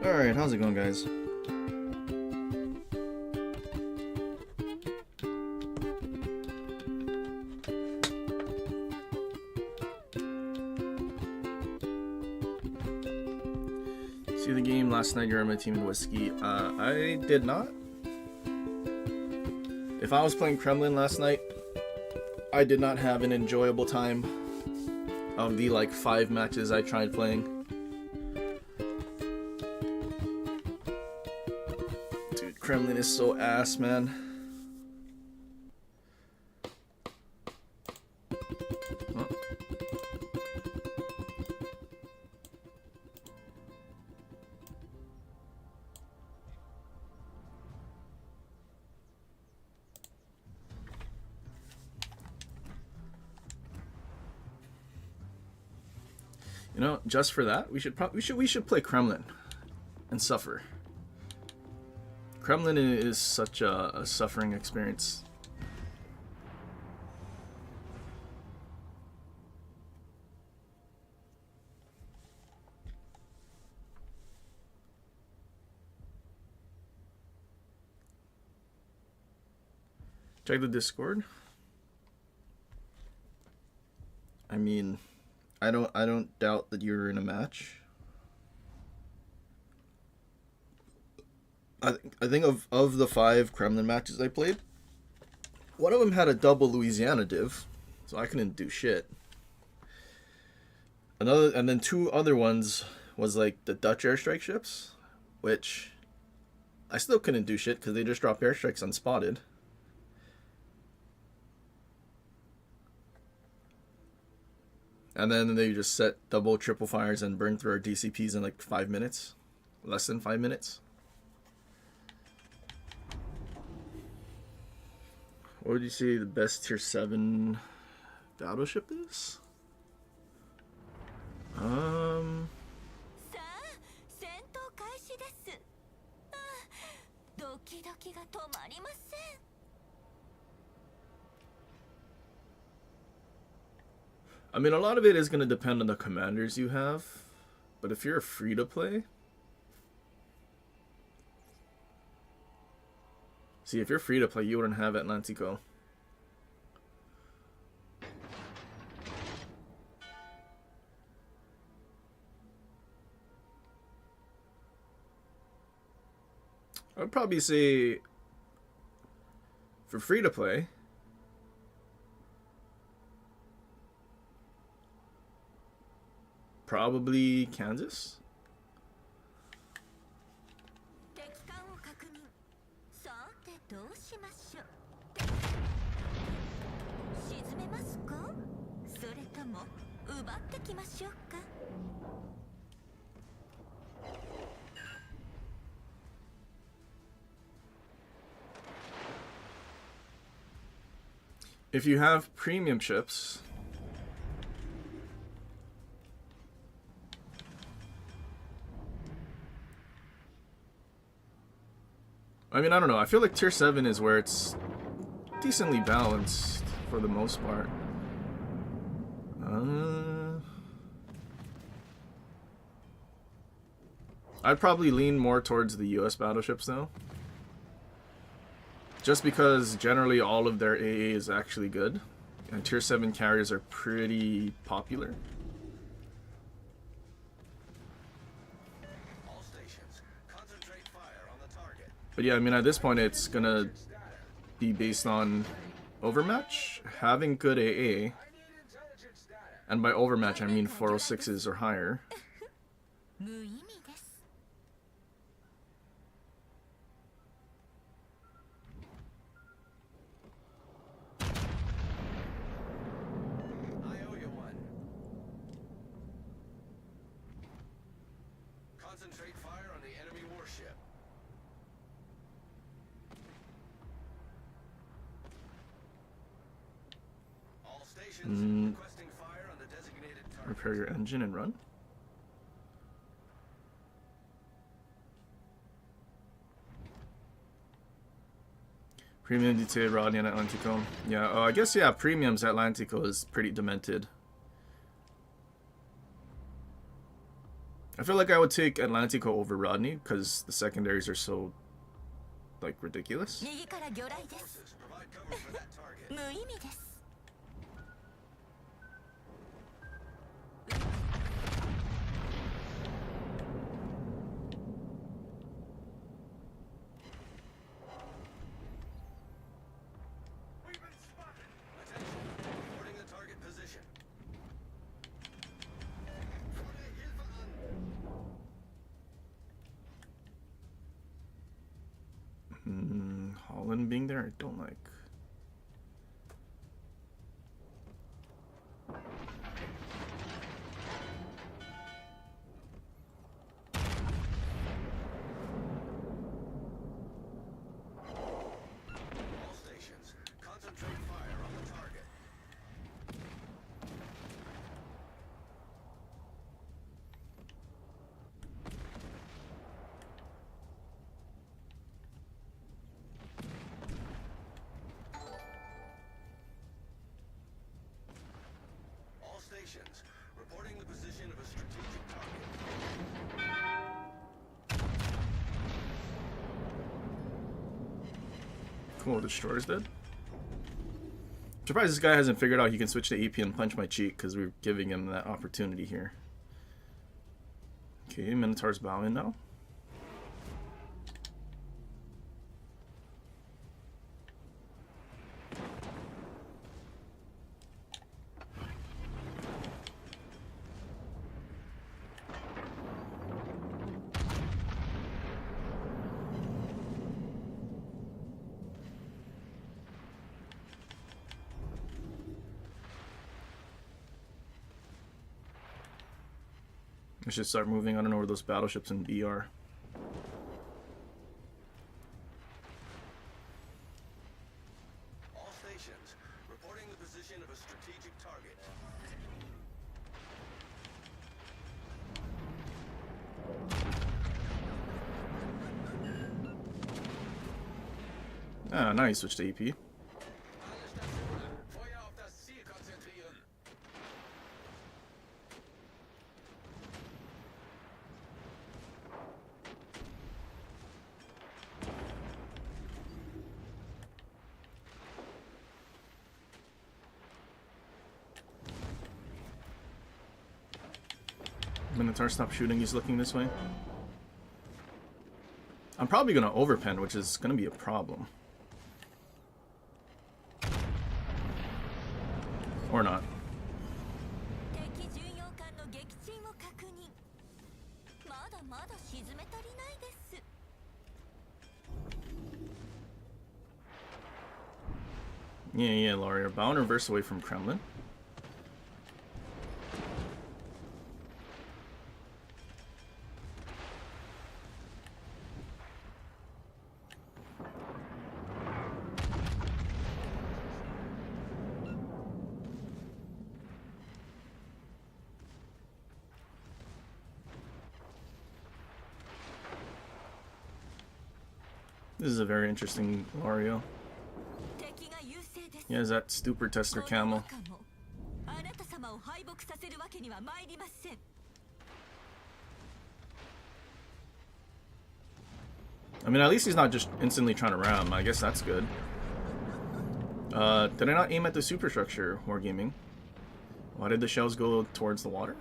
Alright, how's it going, guys? See the game last night, you're on my team in Whiskey. I did not. If I was playing Kremlin last night, I did not have an enjoyable time of the like 5 matches I tried playing. Dude, Kremlin is so ass, man. Oh. You know, just for that, we should play Kremlin and suffer. Kremlin is such a suffering experience. Check the Discord. I mean, I don't doubt that you're in a match. I think of the 5 Kremlin matches I played, one of them had a double Louisiana div, so I couldn't do shit. And then 2 other ones was like the Dutch airstrike ships, which I still couldn't do shit because they just drop airstrikes unspotted. And then they just set double, triple fires and burn through our DCPs in like 5 minutes. Less than 5 minutes. What would you say the best tier 7 battleship is? I mean, a lot of it is going to depend on the commanders you have, but if you're free to play, see, if you're free to play, you wouldn't have Atlantico. I would probably say for free to play, probably Kansas. If you have premium ships, I mean, I don't know. I feel like tier 7 is where it's decently balanced for the most part. I'd probably lean more towards the US battleships though. Just because generally all of their AA is actually good. And tier 7 carriers are pretty popular. But yeah, I mean, at this point, it's gonna be based on overmatch, having good AA, and by overmatch, I mean 406s or higher. Concentrate fire on the enemy warship. All stations requesting fire on the designated target. Repair your engine and run. Premium detailed Rodney and Atlantico. Yeah, I guess, yeah, premium's Atlantico is pretty demented. I feel like I would take Atlantico over Rodney because the secondaries are so, like, ridiculous. 右から魚雷です Forces, provide cover for that target. 無意味です We've been spotted. Attention. Reporting the target position. Fordere Hilfe an. Holland being there, I don't like. All stations, concentrate fire on the target. All stations, reporting the position of a strategic target. Cool, destroyer's dead. Surprised this guy hasn't figured out he can switch to AP and punch my cheek because we're giving him that opportunity here. Okay, Minotaur's bowing now. I should start moving. I don't know where those battleships in B are. All stations, reporting the position of a strategic target. Ah, now you switch to AP. Alle Stationen, Feuer auf das Ziel konzentrieren. Minotaur, stop shooting. He's looking this way. I'm probably going to overpen, which is going to be a problem. Or not. 敵巡洋艦の撃沈を確認まだまだ沈め足りないです Yeah, Laurie. Bow and reverse away from Kremlin. This is a very interesting Lario. 敵が優勢です He has that stupor tester この camel. 赤もあなた様を敗北させるわけには参りません I mean, at least he's not just instantly trying to ram. I guess that's good. Did I not aim at the superstructure, Wargaming? Why did the shells go towards the water?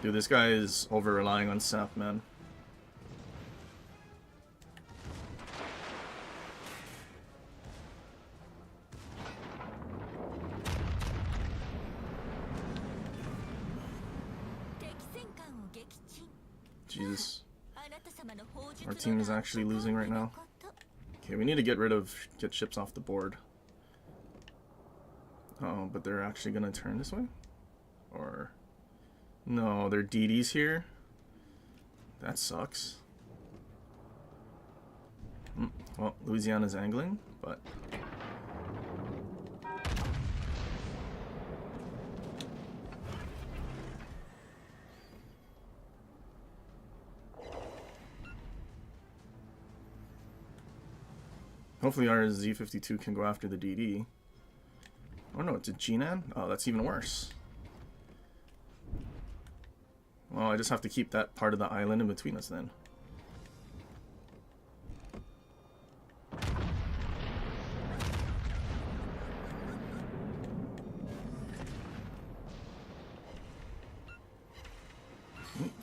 Dude, this guy is over-relying on sap, man. Jesus. Our team is actually losing right now. Okay, we need to get ships off the board. Oh, but they're actually gonna turn this way? Or... No, they're DDs here? That sucks. Well, Louisiana's angling, but... Hopefully our Z52 can go after the DD. Oh no, it's a Jinan? Oh, that's even worse. Well, I just have to keep that part of the island in between us then.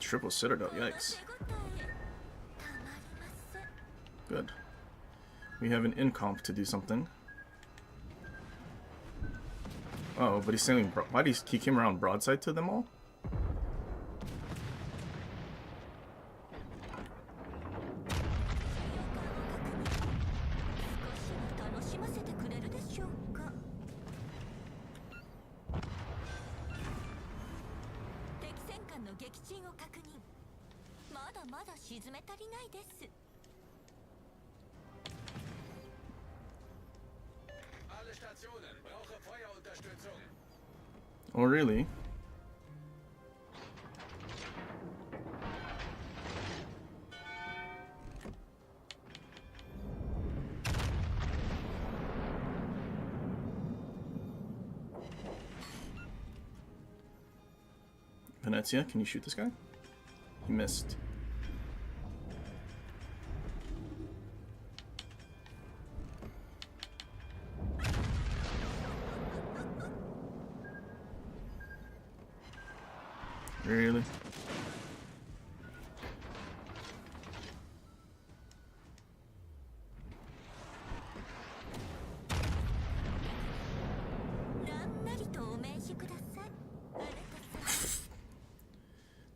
Triple Citadel, yikes. Good. We have an incomp to do something. Oh, but he's sailing. Why did he came around broadside to them all? Alle Stationen, brauche Feuerunterstützung. Oh, really? Venezia, can you shoot this guy? He missed. Really?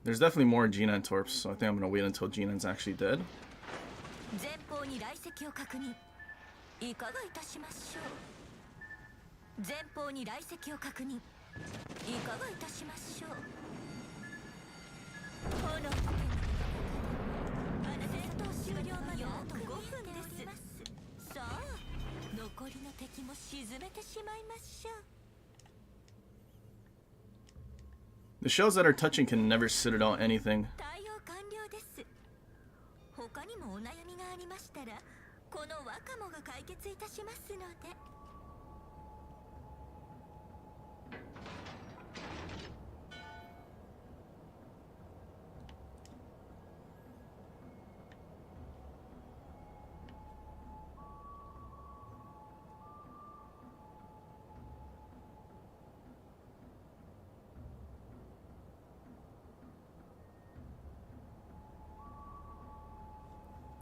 There's definitely more Jinan torps, so I think I'm gonna wait until Jinan's actually dead. The shells that are touching can never citadel anything.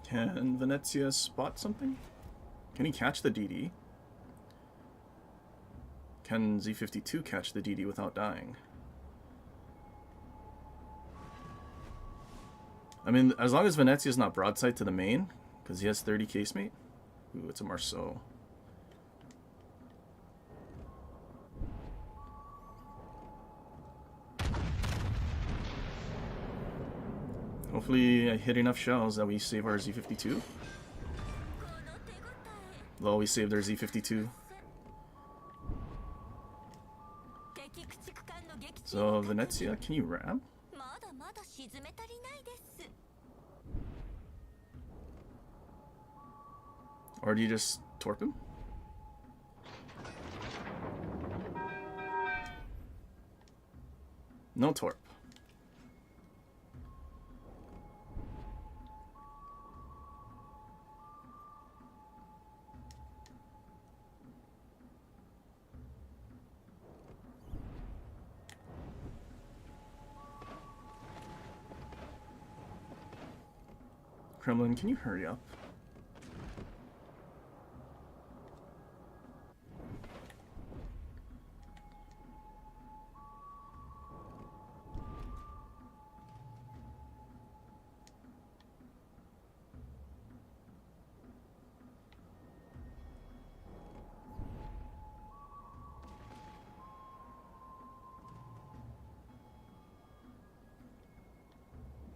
Can Venezia spot something? Can he catch the DD? Can Z52 catch the DD without dying? I mean, as long as Venezia's not broadside to the main, because he has 30 casemate. Ooh, it's a Marceau. Hopefully I hit enough shells that we save our Z52. Well, we saved our Z52. So, Venezia, can you ram? Or do you just torp him? No torp. Kremlin, can you hurry up?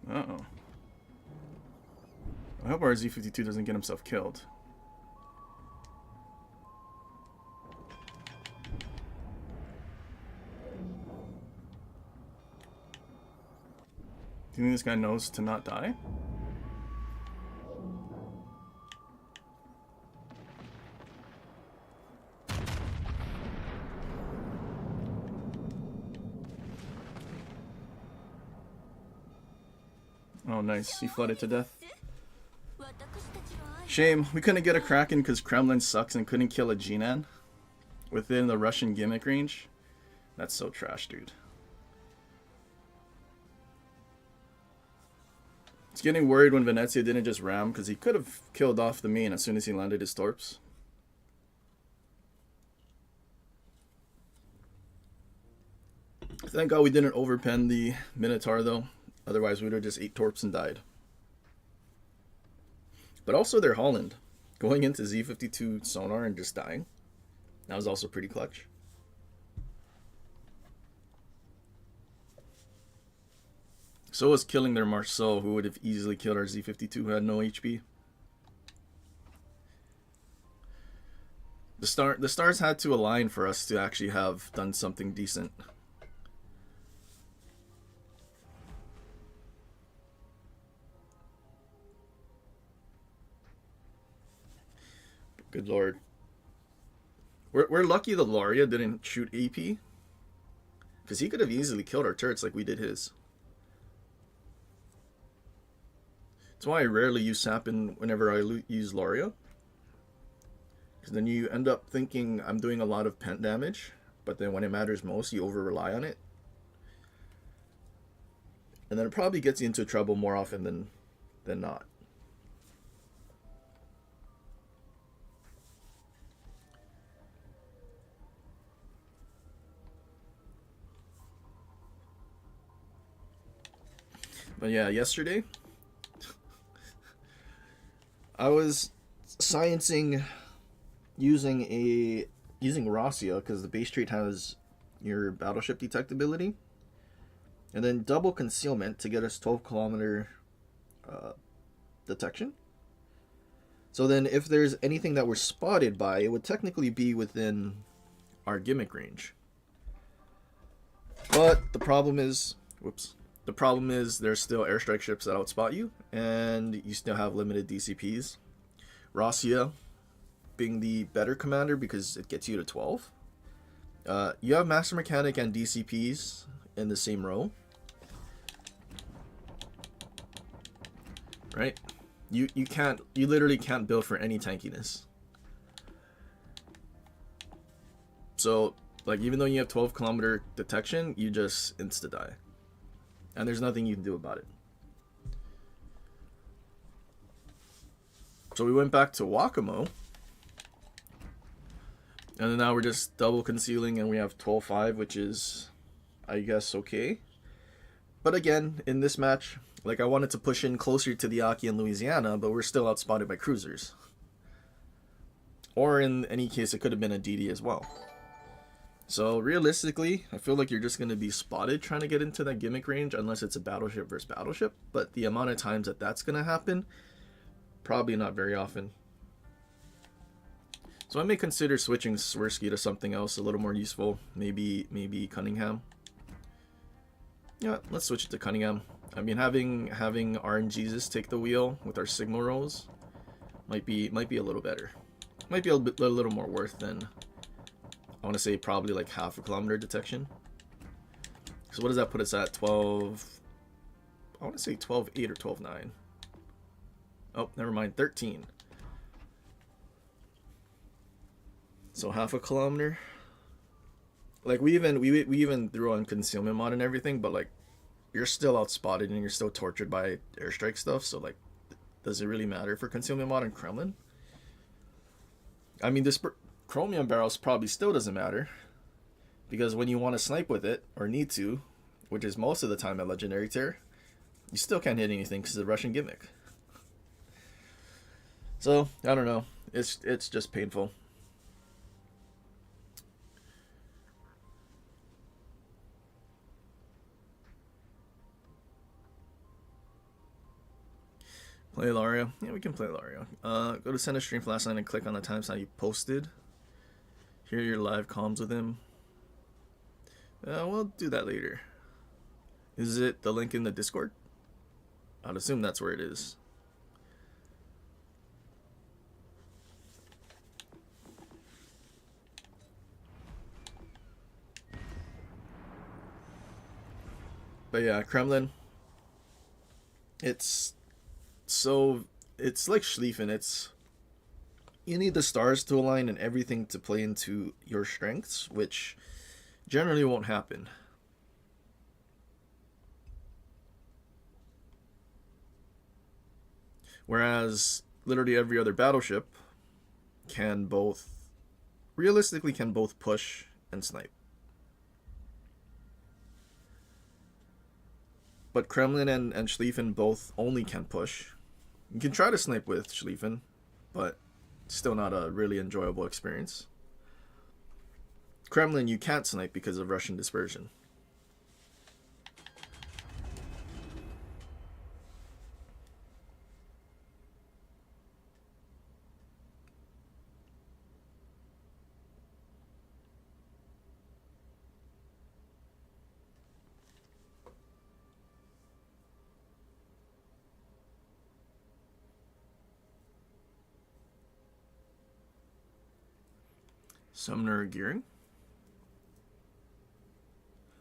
Uh-oh. I hope our Z52 doesn't get himself killed. Do you think this guy knows to not die? Oh, nice. He flooded to death. 私たちの愛 Shame. We couldn't get a Kraken because Kremlin sucks and couldn't kill a Jinan within the Russian gimmick range. That's so trash, dude. It's getting worried when Venezia didn't just ram because he could have killed off the main as soon as he landed his torps. Thank God we didn't overpen the Minotaur though. Otherwise we would have just ate torps and died. But also their Holland. Going into Z52 sonar and just dying. That was also pretty clutch. So was killing their Marceau, who would have easily killed our Z52 who had no HP. The stars had to align for us to actually have done something decent. Good lord. We're lucky the Laria didn't shoot AP. Because he could have easily killed our turrets like we did his. That's why I rarely use Sapin whenever I use Laria. Because then you end up thinking I'm doing a lot of pent damage. But then when it matters most, you over-rely on it. And then it probably gets you into trouble more often than not. But yeah, yesterday I was sciencing using Rosia because the base trait has your battleship detectability, and then double concealment to get us 12-kilometer detection. So then if there's anything that we're spotted by, it would technically be within our gimmick range. But the problem is, there's still airstrike ships that outspot you, and you still have limited DCPs. Rosia being the better commander because it gets you to 12. You have Master Mechanic and DCPs in the same row. Right? You literally can't build for any tankiness. So, like, even though you have 12-kilometer detection, you just insta-die. And there's nothing you can do about it. So we went back to Wakamo. And then now we're just double concealing and we have 12-5, which is, I guess, okay. But again, in this match, like, I wanted to push in closer to the Aki and Louisiana, but we're still outspotted by cruisers. Or in any case, it could have been a DD as well. So realistically, I feel like you're just going to be spotted trying to get into that gimmick range unless it's a battleship versus battleship. But the amount of times that that's going to happen, probably not very often. So I may consider switching Swirsky to something else a little more useful. Maybe Cunningham. Yeah, let's switch it to Cunningham. I mean, having RNGesus take the wheel with our signal rolls might be a little better. Might be a little more worth than, I want to say, probably like half a kilometer detection. So what does that put us at? 12. I want to say 12.8 or 12.9. Oh, never mind. 13. So half a kilometer. Like we even threw on concealment mod and everything, but like you're still outspotted and you're still tortured by airstrike stuff. So like, does it really matter for concealment mod and Kremlin? I mean, this chromium barrels probably still doesn't matter, because when you want to snipe with it or need to, which is most of the time at legendary tier, you still can't hit anything because of the Russian gimmick. So I don't know. It's just painful. Play Laria. Yeah, we can play Laria. Go to send a stream for last night and click on the timestamp you posted. Hear your live comms with him. We'll do that later. Is it the link in the Discord? I'd assume that's where it is. But yeah, Kremlin. It's so it's like Schlieffen. It's you need the stars to align and everything to play into your strengths, which generally won't happen. Whereas literally every other battleship can both realistically can both push and snipe. But Kremlin and Schlieffen both only can push. You can try to snipe with Schlieffen, but still not a really enjoyable experience. Kremlin you can't snipe because of Russian dispersion. Sumner Gearing?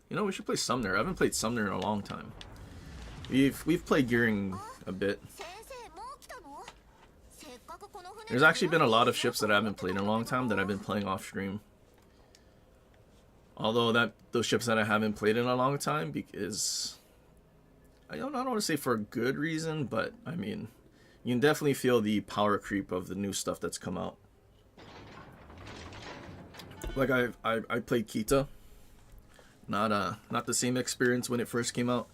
You know, we should play Sumner. I haven't played Sumner in a long time. We've played Gearing a bit. There's actually been a lot of ships that I haven't played in a long time that I've been playing off stream. Although those ships that I haven't played in a long time because I don't want to say for a good reason, but I mean, you can definitely feel the power creep of the new stuff that's come out. Like I played Kita. Not the same experience when it first came out.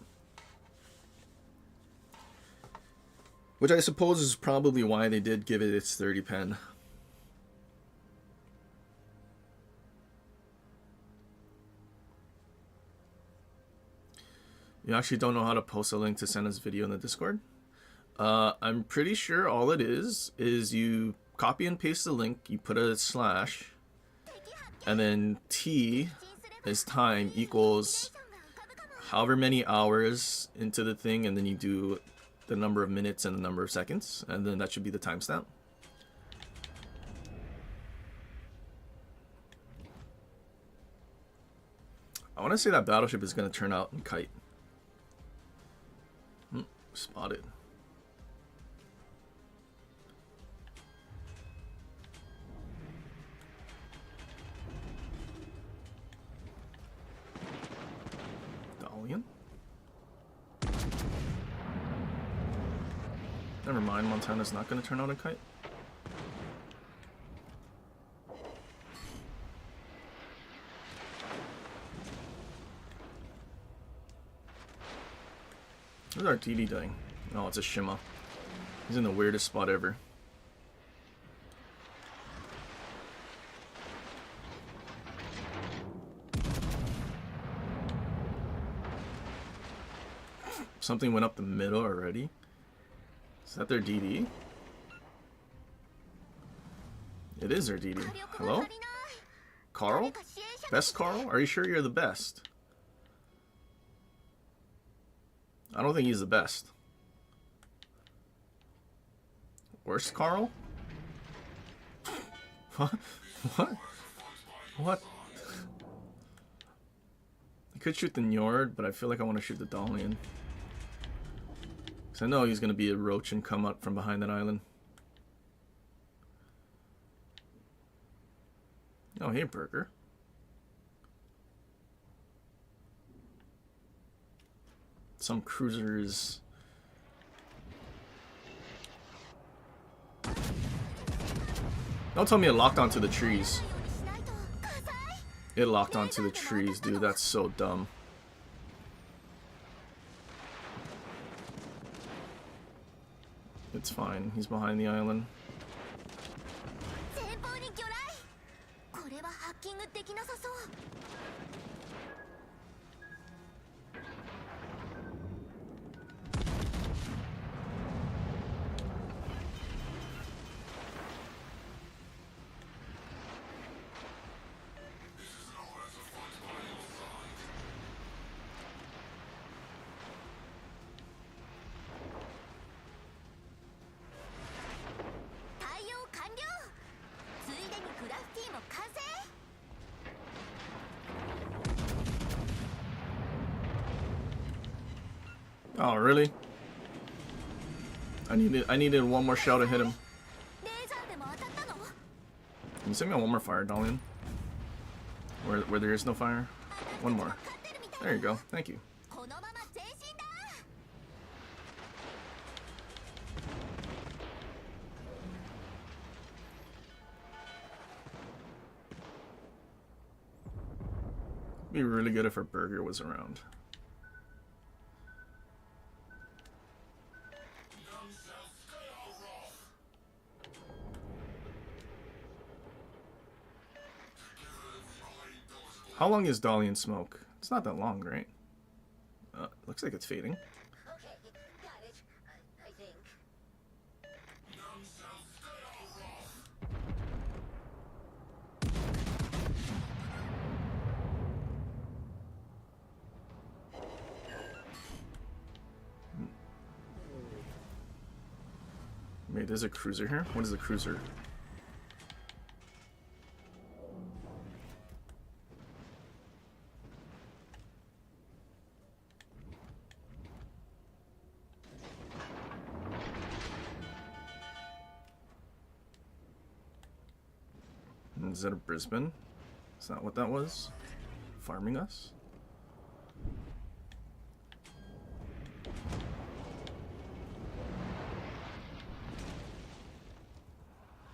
Which I suppose is probably why they did give it its 30 pen. You actually don't know how to post a link to send us video in the Discord? I'm pretty sure all it is you copy and paste the link, you put a slash, and then T is time equals however many hours into the thing, and then you do the number of minutes and the number of seconds, and then that should be the timestamp. I want to say that battleship is going to turn out and kite. Spotted. Dalian? Never mind, Montana's not going to turn out a kite. Where's our TD doing? Oh, it's a Shima. He's in the weirdest spot ever. Something went up the middle already. Is that their DD? It is their DD. Hello? Carl? Best Carl? Are you sure you're the best? I don't think he's the best. Worst Carl? What? What? What? I could shoot the Njord, but I feel like I want to shoot the Dalian. Because I know he's going to be a roach and come up from behind that island. Oh, hey, Burger. Some cruisers. Don't tell me it locked onto the trees. It locked onto the trees, dude. That's so dumb. It's fine. He's behind the island. Oh, really? I needed one more shell to hit him. レーザーでも当たったの？ Can you send me one more fire, Dalian? Where there is no fire? One more. There you go. Thank you. このまま前進だ。 It'd be really good if our burger was around. How long is Dalian smoke? It's not that long, right? Looks like it's fading. Okay, got it. I think. Wait, there's a cruiser here? What is a cruiser? Is that a Brisbane? Is that what that was? Farming us?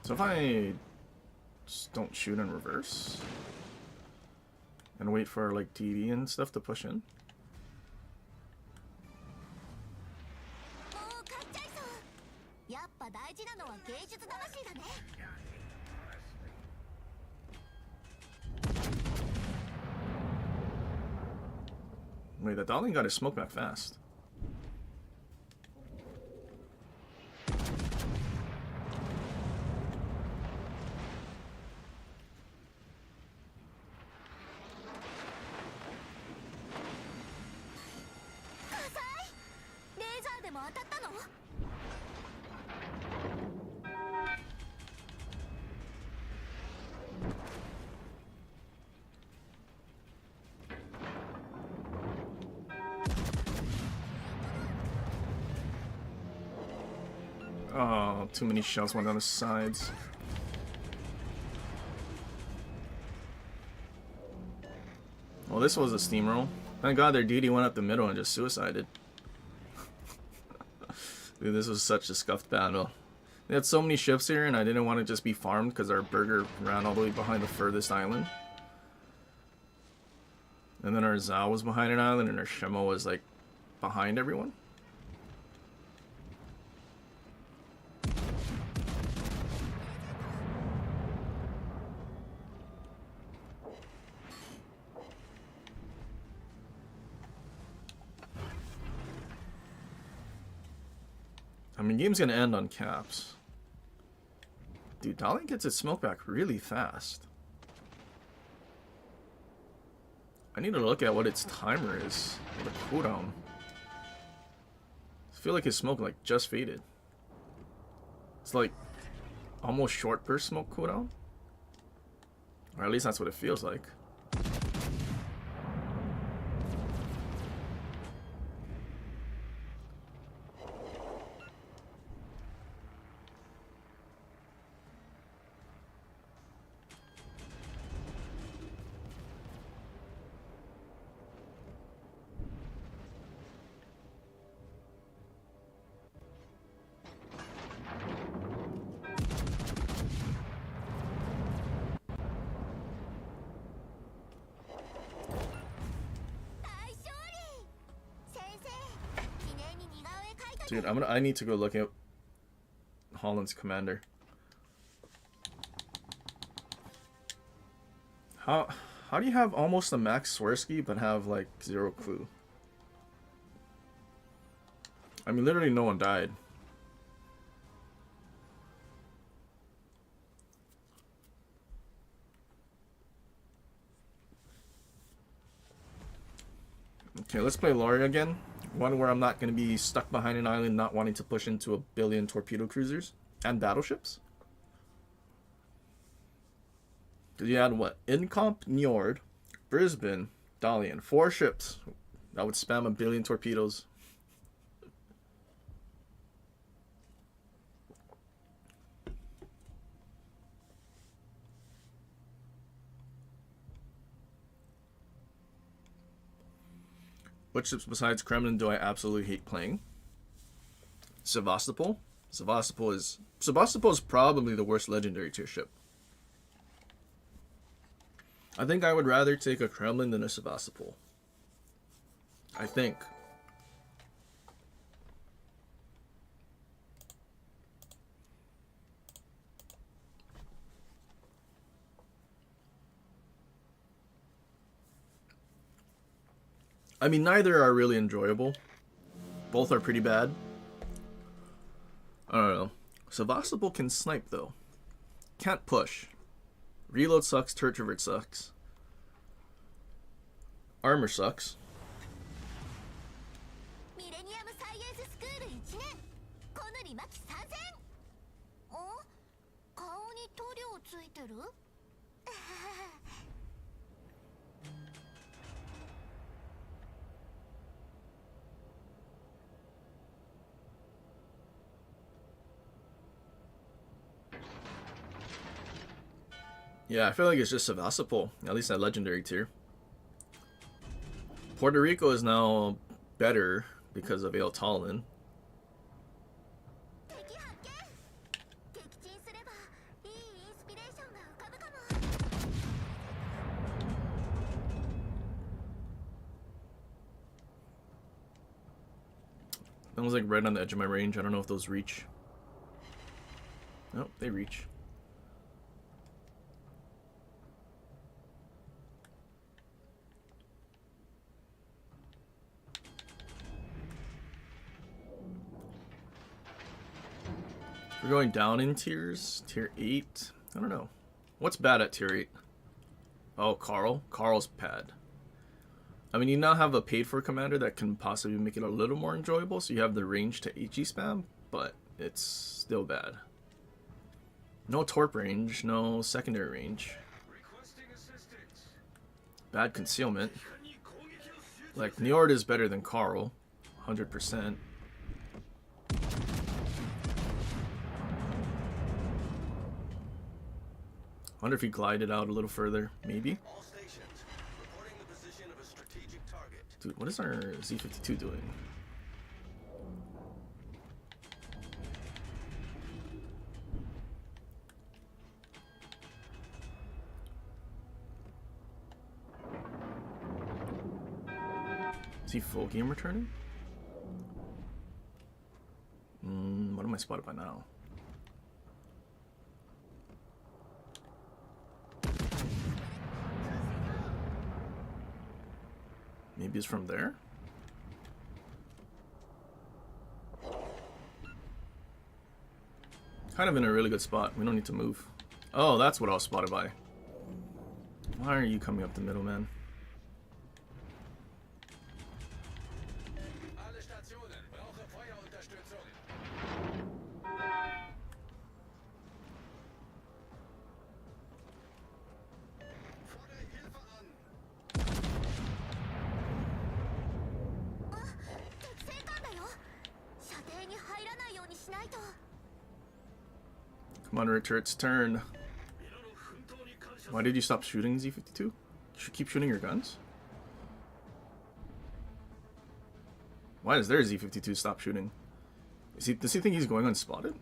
So if I just don't shoot in reverse and wait for like TV and stuff to push in. もう勝っちゃいそう。やっぱ大事なのは芸術魂だね。 Wait, that Dalian got his smoke back fast. Oh, too many shells went down the sides. Well, this was a steamroll. Thank God their DD went up the middle and just suicided. Dude, this was such a scuffed battle. They had so many ships here, and I didn't want to just be farmed because our burger ran all the way behind the furthest island. And then our Zao was behind an island, and our Shemo was like behind everyone. I mean, game's gonna end on caps. Dude, Dalian gets its smoke back really fast. I need to look at what its timer is. The cooldown. I feel like his smoke like just faded. It's like almost short burst smoke cooldown. Or at least that's what it feels like. Dude, I need to go look at Holland's commander. How do you have almost a max Swirsky but have like zero clue? I mean, literally no one died. Okay, let's play Lori again. One where I'm not going to be stuck behind an island not wanting to push into 1 billion torpedo cruisers and battleships. Because you had what? Incomp, Njord, Brisbane, Dalian. 4 ships that would spam 1 billion torpedoes. Which ships besides Kremlin do I absolutely hate playing? Sevastopol. Sevastopol is probably the worst legendary tier ship. I think I would rather take a Kremlin than a Sevastopol. I think. I mean, neither are really enjoyable. Both are pretty bad. I don't know. Sevastopol can snipe, though. Can't push. Reload sucks, turret traverse sucks. Armor sucks. ミレニアムサイエンススクール1年小塗真希参戦。お、顔に塗料ついてる？ Yeah, I feel like it's just Sevastopol, at least at legendary tier. Puerto Rico is now better because of Ale Talon. 敵発見。撃沈すればいいインスピレーションが浮かぶかも。 That was like right on the edge of my range. I don't know if those reach. Nope, they reach. We're going down in tiers. Tier 8. I don't know. What's bad at tier 8? Oh, Carl. Carl's bad. I mean, you now have a paid for commander that can possibly make it a little more enjoyable, so you have the range to HE spam, but it's still bad. No torp range, no secondary range. Bad concealment. Like, Njord is better than Carl. 100%. Wonder if he glided out a little further, maybe. All stations, reporting the position of a strategic target. Dude, what is our Z52 doing? Is he full game returning? What am I spotted by now? Maybe it's from there? Kind of in a really good spot. We don't need to move. Oh, that's what I was spotted by. Why are you coming up the middle, man? Alle Stationen brauche Feuerunterstützung. Fordere Hilfe an. 敵戦艦だよ。射程に入らないようにしないと。 Commander turret's turn. Why did you stop shooting, Z52? You should keep shooting your guns. Why does their Z52 stop shooting? Does he think he's going unspotted?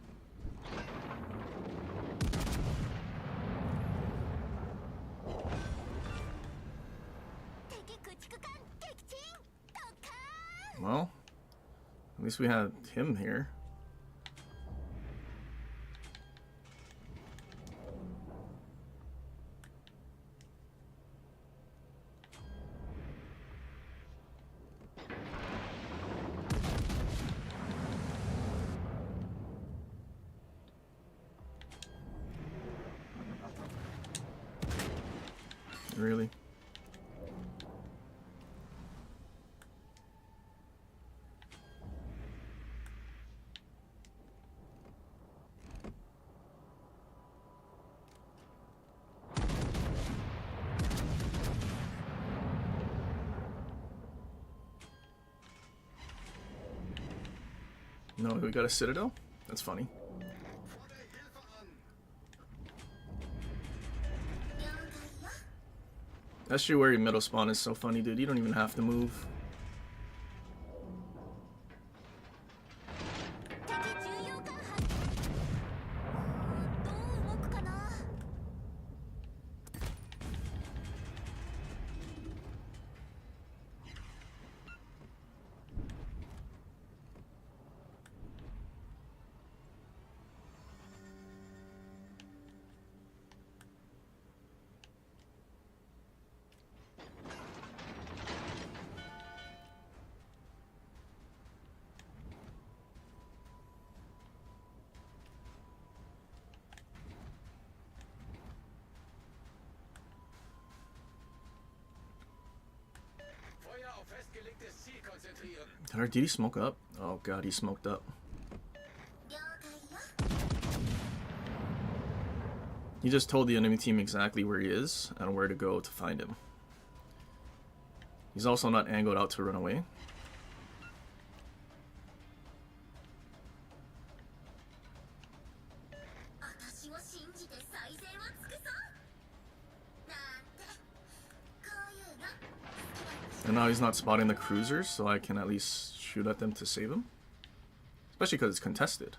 Well, at least we had him here. Really? No, we got a Citadel? That's funny. Fordere Hilfe an. Yongai yo. That Shiwari middle spawn is so funny, dude. You don't even have to move. Did our DD smoke up? Oh god, he smoked up. 了解よ He just told the enemy team exactly where he is and where to go to find him. He's also not angled out to run away. 私を信じて最善を尽くそうなんてこういうの And now he's not spotting the cruisers, so I can at least shoot at them to save him. Especially because it's contested.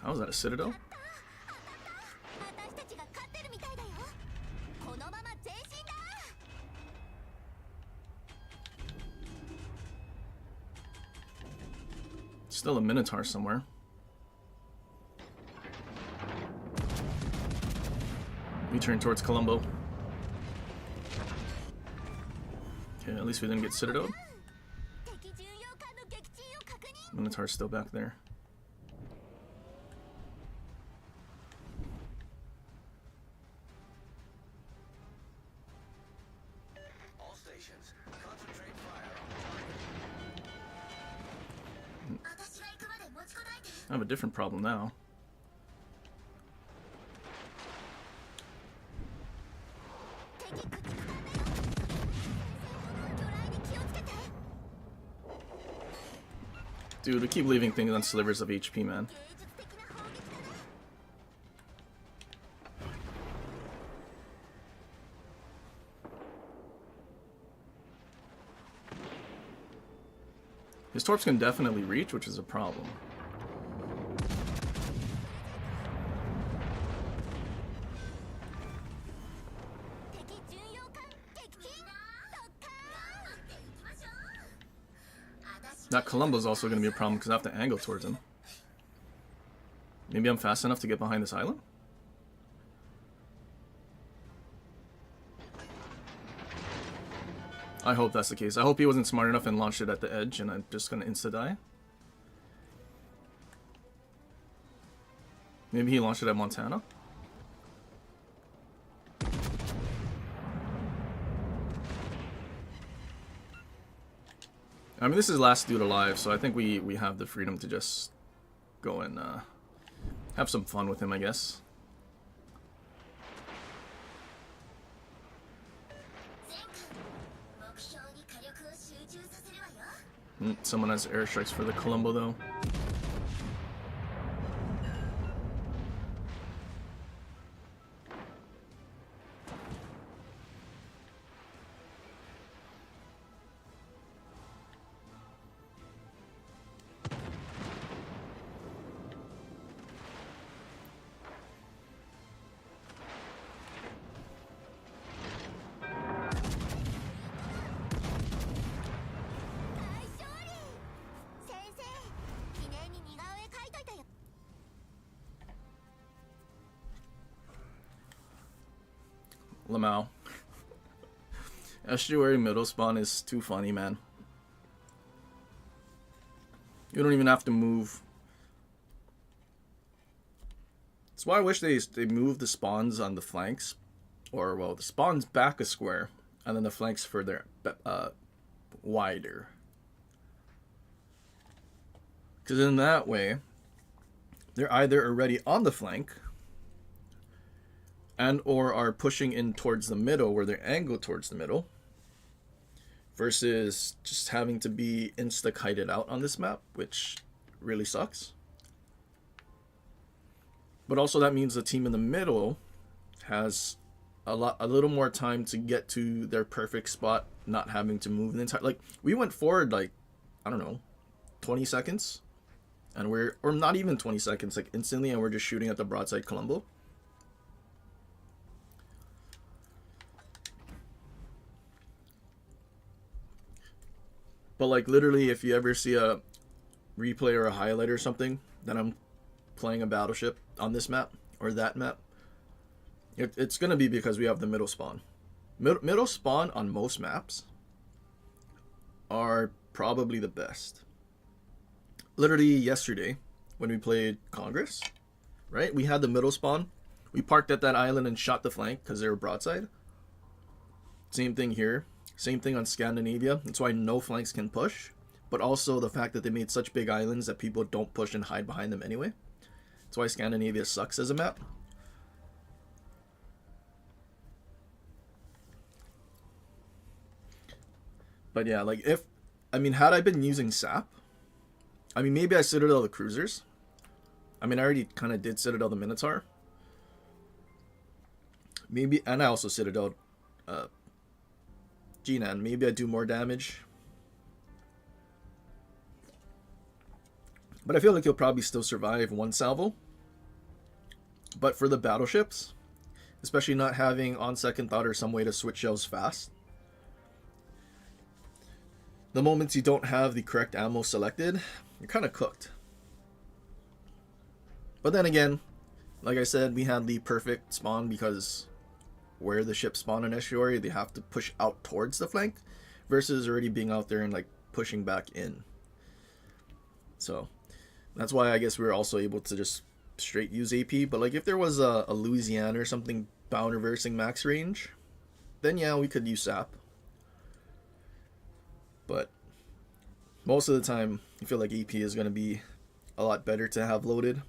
How was that, a citadel? 私たちが勝ってるみたいだよこのまま前進だ Still a Minotaur somewhere. We turn towards Colombo. Okay, at least we didn't get citadel. 敵巡洋艦の撃沈を確認 Minotaur's still back there. All stations, concentrate fire on the target. 私が行くまで持ちこたえて I have a different problem now. 敵駆逐艦だよ先生魚雷に気をつけて Dude, we keep leaving things on slivers of HP, man. 芸術的な砲撃だね His torps can definitely reach, which is a problem. 敵巡洋艦撃沈特艦っていきましょう私 That Columbo's also going to be a problem because I have to angle towards him. Maybe I'm fast enough to get behind this island? I hope that's the case. I hope he wasn't smart enough and launched it at the edge and I'm just going to insta-die. Maybe he launched it at Montana? I mean, this is last dude alive, so I think we have the freedom to just go and have some fun with him, I guess. 全艦目標に火力を集中させるわよ Someone has airstrikes for the Colombo, though. Lamau. Estuary middle spawn is too funny, man. You don't even have to move. That's why I wish they moved the spawns on the flanks. Or, well, the spawns back a square. And then the flanks further wider. Because in that way, they're either already on the flank and or are pushing in towards the middle where they're angled towards the middle versus just having to be insta-kited out on this map, which really sucks. But also that means the team in the middle has a little more time to get to their perfect spot, not having to move the entire, like, we went forward like, I don't know, 20 seconds and or not even 20 seconds, like instantly, and we're just shooting at the broadside Colombo. But like literally, if you ever see a replay or a highlight or something that I'm playing a battleship on this map or that map, it's gonna be because we have the middle spawn. Middle spawn on most maps are probably the best. literally yesterday when we played Congress, right? We had the middle spawn. We parked at that island and shot the flank because they were broadside. Same thing here. Same thing on Scandinavia. That's why no flanks can push. But also the fact that they made such big islands that people don't push and hide behind them anyway. That's why Scandinavia sucks as a map. But yeah, like if, I mean, had I been using SAP, I mean, maybe I Citadel the cruisers. I mean, I already kind of did Citadel the Minotaur. Maybe, and I also Citadel Gnan. Maybe I do more damage. But I feel like he'll probably still survive one salvo. But for the battleships, especially not having on second thought or some way to switch shells fast, the moments you don't have the correct ammo selected, you're kind of cooked. But then again, like I said, we had the perfect spawn because where the ships spawn in estuary, they have to push out towards the flank versus already being out there and like pushing back in. So that's why I guess we were also able to just straight use AP. But like if there was a Louisiana or something bound reversing max range, then yeah, we could use SAP. But most of the time, I feel like AP is going to be a lot better to have loaded.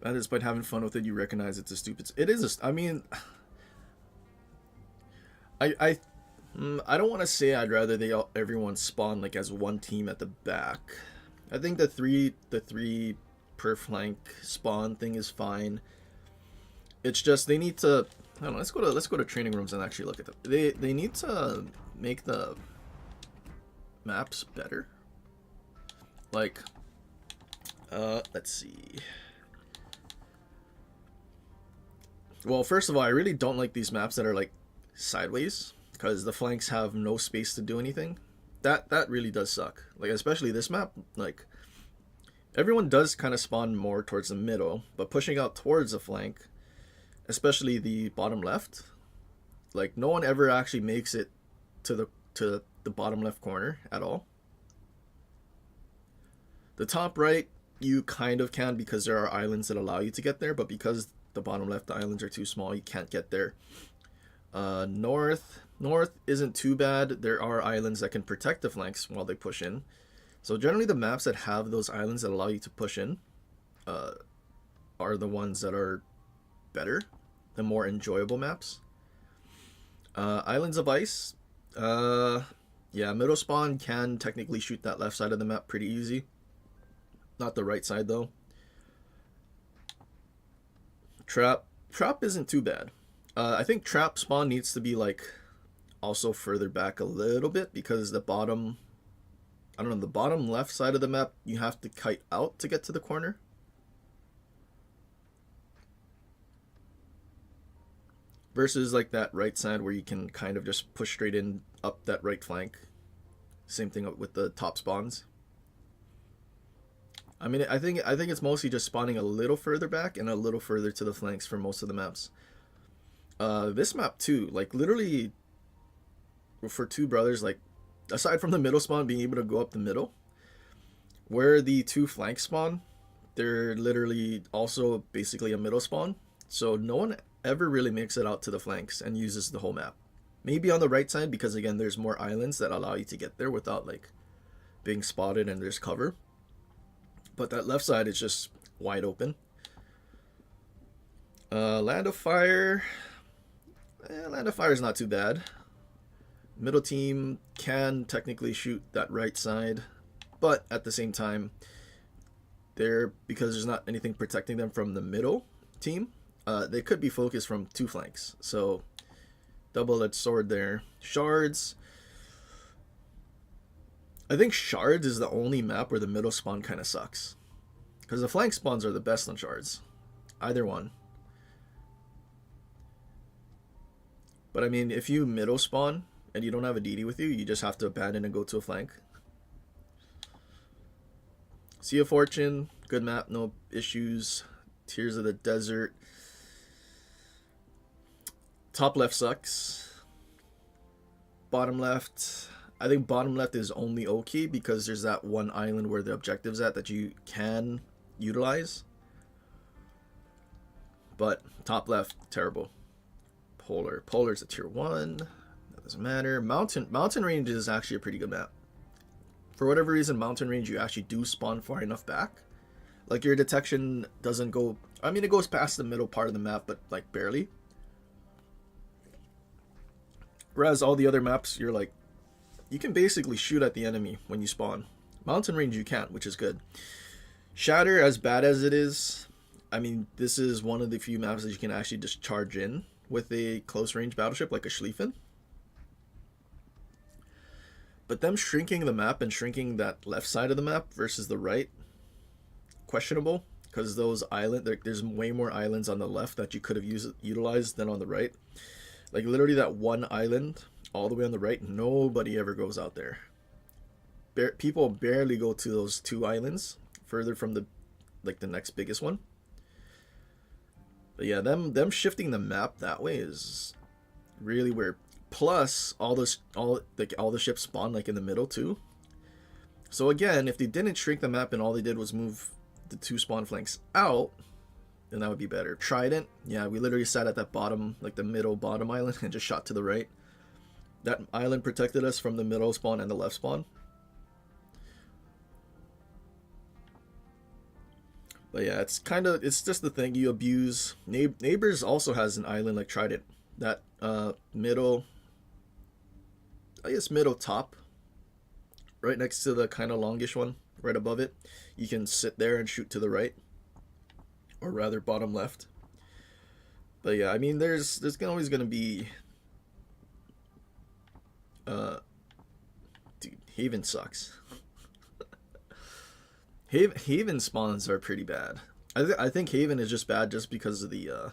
And despite having fun with it, you recognize it's a stupid. It is. I mean, I don't want to say I'd rather everyone spawn like as one team at the back. I think the three per flank spawn thing is fine. It's just they need to. I don't know. Let's go to training rooms and actually look at them. They need to make the maps better. Like, let's see. Well, first of all, I really don't like these maps that are like sideways because the flanks have no space to do anything. That really does suck. Like especially this map, like everyone does kind of spawn more towards the middle, but pushing out towards the flank, especially the bottom left, like no one ever actually makes it to the bottom left corner at all. The top right, you kind of can because there are islands that allow you to get there, but because the bottom left islands are too small, you can't get there. North isn't too bad. There are islands that can protect the flanks while they push in. So generally the maps that have those islands that allow you to push in are the ones that are better, the more enjoyable maps. Islands of Ice, yeah, middle spawn can technically shoot that left side of the map pretty easy. Not the right side though. Trap isn't too bad. I think trap spawn needs to be like also further back a little bit because the bottom, I don't know, the bottom left side of the map you have to kite out to get to the corner. Versus like that right side where you can kind of just push straight in up that right flank. Same thing with the top spawns. I mean, I think it's mostly just spawning a little further back and a little further to the flanks for most of the maps. This map too, like literally for Two Brothers, like aside from the middle spawn being able to go up the middle, where the two flanks spawn, they're literally also basically a middle spawn. So no one ever really makes it out to the flanks and uses the whole map. Maybe on the right side because again there's more islands that allow you to get there without like being spotted and there's cover. But that left side is just wide open. Land of Fire. Land of Fire is not too bad. Middle team can technically shoot that right side, but at the same time, because there's not anything protecting them from the middle team, they could be focused from two flanks. So, double-edged sword there. Shards. I think Shards is the only map where the middle spawn kind of sucks. Because the flank spawns are the best on Shards. Either one. But I mean, if you middle spawn and you don't have a DD with you, you just have to abandon and go to a flank. Sea of Fortune, good map, no issues. Tears of the Desert. Top left sucks. Bottom left, I think bottom left is only okay because there's that one island where the objective's at that you can utilize. But top left, terrible. Polar's a tier 1. That doesn't matter. Mountain range is actually a pretty good map. For whatever reason, mountain range you actually do spawn far enough back. Like your detection doesn't go, I mean it goes past the middle part of the map, but like barely. Whereas all the other maps, you're like, you can basically shoot at the enemy when you spawn. Mountain range you can't, which is good. Shatter, as bad as it is, I mean, this is one of the few maps that you can actually just charge in with a close range battleship like a Schlieffen. But them shrinking the map and shrinking that left side of the map versus the right, questionable, because those there's way more islands on the left that you could have utilized than on the right. Like literally that one island all the way on the right, nobody ever goes out there. People barely go to those 2 islands further from the next biggest one. But yeah, them shifting the map that way is really weird. Plus all the ships spawn like in the middle too. So again, if they didn't shrink the map and all they did was move the 2 spawn flanks out, then that would be better. Trident, yeah, we literally sat at that bottom, like the middle bottom island and just shot to the right. That island protected us from the middle spawn and the left spawn. But yeah, it's just the thing you abuse. Neighbors also has an island like Trident. That middle, I guess middle top, right next to the kind of longish one, right above it. You can sit there and shoot to the right. Or rather bottom left. But yeah, I mean there's always gonna be dude, Haven sucks. Haven spawns are pretty bad. I think Haven is just bad just because of the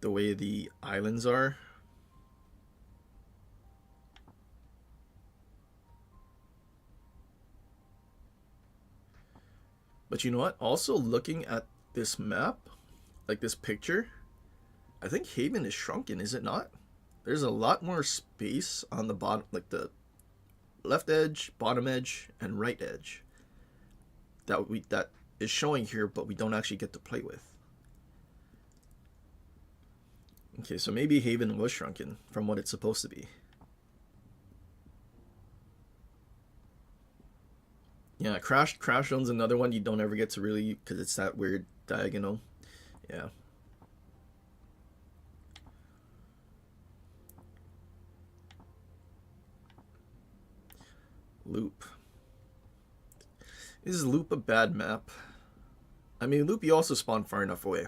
way the islands are. But you know what? Also looking at this map, like this picture, I think Haven is shrunken, is it not? There's a lot more space on the bottom, like the left edge, bottom edge, and right edge that is showing here, but we don't actually get to play with. Okay, so maybe Haven was shrunken from what it's supposed to be. Yeah, Crash Zone's another one you don't ever get to really, because it's that weird diagonal. Yeah. Loop. Is Loop a bad map? I mean, Loop you also spawn far enough away.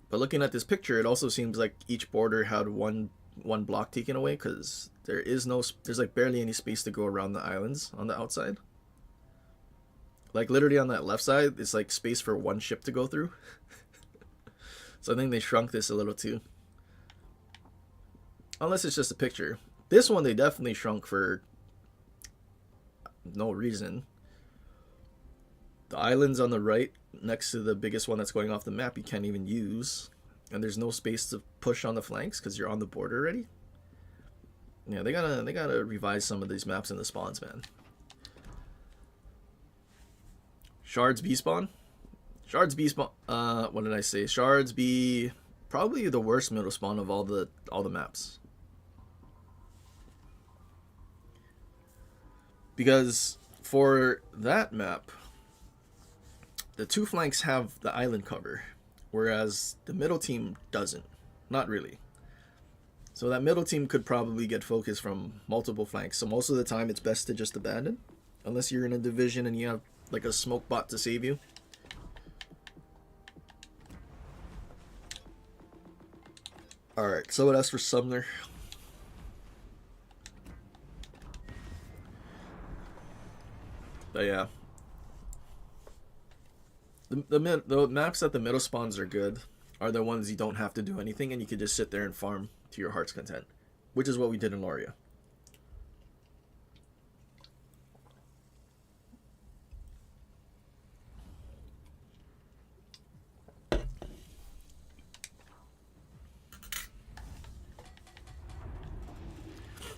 But looking at this picture, it also seems like each border had one block taken away, because there's like barely any space to go around the islands on the outside. Like literally on that left side, it's like space for one ship to go through. So I think they shrunk this a little too. Unless it's just a picture. This one they definitely shrunk for no reason. The islands on the right next to the biggest one that's going off the map you can't even use. And there's no space to push on the flanks because you're on the border already. Yeah, they gotta revise some of these maps in the spawns, man. Shards B spawn? Shards B spawn, what did I say? Shards B, probably the worst middle spawn of all the maps. Because for that map, the 2 flanks have the island cover, whereas the middle team doesn't. Not really. So that middle team could probably get focus from multiple flanks. So most of the time it's best to just abandon, unless you're in a division and you have like a smoke bot to save you. Alright, so what else for Sumner? But yeah. The maps that the middle spawns are good are the ones you don't have to do anything and you can just sit there and farm to your heart's content, which is what we did in Loria.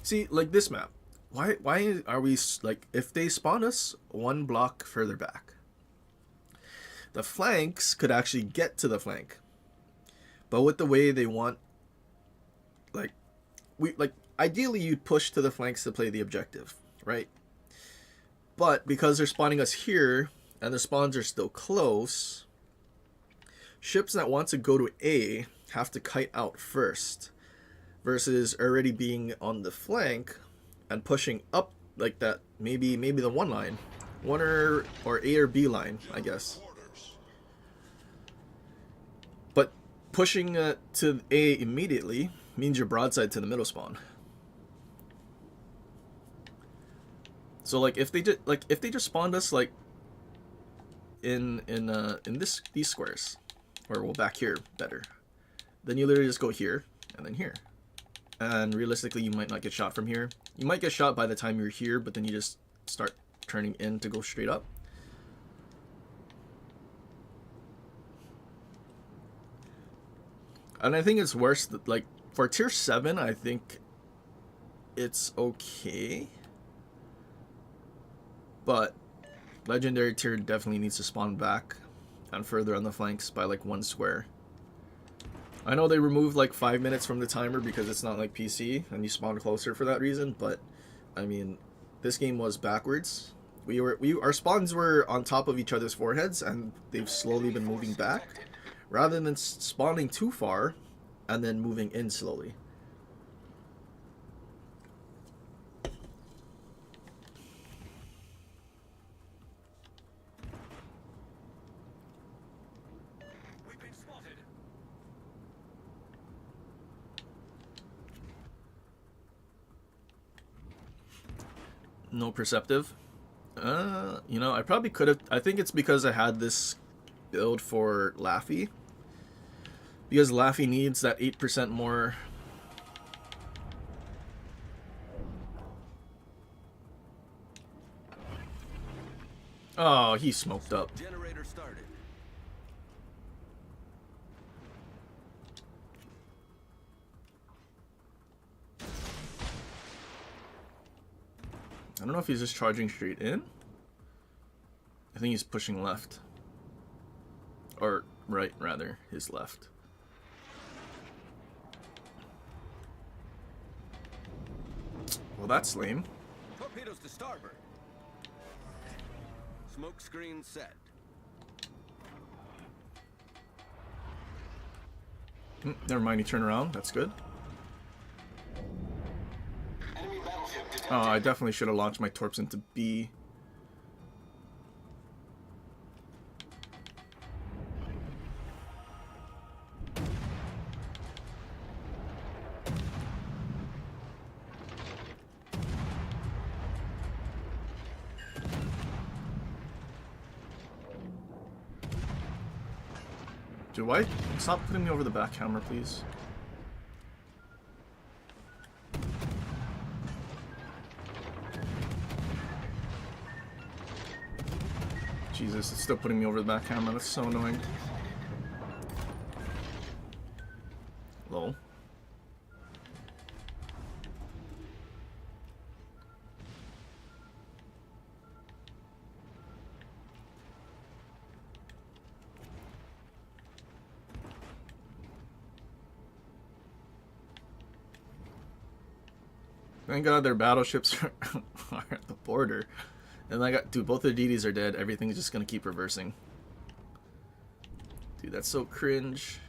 See, like this map. Why are we like if they spawn us one block further back? The flanks could actually get to the flank. But with the way they want, like ideally you'd push to the flanks to play the objective, right? But because they're spawning us here and the spawns are still close, ships that want to go to A have to kite out first, versus already being on the flank and pushing up like that. Maybe the one line, one or A or B line, I guess. But pushing to A immediately means you're broadside to the middle spawn. So like if they just spawned us like in these squares, or well back here better, then you literally just go here and then here, and realistically you might not get shot from here. You might get shot by the time you're here, but then you just start turning in to go straight up. And I think it's worse that, like, for tier 7, I think it's okay. But legendary tier definitely needs to spawn back and further on the flanks by like one square. I know they removed like 5 minutes from the timer because it's not like PC and you spawn closer for that reason, but I mean, this game was backwards. Our spawns were on top of each other's foreheads, and they've slowly been moving back, rather than spawning too far and then moving in slowly. We've been spotted. No perceptive. You know, I probably could have. I think it's because I had this build for Laffy. Because Laffy needs that 8% more. Oh, he smoked up. Generator started. I don't know if he's just charging straight in. I think he's pushing left. Or right, rather. His left. Well, that's lame. Torpedoes to starboard. Smoke screen set. Never mind, he turned around. That's good. Oh, I definitely should have launched my torps into B. Do I? Stop putting me over the back camera, please. Jesus, it's still putting me over the back camera. That's so annoying. Lol. Thank God their battleships are at the border. And I got, dude, both their DDs are dead. Everything's just gonna keep reversing. Dude, that's so cringe.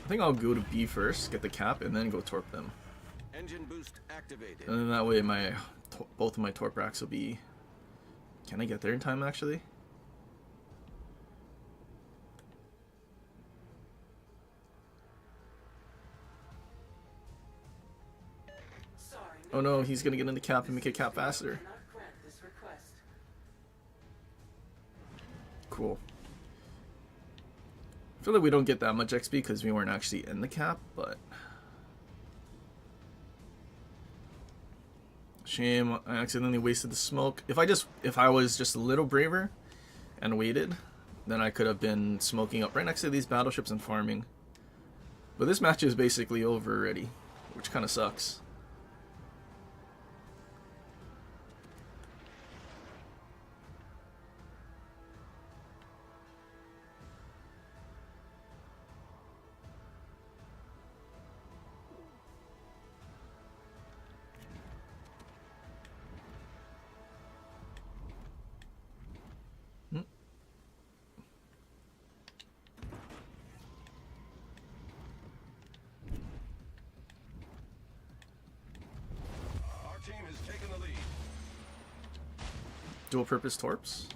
I think I'll go to B first, get the cap, and then go torp them. Engine boost activated. And then that way both of my torp racks will be... Can I get there in time, actually? Oh no, he's gonna get in the cap and make it cap faster. Cool. I feel like we don't get that much XP because we weren't actually in the cap, but... Shame, I accidentally wasted the smoke. If I was just a little braver and waited, then I could have been smoking up right next to these battleships and farming. But this match is basically over already, which kind of sucks. Dual purpose torps.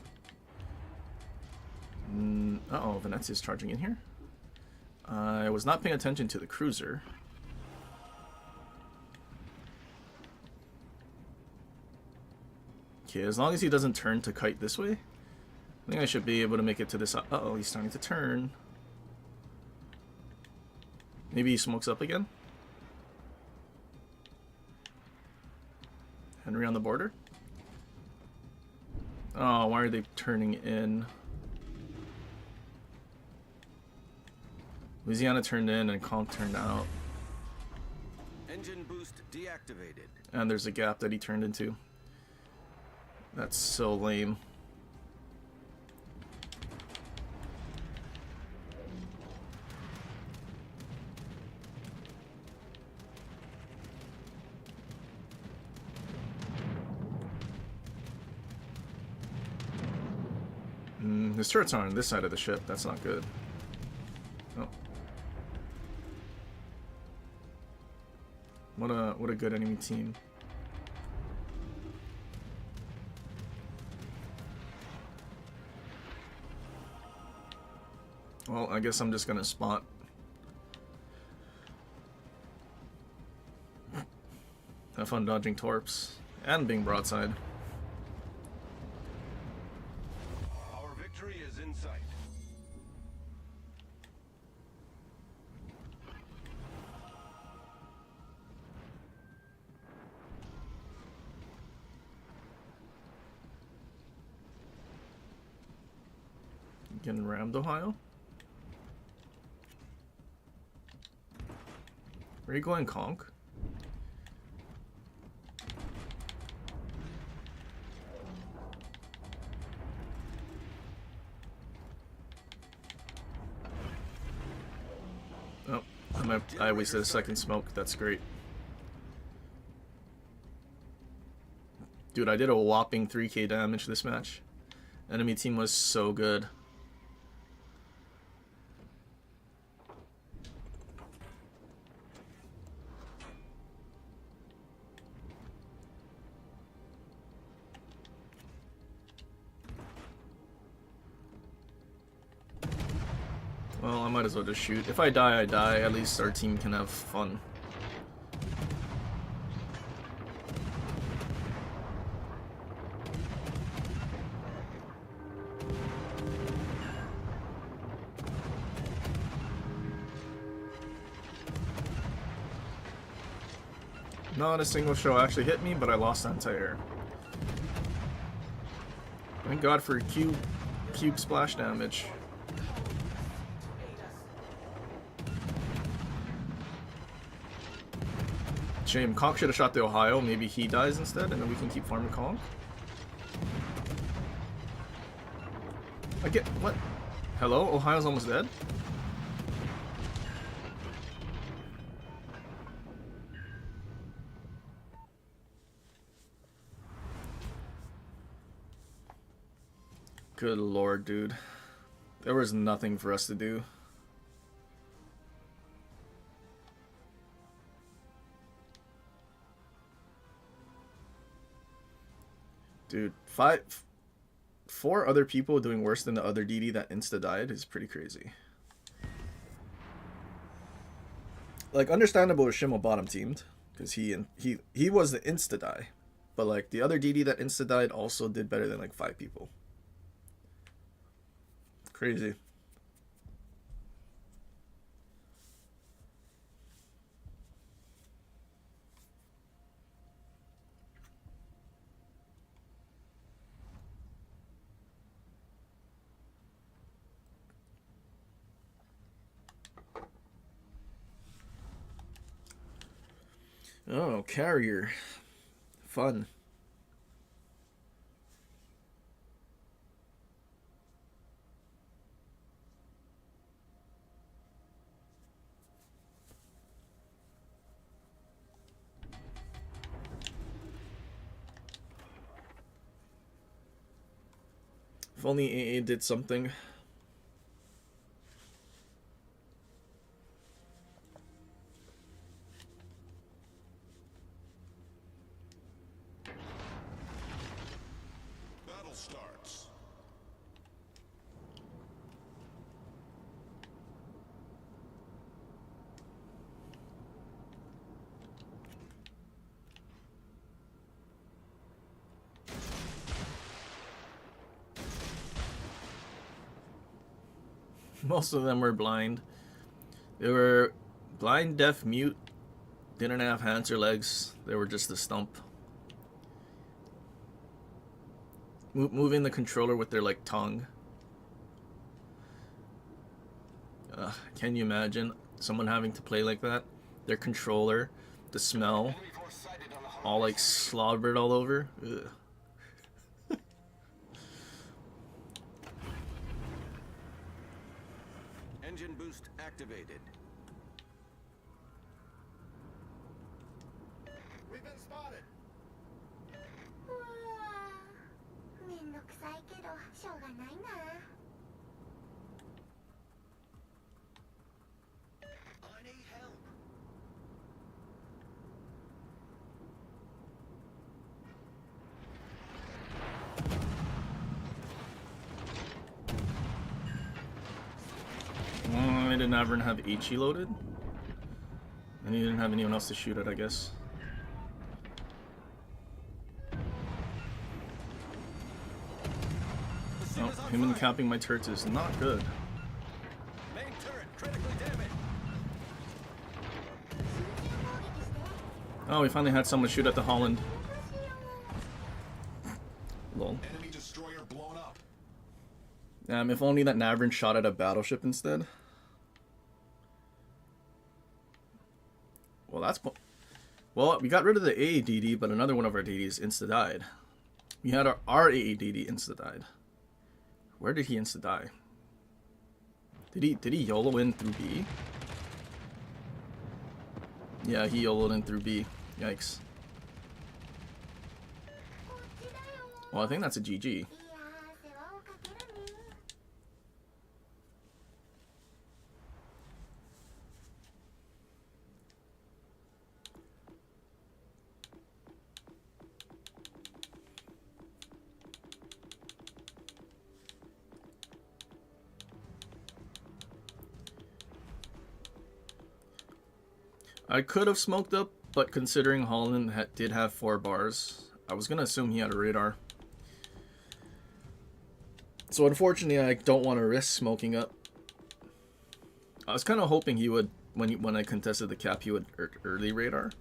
Uh-oh, Venezia's charging in here. I was not paying attention to the cruiser. Okay, as long as he doesn't turn to kite this way, I think I should be able to make it to this. Uh-oh, he's starting to turn. Maybe he smokes up again. Henry on the border. Oh, why are they turning in? Louisiana turned in and Conk turned out. Engine boost deactivated. And there's a gap that he turned into. That's so lame. His turrets are on this side of the ship. That's not good. Oh. What a good enemy team. Well, I guess I'm just gonna spot. Have fun dodging torps and being broadside. Our victory is in sight. Getting rammed, Ohio. Where are you going, Conk? Oh, I wasted a second smoke. That's great. Dude, I did a whopping 3k damage this match. Enemy team was so good. Well, I might as well just shoot. If I die, I die. At least our team can have fun. Not a single shell actually hit me, but I lost anti-air. Thank God for cube splash damage. Shame. Conk should have shot the Ohio. Maybe he dies instead, and then we can keep farming Conk. I get what? Hello? Ohio's almost dead? Good lord, dude. There was nothing for us to do. Dude, 4 other people doing worse than the other DD that insta-died is pretty crazy. Like, understandable if Schimmel bottom teamed, because he was the insta-die. But, like, the other DD that insta-died also did better than, like, 5 people. Crazy. Oh, carrier. Fun. If only AA did something. Battle starts. Most of them were blind. They were blind, deaf, mute, didn't have hands or legs. They were just a stump. Moving the controller with their like tongue. Can you imagine someone having to play like that? Their controller, the smell, all like slobbered all over. Ugh. Engine boost activated. We've been spotted. うわーめんどくさいけどしょうがないな I need help. I didn't ever have HE loaded. And he didn't have anyone else to shoot at, I guess. Oh, him and capping my turrets is not good. Main turret critically damaged. Oh, we finally had someone shoot at the Holland. Lol. Enemy destroyer blown up. If only that Navran shot at a battleship instead. Well, well, we got rid of the AADD, but another one of our DDs insta-died. We had our AADD insta-died. Where did he insta-die? Did he YOLO in through B? Yeah, he YOLO'd in through B. Yikes. Well, I think that's a GG. いやー世話をかけるね I could have smoked up, but considering Holland did have 4 bars, I was gonna assume he had a radar. So unfortunately, I don't want to risk smoking up. I was kind of hoping he would, when I contested the cap, he would early radar.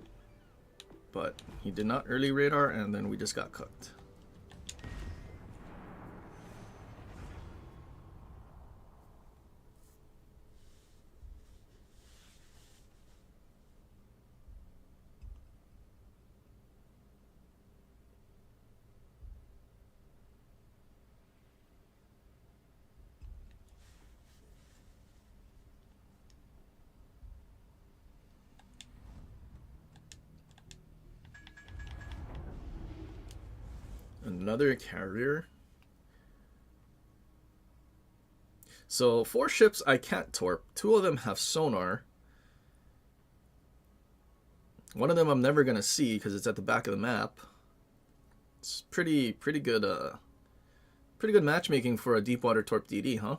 But he did not early radar, and then we just got cooked. Another carrier. So 4 ships I can't torp. 2 of them have sonar. One of them I'm never gonna see because it's at the back of the map. It's pretty good. Pretty good matchmaking for a deepwater torp DD, huh?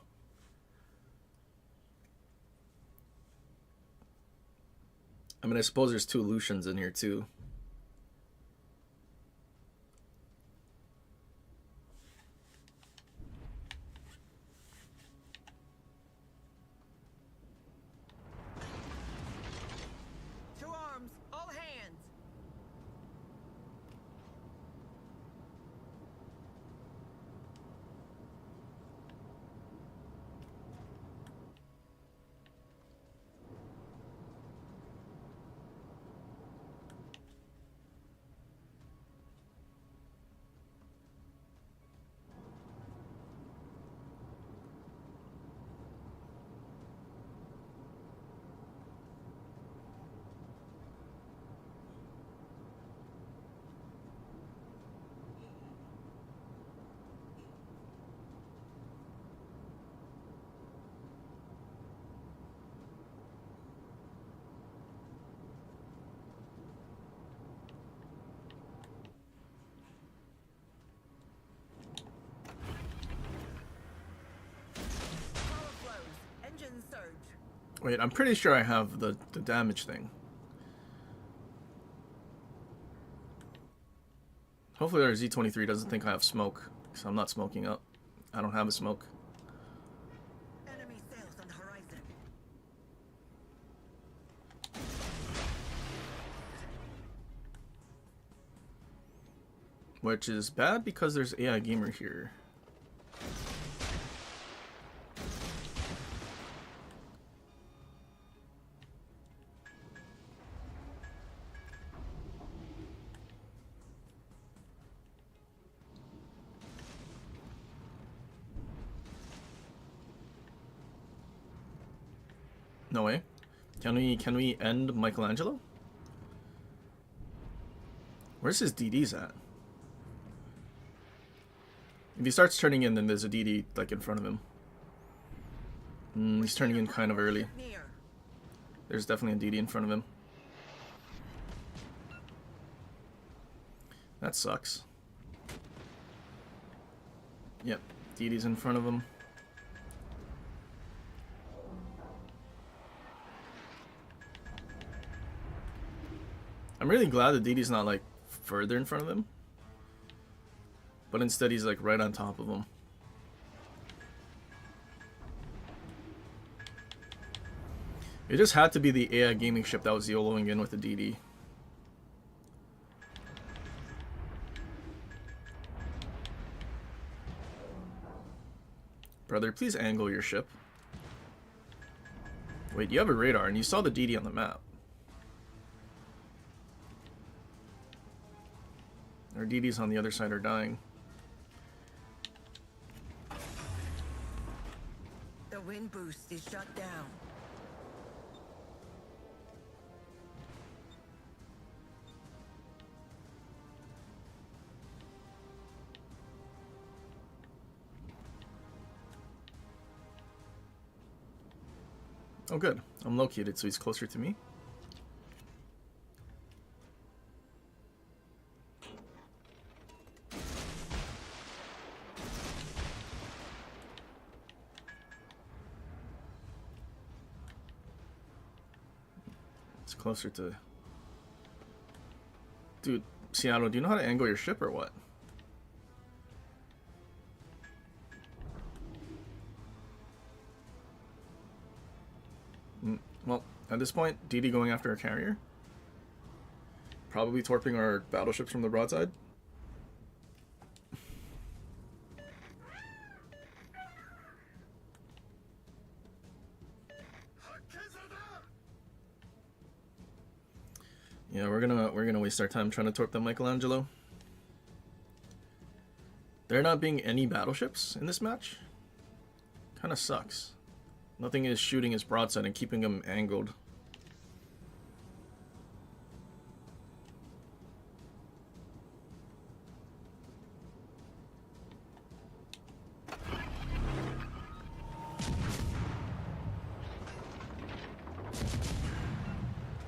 I mean, I suppose there's 2 Lucians in here too. To arms, all hands. Wait, I'm pretty sure I have the damage thing. Hopefully our Z23 doesn't think I have smoke, because I'm not smoking up. I don't have a smoke. Enemy sails on the horizon. Which is bad because there's AI Gamer here. No way. Can we end Michelangelo? Where's his DDs at? If he starts turning in, then there's a DD like in front of him. He's turning in kind of early. Near. There's definitely a DD in front of him. That sucks. Yep, DD's in front of him. I'm really glad the DD's not like further in front of him, but instead he's like right on top of him. It just had to be the AI gaming ship that was YOLOing in with the DD. Brother, please angle your ship. Wait, you have a radar and you saw the DD on the map. Our DDs on the other side are dying. The wind boost is shut down. Oh good, I'm located so he's closer to me. It's closer to... Dude, Seattle, do you know how to angle your ship or what? Well, at this point, DD going after a carrier. Probably torping our battleships from the broadside. Yeah, we're gonna waste our time trying to torp the Michelangelo. There not being any battleships in this match kind of sucks. Nothing is shooting his broadside and keeping him angled.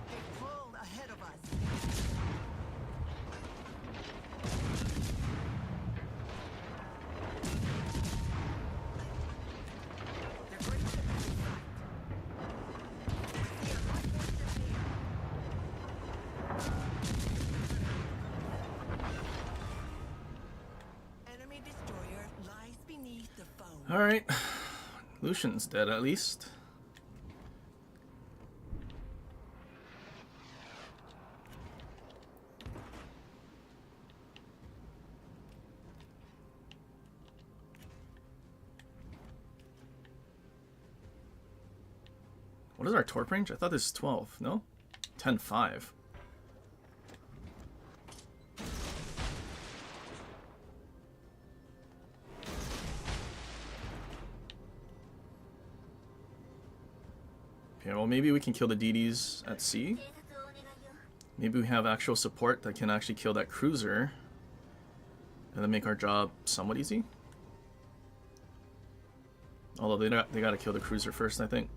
They pulled ahead of us. They're great ships in sight. We see a light warship near. Enemy destroyer lies beneath the foam. Alright. Lucian's dead at least. What is our torp range? I thought this is 12, no? 10-5. Okay, well maybe we can kill the DDs at sea. Maybe we have actual support that can actually kill that cruiser and then make our job somewhat easy. Although they gotta kill the cruiser first, I think.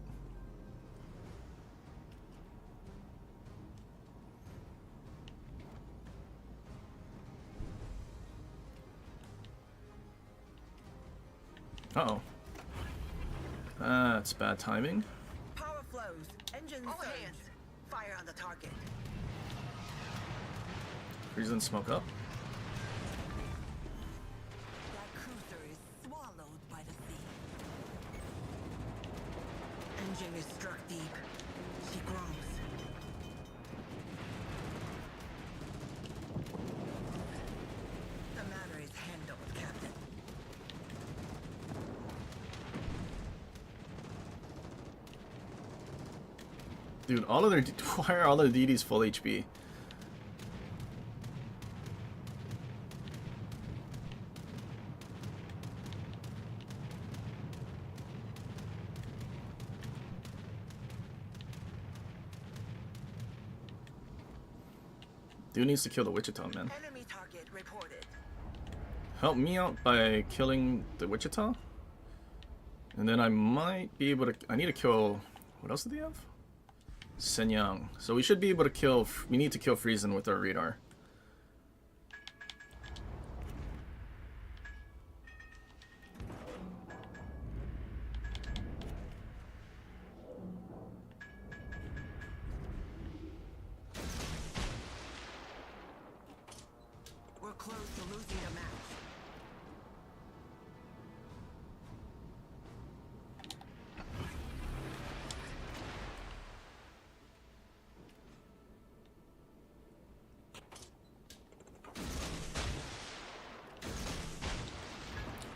Uh-oh. That's bad timing. Power flows. Engine All surge. hands, fire on the target. Freezing smoke up. That cruiser is swallowed by the sea. Engine is struck deep. She groans. The matter is handled, Captain. Dude, all of their why are all of the DDs full HP? Dude needs to kill the Wichita, man. Enemy target reported. Help me out by killing the Wichita. And then I might be able to... I need to kill... What else do they have? Shenyang. So we should be able to kill... We need to kill Friesen with our radar. We're close to losing the match.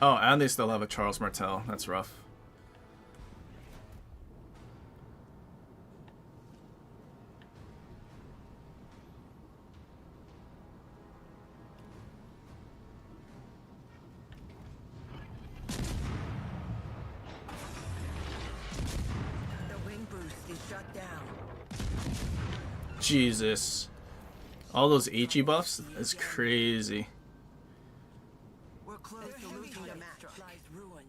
Oh, and they still have a Charles Martel. That's rough. The wing boost is shut down. Jesus. All those HE buffs is crazy. We're close to losing the match. Lies ruined.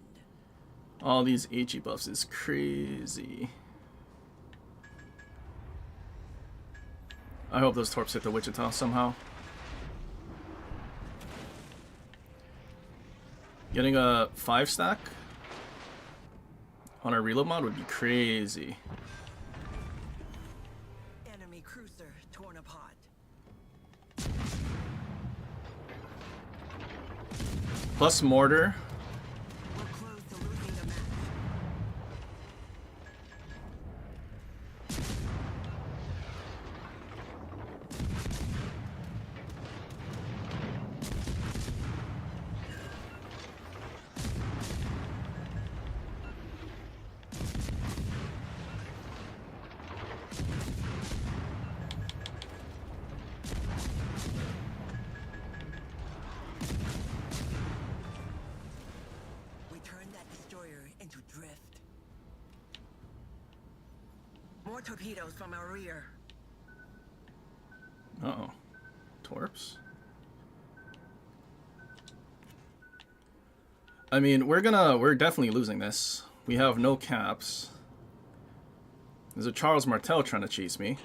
All these HE buffs is crazy. I hope those torps hit the Wichita somehow. Getting a 5-stack on our reload mod would be crazy. Enemy cruiser torn apart. Plus mortar. We're close to losing the match. We turned that destroyer into drift. More torpedoes from our rear. Uh-oh. Torps? I mean, we're definitely losing this. We have no caps. There's a Charles Martel trying to chase me.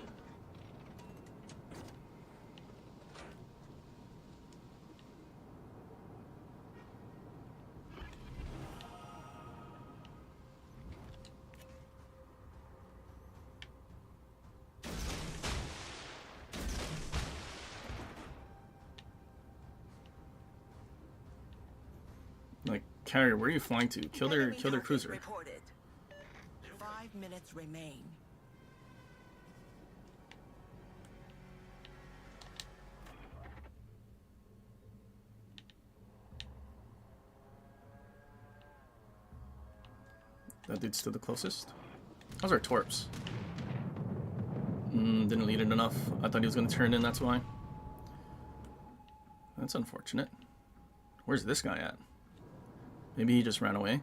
Like, carrier, where are you flying to? Kill their Enemy target cruiser. reported. 5 minutes remain. That dude's still the closest. How's our torps? Didn't lead it enough. I thought he was going to turn in, that's why. That's unfortunate. Where's this guy at? Maybe he just ran away.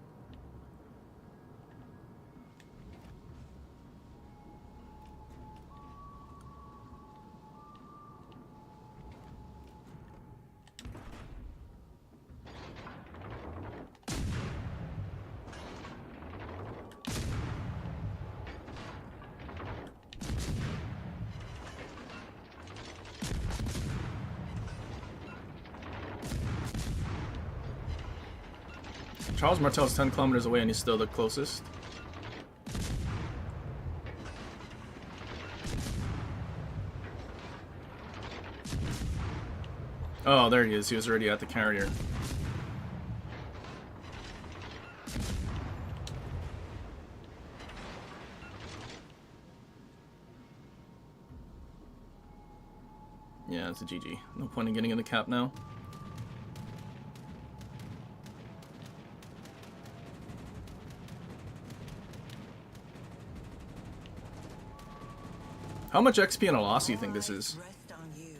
Charles Martel's 10 kilometers away and he's still the closest. Oh, there he is. He was already at the carrier. Yeah, it's a GG. No point in getting in the cap now. How much XP and a loss do you think this is? Rest on you.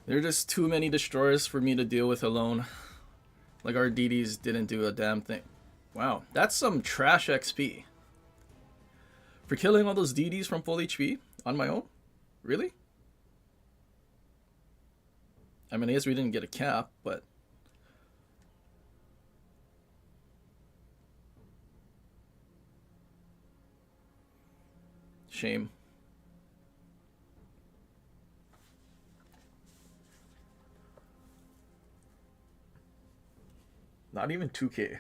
There are just too many destroyers for me to deal with alone. Like, our DDs didn't do a damn thing. Wow, that's some trash XP. For killing all those DDs from full HP on my own? Really? I mean, I guess we didn't get a cap, but... Shame. Not even 2K.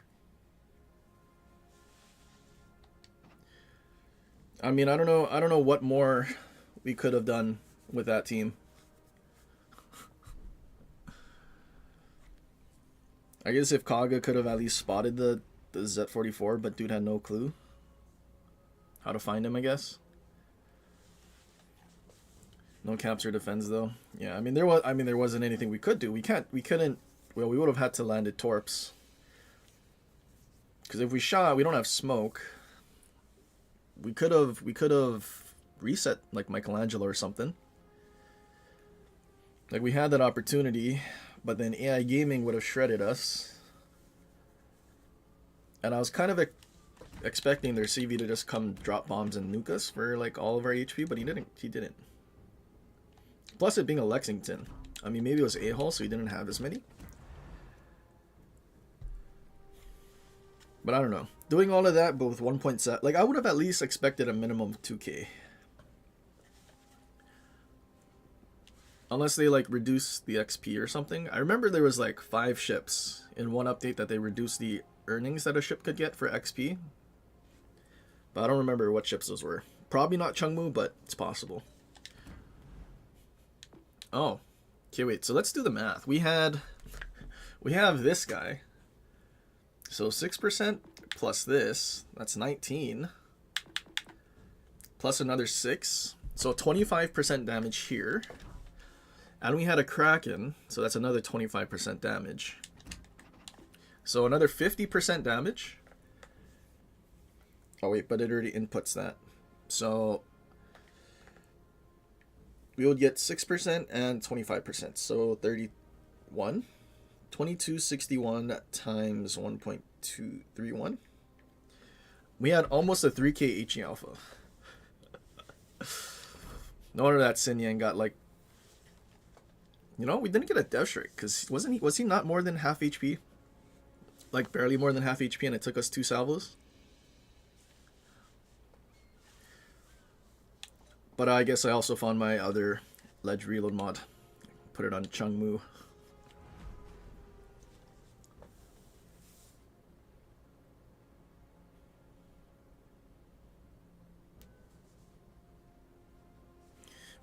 I mean, I don't know what more we could have done with that team. I guess if Kaga could have at least spotted the Z44, but dude had no clue how to find him, I guess. No caps or defense though. Yeah, I mean there wasn't anything we could do. We couldn't. Well, we would have had to land at Torps. Because if we shot, we don't have smoke. We could have reset like Michelangelo or something. Like we had that opportunity. But then AI Gaming would have shredded us. And I was kind of expecting their CV to just come drop bombs and nuke us for like all of our HP, but he didn't. Plus it being a Lexington. I mean, maybe it was A-Hole, so he didn't have as many. But I don't know. Doing all of that, but with 1.7... Like, I would have at least expected a minimum of 2K. Unless they, like, reduce the XP or something. I remember there was, like, 5 ships in one update that they reduced the earnings that a ship could get for XP. But I don't remember what ships those were. Probably not Chungmu, but it's possible. Oh. Okay, wait. So let's do the math. We have this guy. So 6% plus this. That's 19. Plus another 6. So 25% damage here. And we had a Kraken, so that's another 25% damage. So another 50% damage. Oh wait, but it already inputs that. So we would get 6% and 25%. So 31. 2261 times 1.231. We had almost a 3k HE alpha. No wonder that Sin Yang got like... You know, we didn't get a death streak because was he not more than half HP? Like barely more than half HP, and it took us 2 salvos. But I guess I also found my other ledge reload mod. Put it on Chungmu.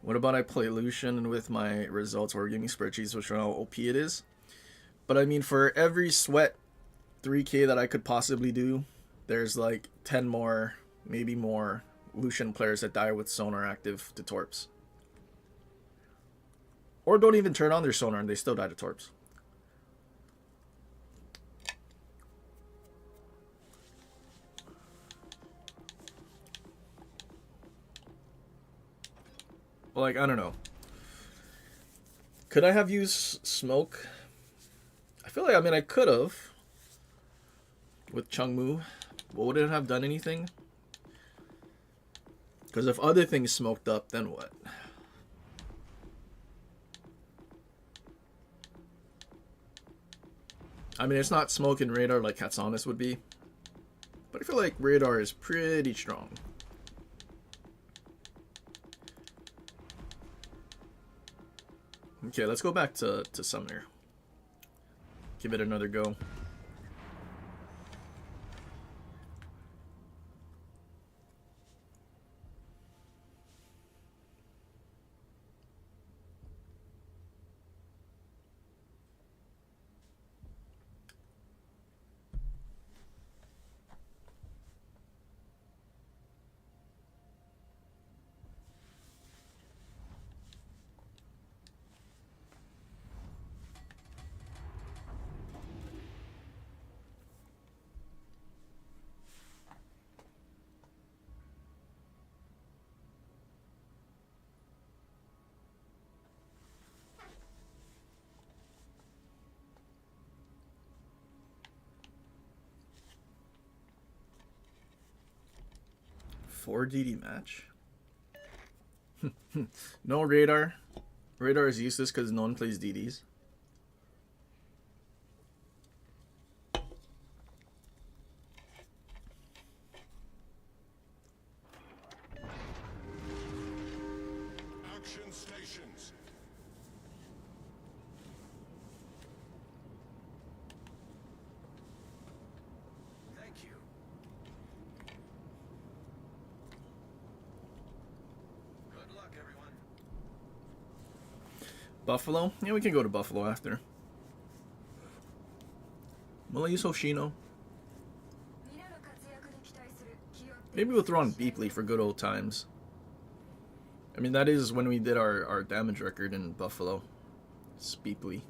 What about I play Lucian with my results or give me spreadsheets which show how OP it is? But I mean, for every sweat 3k that I could possibly do, there's like 10 more, maybe more Lucian players that die with sonar active to Torps. Or don't even turn on their sonar and they still die to Torps. Like, I don't know. Could I have used smoke? I feel like, I mean, I could have. With Chungmu. But would it have done anything? Because if other things smoked up, then what? I mean, it's not smoke and radar like Katsanis would be. But I feel like radar is pretty strong. Okay, let's go back to Sumner. Give it another go. 4DD match? No radar. Radar is useless because no one plays DDs. Action stations. Thank you. Good luck, everyone. Buffalo? Yeah, we can go to Buffalo after. Will I use Hoshino? Maybe we'll throw on Beepley for good old times. I mean, that is when we did our damage record in Buffalo. It's Beepley.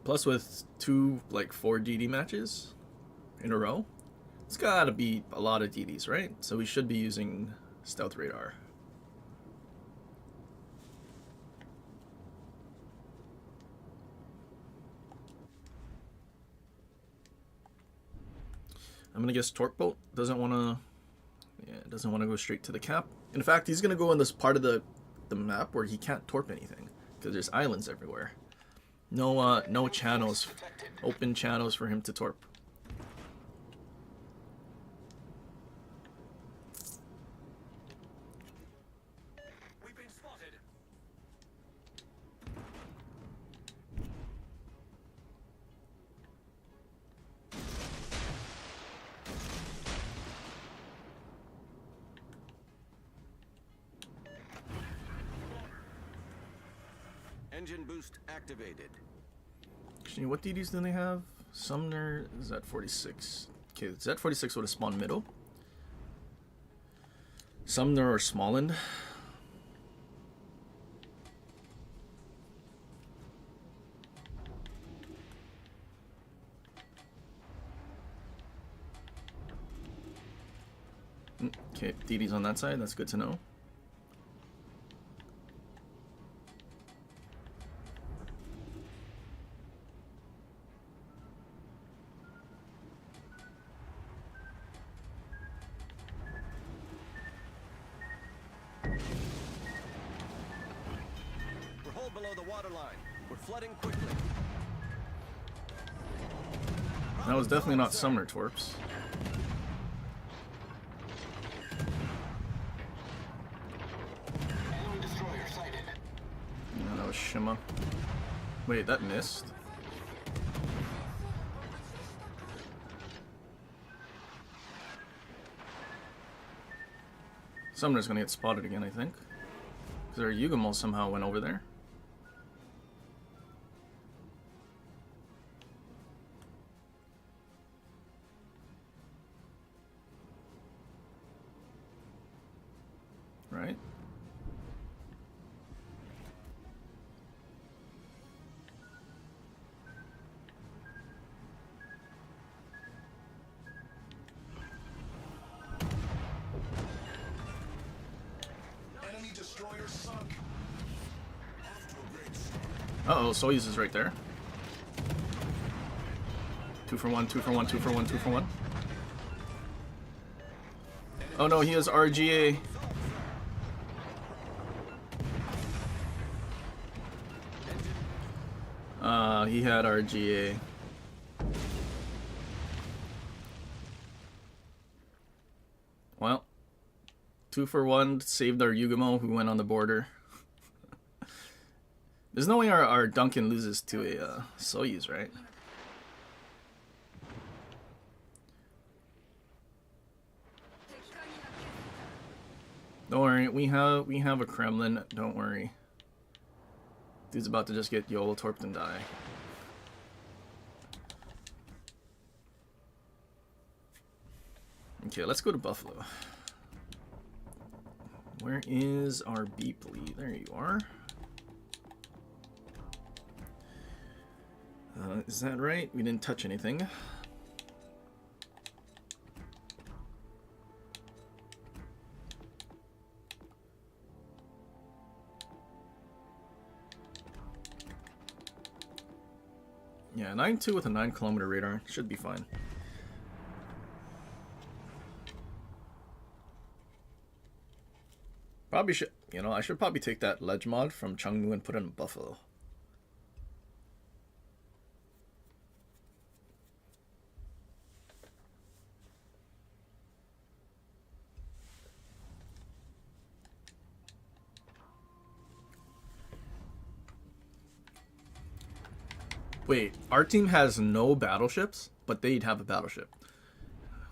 Plus with 2, like, 4 DD matches in a row. It's gotta be a lot of DDs, right? So we should be using Stealth Radar. I'm gonna guess Torque Boat doesn't wanna go straight to the cap. In fact, he's gonna go in this part of the map where he can't torp anything because there's islands everywhere. No channels, open channels for him to torp. We've been spotted. Engine boost activated. Actually, what DDs do they have? Sumner is at 46. Okay, Z46 would have spawned middle. Sumner or Smallland. Okay, DD's on that side. That's good to know. We're hull below the waterline. We're flooding quickly. That was definitely not Sumner Torps. Enemy destroyer sighted. No, that was Shima. Wait, that missed. Sumner's gonna get spotted again, I think. Because our Yugamol somehow went over there. Right? Enemy destroyer sunk. Off to a great start. Uh-oh, Soyuz is right there. 2 for 1, 2 for 1, 2 for 1, 2 for 1. Oh no, he has RGA. He had RGA. Well, 2 for 1 saved our Yugamo who went on the border. There's no way our Duncan loses to a Soyuz, right? Don't worry, we have a Kremlin. Don't worry. Dude's about to just get YOLO torped and die. Okay, let's go to Buffalo. Where is our Beepley? There you are. Is that right? We didn't touch anything. Yeah, 9.2 with a 9 kilometer radar. Should be fine. Probably should, you know, I should probably take that ledge mod from Chengnu and put it in Buffalo. Wait, our team has no battleships, but they'd have a battleship.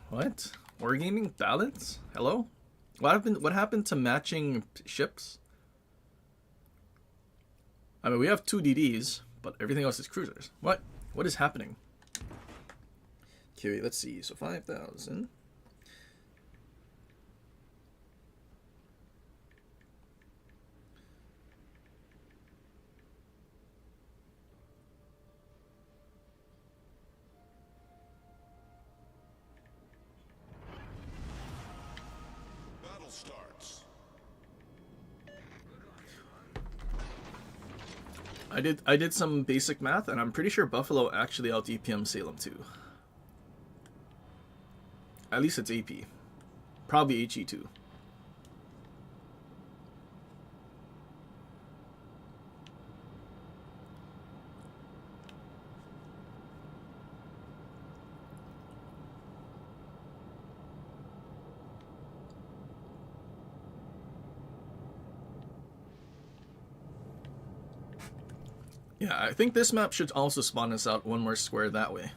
What? Wargaming balance? Hello? What happened to matching ships? I mean, we have 2 DDs, but everything else is cruisers. What? What is happening? Okay, wait, let's see. So 5,000. Battle starts. I did some basic math, and I'm pretty sure Buffalo actually out EPM Salem too. At least it's AP. Probably HE too. Yeah, I think this map should also spawn us out one more square that way.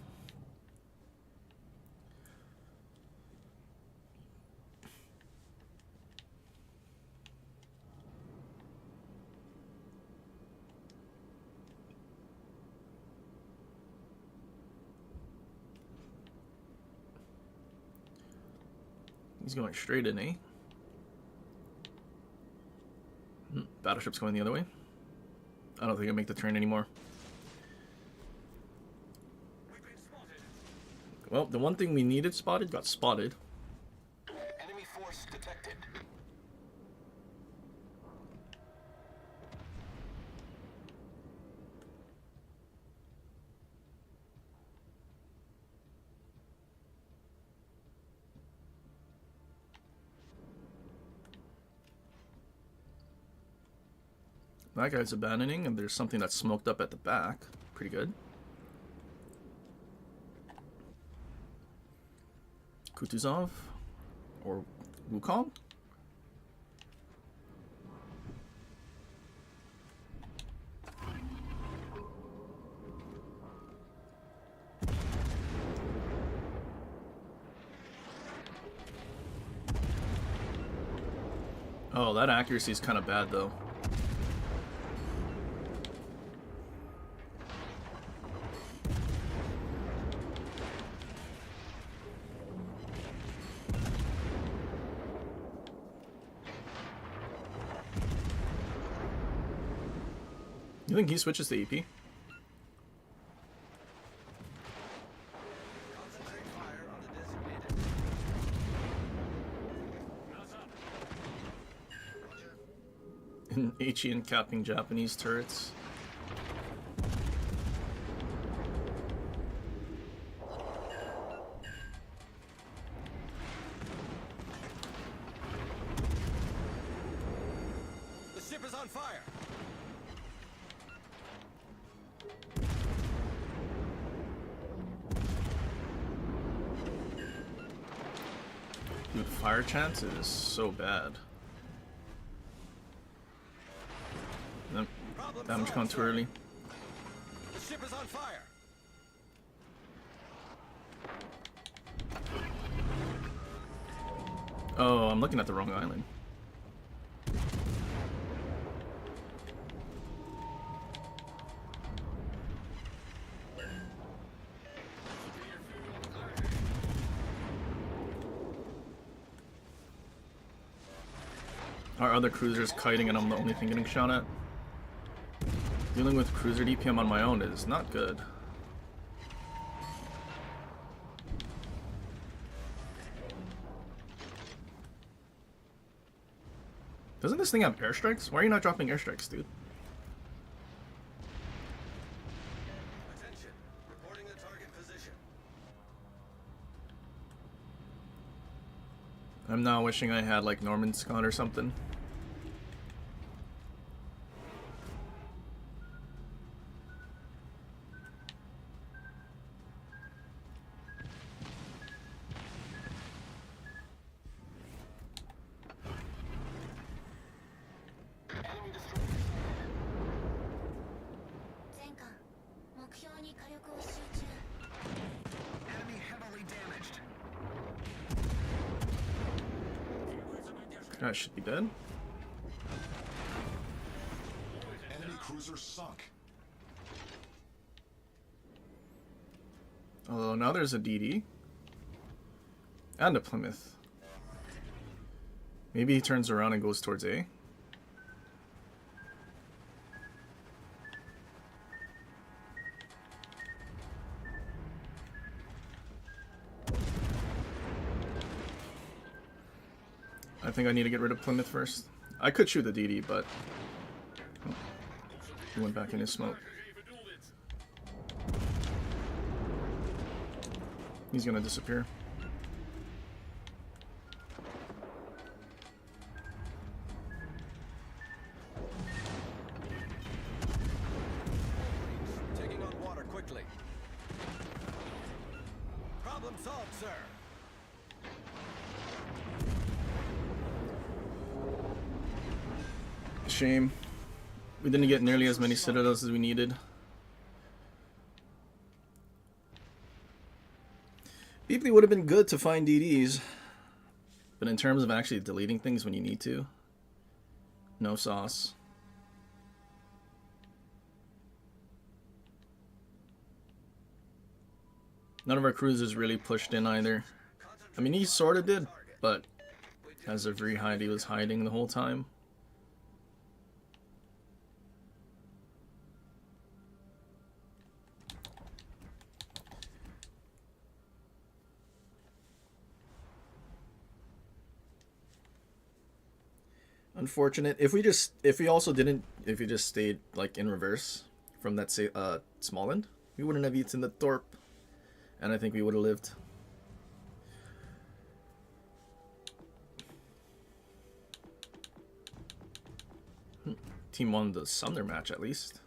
He's going straight in, eh? Battleship's going the other way. I don't think I make the turn anymore. Well, the one thing we needed spotted got spotted. Enemy force detected. That guy's abandoning, and there's something that's smoked up at the back. Pretty good. Kutuzov? Or Wukong? Oh, that accuracy is kind of bad, though. You think he switches to AP? Concentrate fire on the designated. HE and capping Japanese turrets. The ship is on fire. Dude, fire chance is so bad. Damage gone too early. The ship is on fire. Oh, I'm looking at the wrong island. Our other cruiser's kiting and I'm the only thing getting shot at. Dealing with cruiser DPM on my own is not good. Doesn't this thing have airstrikes? Why are you not dropping airstrikes, dude? Attention. Reporting the target position. I'm now wishing I had like Norman Scott or something. That should be dead. Enemy cruiser sunk. Although now there's a DD. And a Plymouth. Maybe he turns around and goes towards A. I think I need to get rid of Plymouth first. I could shoot the DD, but oh, he went back in his smoke. He's gonna disappear. Taking on water quickly. Problem solved, sir. Shame. We didn't get nearly as many citadels as we needed. Beeply would have been good to find DDs, but in terms of actually deleting things when you need to, no sauce. None of our cruisers really pushed in either. I mean, he sort of did, but as of re-hide, he was hiding the whole time. Unfortunate. If we just stayed like in reverse from that small end, we wouldn't have eaten the Thorpe, and I think we would have lived. Team won the Sumner match at least.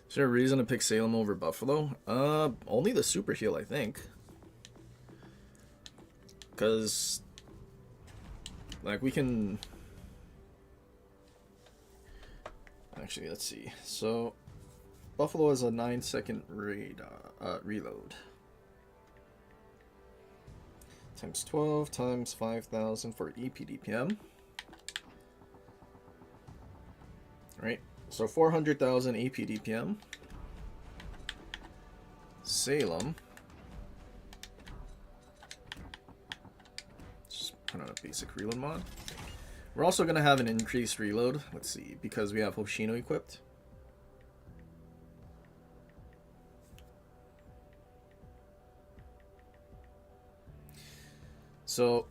Is there a reason to pick Salem over Buffalo? Only the super heal, I think. Because, like, we can... Actually, let's see. So, Buffalo has a 9-second reload. Times 12 times 5,000 for EPDPM. Right, so 400,000 APDPM. Salem. Put on a basic reload mod. We're also going to have an increased reload. Let's see, because we have Hoshino equipped. So,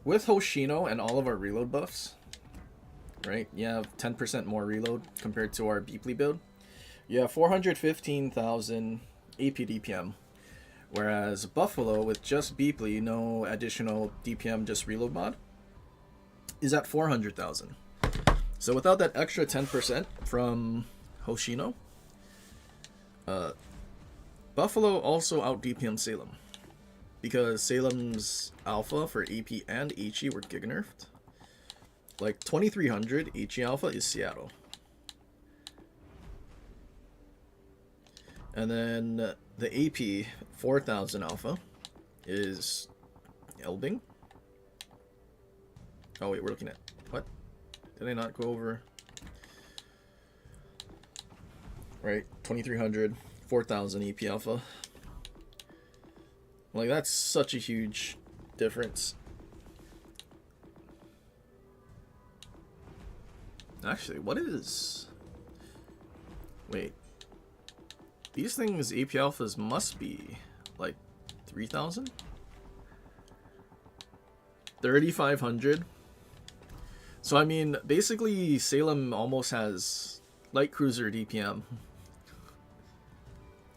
with Hoshino and all of our reload buffs, right, you have 10% more reload compared to our Beeply build. You have 415,000 APDPM. Whereas Buffalo, with just Beeply, no additional DPM, just reload mod, is at 400,000. So without that extra 10% from Hoshino, Buffalo also out DPM Salem. Because Salem's alpha for AP and HE were giga nerfed. Like 2300 HE alpha is Seattle. And then the AP 4000 alpha is Elbing. Oh wait, we're looking at what? Did I not go over? Right, 2300, 4000 AP alpha. Like, that's such a huge difference. Actually, what is... Wait. These things, AP alphas, must be, like, 3,000? 3,500? So, I mean, basically, Salem almost has light cruiser DPM.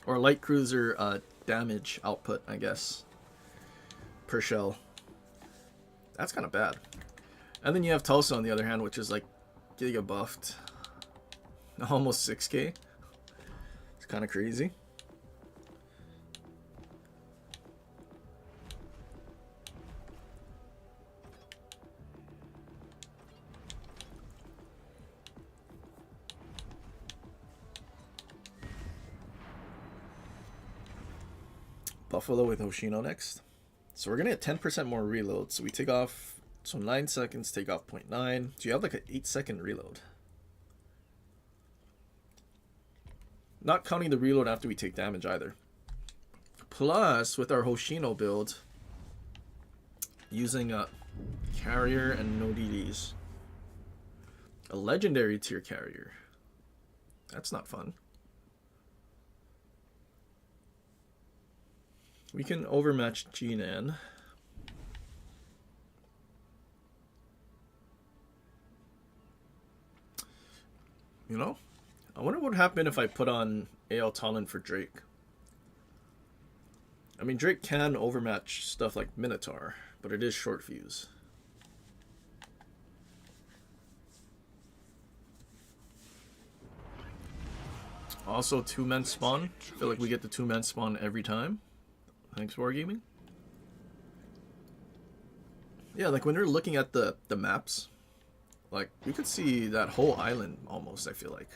Or light cruiser damage output, I guess, per shell. That's kind of bad. And then you have Tulsa on the other hand, which is like giga buffed. Almost 6k. It's kind of crazy. Buffalo with Hoshino next. So we're gonna get 10% more reload. So we take off, so 9 seconds, take off 0.9. So you have like an 8-second reload. Not counting the reload after we take damage either. Plus, with our Hoshino build, using a carrier and no DDs. A legendary tier carrier. That's not fun. We can overmatch Jinan. You know? I wonder what would happen if I put on AL Talon for Drake. I mean, Drake can overmatch stuff like Minotaur, but it is short fuse. Also, 2-man spawn. I feel like we get the 2-man spawn every time. Thanks, Wargaming. Yeah, like when you're looking at the maps, like we could see that whole island almost, I feel like.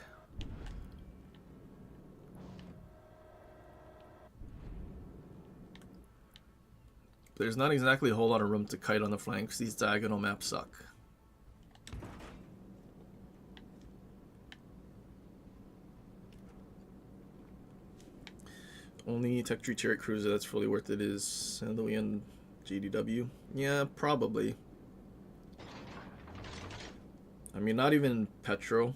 There's not exactly a whole lot of room to kite on the flanks. These diagonal maps suck. Only Tech Tree Chariot Cruiser that's fully worth it is Sandalian GDW. Yeah, probably. I mean, not even Petro,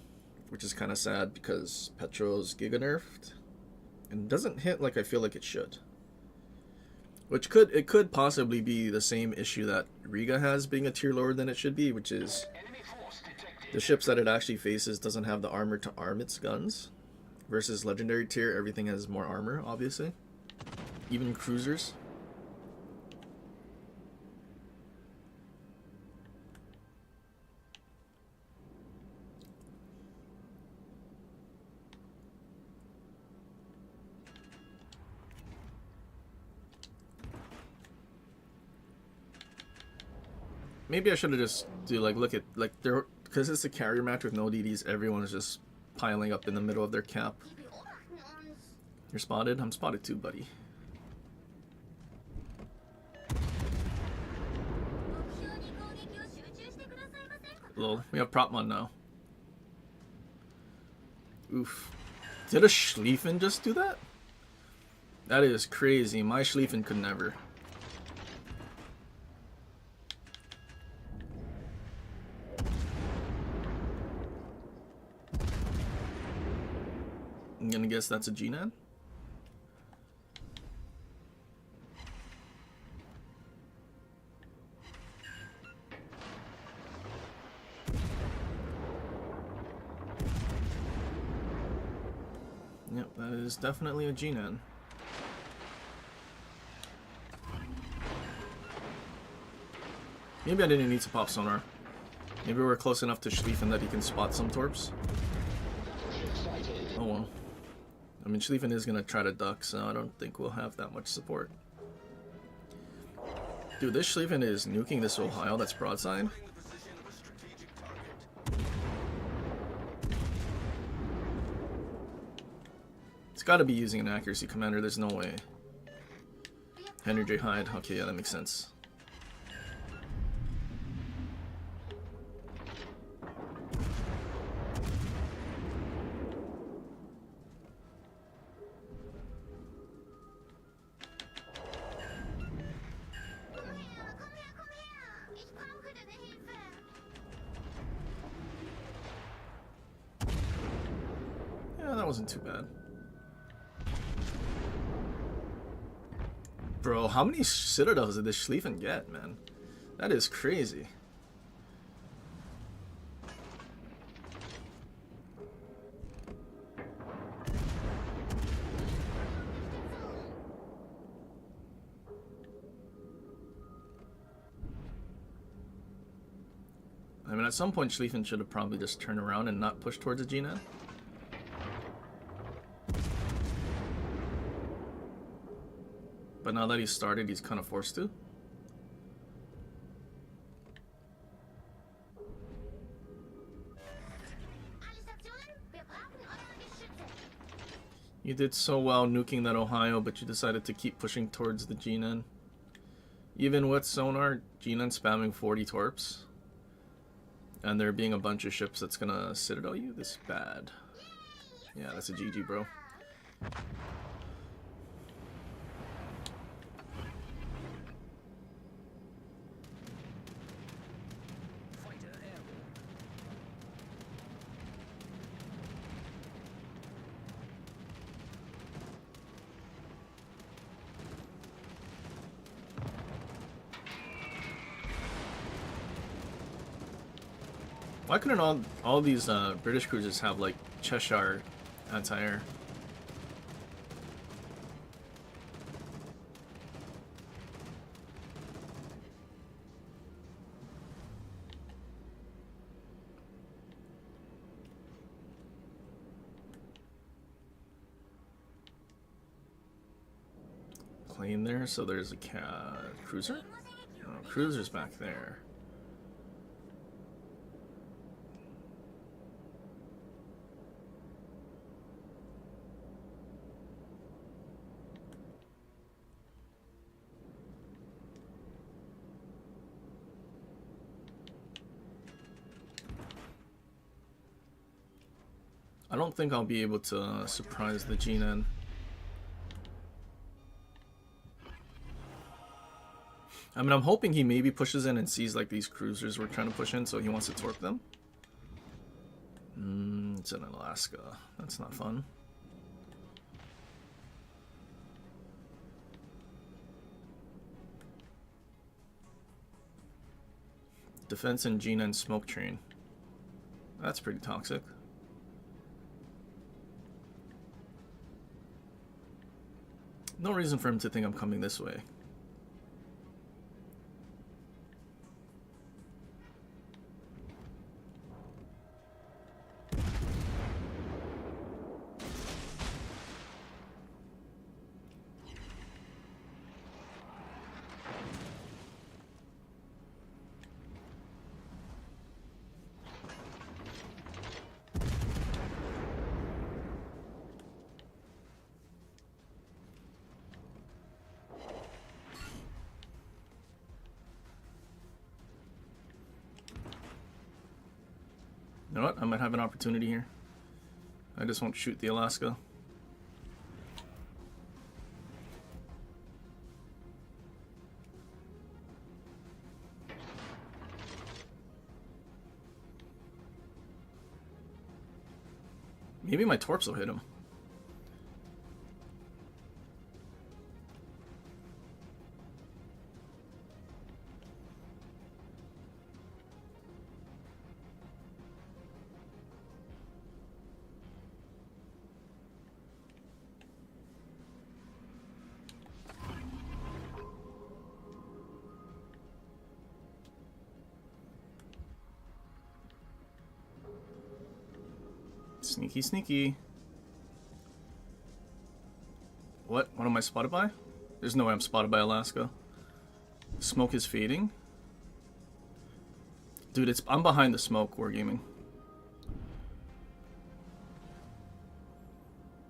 which is kind of sad because Petro's Giga nerfed and doesn't hit like I feel like it should. Which could possibly be the same issue that Riga has being a tier lower than it should be, which is the ships that it actually faces doesn't have the armor to arm its guns. Versus legendary tier, everything has more armor, obviously. Even cruisers. Maybe I should have just look at there, because it's a carrier match with no DDs. Everyone is just piling up in the middle of their cap. You're spotted? I'm spotted too, buddy. Lol, we have Propmon now. Oof. Did a Schlieffen just do that? That is crazy. My Schlieffen could never. I'm gonna guess that's a Jinan. Yep, that is definitely a Jinan. Maybe I didn't need to pop sonar. Maybe we're close enough to Schlieffen that he can spot some torps. Oh well. I mean, Schlieffen is going to try to duck, so I don't think we'll have that much support. Dude, this Schlieffen is nuking this Ohio that's broadside. It's got to be using an accuracy commander, there's no way. Henry J. Hyde, okay, yeah, that makes sense. That wasn't too bad. Bro, how many citadels did this Schlieffen get, man? That is crazy. I mean, at some point Schlieffen should have probably just turned around and not pushed towards a Jinan. But now that he's started, he's kind of forced to. You did so well nuking that Ohio, but you decided to keep pushing towards the Jinan. Even with sonar, Jinan spamming 40 torps. And there being a bunch of ships that's gonna citadel you, this is bad. Yeah, that's a GG, bro. Why couldn't all these British cruisers have like Cheshire anti-air? Plane there, so there's a cruiser? Oh, cruiser's back there. I don't think I'll be able to surprise the Jinan. I mean, I'm hoping he maybe pushes in and sees like these cruisers we're trying to push in, so he wants to torp them. It's in Alaska. That's not fun. Defense and Jinan smoke train. That's pretty toxic. No reason for him to think I'm coming this way. You know what? I might have an opportunity here. I just won't shoot the Alaska. Maybe my torps will hit him. Sneaky, sneaky. What? What am I spotted by? There's no way I'm spotted by Alaska. Smoke is fading. Dude, I'm behind the smoke, Wargaming.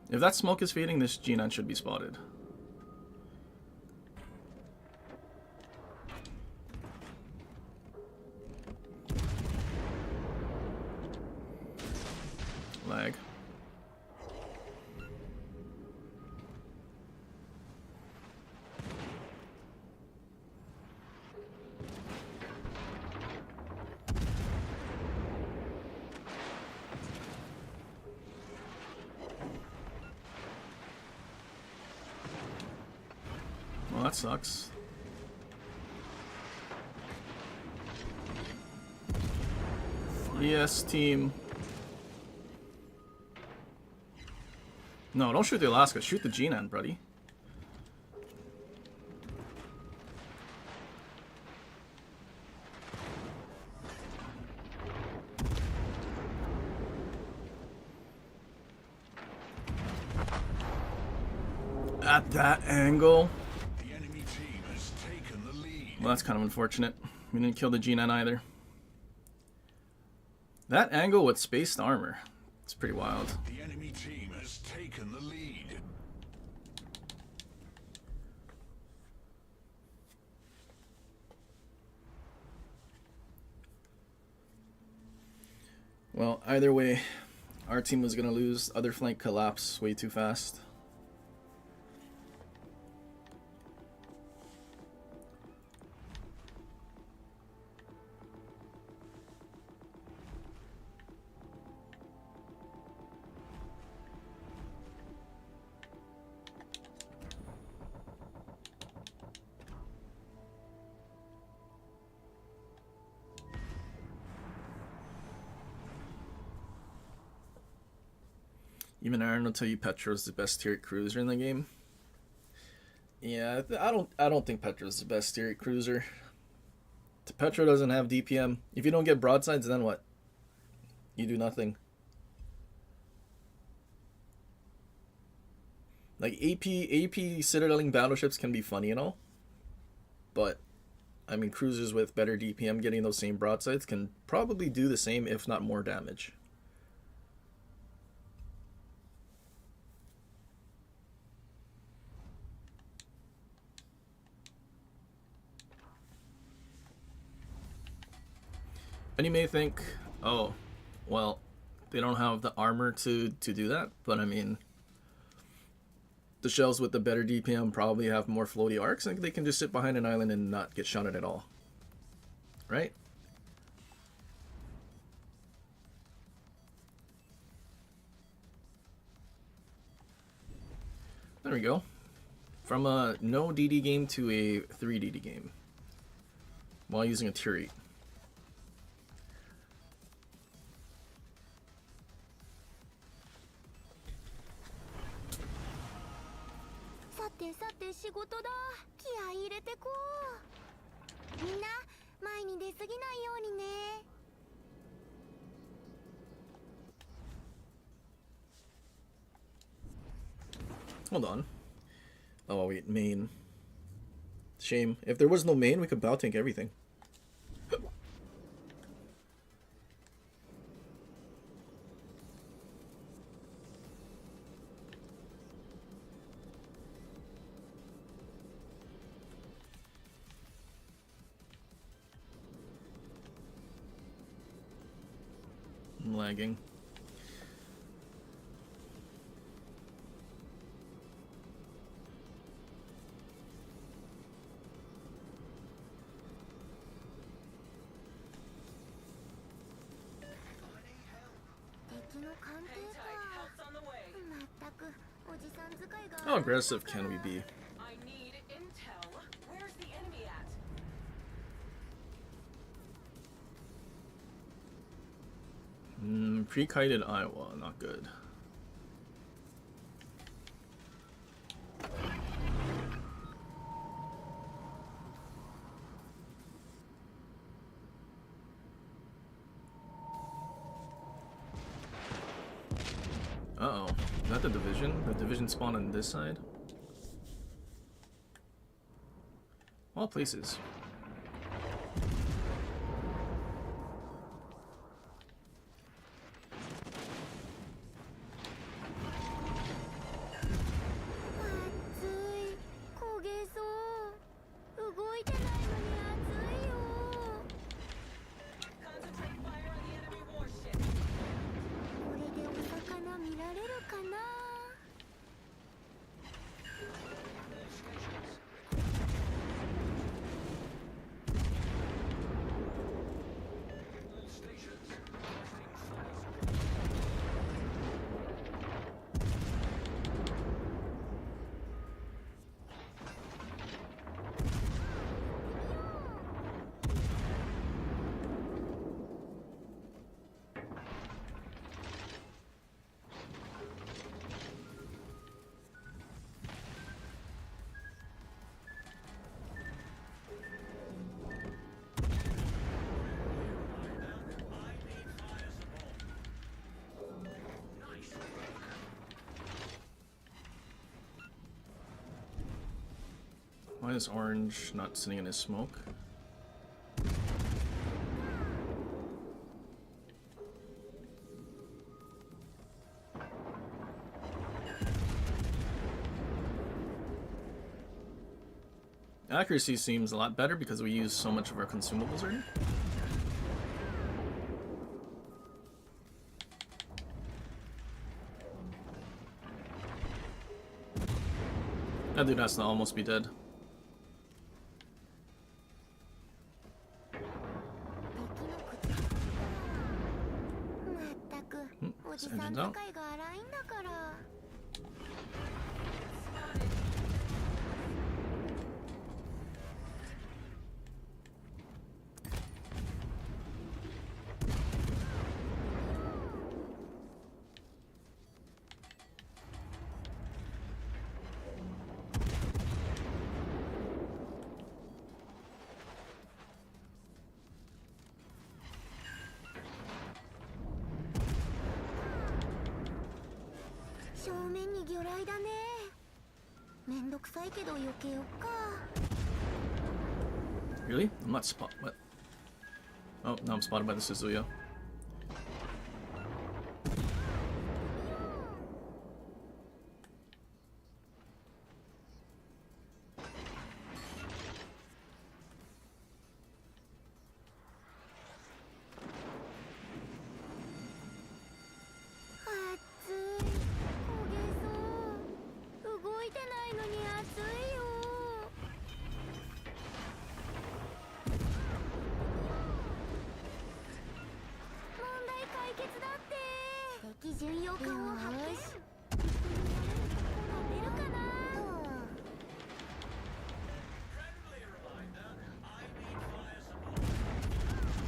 If that smoke is fading, this Jinan should be spotted. Lag. Well, that sucks. Yes, team. No, don't shoot the Alaska. Shoot the Jinan, buddy. At that angle. The enemy team has taken the lead. Well, that's kind of unfortunate. We didn't kill the Jinan either. That angle with spaced armor. It's pretty wild. The enemy team has has taken the lead. Well, either way, our team was gonna lose. Other flank collapsed way too fast. Even Aaron will tell you Petro's the best tier cruiser in the game. Yeah, I don't think Petro's the best tier cruiser. Petro doesn't have DPM. If you don't get broadsides, then what? You do nothing. Like AP citadeling battleships can be funny and all, but I mean cruisers with better DPM getting those same broadsides can probably do the same, if not more damage. And you may think, oh, well, they don't have the armor to do that, but I mean, the shells with the better DPM probably have more floaty arcs, and they can just sit behind an island and not get shot at all. Right? There we go. From a no DD game to a 3 DD game while using a tier 8.さてさて仕事だ。気合い入れてこう。みんな前に出過ぎないようにね。Hold on. Oh wait, main. Shame. If there was no main, we could bow tank everything. I'm lagging. How aggressive can we be? I need intel. Where's the enemy at? Pre-kited Iowa, not good. Uh-oh. Is that the division? The division spawned on this side? All places. Concentrate fire on the enemy warship. これでお魚見られるかな。 Why is Orange not sitting in his smoke? Accuracy seems a lot better because we use so much of our consumables already. That dude has to almost be dead. まったくおじさん Engine 使 out. いが荒いんだから。 正面に魚雷だね。めんどくさいけど避けよっか。 Really? I'm not spot. What? Oh, now I'm spotted by the Suzuya.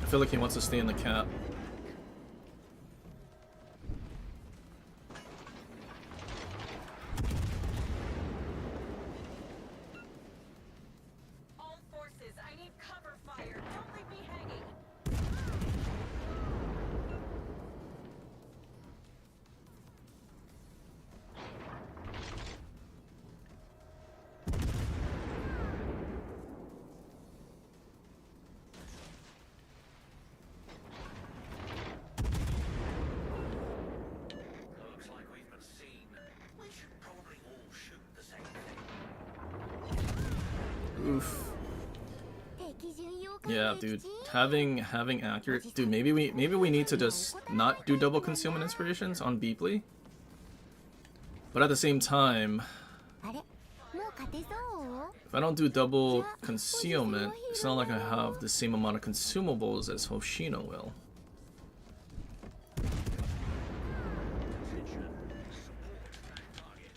I feel like he wants to stay in the cap. All forces, I need cover fire. Don't leave me hanging. Looks like we've been seen. We should probably all shoot the same thing. Oof. Yeah, dude. Having accurate, dude. Maybe we need to just not do double concealment inspirations on Beepley. But at the same time, あれもう勝てそう？ if I don't do double concealment, it's not like I have the same amount of consumables as Hoshino will. Attention. Support that target.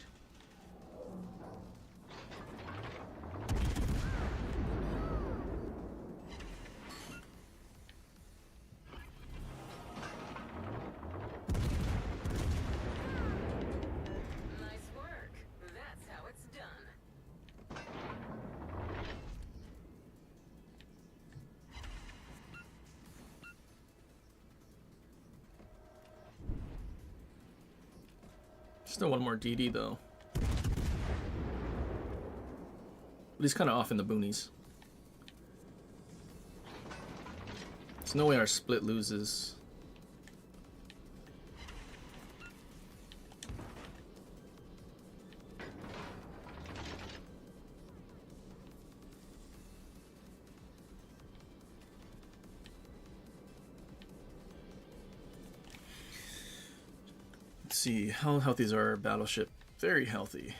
Nice work. That's how it's done. Still one more DD though. But he's kind of off in the boonies. There's no way our split loses. Let's see, how healthy is our battleship? Very healthy.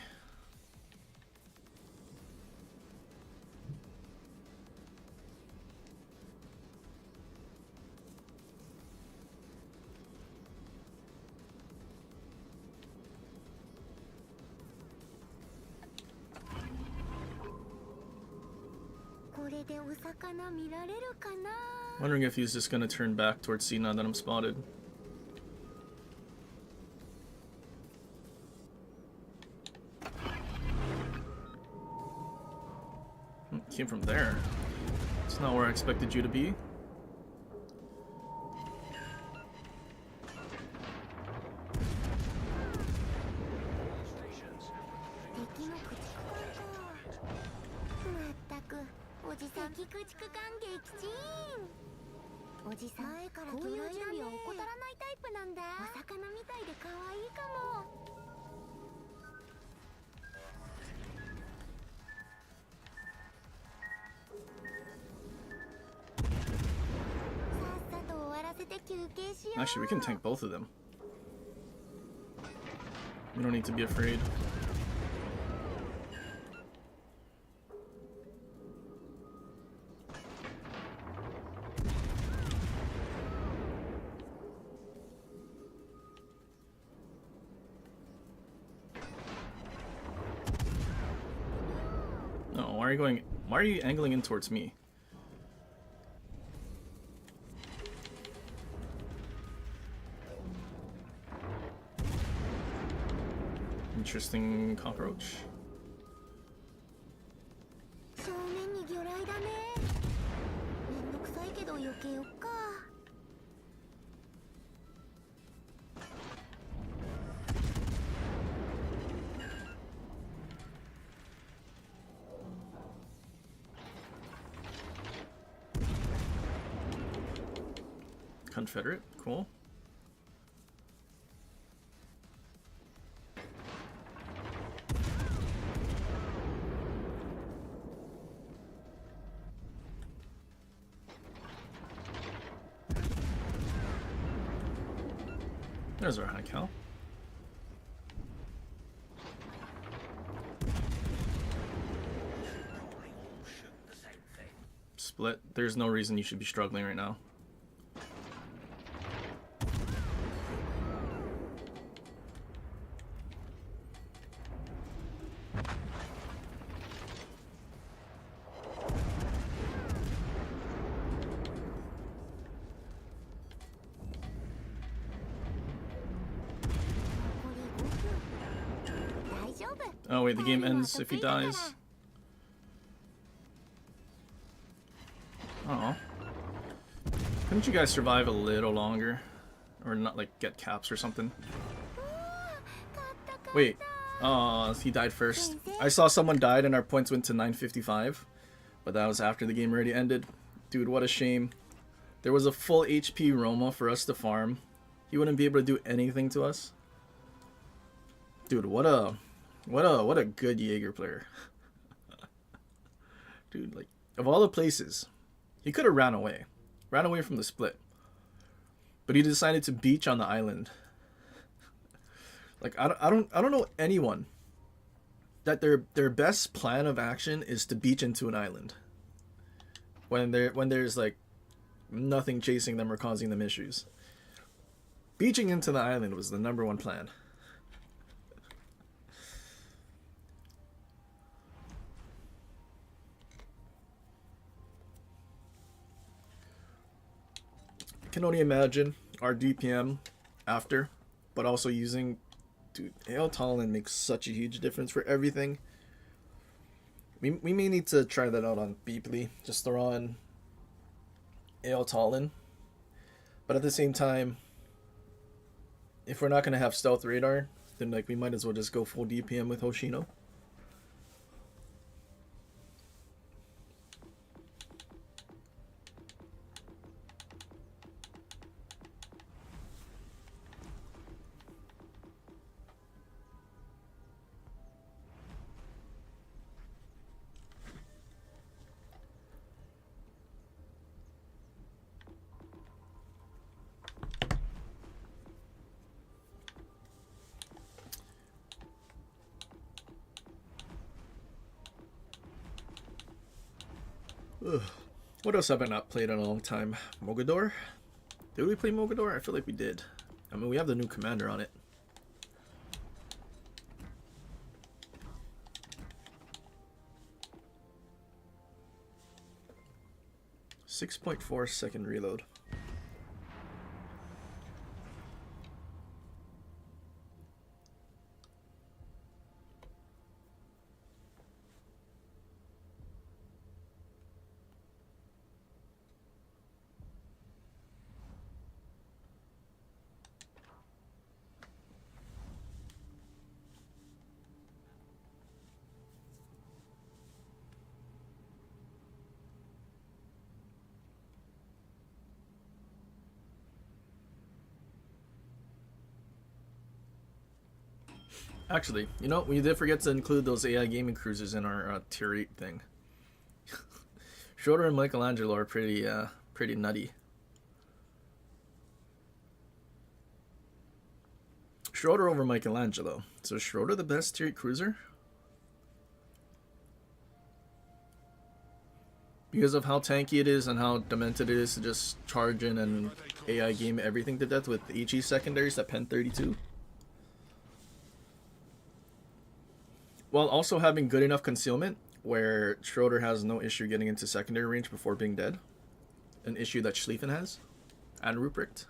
Wondering if he's just gonna turn back towards C now that I'm spotted. Came from there. It's not where I expected you to be. Stations. 敵の駆逐艦か。まったくおじさん敵駆逐艦撃沈。おじさん前からこういう準備は怠らないタイプなんだ。お魚みたいで可愛いかも。 Attention. しよう。 Actually, we can tank both of them. We don't need to be afraid. No, why are you going? Why are you angling in towards me? Interesting cockroach. 正面に魚雷だね。めんどくさいけど避けよっか。 Confederate, cool. There's our high cal. Split. There's no reason you should be struggling right now. Oh wait, the game ends if he dies. Oh. Couldn't you guys survive a little longer? Or not, like, get caps or something? Wait. He died first. I saw someone died and our points went to 955. But that was after the game already ended. Dude, what a shame. There was a full HP Roma for us to farm. He wouldn't be able to do anything to us. Dude, what a good Jaeger player. Dude, like, of all the places, he could have ran away from the split, but he decided to beach on the island. Like, I don't know anyone that their best plan of action is to beach into an island when there's like nothing chasing them or causing them issues. Beaching into the island was the #1 plan. I can only imagine our DPM after, but also using, dude, AL Talon makes such a huge difference for everything. We may need to try that out on Beeply, just throw on AL Talon, but at the same time, if we're not gonna have stealth radar, then like we might as well just go full DPM with Hoshino. Ugh. What else have I not played in a long time? Mogador? Did we play Mogador? I feel like we did. I mean, we have the new commander on it. .4 reload. Actually, you know, we did forget to include those AI gaming cruisers in our tier 8 thing. Schroeder and Michelangelo are pretty nutty. Schroeder over Michelangelo. So is Schroeder the best tier 8 cruiser? Because of how tanky it is and how demented it is to just charge in and AI game everything to death with HE secondaries at Pen 32. While also having good enough concealment where Schroeder has no issue getting into secondary range before being dead. An issue that Schlieffen has. And Ruprecht.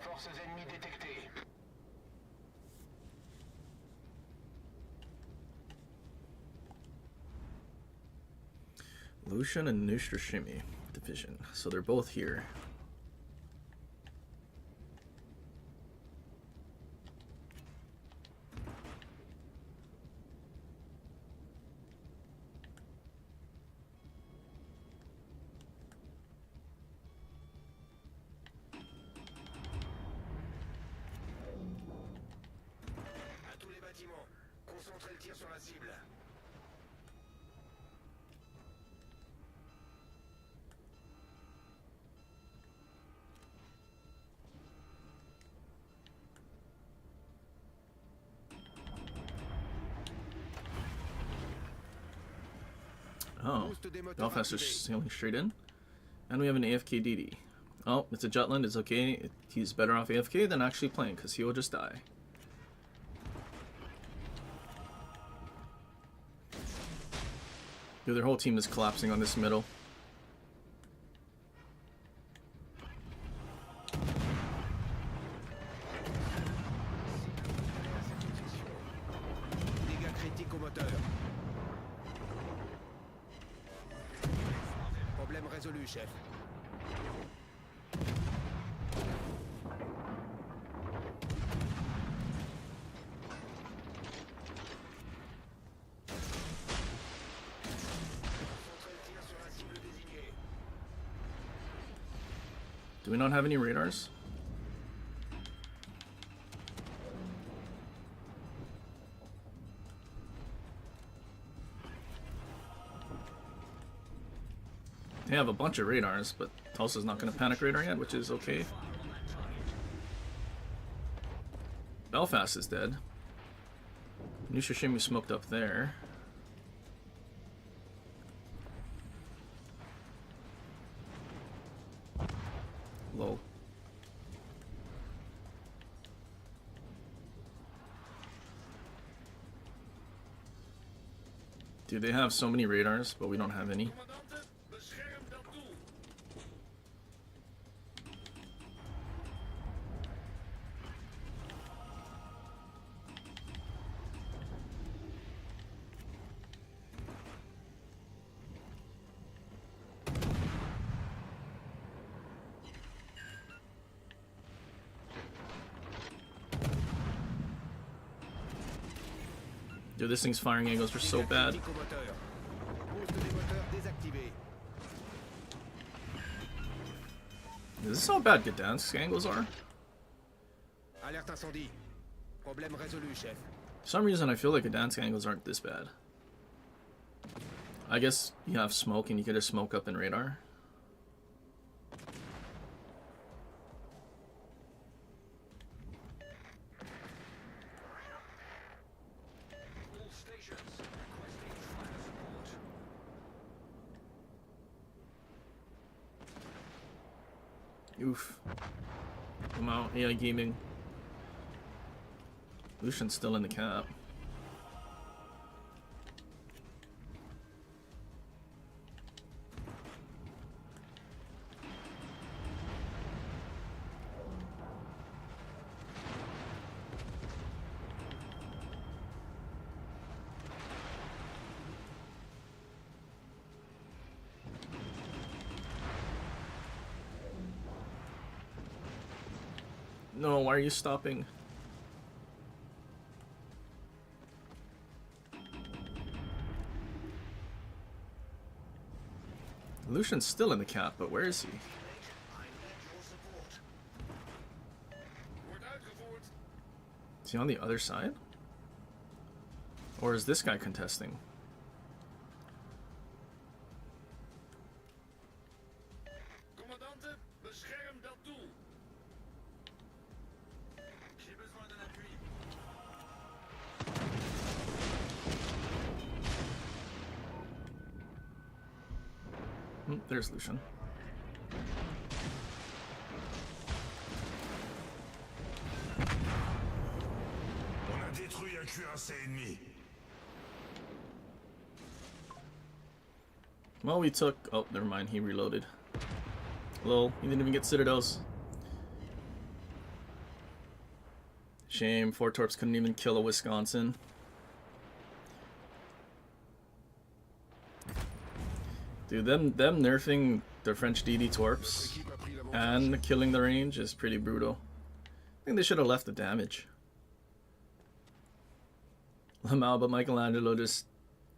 Forces ennemies détectées. Lucian and Nustrashimi division. So they're both here. À tous les bâtiments, concentrez le tir sur la cible. Oh, Belfast is sailing straight in. And we have an AFK DD. Oh, it's a Jutland, it's okay. He's better off AFK than actually playing, because he will just die. Dude, their whole team is collapsing on this middle. Dégâts critiques au moteur. Problème résolu, chef. Concentrez le tir sur la cible désignée. Do we not have any radars? They have a bunch of radars, but Tulsa's not going to panic radar yet, which is okay. Belfast is dead. Nushishimi smoked up there. Lol. Dude, they have so many radars, but we don't have any. Dude, this thing's firing angles are so bad. Critique au moteur. Boost des moteurs désactivé. Is this how bad Gdansk's angles are? Alerte incendie. Problème résolu, chef. For some reason, I feel like Gdansk angles aren't this bad. I guess you have smoke and you get a smoke up in radar. All stations requesting fire support. Oof. Come out, AI gaming. Lucian's still in the cap. No, why are you stopping? Lucian's still in the cap, but where is he? Is he on the other side? Or is this guy contesting? Commandante, bescherm dat doel. J'ai besoin d'un appui. There's Lucian. On a détruit un cuirassé ennemi. Well, we took... Oh, never mind. He reloaded. Lol, he didn't even get Citadels. Shame. 4 Torps couldn't even kill a Wisconsin. Dude, them nerfing the French DD Torps and killing the range is pretty brutal. I think they should have left the damage. Lamau, but Michelangelo just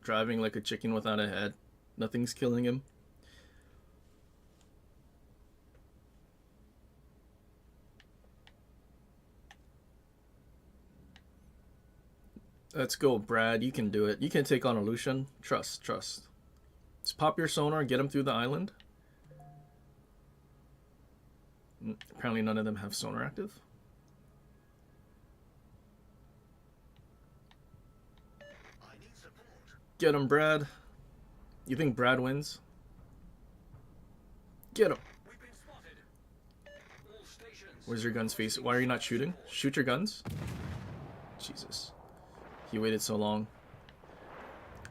driving like a chicken without a head. Nothing's killing him. Let's go, Brad. You can do it. You can take on a Lucian. Trust. Just pop your sonar, get him through the island. Apparently none of them have sonar active. I need support. Get him, Brad. You think Brad wins? Get him. We've been spotted. All stations. Where's your guns face? Why are you not shooting? Shoot your guns. Jesus. He waited so long.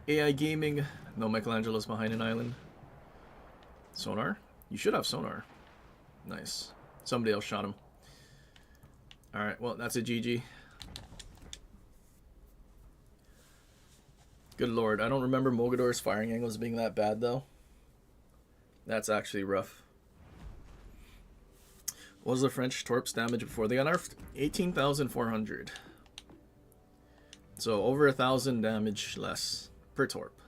AI gaming. No, Michelangelo's behind an island. Sonar? You should have sonar. Nice. Somebody else shot him. Alright, well, that's a GG. Good lord, I don't remember Mogador's firing angles being that bad, though. That's actually rough. What was the French Torps damage before they got nerfed? 18,400. So over 1,000 damage less per Torp.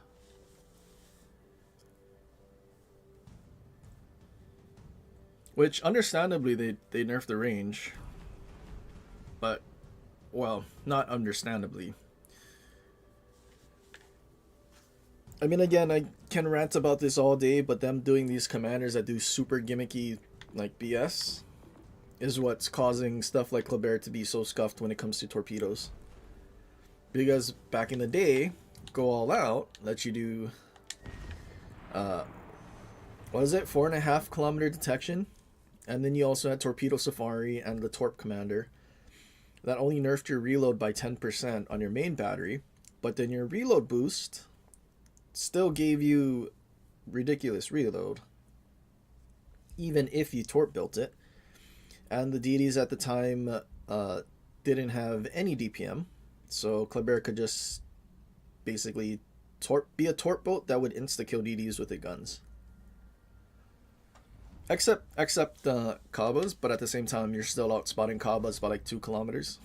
Which, understandably, they nerfed the range. But, well, not understandably. I mean, again, I can rant about this all day, but them doing these commanders that do super gimmicky, like, BS is what's causing stuff like Kleber to be so scuffed when it comes to torpedoes. Because back in the day, go all out, let you do, what is it, 4.5 kilometer detection? And then you also had Torpedo Safari and the Torp Commander. That only nerfed your reload by 10% on your main battery, but then your reload boost still gave you ridiculous reload, even if you Torp built it. And the DDs at the time didn't have any DPM, so Kleber could just basically be a Torp boat that would insta-kill DDs with the guns. Except Kabas, but at the same time, you're still out spotting Kabas by like 2 kilometers.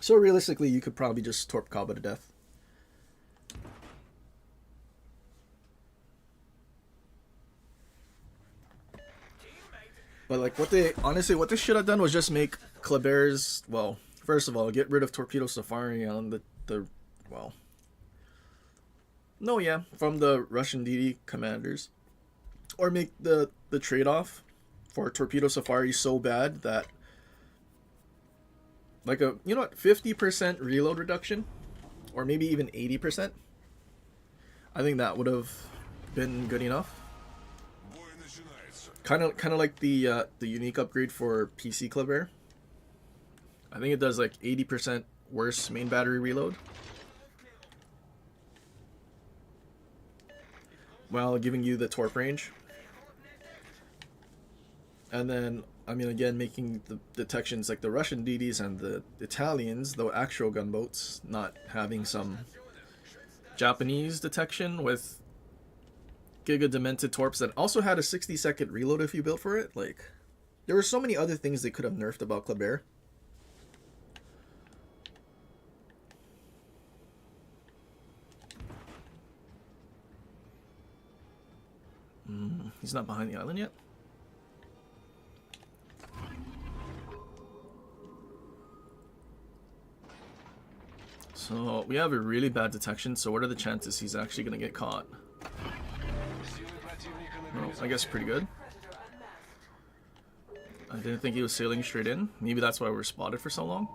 So realistically, you could probably just Torp Kaba to death. But like what they should have done was just make Kleber's, well, first of all, get rid of Torpedo Safari on the well. No, yeah, from the Russian DD commanders. Or make the trade-off for Torpedo Safari so bad that like a 50% reload reduction, or maybe even 80%. I think that would have been good enough. Kind of like the unique upgrade for PC Kleber. I think it does like 80% worse main battery reload, while giving you the Torp range. And then, I mean, again, making the detections like the Russian DDs and the Italians, the actual gunboats, not having some Japanese detection with Giga Demented Torps that also had a 60-second reload if you built for it. Like, there were so many other things they could have nerfed about Kleber. He's not behind the island yet. So we have a really bad detection, so what are the chances he's actually going to get caught? Well, I guess pretty good. I didn't think he was sailing straight in. Maybe that's why we're spotted for so long.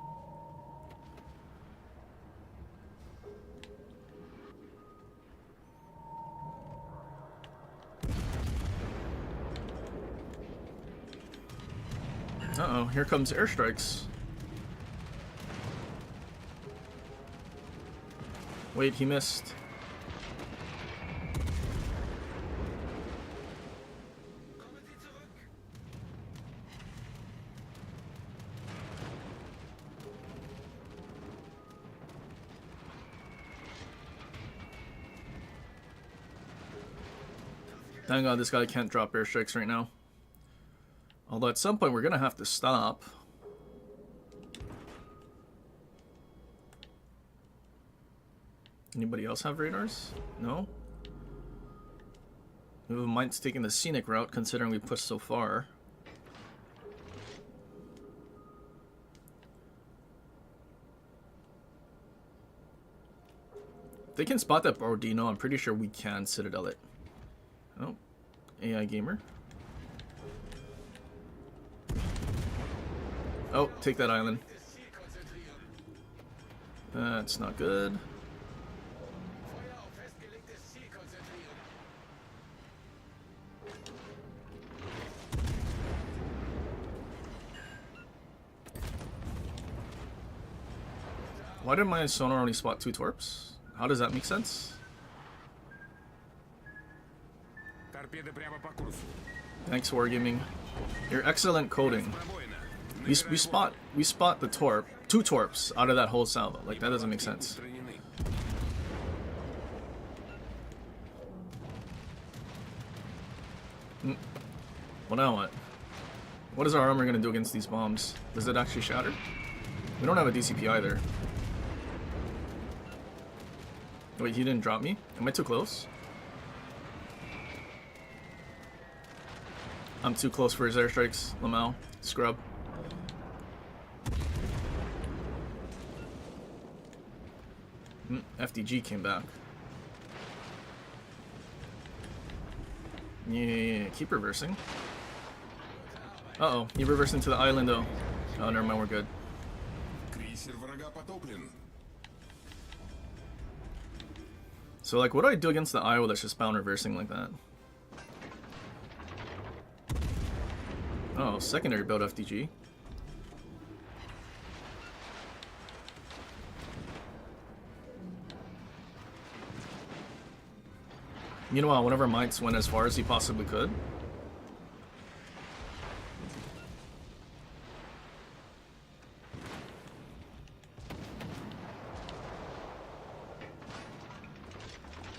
Uh-oh, here comes airstrikes. Wait, he missed. Thank God this guy can't drop airstrikes right now. Although at some point we're gonna have to stop. Anybody else have radars? No? We might taking the scenic route considering we pushed so far. If they can spot that Bordino, I'm pretty sure we can Citadel it. Oh, AI gamer. Oh, take that island. That's not good. Why did my sonar only spot 2 torps? How does that make sense? Thanks, Wargaming. You're excellent coding. We spot the torp, 2 torps out of that whole salvo. Like, that doesn't make sense. Well, now what? What is our armor gonna do against these bombs? Does it actually shatter? We don't have a DCP either. Wait, he didn't drop me? Am I too close? I'm too close for his airstrikes, Lamau. Scrub. FDG came back. Yeah, keep reversing. Uh-oh, he reversed into the island though. Oh, never mind, we're good. So, like, what do I do against the Iowa that's just bound reversing like that? Oh, secondary build FDG. Meanwhile, one of our mites went as far as he possibly could.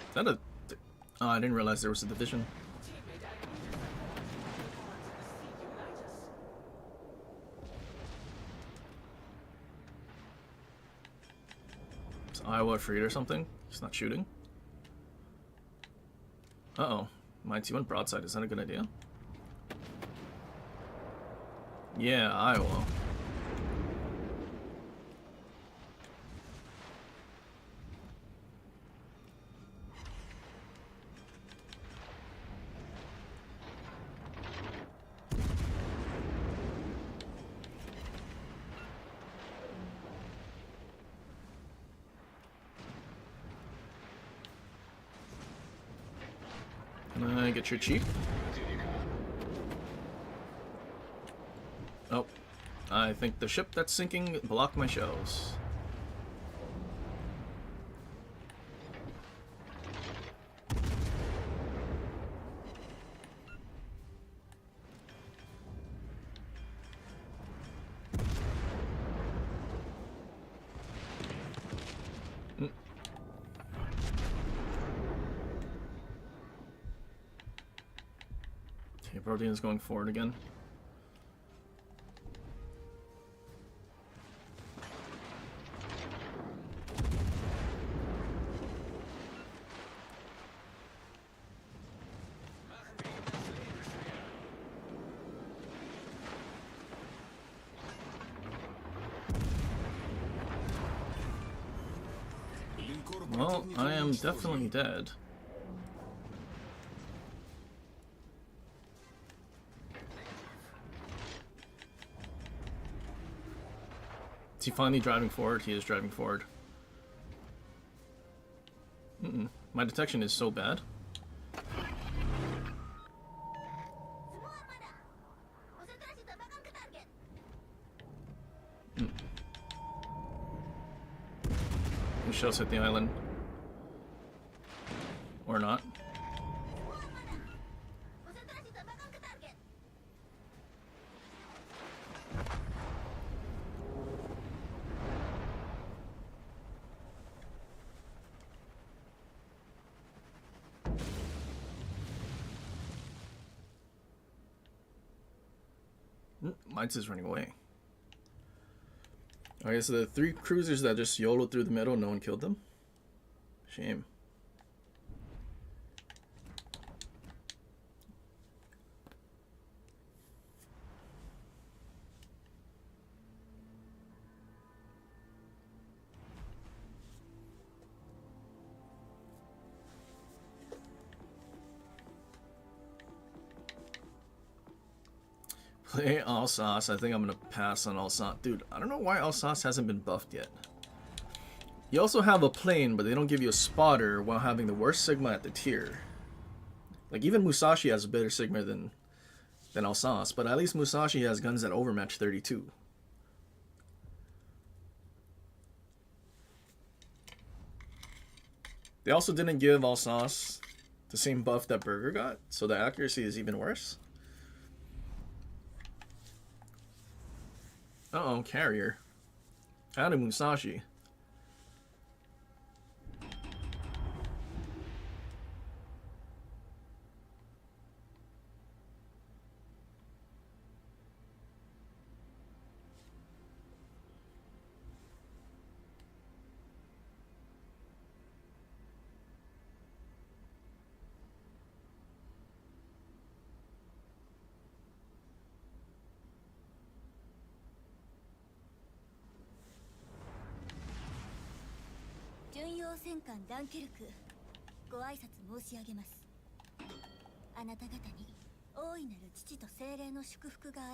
Is that a... Oh, I didn't realize there was a division. Is Iowa afraid or something? He's not shooting. Uh-oh. Mighty went broadside. Is that a good idea? Yeah, Iowa. Can I get your chief? Oh. I think the ship that's sinking blocked my shells. Okay, Brodian is going forward again. Well, I am definitely dead. Is he finally driving forward? He is driving forward. My detection is so bad. The shells hit the island. Or not. Mites is running away. Okay, so the 3 cruisers that just YOLO through the middle, no one killed them. Shame. Play Alsace. I think I'm gonna pass on Alsace. Dude, I don't know why Alsace hasn't been buffed yet. You also have a plane, but they don't give you a spotter while having the worst Sigma at the tier. Like, even Musashi has a better Sigma than Alsace, but at least Musashi has guns that overmatch 32. They also didn't give Alsace the same buff that Burger got, so the accuracy is even worse. Uh-oh, carrier. Out of Musashi.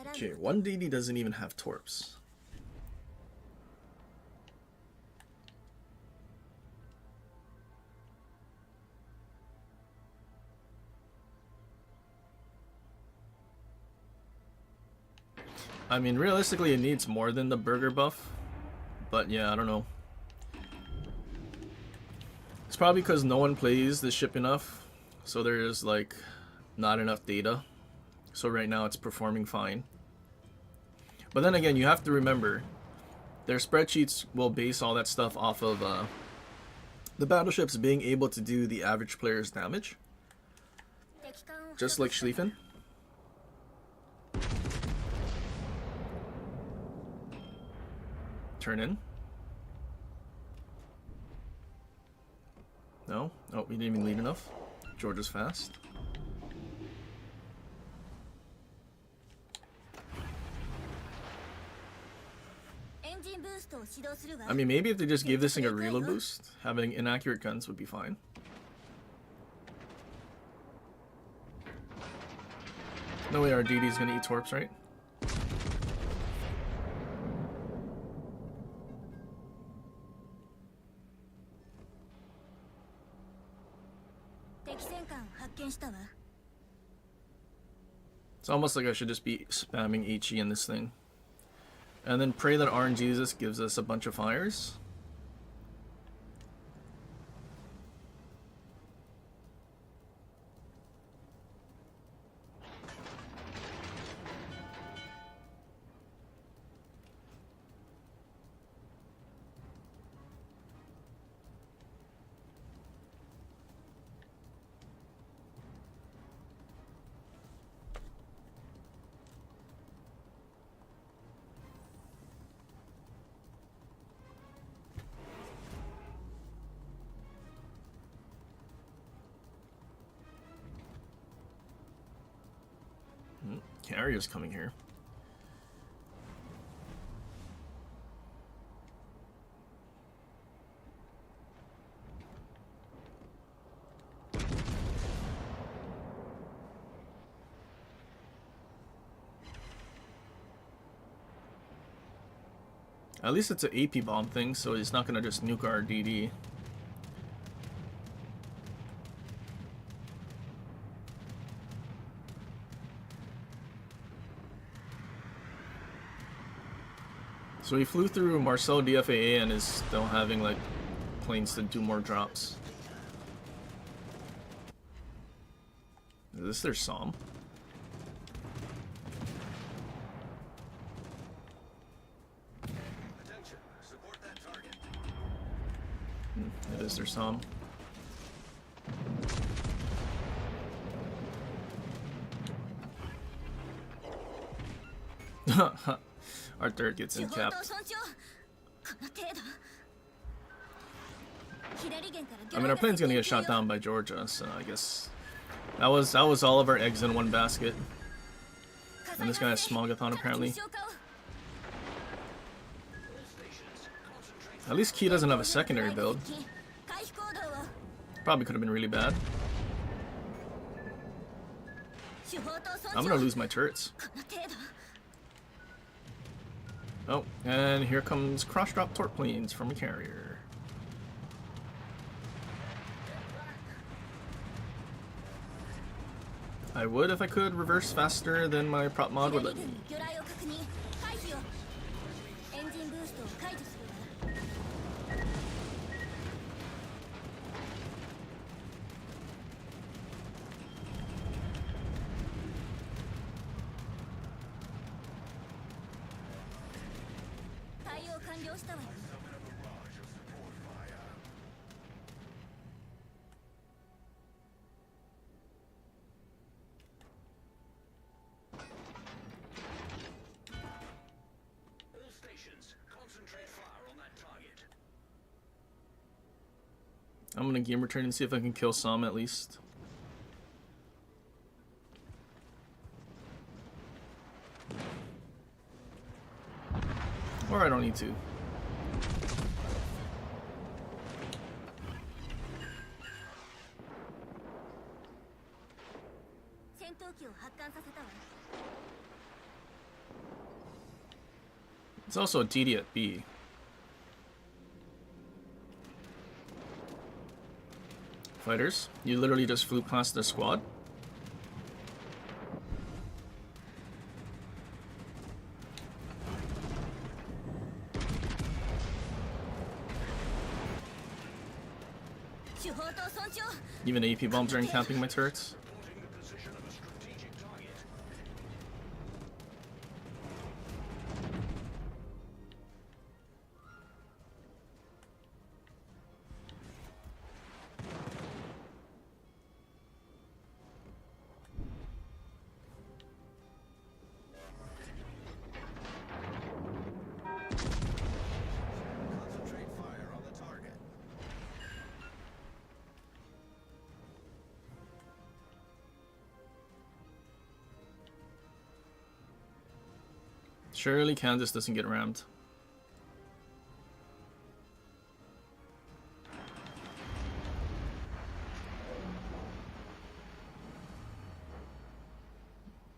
Okay, 1DD doesn't even have torps. I mean, realistically, it needs more than the Burger buff. But yeah, I don't know. It's probably because no one plays this ship enough. So there's, like, not enough data. So right now it's performing fine. But then again, you have to remember, their spreadsheets will base all that stuff off of the battleships being able to do the average player's damage. Just like Schlieffen. Turn in. No? Oh, we didn't even lead enough. Georgia's fast. I mean, maybe if they just gave this thing a reload boost, having inaccurate guns would be fine. No way our DD's gonna eat torps, right? It's almost like I should just be spamming HE in this thing. And then pray that RNGesus gives us a bunch of fires. Carrier's coming here. At least it's an AP bomb thing, so he's not gonna just nuke our DD. So he flew through Marcel DFAA and is still having like planes to do more drops. Is this their SOM? Attention, support that target. It is their SOM. Our third gets in capped. I mean, our plane's gonna get shot down by Georgia, so I guess that was all of our eggs in one basket. And this guy has Smogathon apparently. At least Key doesn't have a secondary build. Probably could have been really bad. I'm gonna lose my turrets. Oh, and here comes cross-drop torp planes from a carrier. I would if I could reverse faster than my prop mod would let me. All stations, concentrate fire on that target. I'm gonna game return and see if I can kill some at least. Or I don't need to. It's also a DD at B. Fighters, you literally just flew past the squad. Even AP bombs are encamping my turrets. Reporting the position of a strategic target. Concentrate fire on the target. Surely Kansas doesn't get rammed.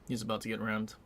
He's about to get rammed.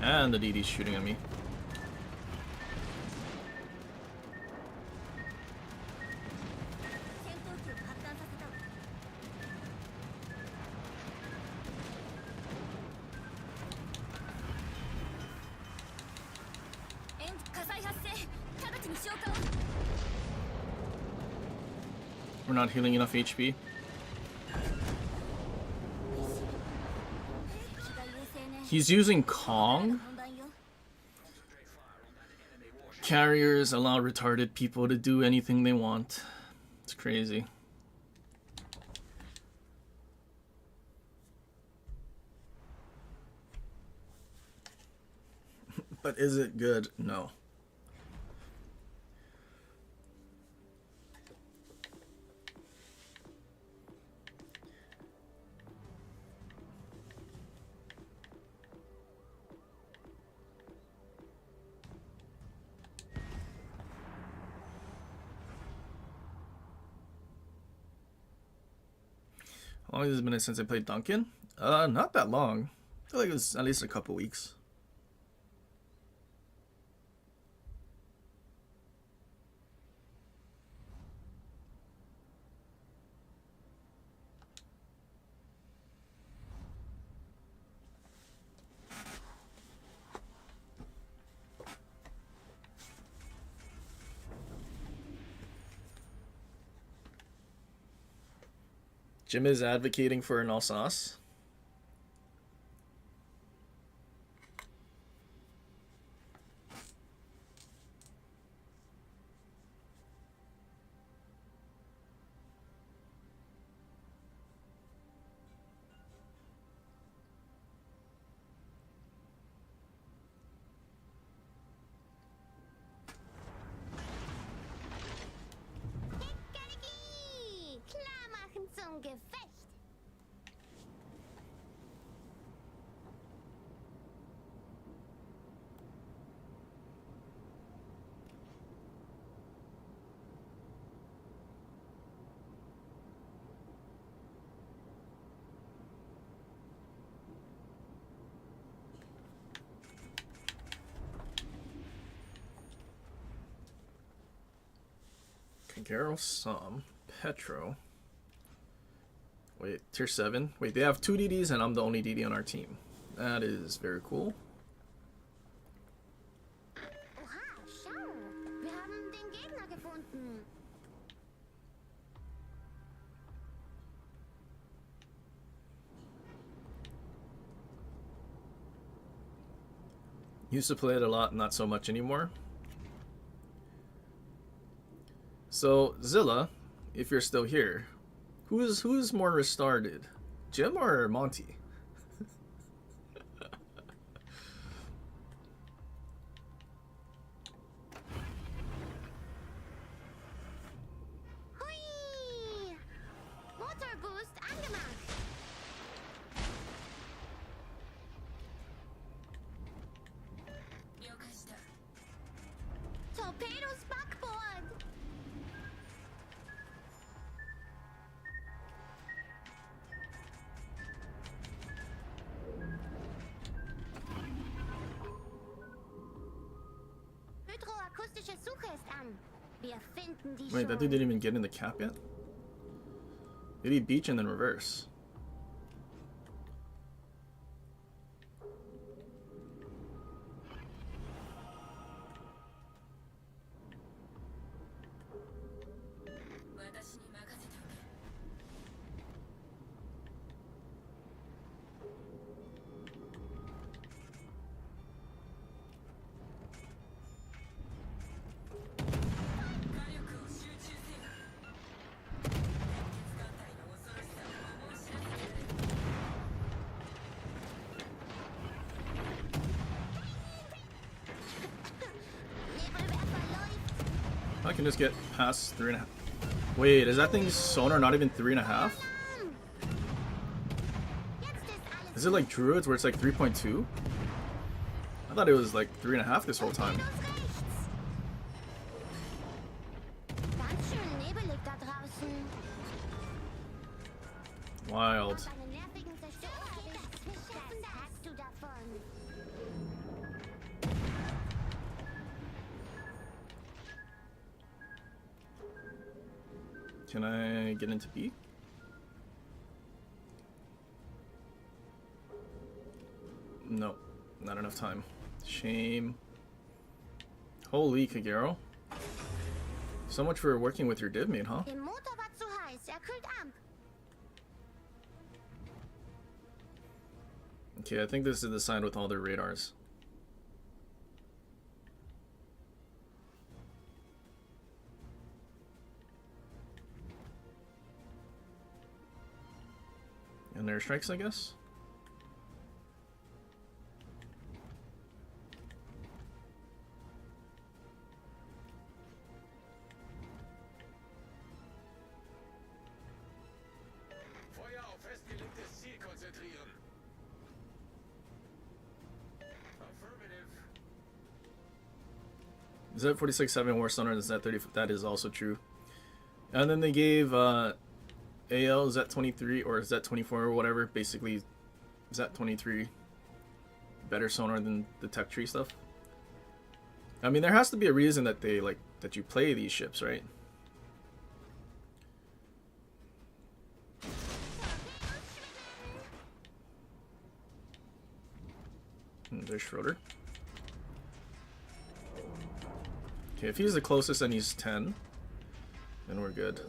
And the DD's shooting at me. We're not healing enough HP. He's using Kong? Carriers allow retarded people to do anything they want. It's crazy. But is it good? No. How long has it been since I played Duncan? Not that long. I feel like it was at least a couple weeks. Jim is advocating for an Alsace. Hickariki! Klar machen zum Gefecht! Kagero, Sam, Petro. Wait, tier 7? Wait, they have 2 DDs and I'm the only DD on our team. That is very cool. Oha, schau! Wir haben den Gegner gefunden! Used to play it a lot, not so much anymore. So, Zilla, if you're still here, who's more restarted? Jim or Monty? Hui! Motor Boost angemacht! Torpedos backboard! Hydroakustische Suche ist an. Wir finden die Wait, that dude didn't even get in the cap yet? Did he beach and then reverse? I can just get past 3.5. Wait, is that thing's sonar not even 3.5? Is it like Druids where it's like 3.2? I thought it was like 3.5 this whole time. Ganz schön nebelig da draußen. Wild. Einen nervigen Zerstörer erwischt. Wir schaffen das. Hast du davon? Can I get into B? No, not enough time. Shame. Holy Kagero. So much for working with your div mate, huh? Der Motor war zu heiß. Er kühlt ab. Okay, I think this is the side with all their radars. And airstrikes, I guess? Z46 war sonar and Z30. That is also true. And then they gave AL Z23 or Z24 or whatever. Basically, Z23 better sonar than the tech tree stuff. I mean, there has to be a reason that they that you play these ships, right? There's Schroeder. Okay, if he's the closest and he's 10, then we're good.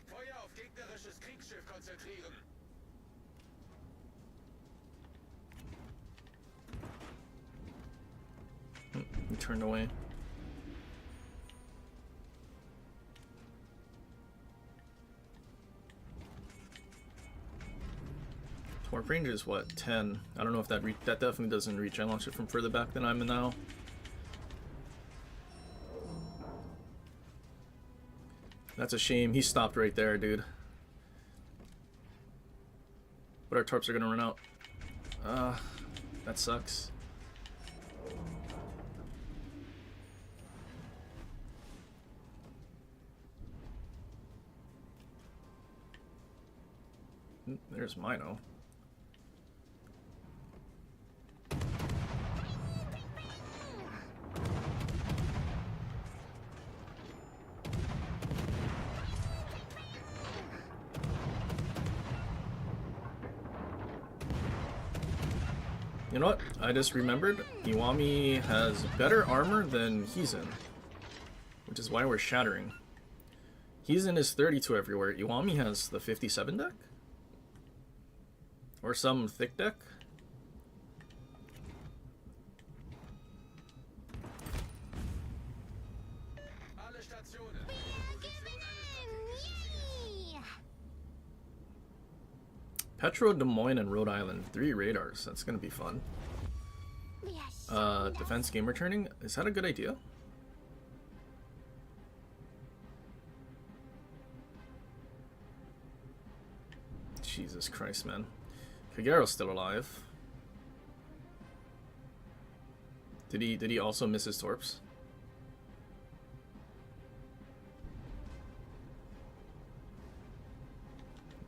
Feuer auf gegnerisches Kriegsschiff konzentrieren. He turned away. Warp range is what, 10? I don't know if that that definitely doesn't reach. I launched it from further back than I'm in now. That's a shame. He stopped right there, dude. But our torps are gonna run out. That sucks. There's Mino. You know what? I just remembered Iwami has better armor than Heizan, which is why we're shattering. Heizan is 32 everywhere. Iwami has the 57 deck? Or some thick deck? Alle Stationen. Petro, Des Moines, and Rhode Island. 3 radars. That's gonna be fun. Defense game returning? Is that a good idea? Jesus Christ, man. Kagero's still alive. Did he also miss his torps?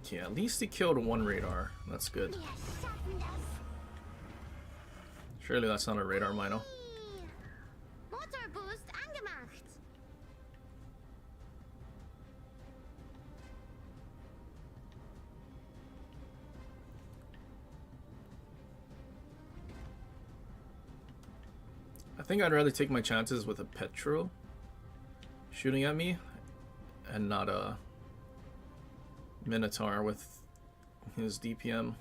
Okay, at least he killed 1 radar. That's good. Surely that's not a radar, Mino. Motor boost angemacht. I think I'd rather take my chances with a Petro shooting at me and not a Minotaur with his DPM.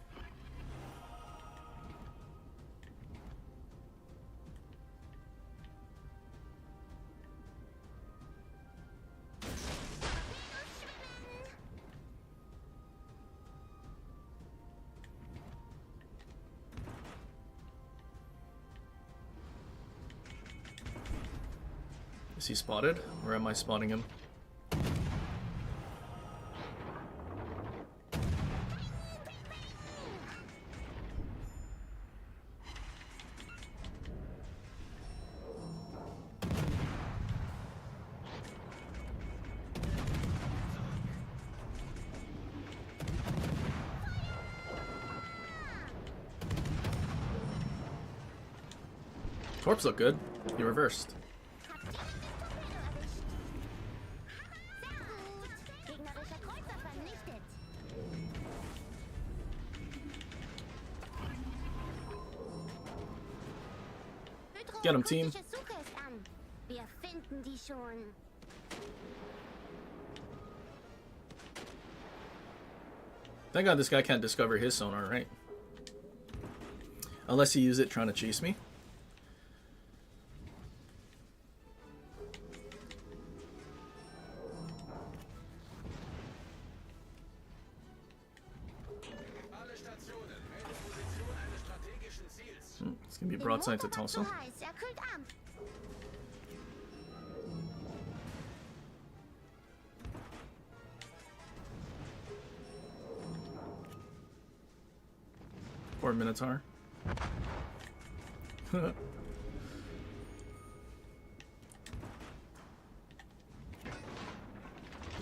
Is he spotted? Or am I spotting him? Torps look good. He reversed. Gegnerischer Kreuzer vernichtet. Get him, team. Hydroakustische Suche ist an. Wir finden die schon. Thank God this guy can't discover his sonar, right? Unless he used it trying to chase me. Alle Stationen. Wähle Position eines strategischen Ziels. It's gonna be broadside to Tulsa. Heiß, er kühlt ab. Poor Minotaur.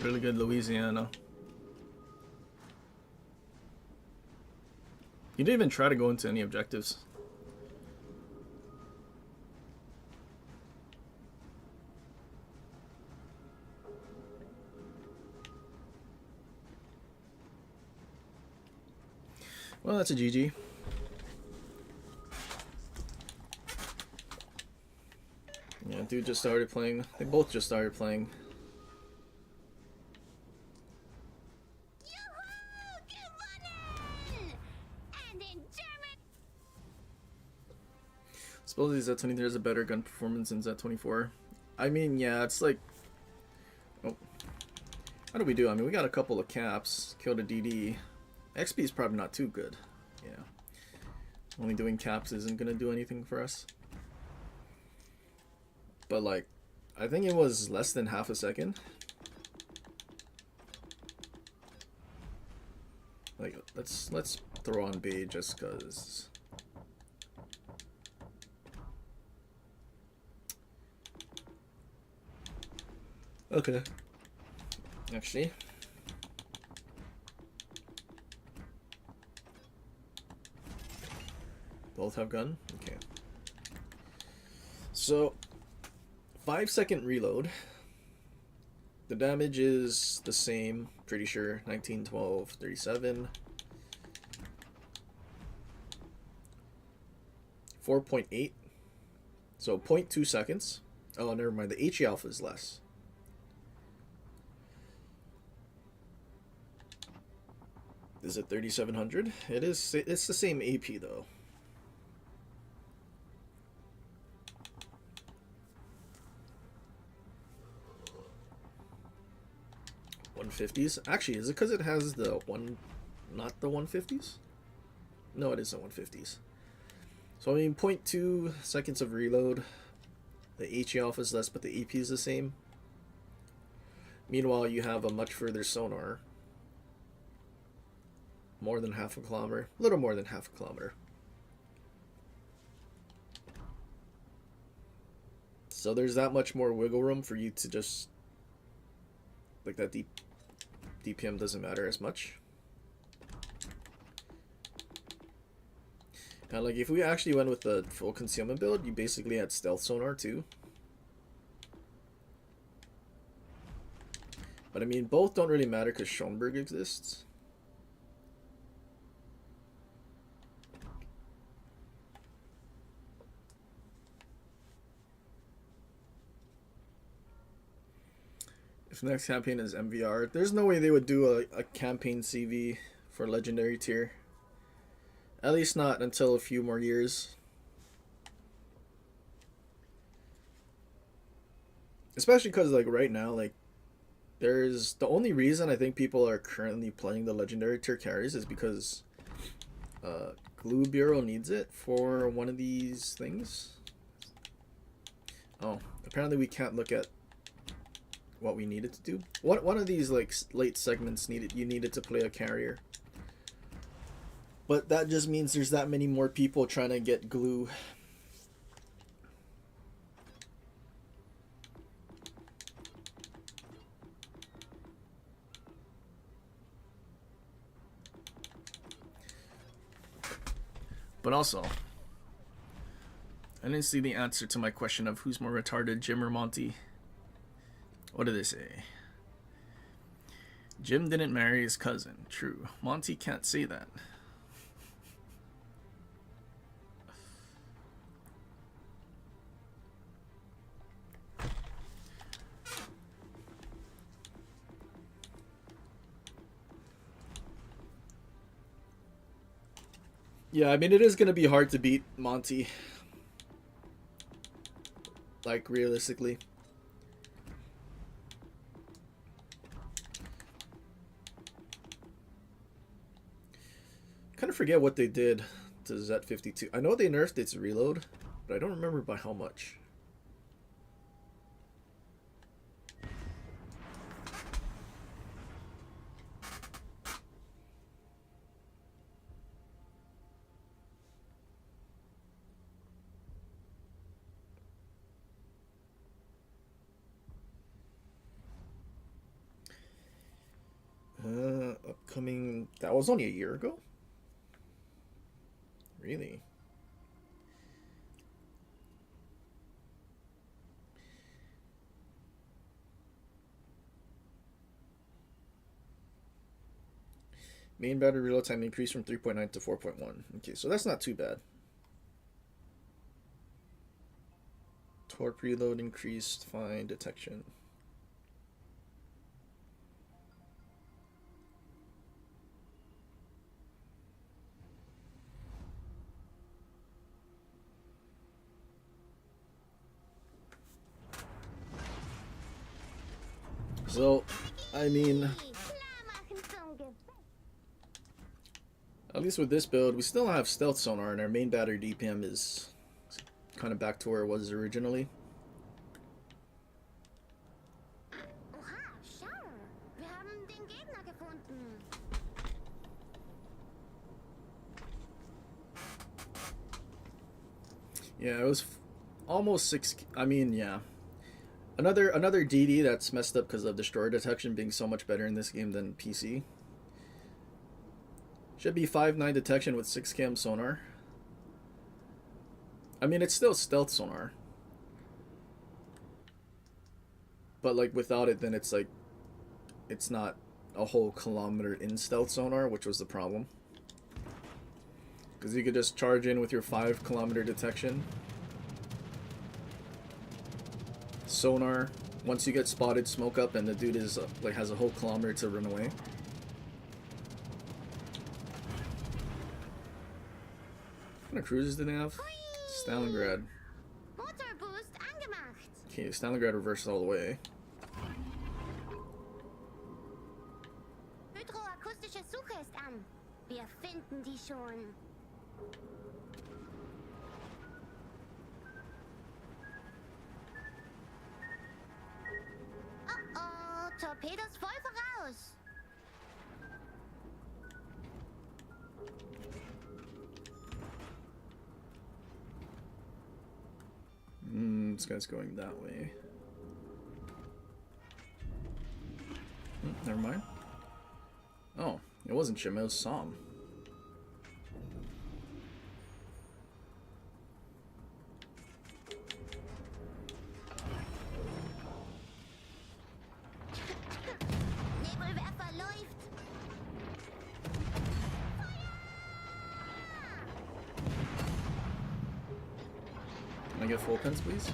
Really good Louisiana. You didn't even try to go into any objectives. Well, that's a GG. Yeah, dude just started playing. They both just started playing. And in German. Supposedly Z23 has a better gun performance than Z24. I mean, yeah, it's like... Oh. How do we do? I mean, we got a couple of caps. Killed a DD. XP is probably not too good. Yeah. Only doing caps isn't gonna do anything for us. But like, I think it was less than half a second. Like, let's throw on B just cause. Okay. Actually. Both have gun? Okay. So, 5-second reload. The damage is the same, pretty sure. 19, 12, 37. 4.8. So 0.2 seconds. Oh, never mind. The HE alpha is less. Is it 3700? It is. It's the same AP though. 150s. Actually, is it because it has the one, not the 150s? No, it isn't 150s. So I mean, 0.2 seconds of reload. The HE alpha is less, but the EP is the same. Meanwhile, you have a much further sonar. More than half a kilometer. A little more than half a kilometer. So there's that much more wiggle room for you to just... Like that DPM doesn't matter as much. And like if we actually went with the full concealment build, you basically had stealth sonar too. But I mean, both don't really matter because Schoenberg exists. If the next campaign is MVR, there's no way they would do a campaign CV for legendary tier. At least not until a few more years. Especially because like right now, like there's the only reason I think people are currently playing the legendary tier carries is because Glue Bureau needs it for one of these things. Oh, apparently we can't look at what we needed to do. One of these like late segments you needed to play a carrier. But that just means there's that many more people trying to get glue. But also, I didn't see the answer to my question of who's more retarded, Jim or Monty. What did they say? Jim didn't marry his cousin. True. Monty can't say that. Yeah, I mean, it is going to be hard to beat Monty. Like, realistically. Kind of forget what they did to Z52. I know they nerfed its reload, but I don't remember by how much. coming... That was only a year ago? Really? Main battery reload time increased from 3.9 to 4.1. Okay, so that's not too bad. Torp reload increased, fine, detection. So, I mean, at least with this build, we still have stealth sonar, and our main battery DPM is kind of back to where it was originally. Oha, schau. Wir haben den Gegner gefunden. Yeah, it was almost 6. I mean, yeah. Another DD that's messed up because of destroyer detection being so much better in this game than PC. Should be 5.9 detection with 6 cam sonar. I mean, it's still stealth sonar. But like without it, then it's like, it's not a whole kilometer in stealth sonar, which was the problem. Because you could just charge in with your 5 kilometer detection. Sonar, once you get spotted, smoke up, and the dude is like has a whole kilometer to run away. What kind of cruises do they have? Stalingrad. Motor Boost angemacht. Okay, Stalingrad reverses all the way. Hydroakustische Suche ist an. Wir finden die schon. Oh, Torpedos voll voraus. This guy's going that way. Never mind. Oh, it wasn't Shim, it was Sam. Nebelwerfer läuft. Can I get full pins, please?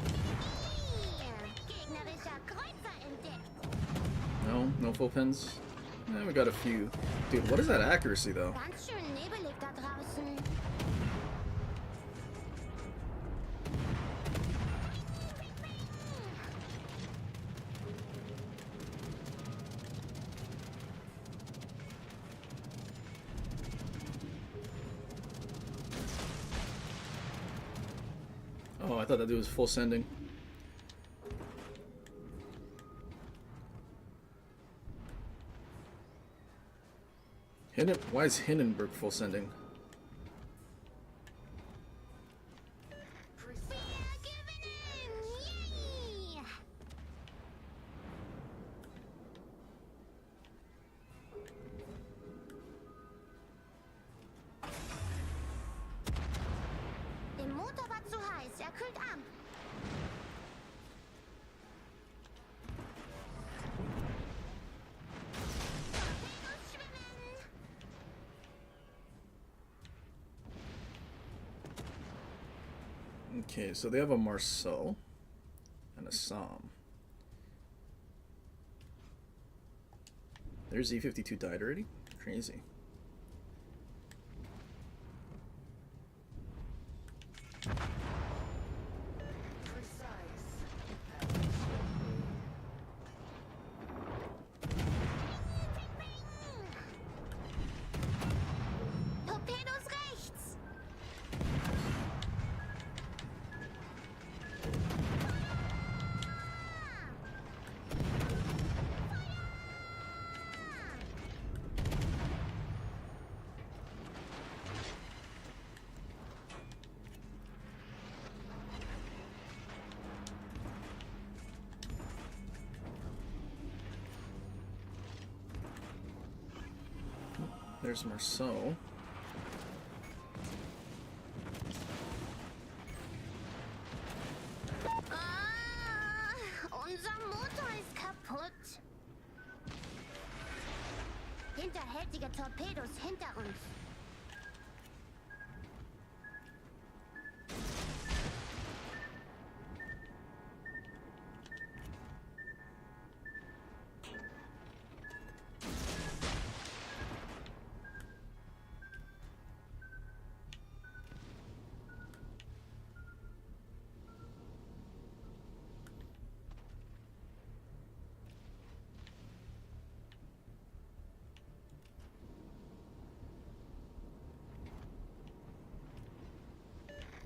Gegnerischer Kreuzer entdeckt. No, no full pins. Yeah, we got a few. Dude, what is that accuracy though? Ganz schön nebelig da draußen. Oh, I thought that dude was full sending. Why is Hindenburg full sending? Wir gewinnen! Yay! Der Motor war zu heiß, er kühlt ab. Torpedos schwimmen! Okay, so they have a Marceau and a Sam. Their Z-52 died already? Crazy. Torpedos rechts! there's Marceau. Unser Motor ist kaputt. Hinterhältige Torpedos hinter uns.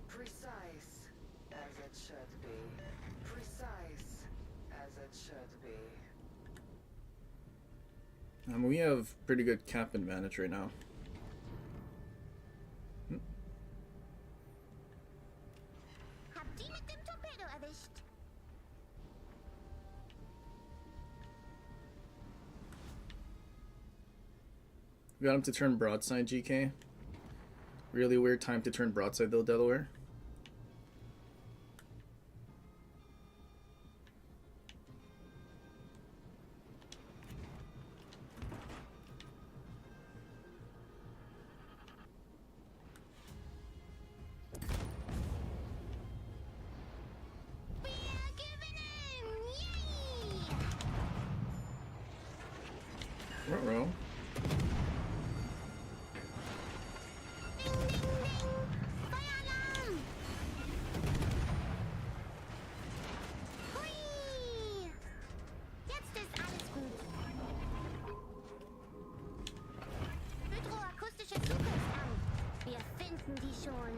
Precise as it should be. Precise as it should be. We have pretty good cap advantage right now. Habt ihr mit dem Torpedo erwischt? We got him to turn broadside, GK. Really weird time to turn broadside though, Delaware. We are giving in! Yay! Ruh-roh. Ding, ding, ding! Feueralarm! Hui! Jetzt ist alles gut. Hydroakustische Suche ist an. Wir finden die schon.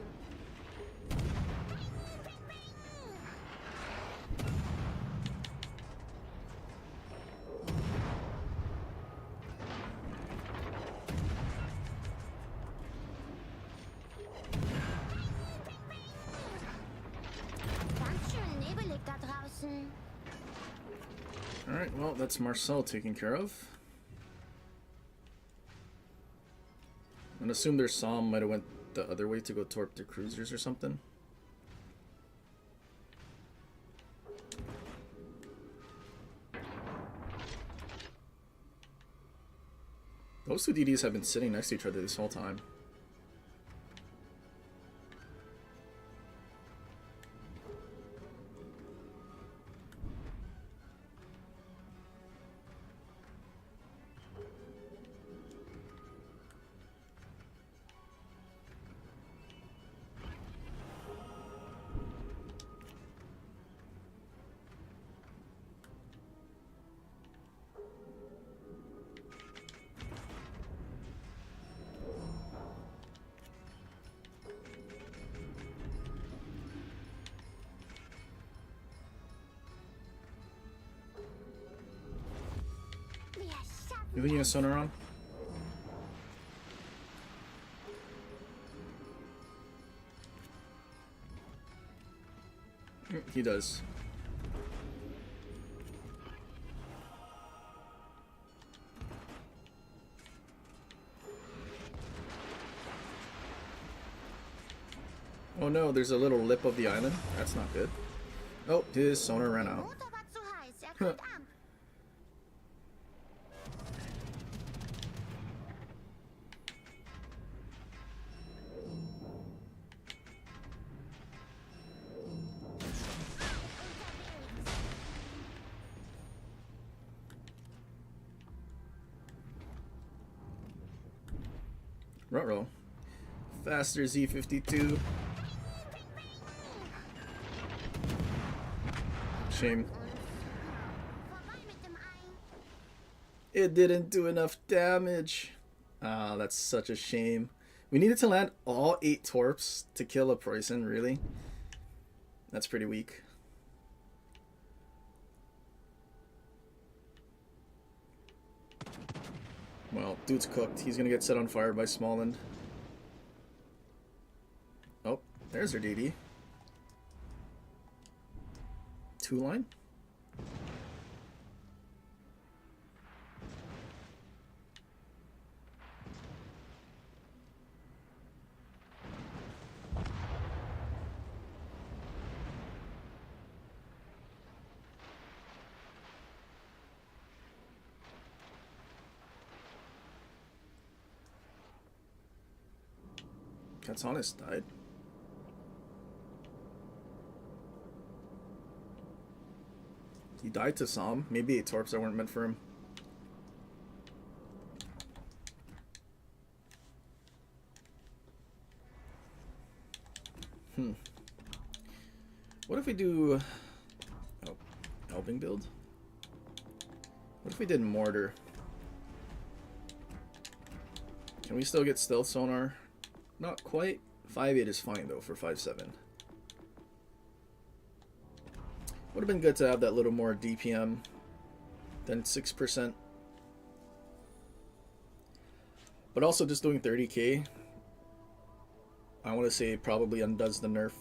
Ping, ping, ping! Ganz schön nebelig da draußen. Alright, well, that's Marcel taken care of. I'm gonna assume their Psalm might have went the other way to go torp the cruisers or something. Those two DDs have been sitting next to each other this whole time. Wir schaffen You think you have sonar on? He does. Oh no, there's a little lip of the island. That's not good. Oh, his sonar ran out. Motor war zu heiß. Er kommt ab. Ruh-roh. Faster Z52. Shame. Vorbei mit dem Ei. It didn't do enough damage. Ah, that's such a shame. We needed to land all 8 torps to kill a Preußen, really? That's pretty weak. Well, dude's cooked. He's gonna get set on fire by Smallland. Oh, there's her DD. 2-line? Katsanis died. He died to Som. Maybe 8 torps that weren't meant for him. What if we do... Oh, Elving build? What if we did Mortar? Can we still get Stealth Sonar? Not quite. 5.8 is fine though for 5.7. Would have been good to have that little more DPM than 6%. But also just doing 30k, I want to say probably undoes the nerf.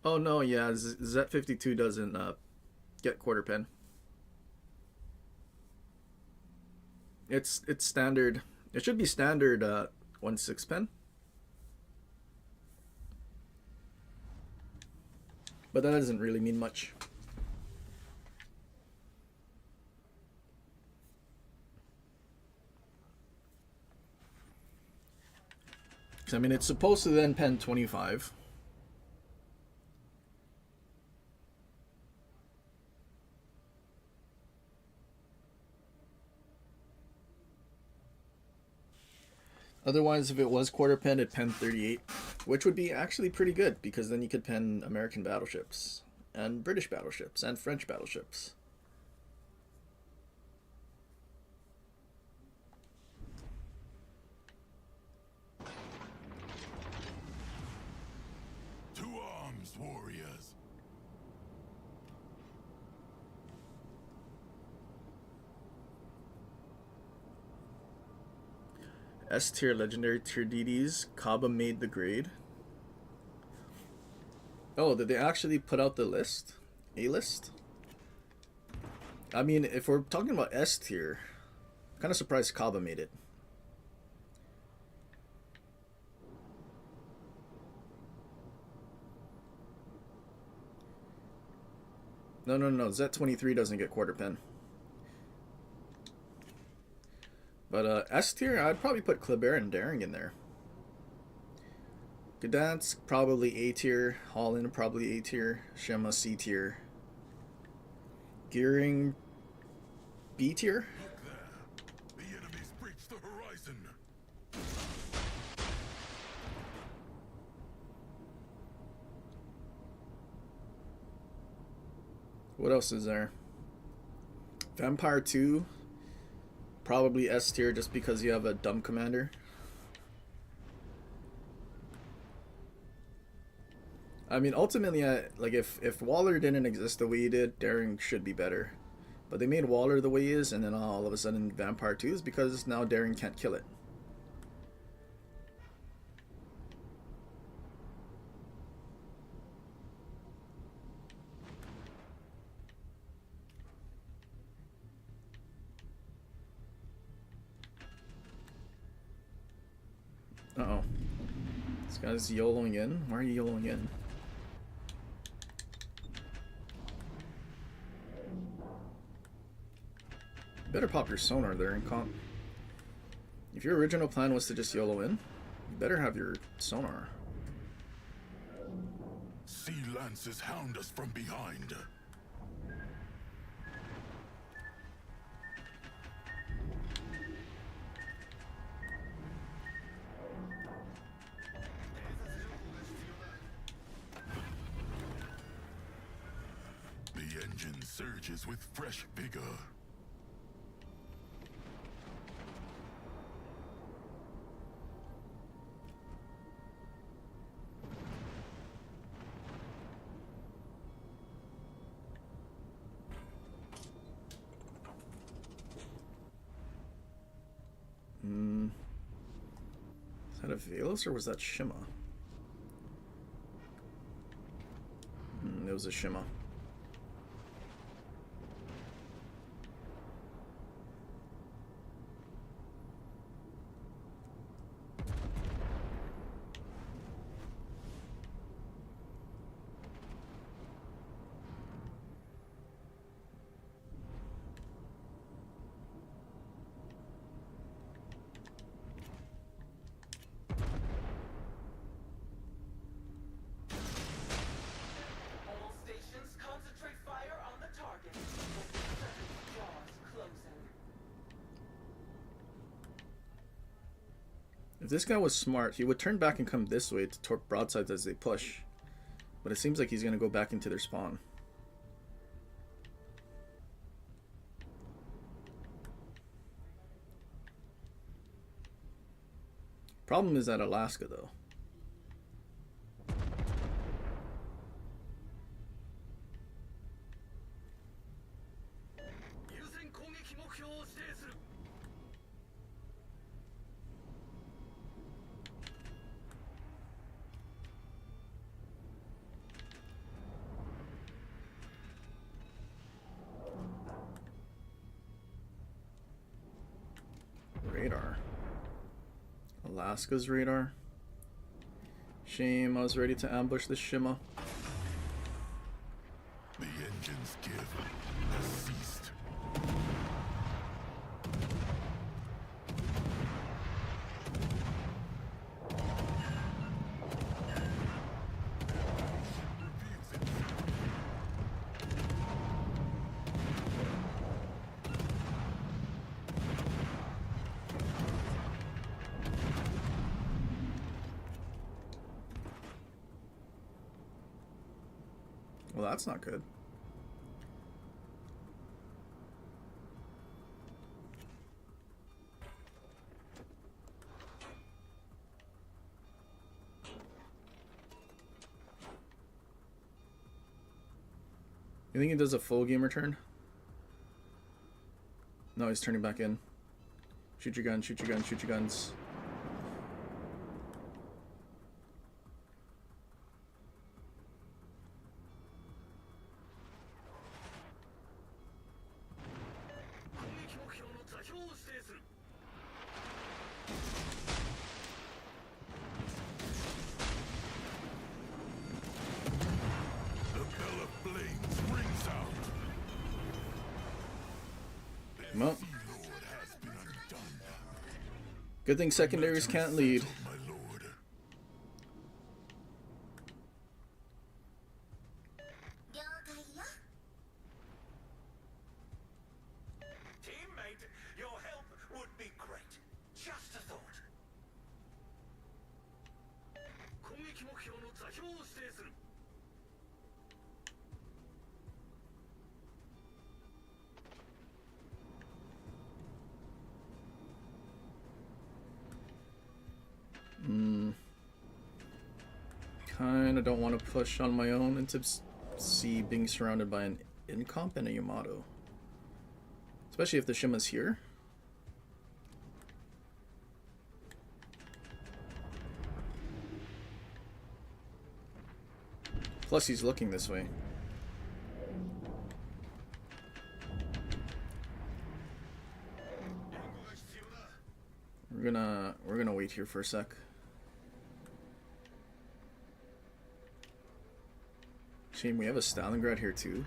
Oh no, yeah, Z52 doesn't get quarter pen. It's standard. It should be standard 1/6 pen. But that doesn't really mean much. I mean, it's supposed to then pen 25. Otherwise, if it was quarter pen, it'd pen 38, which would be actually pretty good because then you could pen American battleships and British battleships and French battleships. To arms, warriors. S tier legendary tier DDs. Kaba made the grade. Oh, did they actually put out the list? A list? I mean, if we're talking about S tier, I'm kind of surprised Kaba made it. No, Z23 doesn't get quarter pen. But S tier, I'd probably put Kleber and Daring in there. Gdansk, probably A tier. Holland, probably A tier. Shema, C tier. Gearing, B tier. Look there. The enemy's breached the horizon. What else is there? Vampire 2, probably S tier just because you have a dumb commander. I mean, ultimately, like if Waller didn't exist the way he did, Daring should be better. But they made Waller the way he is, and then all of a sudden Vampire 2 is because now Daring can't kill it. Uh-oh. This guy's YOLOing in. Why are you YOLOing in? You better pop your sonar there and comp. If your original plan was to just YOLO in, you better have your sonar. Sea lances hound us from behind. The engine surges with fresh vigor. Is that a Velos or was that Shima? It was a Shima. If this guy was smart, he would turn back and come this way to torp broadsides as they push. But it seems like he's going to go back into their spawn. Problem is at Alaska, though. Radar. Alaska's radar. Shame, I was ready to ambush this Shima. The engine's give has ceased. Well, that's not good. You think he does a full game return? No, he's turning back in. Shoot your gun, shoot your gun, shoot your guns. Well, good thing secondaries can't lead. Teammate, your help would be great. Just a thought. Kinda don't want to push on my own into C being surrounded by an Incomp and a Yamato. Especially if the Shima's here. Plus he's looking this way. We're gonna wait here for a sec. Shame we have a Stalingrad here too.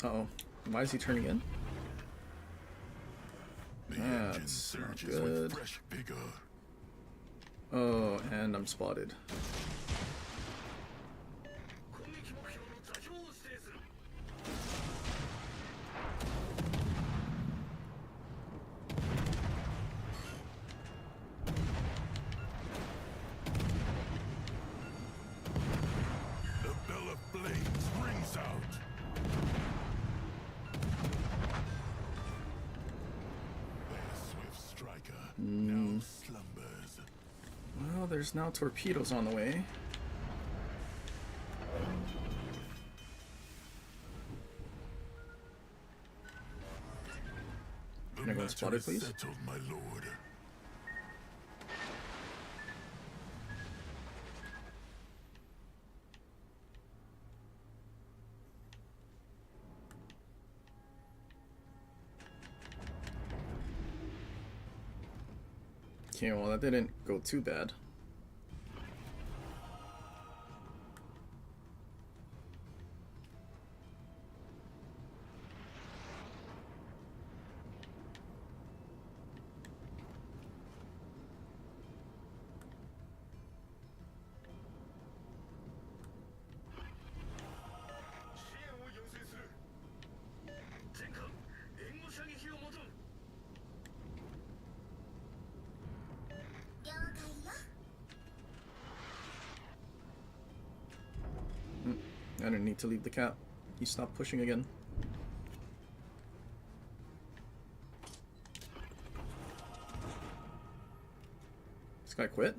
Uh-oh. Why is he turning in? That's not good. Oh, and I'm spotted. The bell of flames rings out. Their swift striker now slumbers. Well, there's now torpedoes on the way. Can I go and spot it, please? Settled, my lord. Okay, well that didn't go too bad. didn't need to leave the cap. He stopped pushing again. This guy quit?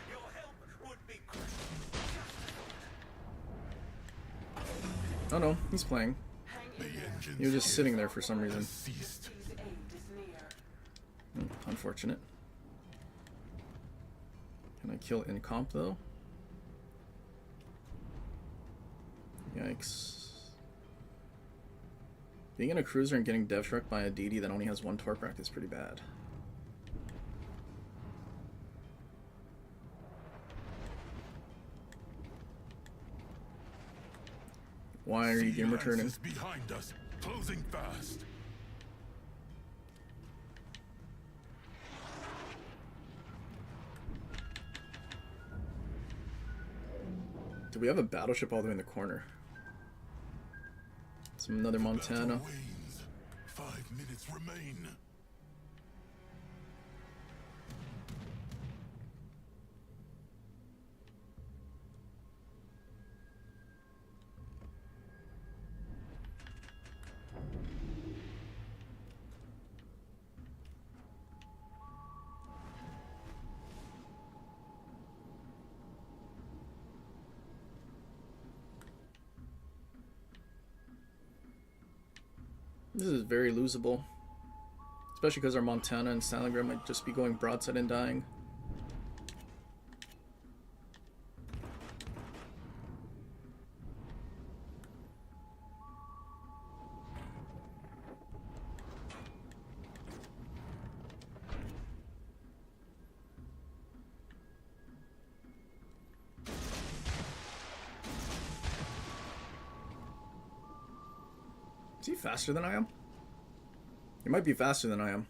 Your help would be Oh no, he's playing. The engines He was just sitting there for some reason. ceased. His aid is near. Unfortunate. Can I kill in comp though? Yikes. Being in a cruiser and getting dev struck by a DD that only has one torp rack is pretty bad. Why are you game returning? Lances behind us, closing fast. Do we have a battleship all the way in the corner? Some another Montana. Battle wanes. 5 minutes remain. This is very losable. Especially because our Montana and Stalingrad might just be going broadside and dying. Is he faster than I am? He might be faster than I am.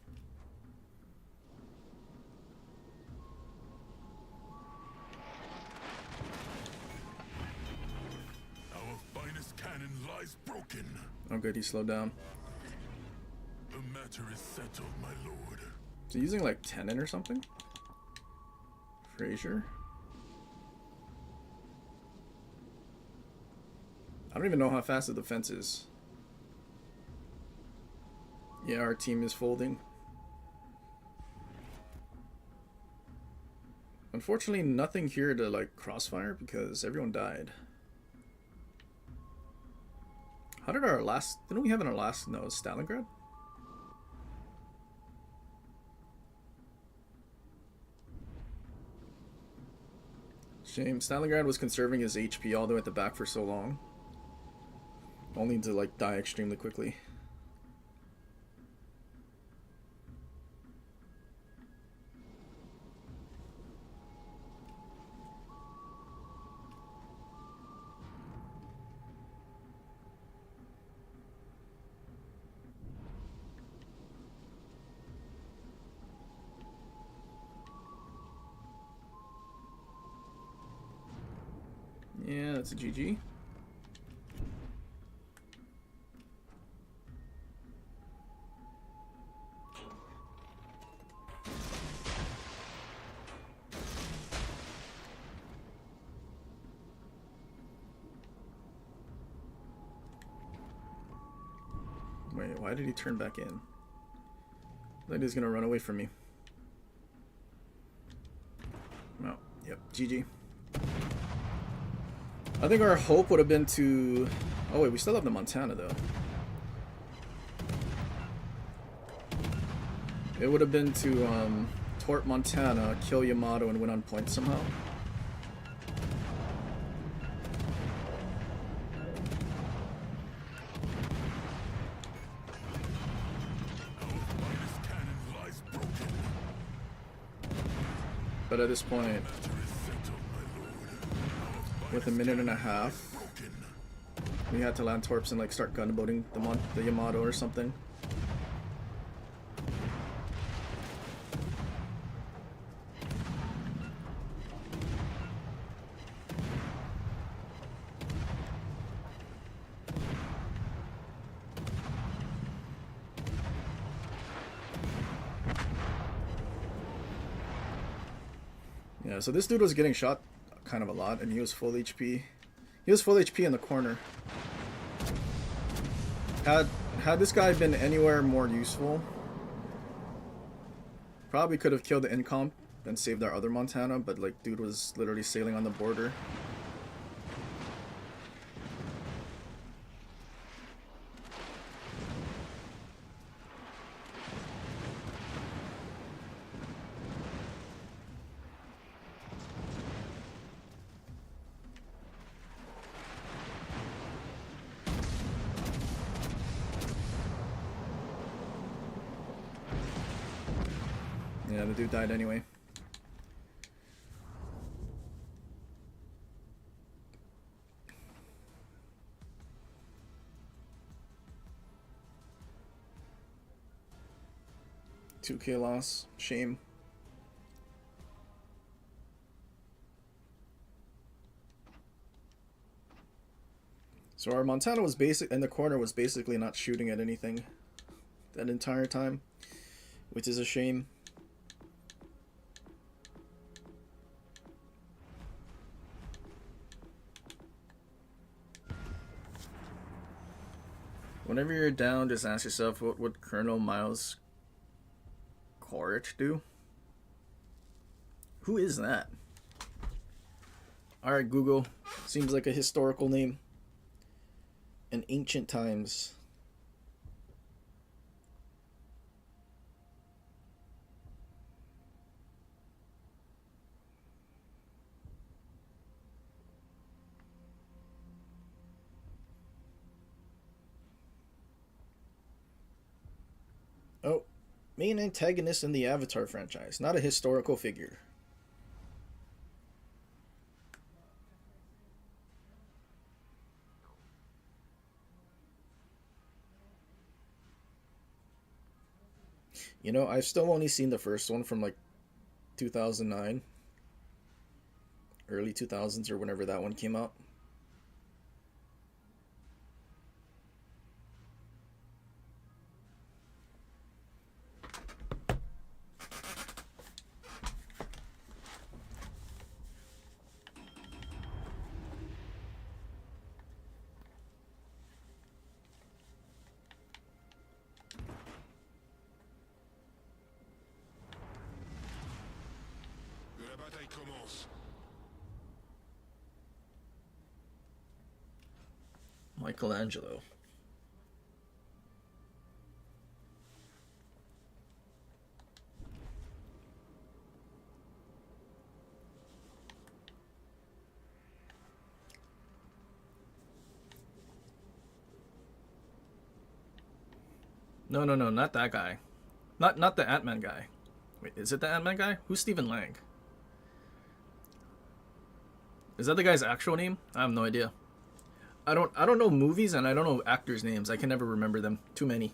Our finest cannon lies broken. Oh good, he slowed down. The matter is settled, my lord. Is he using like Tenon or something? Frazier? I don't even know how fast the defense is. Yeah, our team is folding. Unfortunately, nothing here to like crossfire because everyone died. How did our last... Didn't we have our last... No, Stalingrad? Shame. Stalingrad was conserving his HP all the way at the back for so long. Only to like die extremely quickly. Yeah, that's a GG. Wait, why did he turn back in? I thought he was gonna run away from me. No, yep, GG. I think our hope would have been to... Oh wait, we still have the Montana though. It would have been to torp Montana, kill Yamato, and win on points somehow. But at this point, with a minute and a half, we had to land torps and like start gunboating the Yamato or something. Yeah, Yeah, so this dude was getting shot kind of a lot, and he was full HP. He was full HP in the corner. Had this guy been anywhere more useful, probably could have killed the incomp and saved our other Montana, but like dude was literally sailing on the border. Yeah, the dude died anyway. $2K loss. Shame. So our Montana was in the corner was basically not shooting at anything that entire time, which is a shame. Whenever you're down, just ask yourself, what would Colonel Miles Quaritch do? Who is that? Alright, Google. Seems like a historical name. In ancient times. Oh, main antagonist in the Avatar franchise, not a historical figure. You know, I've still only seen the first one from like 2009, early 2000s, or whenever that one came out. La bataille commence. Michelangelo. No, not that guy. Not the Ant-Man guy. Wait, is it the Ant-Man guy? Who's Stephen Lang? Is that the guy's actual name? I have no idea. I don't know movies and I don't know actors' names. I can never remember them. Too many.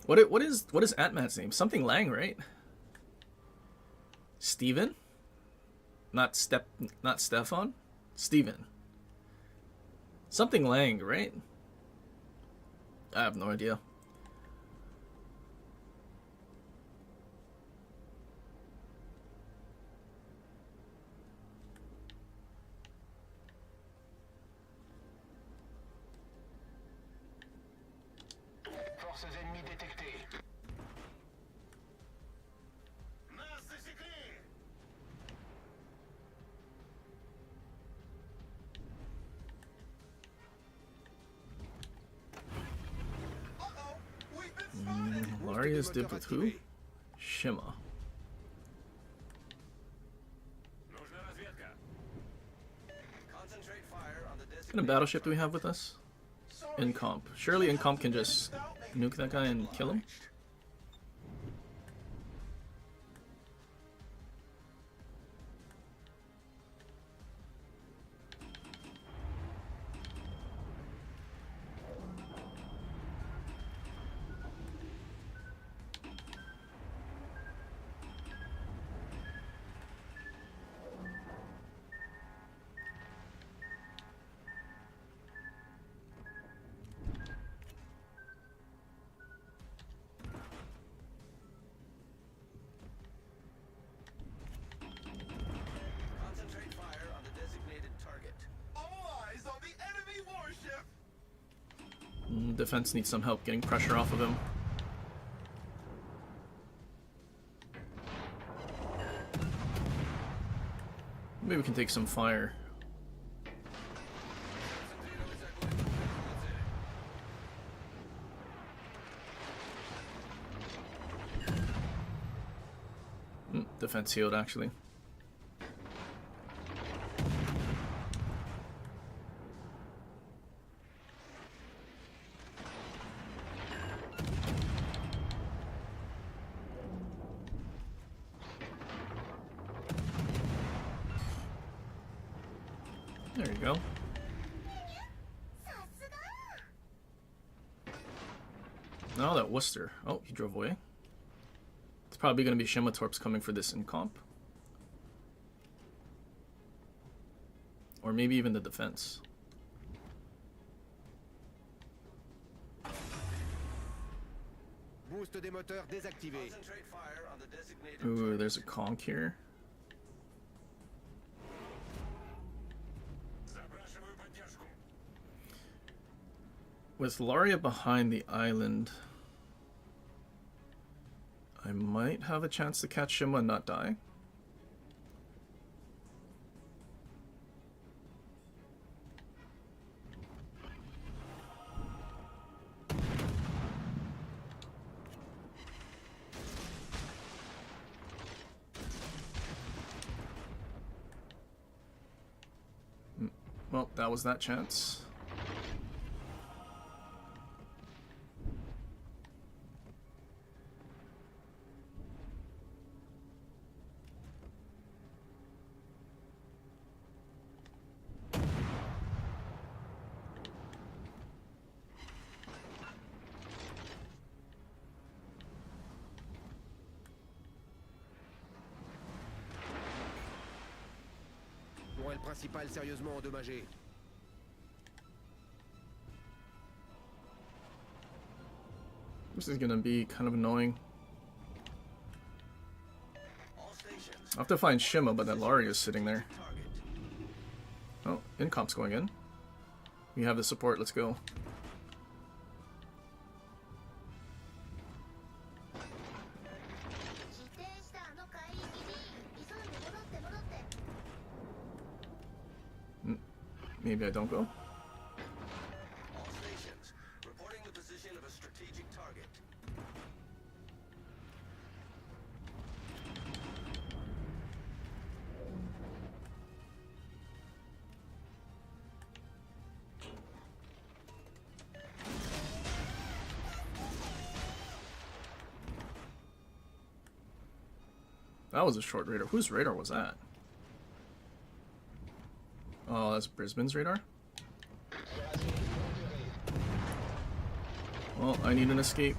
What is Ant-Man's name? Something Lang, right? Steven? Not Stefan? Steven. Something Lang, right? I have no idea. Forces ennemies détectées. Masse, c'est clear. Uh-oh, we've been spotted. Laria's dipped with who? Shima. Нужна разведка. Concentrate fire on the What kind of battleship do we have with us? Incomp. Surely Incomp can just nuke that guy and kill him? defense needs some help getting pressure off of him. Maybe we can take some fire. Defense healed, actually. There you go. Now that Worcester. Oh, he drove away. It's probably going to be Shematorps coming for this in comp. Or maybe even the defense. Boost des moteurs désactivé. Concentrate fire on the designated Ooh, there's a conch here. With Laria behind the island, I might have a chance to catch Shima and not die. Well, that was that chance. Tourelle principale sérieusement endommagée. This is gonna be kind of annoying. all stations. I'll have to find Shima, but that Laria is sitting there. Target. Oh, Incomp's going in. We have the support, let's go. Maybe I don't go. All stations. Reporting the position of a strategic target. That was a short radar. Whose radar was that? Oh, that's Brisbane's radar? Well, I need an escape.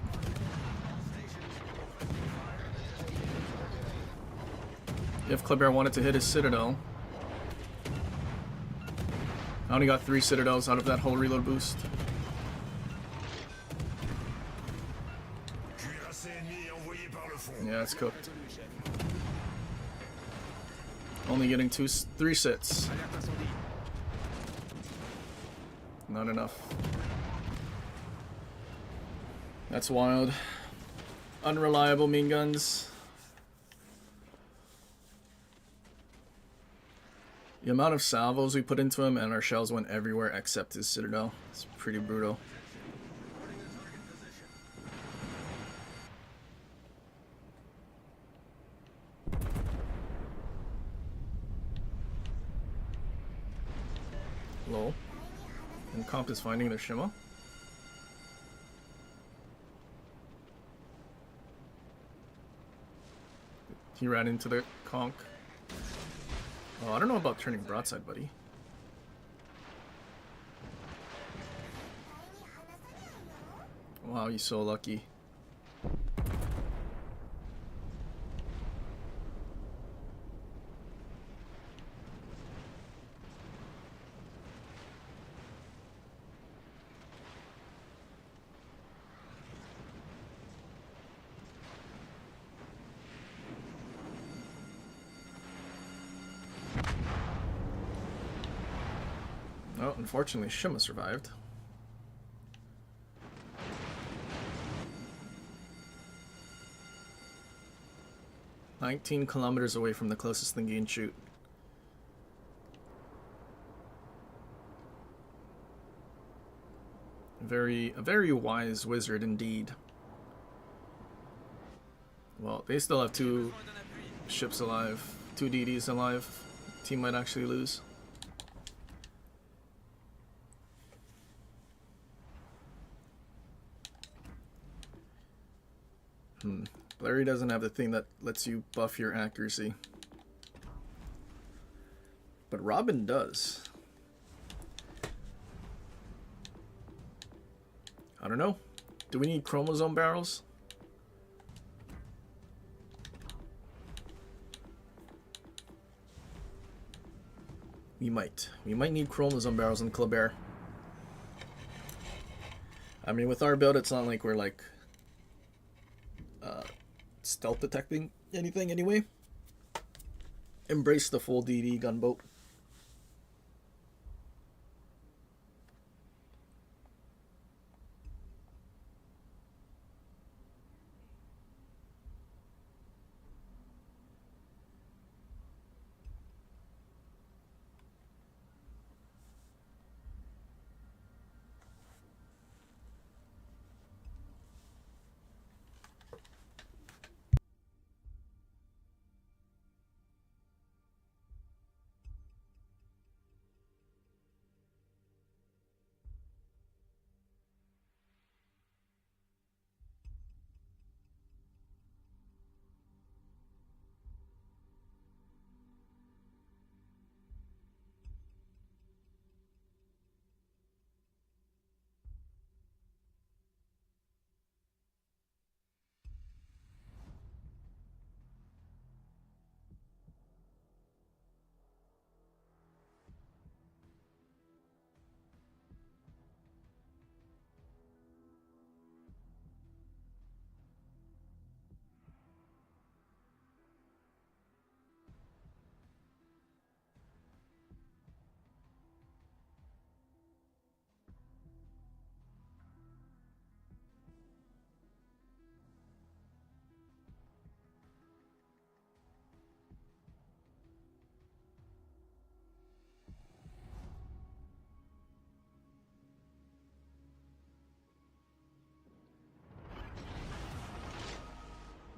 If Kleber wanted to hit his Citadel. I only got 3 Citadels out of that whole reload boost. Yeah, it's cooked. Only getting 3 sits. Not enough. That's wild. Unreliable main guns. The amount of salvos we put into him and our shells went everywhere except his Citadel. It's pretty brutal. Lol. And Comp is finding their Shima. He ran into the conch. Oh, I don't know about turning broadside, buddy. Wow, you're so lucky. Oh, unfortunately, Shima survived. 19 kilometers away from the closest thing you can shoot. A very wise wizard indeed. Well, they still have 2 ships alive, 2 DDs alive. Team might actually lose. Larry doesn't have the thing that lets you buff your accuracy. But Robin does. I don't know. Do we need chromosome barrels? We might. We might need chromosome barrels in Kleber. I mean, with our build, it's not like we're like stealth detecting anything anyway. Embrace the full DD gunboat.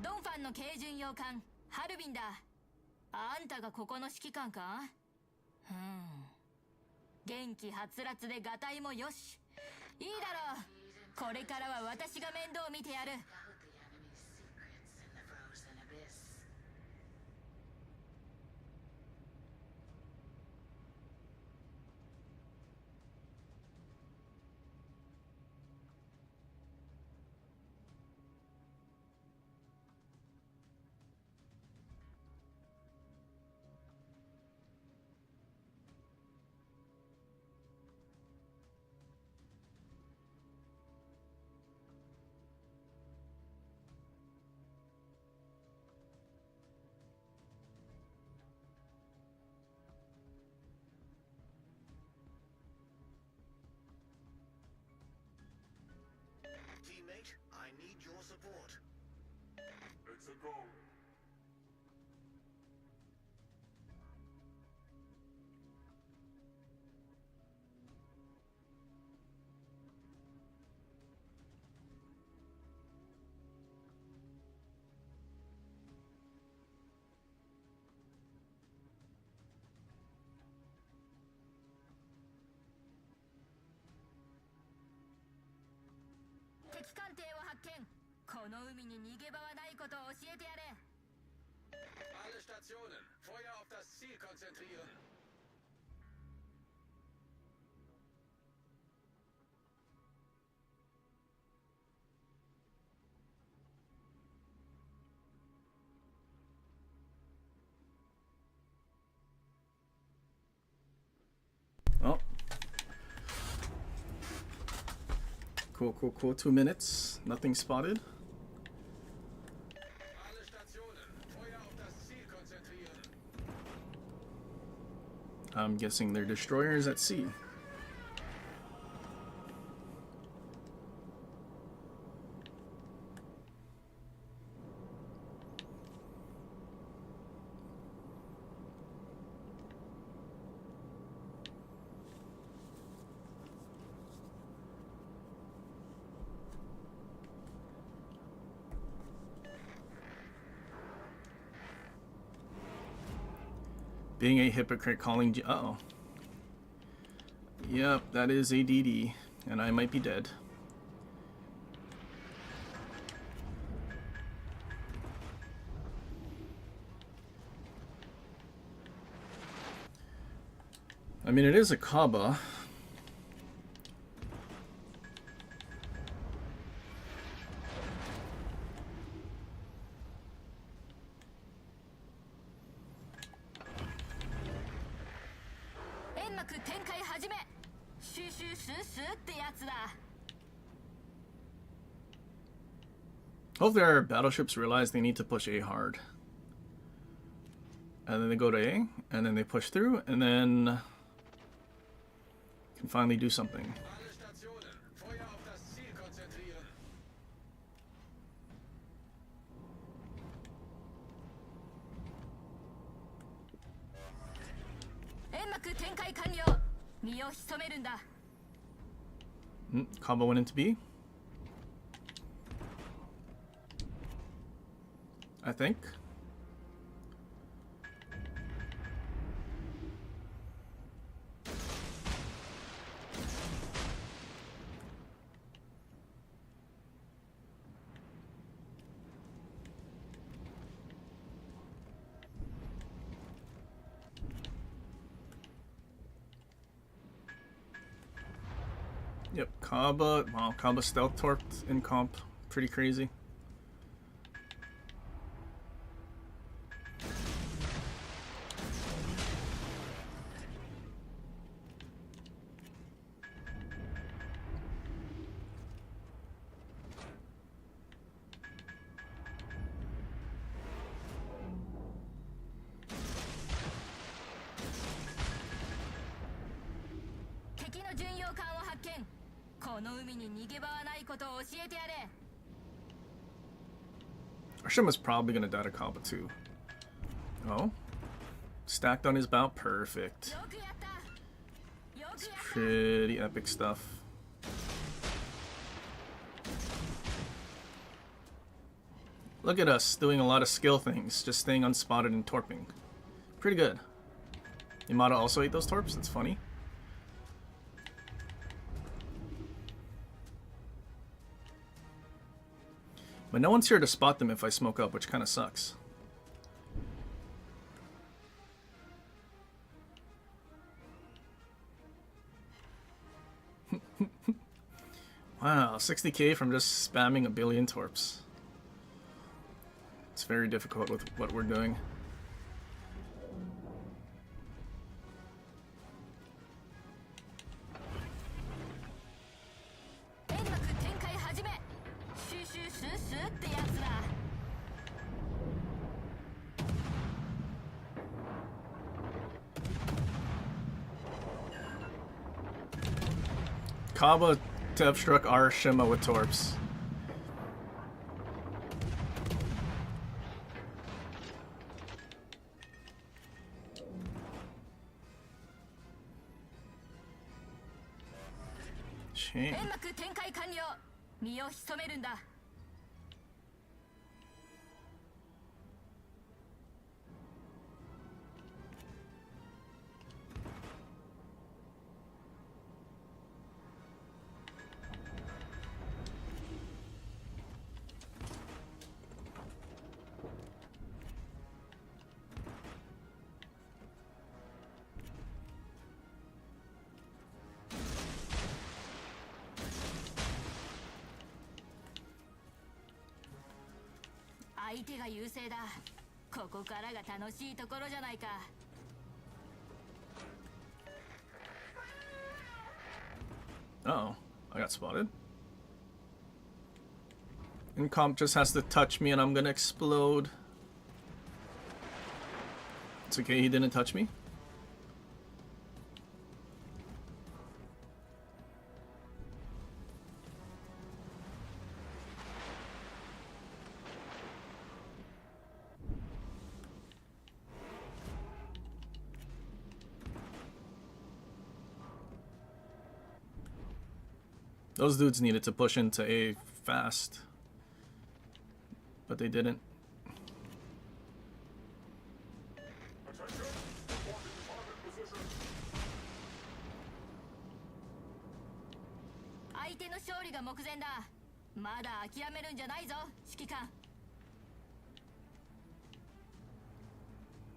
Donphan の軽巡洋艦ハルビンだ。あんたがここの指揮官か？元気はつらつでガタイもよし。いいだろう。これからは私が面倒見てやる。Teammate, I need your support. It's a go.敵艦艇を発見。この海に逃げ場はないことを教えてやれ。Alle Stationen, Feuer auf das Ziel konzentrieren. Oh. Cool, cool, cool. 2 minutes. Nothing spotted. Alle Stationen, Feuer auf das Ziel konzentrieren. I'm guessing they're destroyers at sea. Being a hypocrite calling uh-oh. Yep, that is ADD, and I might be dead. I mean, it is a Kaba. Hopefully our battleships realize they need to push A hard. And then they go to A, and then they push through, and then can finally do something. Alle Stationen, Feuer auf das Ziel konzentrieren. Kaba went into B. I think. Yep, Kaba. Wow, Kaba stealth torped in comp. Pretty crazy. Arshima's probably gonna die to Kaba too. Oh. Stacked on his bow. Perfect. It's pretty epic stuff. Look at us doing a lot of skill things, just staying unspotted and torping. Pretty good. Yamada also ate those torps? That's funny. But no one's here to spot them if I smoke up, which kind of sucks. Wow, 60k from just spamming a billion torps. It's very difficult with what we're doing. Kaba Tev struck Arashima with torps. Shame. Uh-oh, I got spotted. And comp just has to touch me and I'm gonna explode. It's okay, he didn't touch me. Those dudes needed to push into A fast, but they didn't. Attention! 手の勝利が目前だ。まだ諦めるんじゃないぞ、指揮官。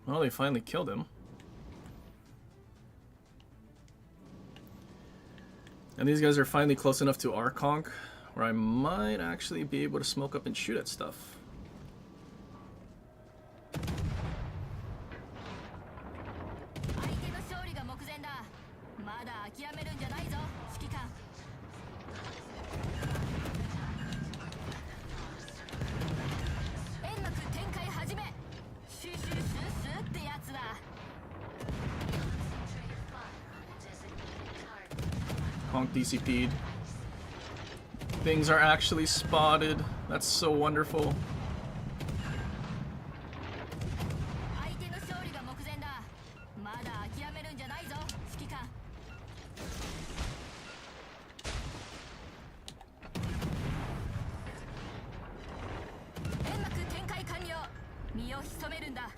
Well, they finally killed him. And these guys are finally close enough to our conch where I might actually be able to smoke up and shoot at stuff. 相手の勝利が目前だ。まだ諦めるんじゃないぞ、指揮官。煙幕展開始め。シュシュシュシュってやつだ。 Conch DCP'd. Things are actually spotted. That's so wonderful. 相手の勝利が目前だ。まだ諦めるんじゃないぞ、指揮官。煙幕展開完了。身を潜めるんだ。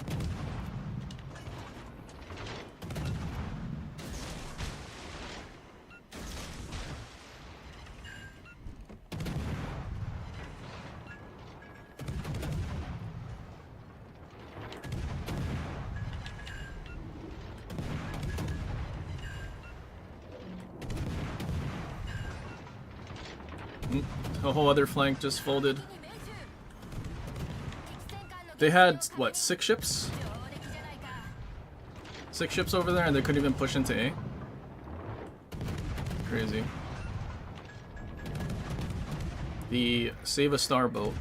The whole other flank just folded. They had, what, 6 ships? 6 ships over there and they couldn't even push into A? Crazy. The Save a Star boat.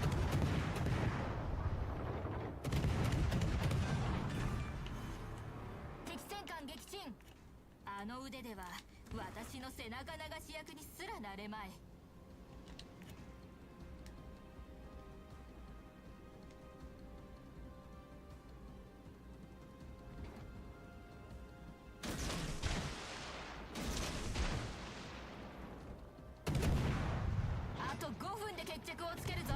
敵戦艦撃沈。あの腕では私の背中流し役にすらなれまい。 あと5分で決着をつけるぞ。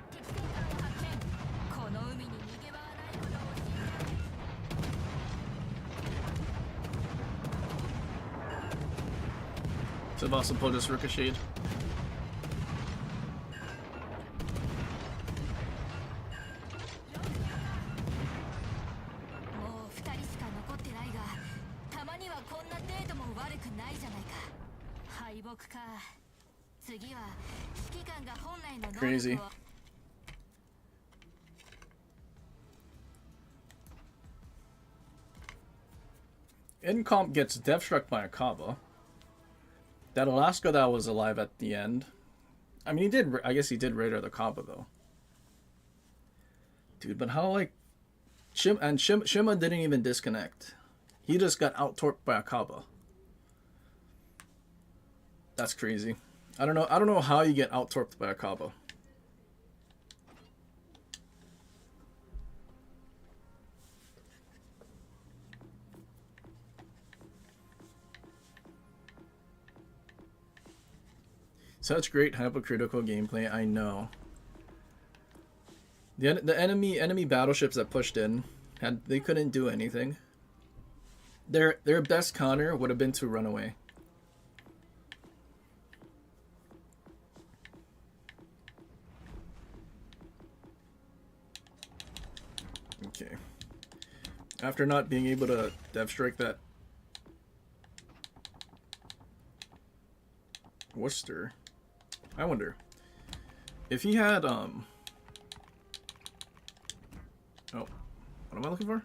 敵戦艦を発見。この海に逃げ場はないことを信じられ。 Sevastopol just ricocheted. もう2人しか残ってないが、たまにはこんなデートも悪くないじゃないか。敗北か。次は指揮官が本来の能力を。 Crazy. Incomp gets death struck by a Kaba. That Alaska that was alive at the end. I mean, he did. I guess he did radar the Kaba though. Dude, but how like Shima didn't even disconnect. He just got out torped by a Kaba. That's crazy. I don't know how you get out torped by a Kaba. Such great hypocritical gameplay, I know. The enemy battleships that pushed in they couldn't do anything. Their best counter would have been to run away. Okay. After not being able to dev strike that Worcester, I wonder if he had oh, what am I looking for?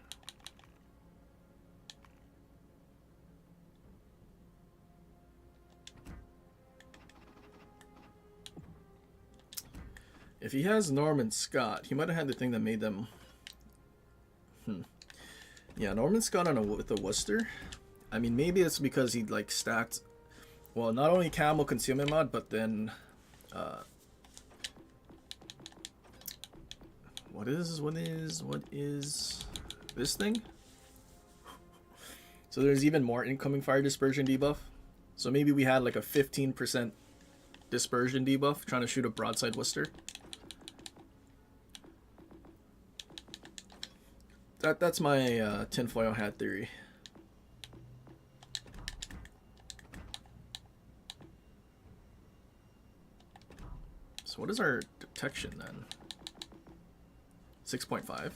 If he has Norman Scott, he might have had the thing that made them. Yeah, Norman Scott with the Worcester. I mean, maybe it's because he like stacked. Well, not only Camel Concealment Mod, but then what is this thing? So there's even more incoming fire dispersion debuff. So maybe we had like a 15% dispersion debuff trying to shoot a broadside Worcester. That's my tinfoil hat theory. So what is our detection then? 6.5.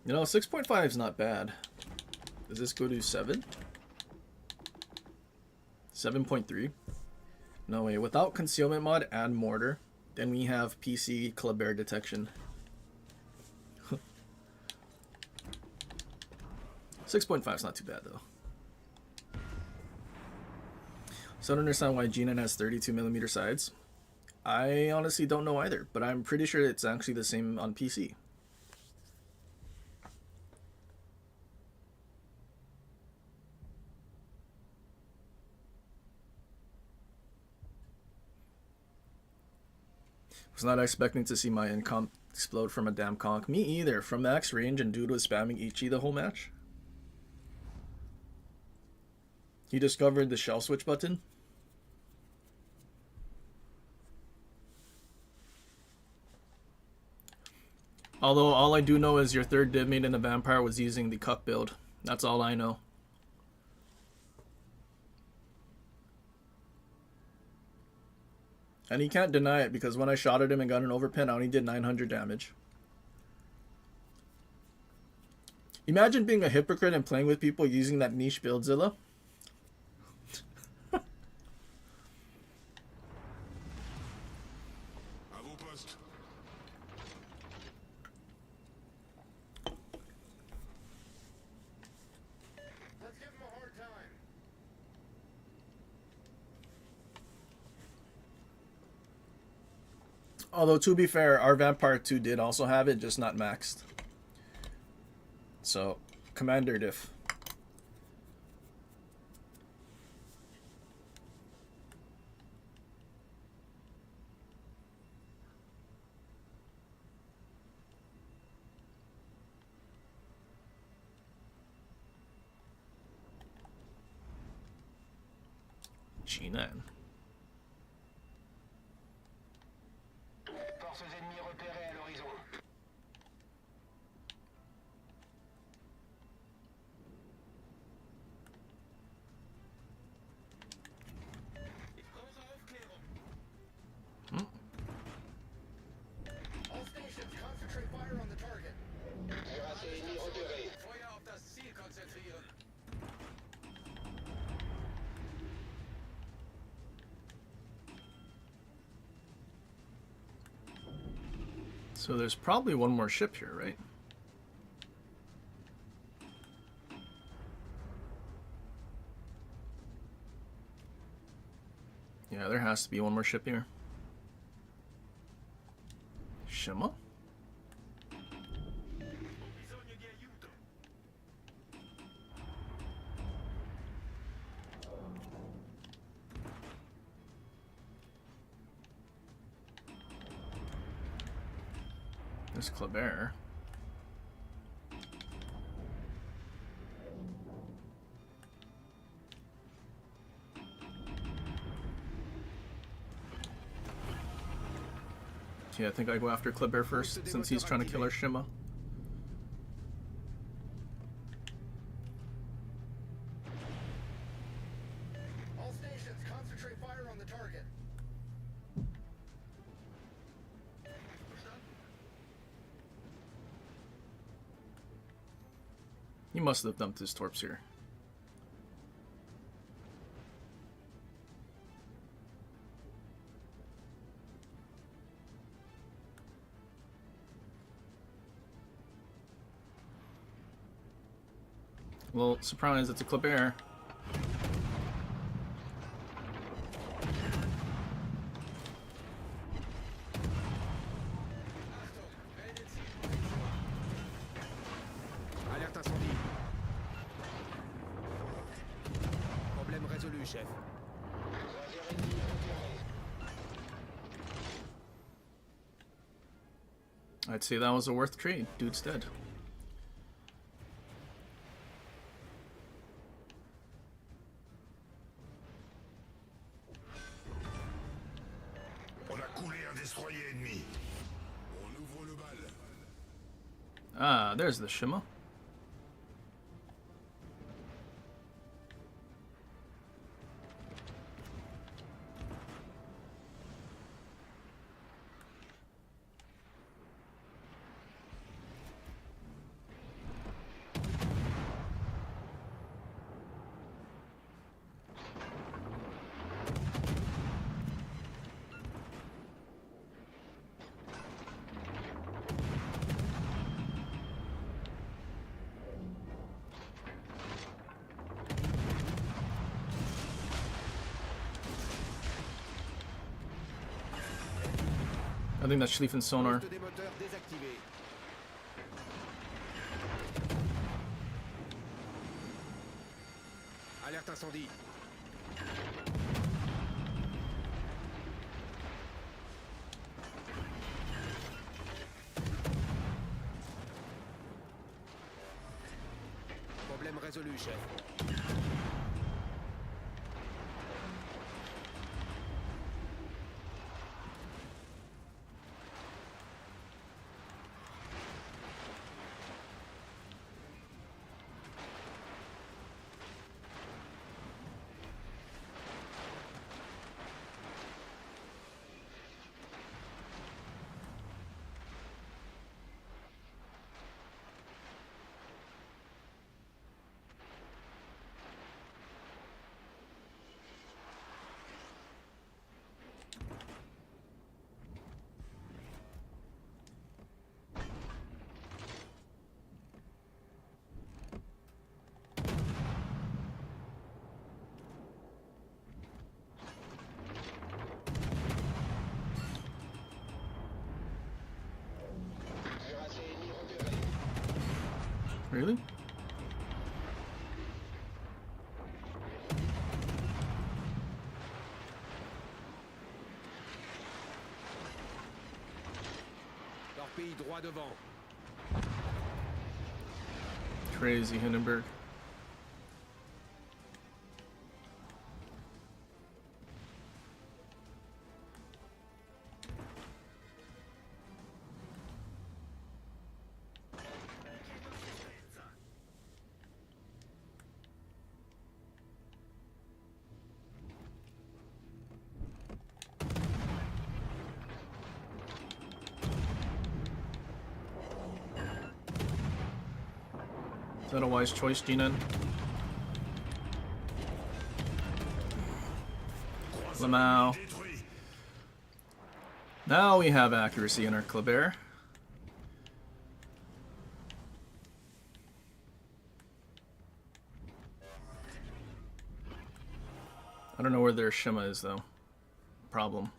You know, 6.5 is not bad. Does this go to 7? 7.3? No way. Without concealment mod and mortar, then we have PC Kleber detection. 6.5 is not too bad though. So I don't understand why G9 has 32mm sides. I honestly don't know either, but I'm pretty sure it's actually the same on PC. Was not expecting to see my incomp explode from a damn conch. Me either. From max range and dude was spamming Ichi the whole match. He discovered the shell switch button. Although all I do know is your third div mate in the vampire was using the cuck build. That's all I know. And he can't deny it because when I shot at him and got an overpin, I only did 900 damage. Imagine being a hypocrite and playing with people using that niche buildzilla. Let's give him a hard time. Although, to be fair, our Vampire 2 did also have it, just not maxed. So, Commander diff. G9. Forces ennemies repérées à l'horizon. All stations, concentrate fire on the target. Terrasse ennemie repérée. Feuer auf das Ziel konzentrieren. So there's probably one more ship here, right? Yeah, there has to be one more ship here. Shima? There's Kleber. Yeah, I think I go after Kleber first, since he's trying to kill our Shima. All stations, concentrate fire on the target. He must have dumped his torps here. Well, surprise, it's a Kleber. Alerte incendie. Problème résolu, chef. I'd say that was a worth trade. Dude's dead. Ah, there's the Shima. I think that's Schlieffen sonar. Poste des moteurs désactivé. Alerte incendie. Problème résolu, chef. Really? Torpille droit devant. Crazy Hindenburg. Is that a wise choice, Jinan? Lamau. Now we have accuracy in our Kleber. I don't know where their Shima is though. Problem.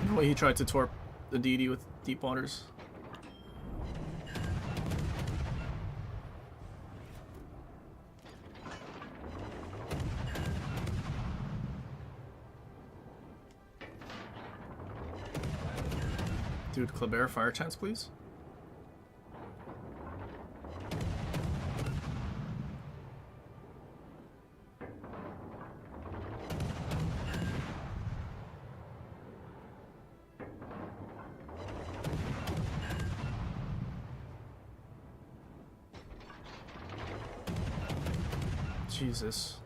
The way he tried to torp the DD with deep waters. Dude, Kleber, fire chance, please. Jesus.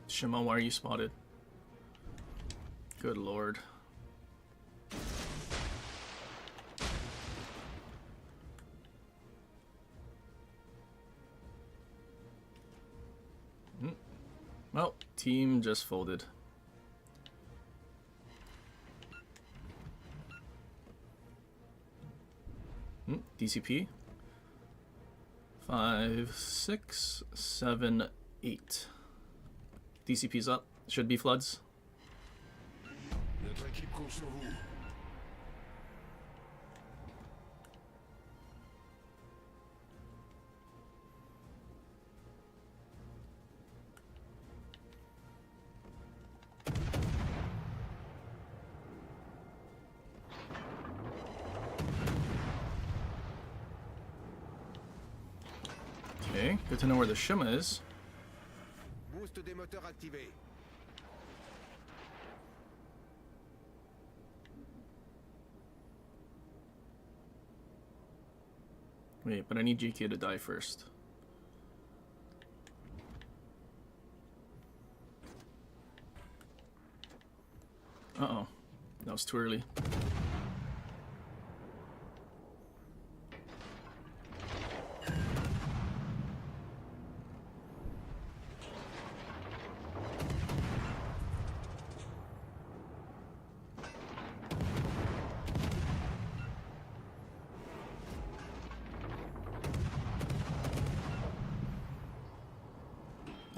Shima, why are you spotted? Good lord. Well, team just folded. DCP. 5, 6, 7, 8. DCP's up. Should be floods. Notre équipe compte sur vous. Okay, good to know where the Shima is. Boost des moteurs activé. Wait, but I need GK to die first. Uh-oh. That was too early.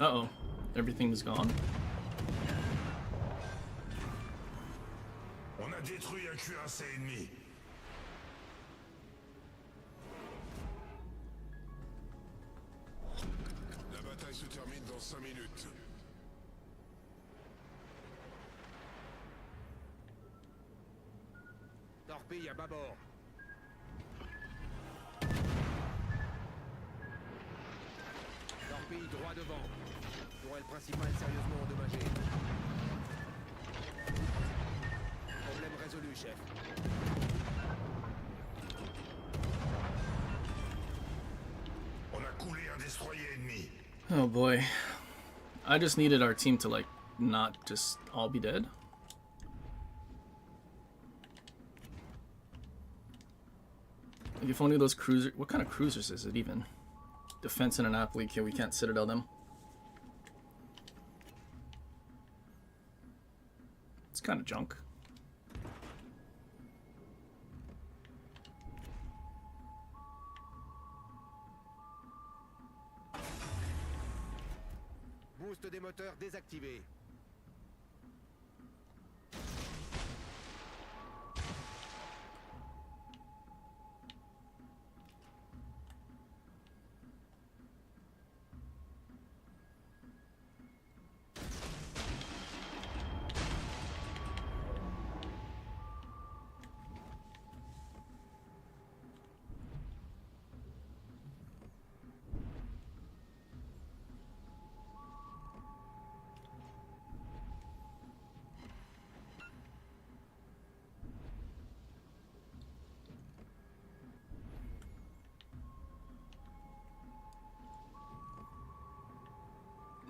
Uh-oh. Everything's gone. On a détruit un cuirassé ennemi. La bataille se termine dans 5 minutes. Torpille à bâbord. Torpille droit devant. Tourelle principale sérieusement endommagée. Problème résolu, chef. On a coulé un destroyer ennemi. Oh boy. I just needed our team to, like, not just all be dead. Like, if only those cruisers... What kind of cruisers is it even? Defense in Annapolis, okay, we can't Citadel them. It's kind of junk. Boost des moteurs désactivé.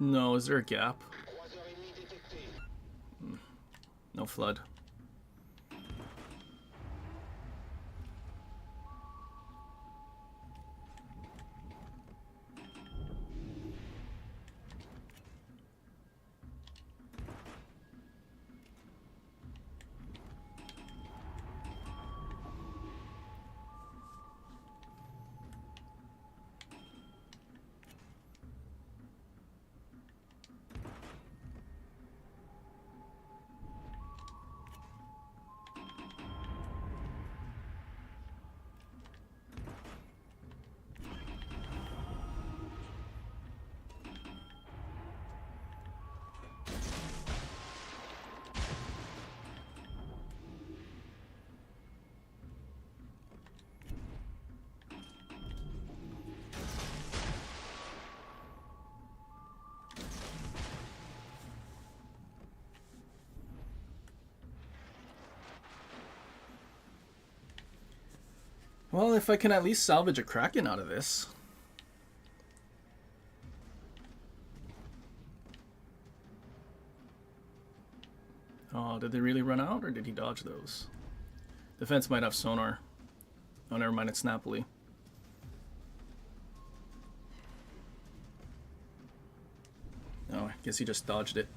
No, is there a gap? No flood. Well, if I can at least salvage a Kraken out of this. Oh, did they really run out, or did he dodge those? Defense might have sonar. Oh, never mind, it's Napoli. Oh, I guess he just dodged it.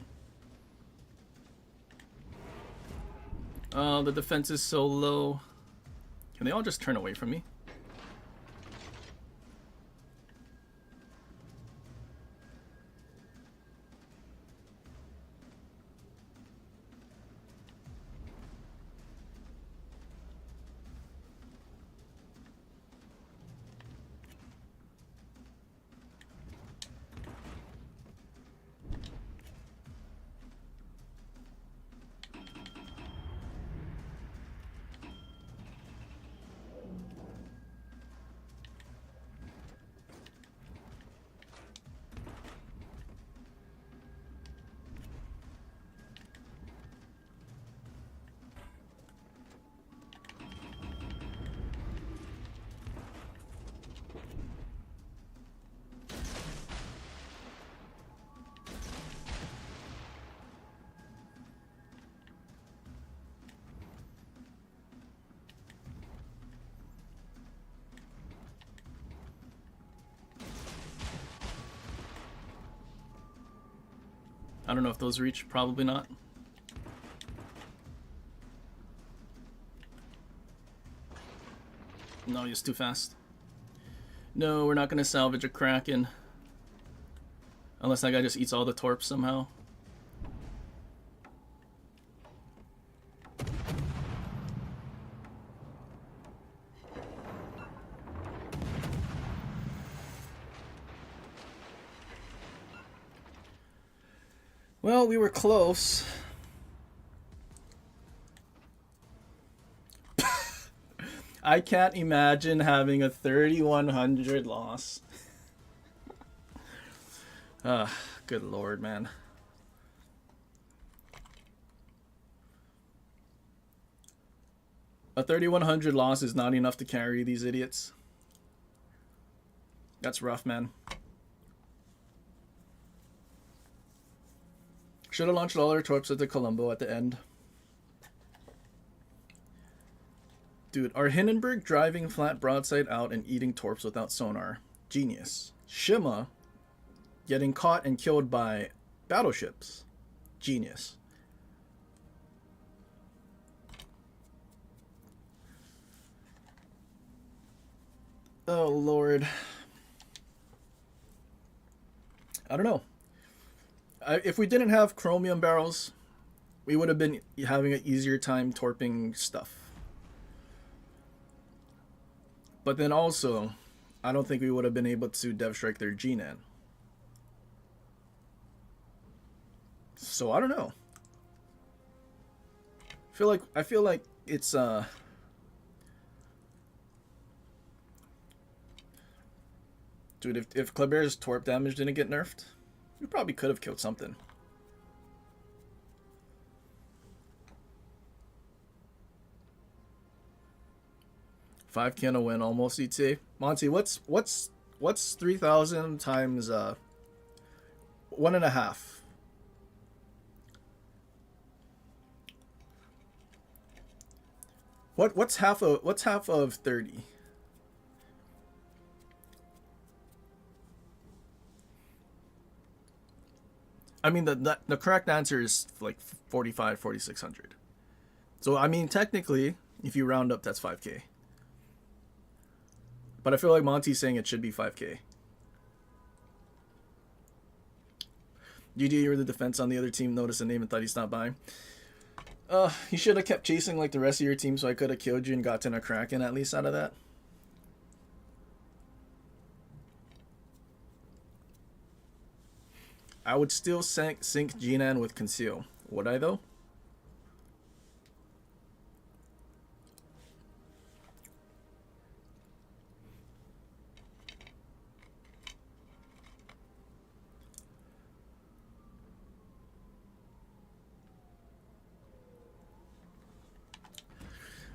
Oh, the defense is so low. Can they all just turn away from me? I don't know if those reach. Probably not. No, he's too fast. No, we're not going to salvage a Kraken. Unless that guy just eats all the torps somehow. Well, we were close. I can't imagine having a 3,100 loss. Good lord, man. A 3,100 loss is not enough to carry these idiots. That's rough, man. Should have launched all our torps at the Colombo at the end. Dude, are Hindenburg driving flat broadside out and eating torps without sonar? Genius. Shima getting caught and killed by battleships? Genius. Oh, Lord. I don't know. If we didn't have chromium barrels, we would have been having an easier time torping stuff. But then also, I don't think we would have been able to dev strike their G-Nan. So I don't know. I feel like it's dude, if Kleber's torp damage didn't get nerfed, we probably could have killed something. Five can a win almost, you'd say. Monty, what's 3,000 times 1.5? What's half of 30? I mean, the correct answer is like 4,600. So I mean, technically, if you round up, that's 5K. But I feel like Monty's saying it should be 5K. GG, you're the defense on the other team. Noticed the name and thought he stopped by. You should have kept chasing like the rest of your team, so I could have killed you and gotten a Kraken at least out of that. I would still sync G-Nan with Conceal. Would I though?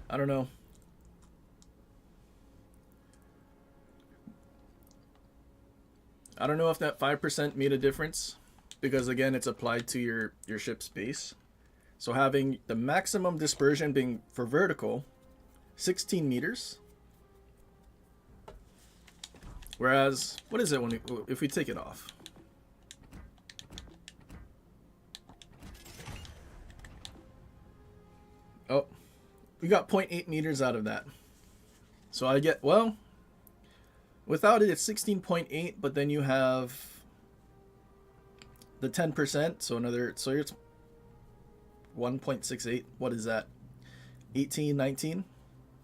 I don't know. I don't know if that 5% made a difference, because again, it's applied to your ship's base. So having the maximum dispersion being for vertical 16 meters, whereas what is it if we take it off? Oh, we got 0.8 meters out of that. So I get, well, without it, it's 16.8, but then you have the 10%, so it's 1.68. What is that? 18, 19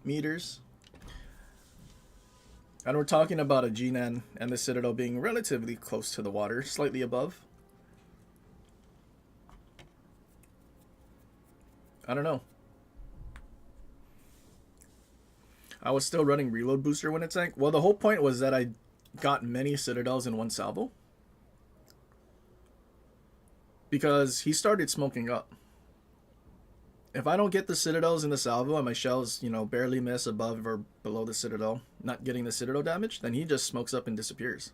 meters. And we're talking about a G-Nan and the Citadel being relatively close to the water, slightly above. I don't know. I was still running reload booster when it sank. Well, the whole point was that I got many Citadels in one salvo. Because he started smoking up. If I don't get the Citadels in the salvo and my shells, barely miss above or below the Citadel, not getting the Citadel damage, then he just smokes up and disappears.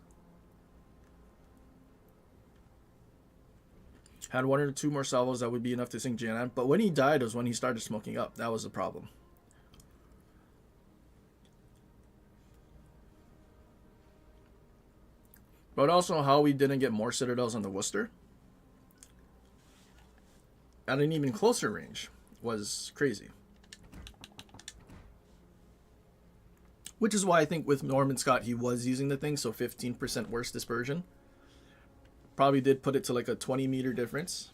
Had one or two more salvos that would be enough to sink G-Nan, but when he died was when he started smoking up. That was the problem. But also how we didn't get more Citadels on the Worcester. at an even closer range was crazy. Which is why I think with Norman Scott, he was using the thing, so 15% worse dispersion. Probably did put it to like a 20 meter difference.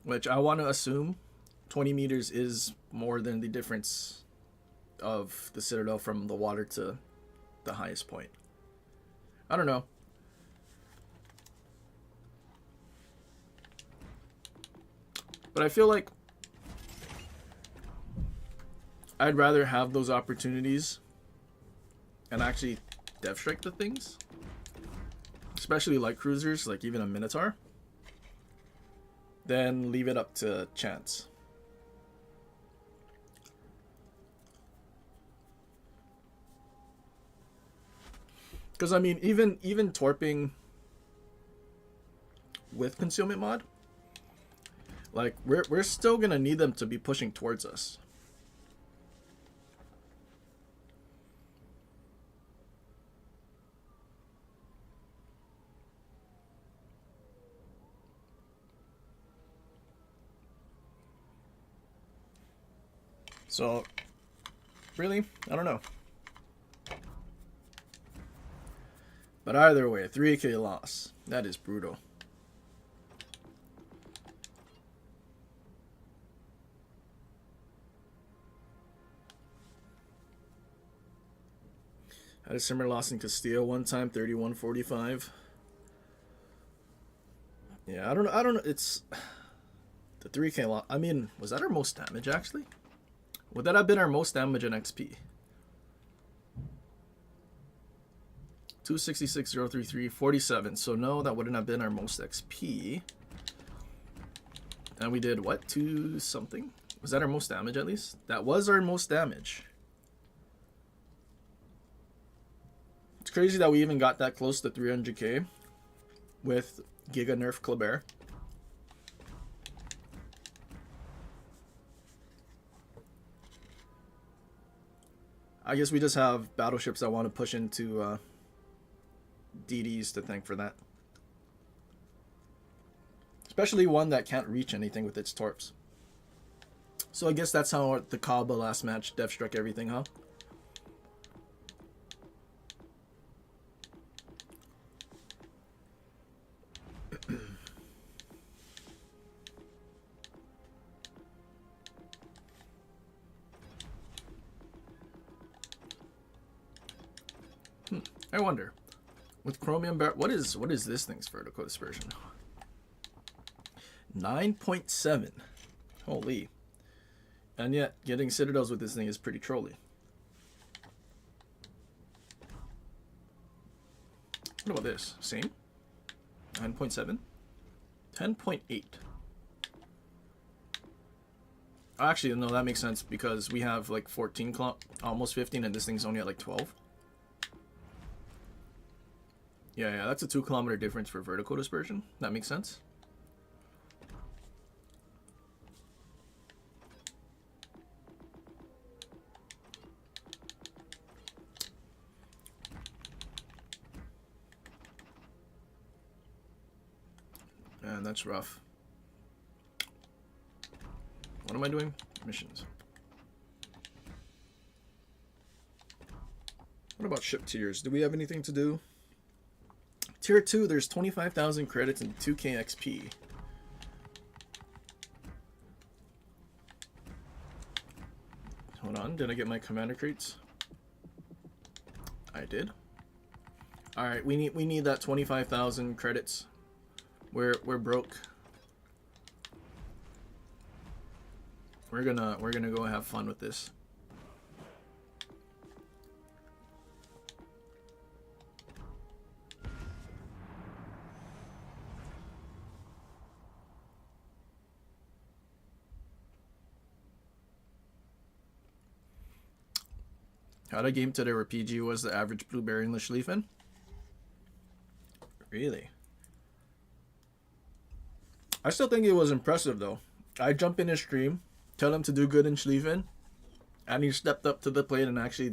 Which I want to assume 20 meters is more than the difference of the Citadel from the water to the highest point. I don't know. But I feel like I'd rather have those opportunities and actually dev strike the things. Especially light cruisers, like even a Minotaur. Then leave it up to chance. Because I mean, even torping with concealment mod, like we're still gonna need them to be pushing towards us. So, really, I don't know. But either way, 3k loss. That is brutal. Had a similar loss in Castile one time, 31-45. Yeah, I don't know. It's the 3k loss. I mean, was that our most damage actually? Would that have been our most damage in XP? 266,033, 47. So no, that wouldn't have been our most XP. And we did what? 2 something? Was that our most damage at least? That was our most damage. It's crazy that we even got that close to 300k with Giga Nerf Kleber. I guess we just have battleships that want to push into DDs to thank for that. Especially one that can't reach anything with its torps. So I guess that's how the Kaba last match dev struck everything, huh? I wonder, with chromium bar, what is this thing's vertical dispersion? 9.7. Holy. And yet, getting citadels with this thing is pretty trolly. What about this? Same? 9.7? 10.8. Actually, no, that makes sense because we have like 14, almost 15, and this thing's only at like 12. Yeah, that's a 2 kilometer difference for vertical dispersion. That makes sense. And that's rough. What am I doing? Missions. What about ship tiers? Do we have anything to do? Tier 2, there's 25,000 credits and 2k XP. Hold on, did I get my commander crates? I did. Alright, we need that 25,000 credits. We're broke. We're gonna go have fun with this. Had a game today where PG was the average blueberry in the Schlieffen? Really? I still think it was impressive though. I jump in his stream, tell him to do good in Schlieffen, and he stepped up to the plate and actually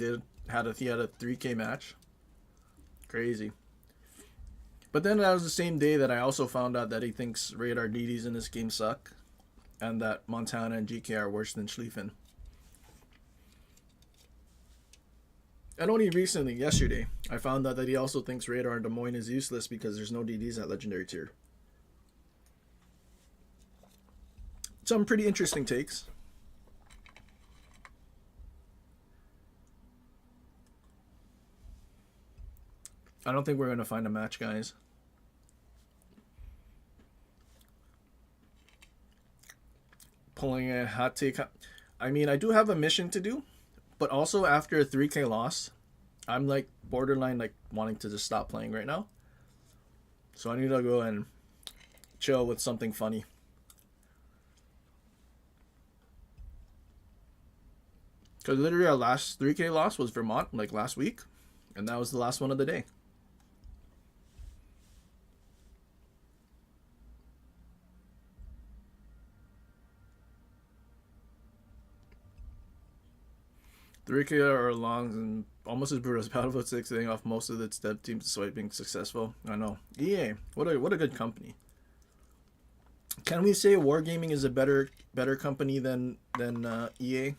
had a 3k match. Crazy. But then that was the same day that I also found out that he thinks radar DDs in this game suck. and that Montana and GK are worse than Schlieffen. And only recently, yesterday, I found out that he also thinks Radar in Des Moines is useless because there's no DDs at Legendary tier. Some pretty interesting takes. I don't think we're going to find a match, guys. Pulling a hot take. I mean, I do have a mission to do, but also after a 3K loss, I'm like borderline like wanting to just stop playing right now. So I need to go and chill with something funny. Because literally our last 3K loss was Vermont, like last week. And that was the last one of the day. $3K are longs and almost as brutal as Battlefield 6, setting off most of its dev teams despite being successful. I know. EA, what a good company. Can we say Wargaming is a better company than EA?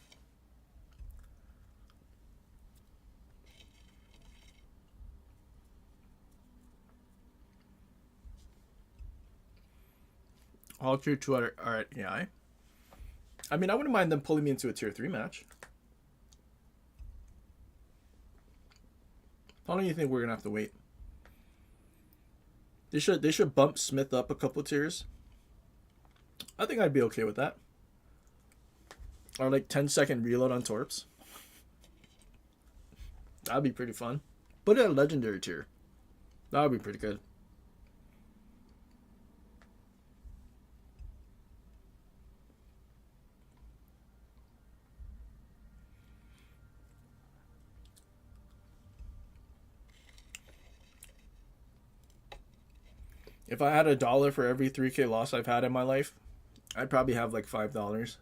All tier 2 are at AI. I mean, I wouldn't mind them pulling me into a tier 3 match. How long do you think we're gonna have to wait? They should bump Smith up a couple tiers. I think I'd be okay with that. Or like 10-second reload on Torps. That'd be pretty fun. Put it at Legendary tier. That would be pretty good. If I had $1 for every 3K loss I've had in my life, I'd probably have like $5.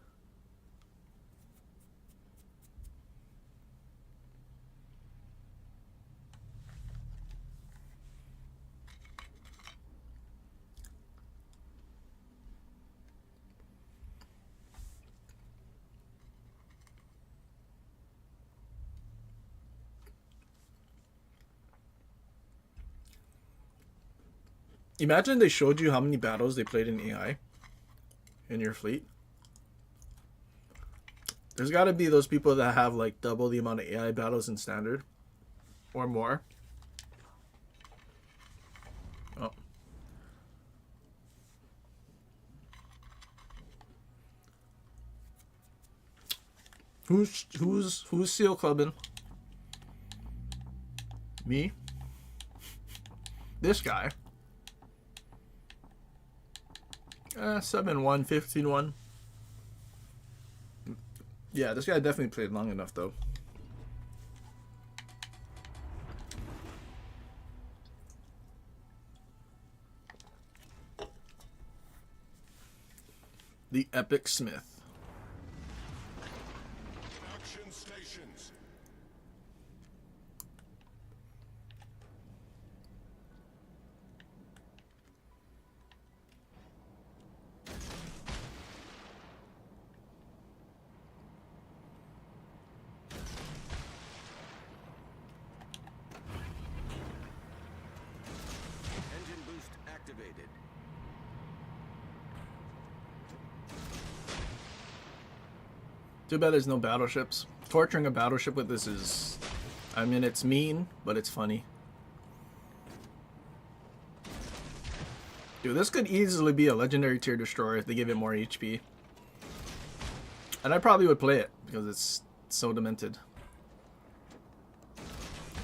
Imagine they showed you how many battles they played in AI in your fleet. There's got to be those people that have like double the amount of AI battles in standard or more. Oh. Who's seal clubbing? Me? This guy. 7-1, 15-1. Yeah, this guy definitely played long enough, though. The Epic Smith. Action stations. Engine boost activated. Too bad there's no battleships. Torturing a battleship with this is... I mean, it's mean, but it's funny. Dude, this could easily be a legendary tier destroyer if they give it more HP. And I probably would play it, because it's so demented.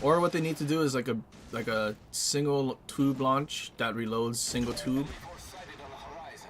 Or what they need to do is like a single tube launch that reloads single tube. Sighted on the horizon.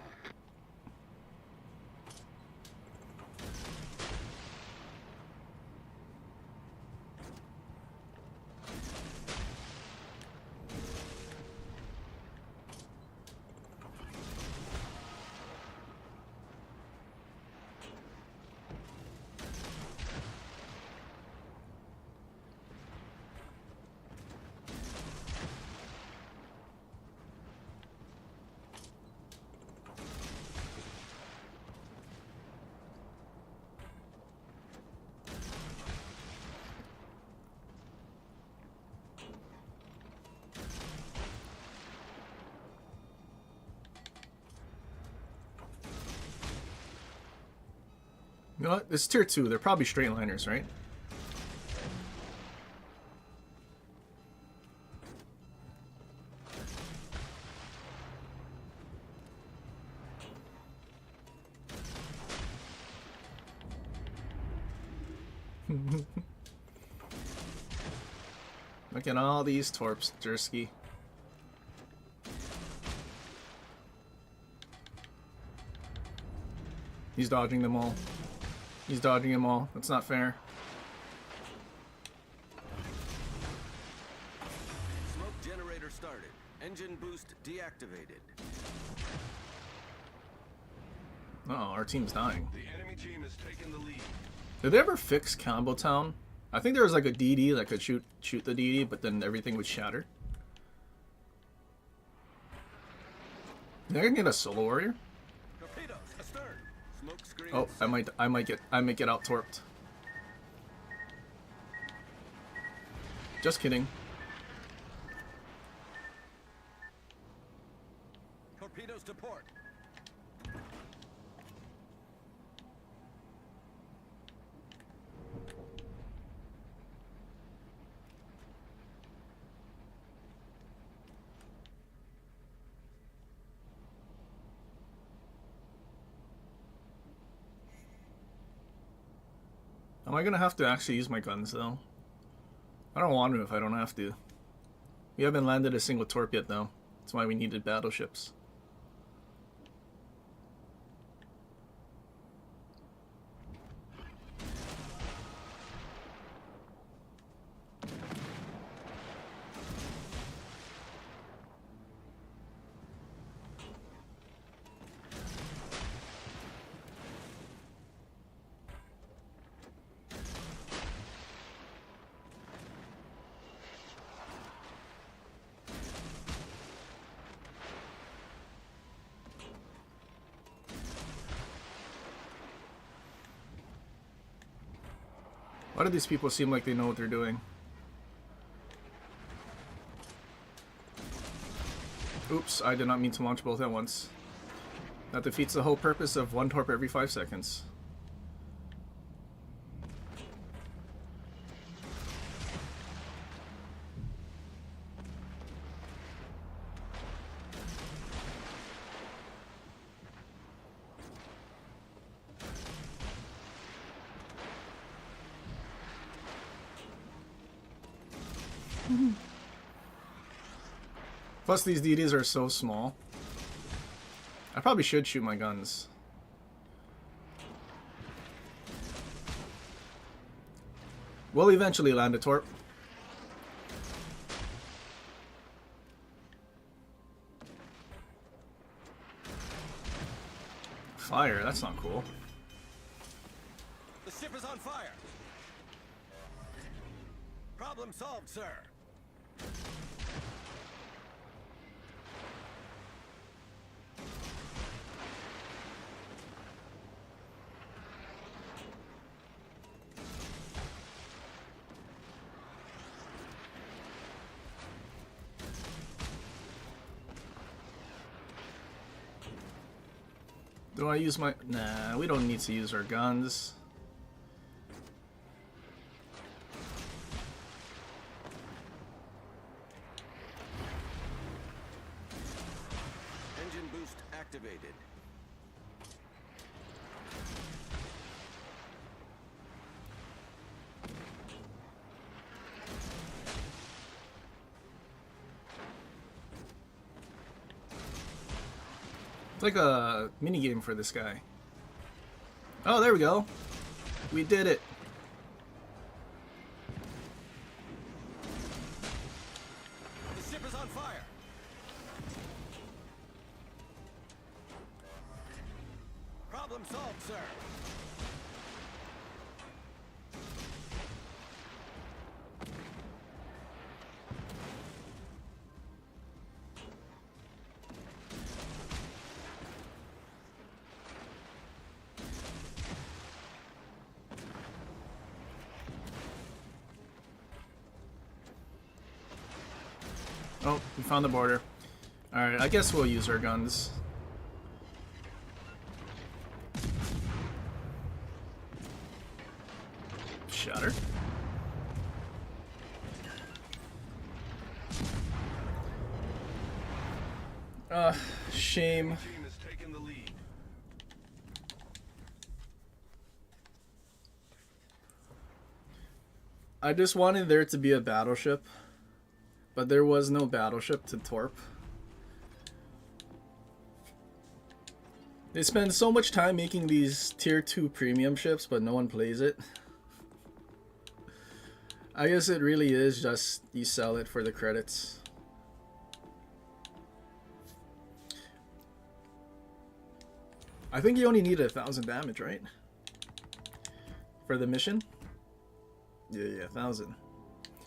You know what? It's tier 2. They're probably straight liners, right? Look at all these torps, Jersky. He's dodging them all. He's dodging them all. That's not fair. Smoke generator started. Engine boost deactivated. Oh, our team's dying. The enemy team has taken the lead. Did they ever fix Combo Town? I think there was like a DD that could shoot the DD, but then everything would shatter. Did I get a solo warrior? Torpedoes astern. Smoke screen. Oh, I might get out torped. Just kidding. Torpedoes to port. Am I gonna have to actually use my guns though? I don't want to if I don't have to. We haven't landed a single torp yet though. That's why we needed battleships. Why do these people seem like they know what they're doing? Oops, I did not mean to launch both at once. That defeats the whole purpose of one torp every 5 seconds. Plus these DDs are so small. I probably should shoot my guns. We'll eventually land a torp. Fire, that's not cool. The ship is on fire. Problem solved, sir. Do I use my... Nah, we don't need to use our guns. Engine boost activated. It's like a mini game for this guy. Oh, there we go. We did it. The ship is on fire. Problem solved, sir. Oh, we found the border. Alright, I guess we'll use our guns. shatter. Shame. Team has taken the lead. I just wanted there to be a battleship, but there was no battleship to torp. They spend so much time making these tier 2 premium ships, but no one plays it. I guess it really is just you sell it for the credits. I think you only need 1,000 damage, right? For the mission? Yeah, 1,000.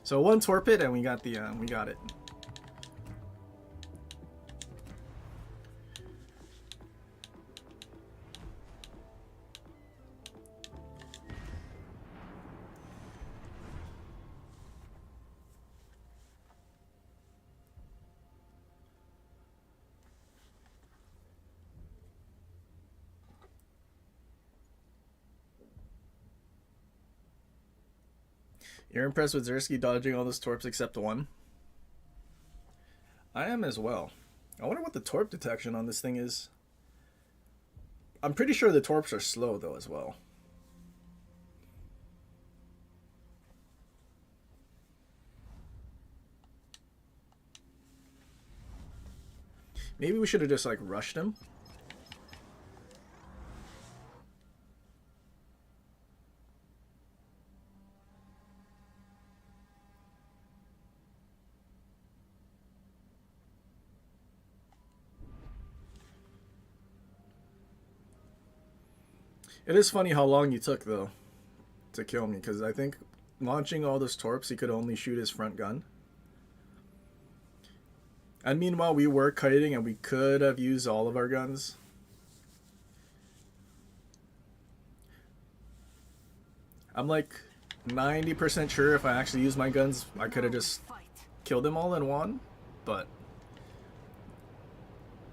So one torpid and we got the we got it. You're impressed with Zersky dodging all those torps except one? I am as well. I wonder what the torp detection on this thing is. I'm pretty sure the torps are slow though as well. Maybe we should have just like rushed him. It is funny how long you took, though, to kill me, because I think launching all those torps, he could only shoot his front gun. And meanwhile, we were kiting, and we could have used all of our guns. I'm like 90% sure if I actually used my guns, I could have just killed them all in one, but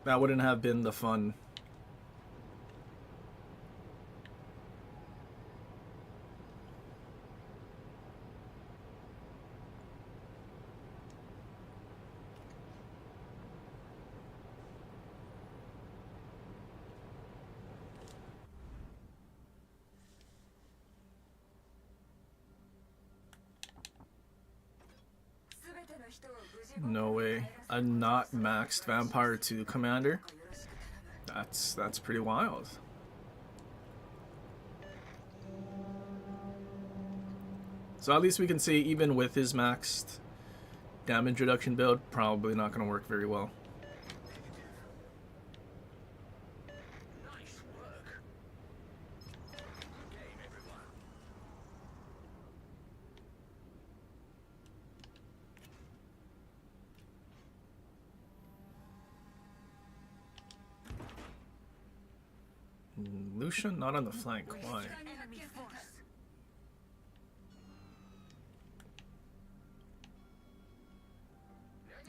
that wouldn't have been the fun. No way. A not maxed Vampire 2 commander? That's pretty wild. So at least we can say even with his maxed damage reduction build, probably not going to work very well. Nice work. Good game, everyone. Lucian not on the flank. Why? Enemy force.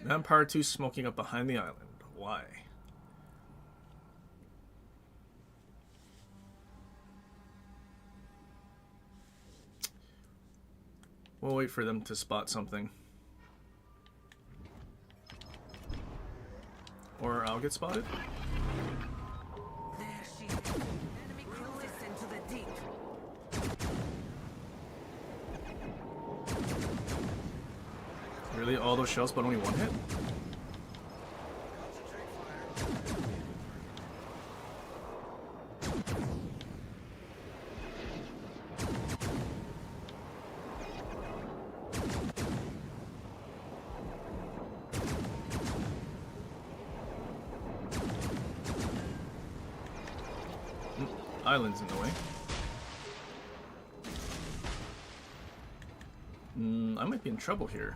Vampire 2 smoking up behind the island. Why? We'll wait for them to spot something. Or I'll get spotted. There she is. Enemy will listen to the deep. Really? All those shells but only one hit? Island's in the way. I might be in trouble here.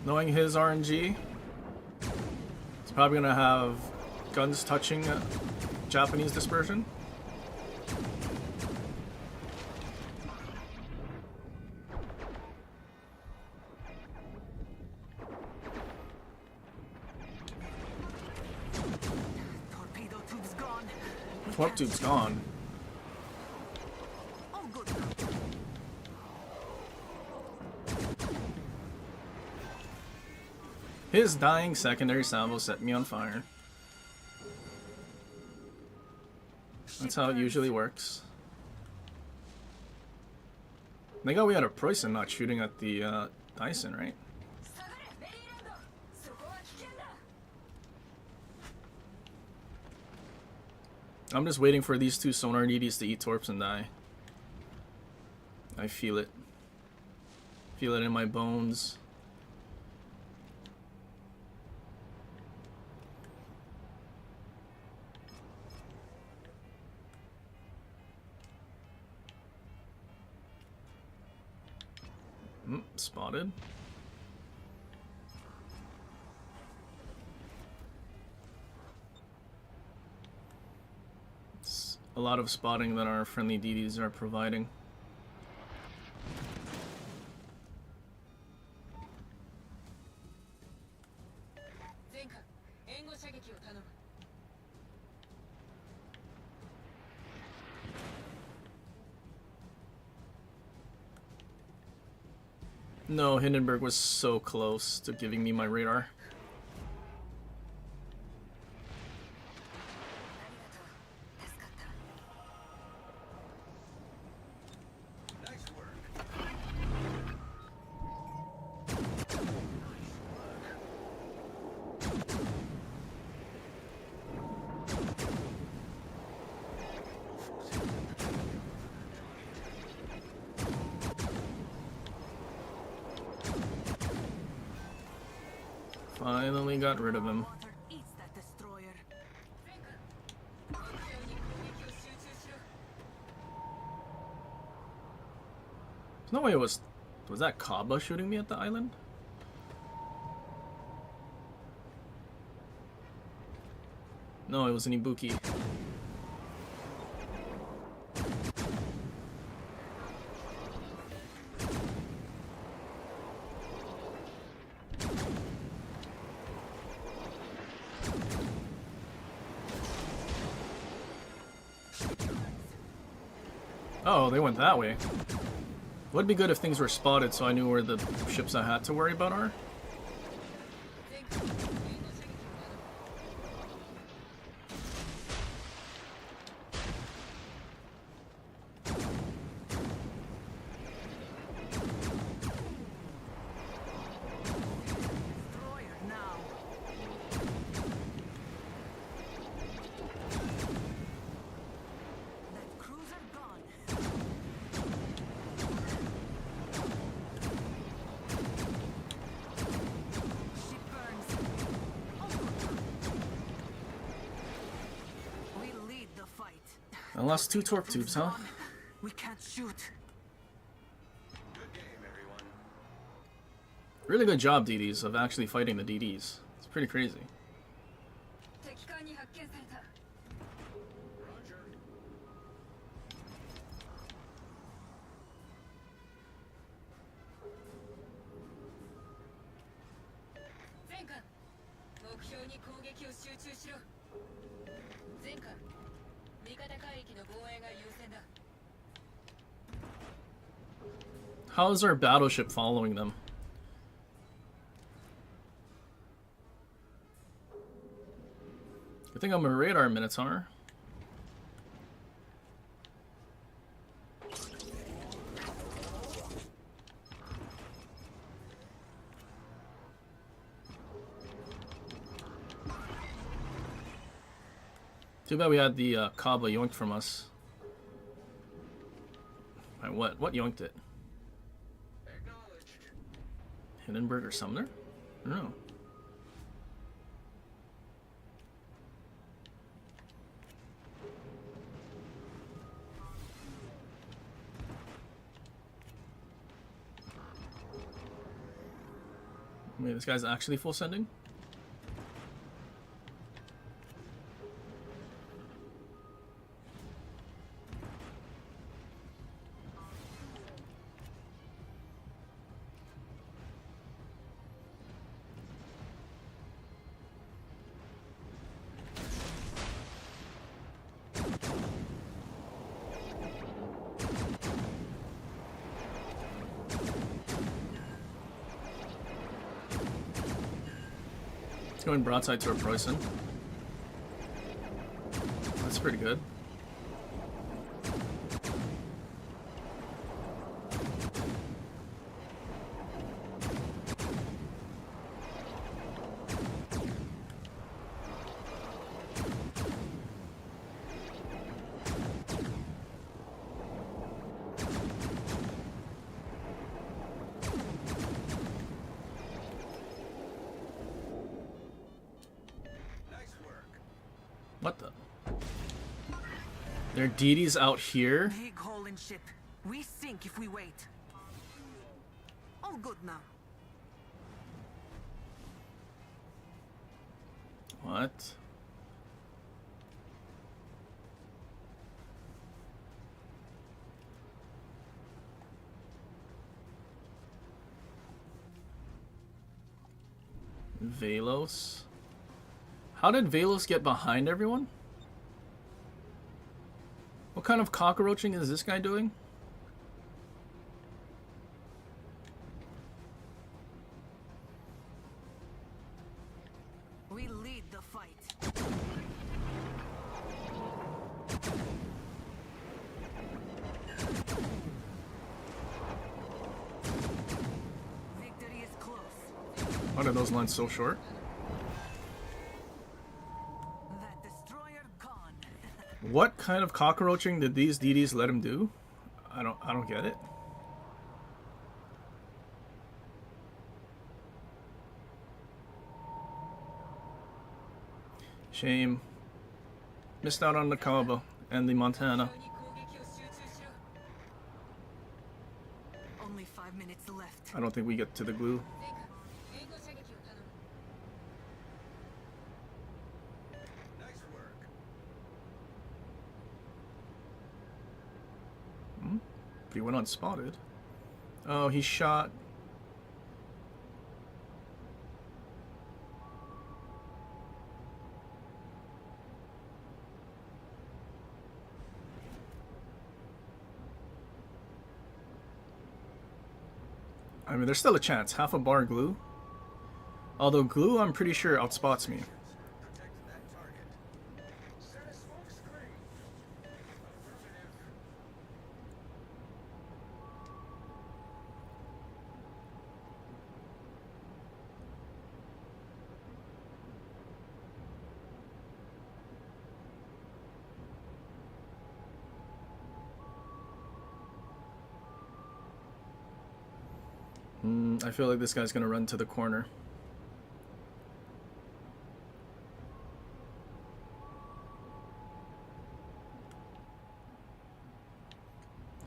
Knowing his RNG, he's probably gonna have guns touching Japanese dispersion. Warp tube's gone. Oh, good. His dying secondary salvo set me on fire. That's how it usually works. They got we had a Preußen not shooting at the Dyson, right? I'm just waiting for these two sonar DDs to eat torps and die. I feel it. Feel it in my bones. Spotted. It's a lot of spotting that our friendly DDs are providing. No, Hindenburg was so close to giving me my radar. Nice work. Finally got rid of him. Water eats that destroyer. There's no way it was that Kaba shooting me at the island? No, it was an Ibuki. Oh, they went that way. Would be good if things were spotted so I knew where the ships I had to worry about are. Destroyer now. That cruiser gone. Ship burns. Oh, we lead the fight. I lost 2 torp tubes, huh? We can't shoot. Good game, everyone. Really good job, DDs, of actually fighting the DDs. It's pretty crazy. Roger. How is our battleship following them? I think I'm a radar Minotaur. Too bad we had the Kaba yoinked from us. Wait, what? What yoinked it? Acknowledged. Hindenburg or Sumner? I don't know. Wait, this guy's actually full sending? It's going broadside to our Preußen. That's pretty good. Nice work. What the? There are DDs out here? Big hole in ship. We sink if we wait. All good now. What? Velos? How did Velos get behind everyone? What kind of cockroaching is this guy doing? We lead the fight. Victory is close. Why are those lines so short? That destroyer gone. What kind of cockroaching did these DDs let him do? I don't get it. Shame. Missed out on the Kaba and the Montana. Only 5 minutes left. I don't think we get to the glue. Nice work. But he went unspotted. Oh, he shot. I mean, there's still a chance. Half a bar glue. Although glue, I'm pretty sure outspots me. Protect that target. Set a smoke screen. Affirmative. I feel like this guy's gonna run to the corner.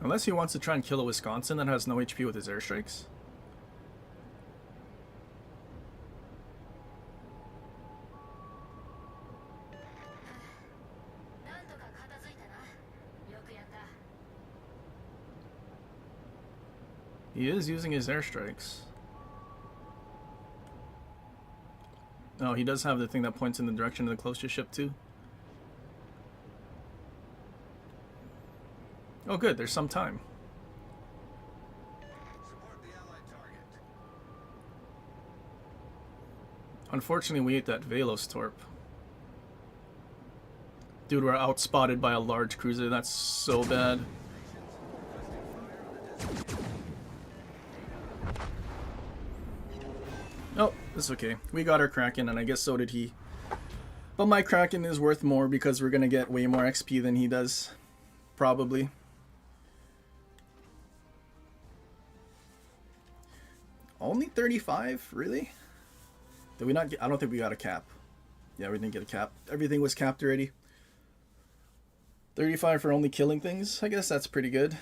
Unless he wants to try and kill a Wisconsin that has no HP with his airstrikes. He is using his airstrikes. Oh, he does have the thing that points in the direction of the closest ship too. Oh good, there's some time. Support the allied target. Unfortunately, we ate that Velos torp. Dude, we're outspotted by a large cruiser. That's so bad. Oh, it's okay. We got our Kraken, and I guess so did he. But my Kraken is worth more because we're gonna get way more XP than he does. Probably. Only 35? Really? Did we not get... I don't think we got a cap. Yeah, we didn't get a cap. Everything was capped already. 35 for only killing things? I guess that's pretty good.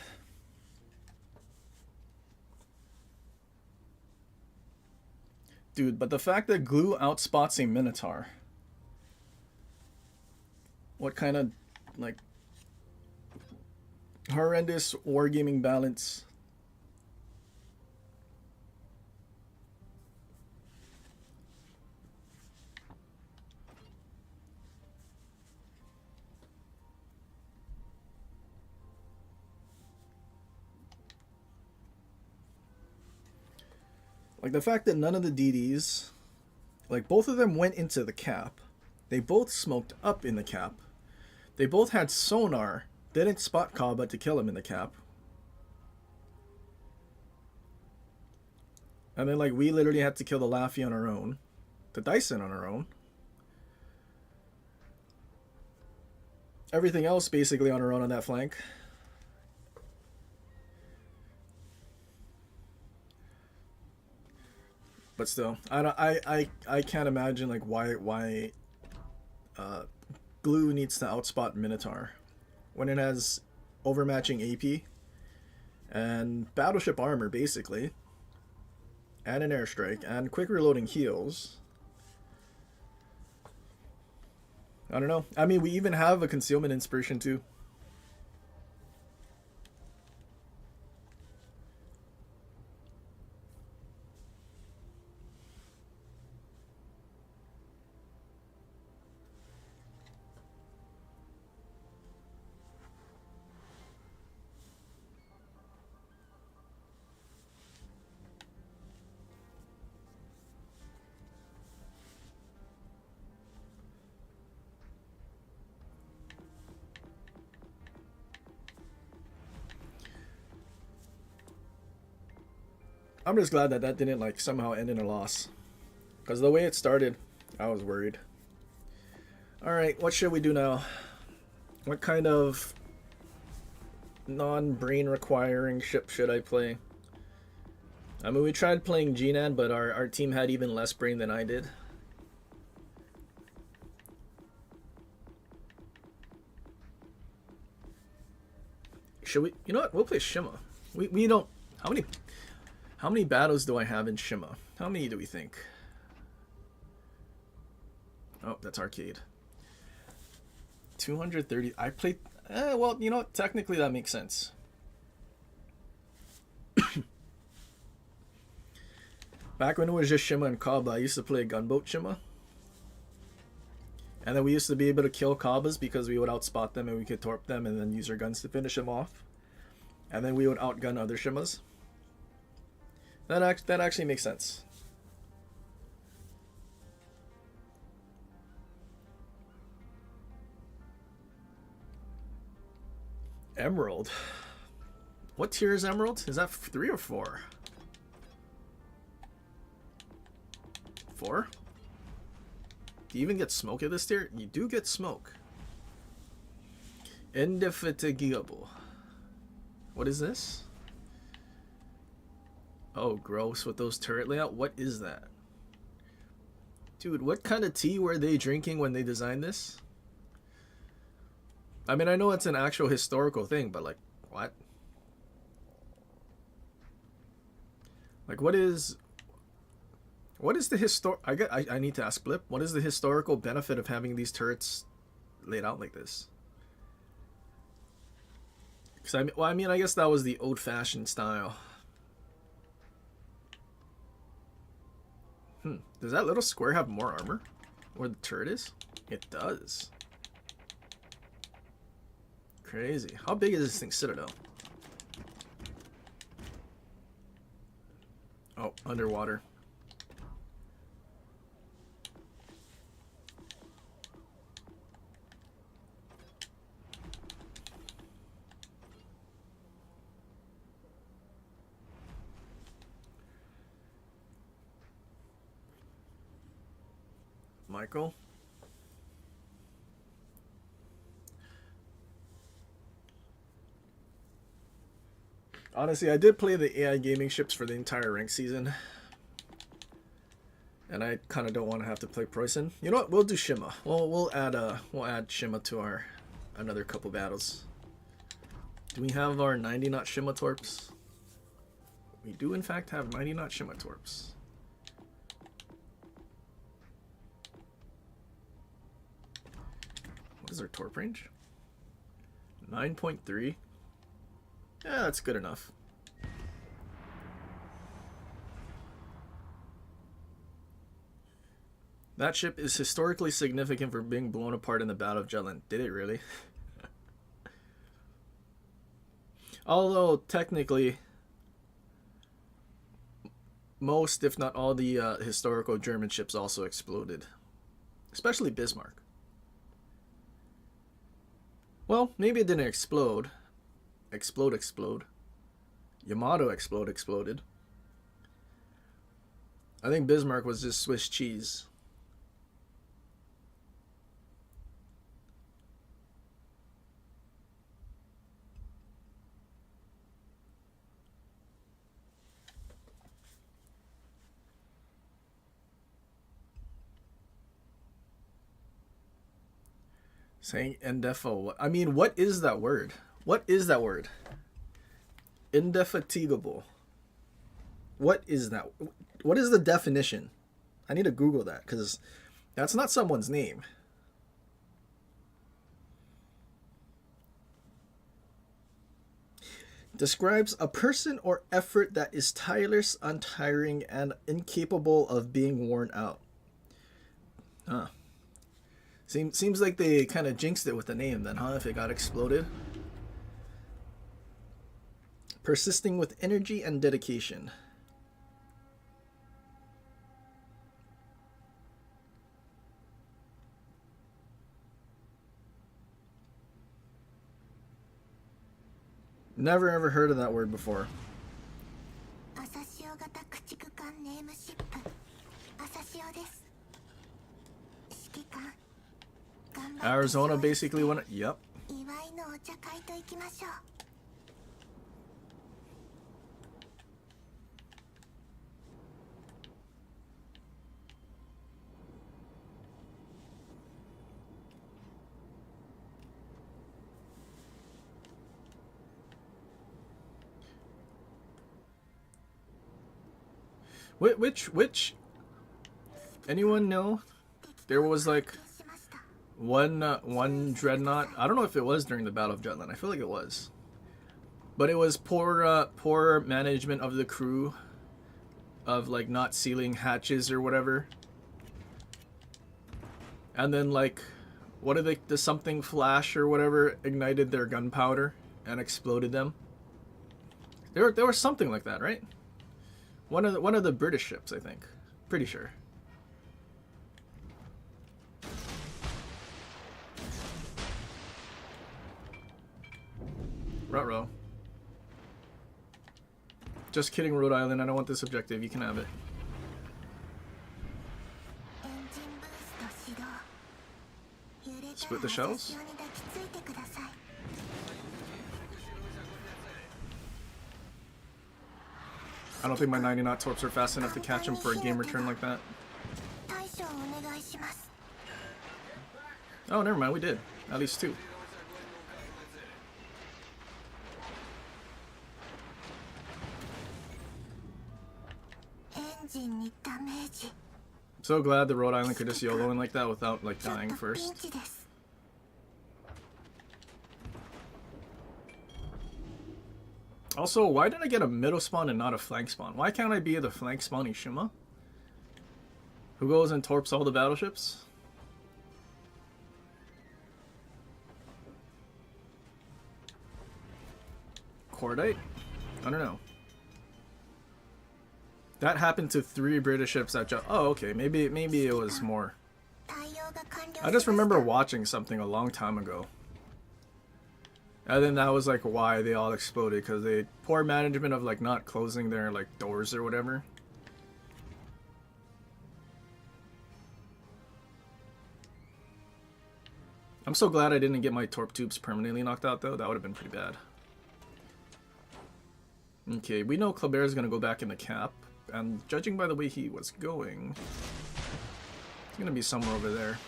Dude, but the fact that glue outspots a Minotaur. What kind of, like, horrendous wargaming balance. Like, the fact that none of the DDs Like, both of them went into the cap. They both smoked up in the cap. They both had sonar. Didn't spot Kaba to kill him in the cap. And then, like, we literally had to kill the Laffy on our own. The Dyson on our own. Everything else basically on our own on that flank. But still, I can't imagine like why Glue needs to outspot Minotaur when it has overmatching AP and battleship armor basically, and an airstrike and quick reloading heals. I don't know. I mean, we even have a concealment inspiration too. I'm just glad that that didn't like somehow end in a loss, because the way it started, I was worried. All right, what should we do now? What kind of non-brain requiring ship should I play? I mean, we tried playing Jinan, but our team had even less brain than I did. Should we? You know what? We'll play Shima. We don't. How many battles do I have in Shima? How many do we think? Oh, that's arcade. 230. I played. Well, you know what? Technically, that makes sense. Back when it was just Shima and Kaba, I used to play Gunboat Shima. And then we used to be able to kill Kabas because we would outspot them and we could torp them and then use our guns to finish them off. And then we would outgun other Shimas. That actually makes sense. Emerald. What tier is Emerald? Is that 3 or 4? 4? Do you even get smoke at this tier? You do get smoke. Indefatigable. What is this? Oh, gross with those turret layout. What is that? Dude, what kind of tea were they drinking when they designed this? I mean, I know it's an actual historical thing, but like, what? Like, what is the I need to ask Blip, what is the historical benefit of having these turrets laid out like this? Because I mean, I guess that was the old-fashioned style. Does that little square have more armor? Where the turret is? It does. Crazy. How big is this thing Citadel? Oh, underwater. Michael? Honestly, I did play the AI gaming ships for the entire rank season. And I kind of don't want to have to play Preussen. You know what? We'll do Shima. We'll add Shima to our another couple battles. Do we have our 90 knot Shima torps? We do in fact have 90 knot Shima torps. What is our torp range? 9.3. Yeah, that's good enough. That ship is historically significant for being blown apart in the Battle of Jutland. Did it really? Although, technically, most, if not all, the historical German ships also exploded, especially Bismarck. Well, maybe it didn't explode. Explode. Yamato exploded. I think Bismarck was just Swiss cheese. Saying indefo. I mean, what is that word? What is that word? Indefatigable. What is that? What is the definition? I need to Google that because that's not someone's name. Describes a person or effort that is tireless, untiring, and incapable of being worn out. Huh. Seems like they kind of jinxed it with the name then, huh? If it got exploded. Persisting with energy and dedication. Never ever heard of that word before. Arizona basically won it. Yep. Which anyone know? There was like one dreadnought. I don't know if it was during the Battle of Jutland. I feel like it was, but it was poor management of the crew, of like not sealing hatches or whatever. And then like, what did the something flash or whatever ignited their gunpowder and exploded them. There was something like that, right? One of the British ships, I think. Pretty sure. Ruh-roh. Just kidding, Rhode Island. I don't want this objective. You can have it. Split the shells? I don't think my 90 knot torps are fast enough to catch him for a game return like that. Oh, never mind. We did. At least two. So glad the Rhode Island could just YOLO in like that without like dying first. Also, why did I get a middle spawn and not a flank spawn? Why can't I be the flank spawn Ishima? Who goes and torps all the battleships? Cordite? I don't know. That happened to 3 British ships that oh, okay, maybe it was more. I just remember watching something a long time ago. And then that was like why they all exploded, because they poor management of like not closing their like doors or whatever. I'm so glad I didn't get my torp tubes permanently knocked out though. That would have been pretty bad. Okay, we know Kleber is gonna go back in the cap, and judging by the way he was going, it's gonna be somewhere over there.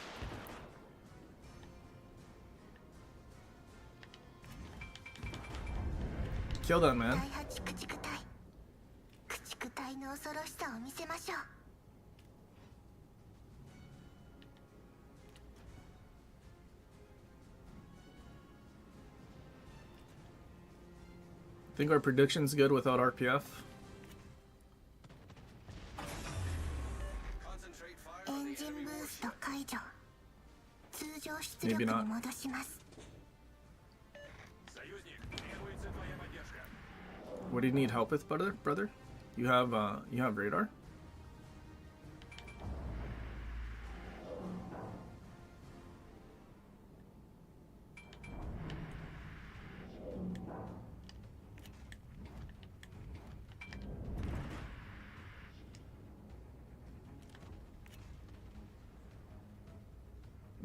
Kill that man. Think our prediction's good without RPF? Maybe not. What do you need help with, brother? You have radar?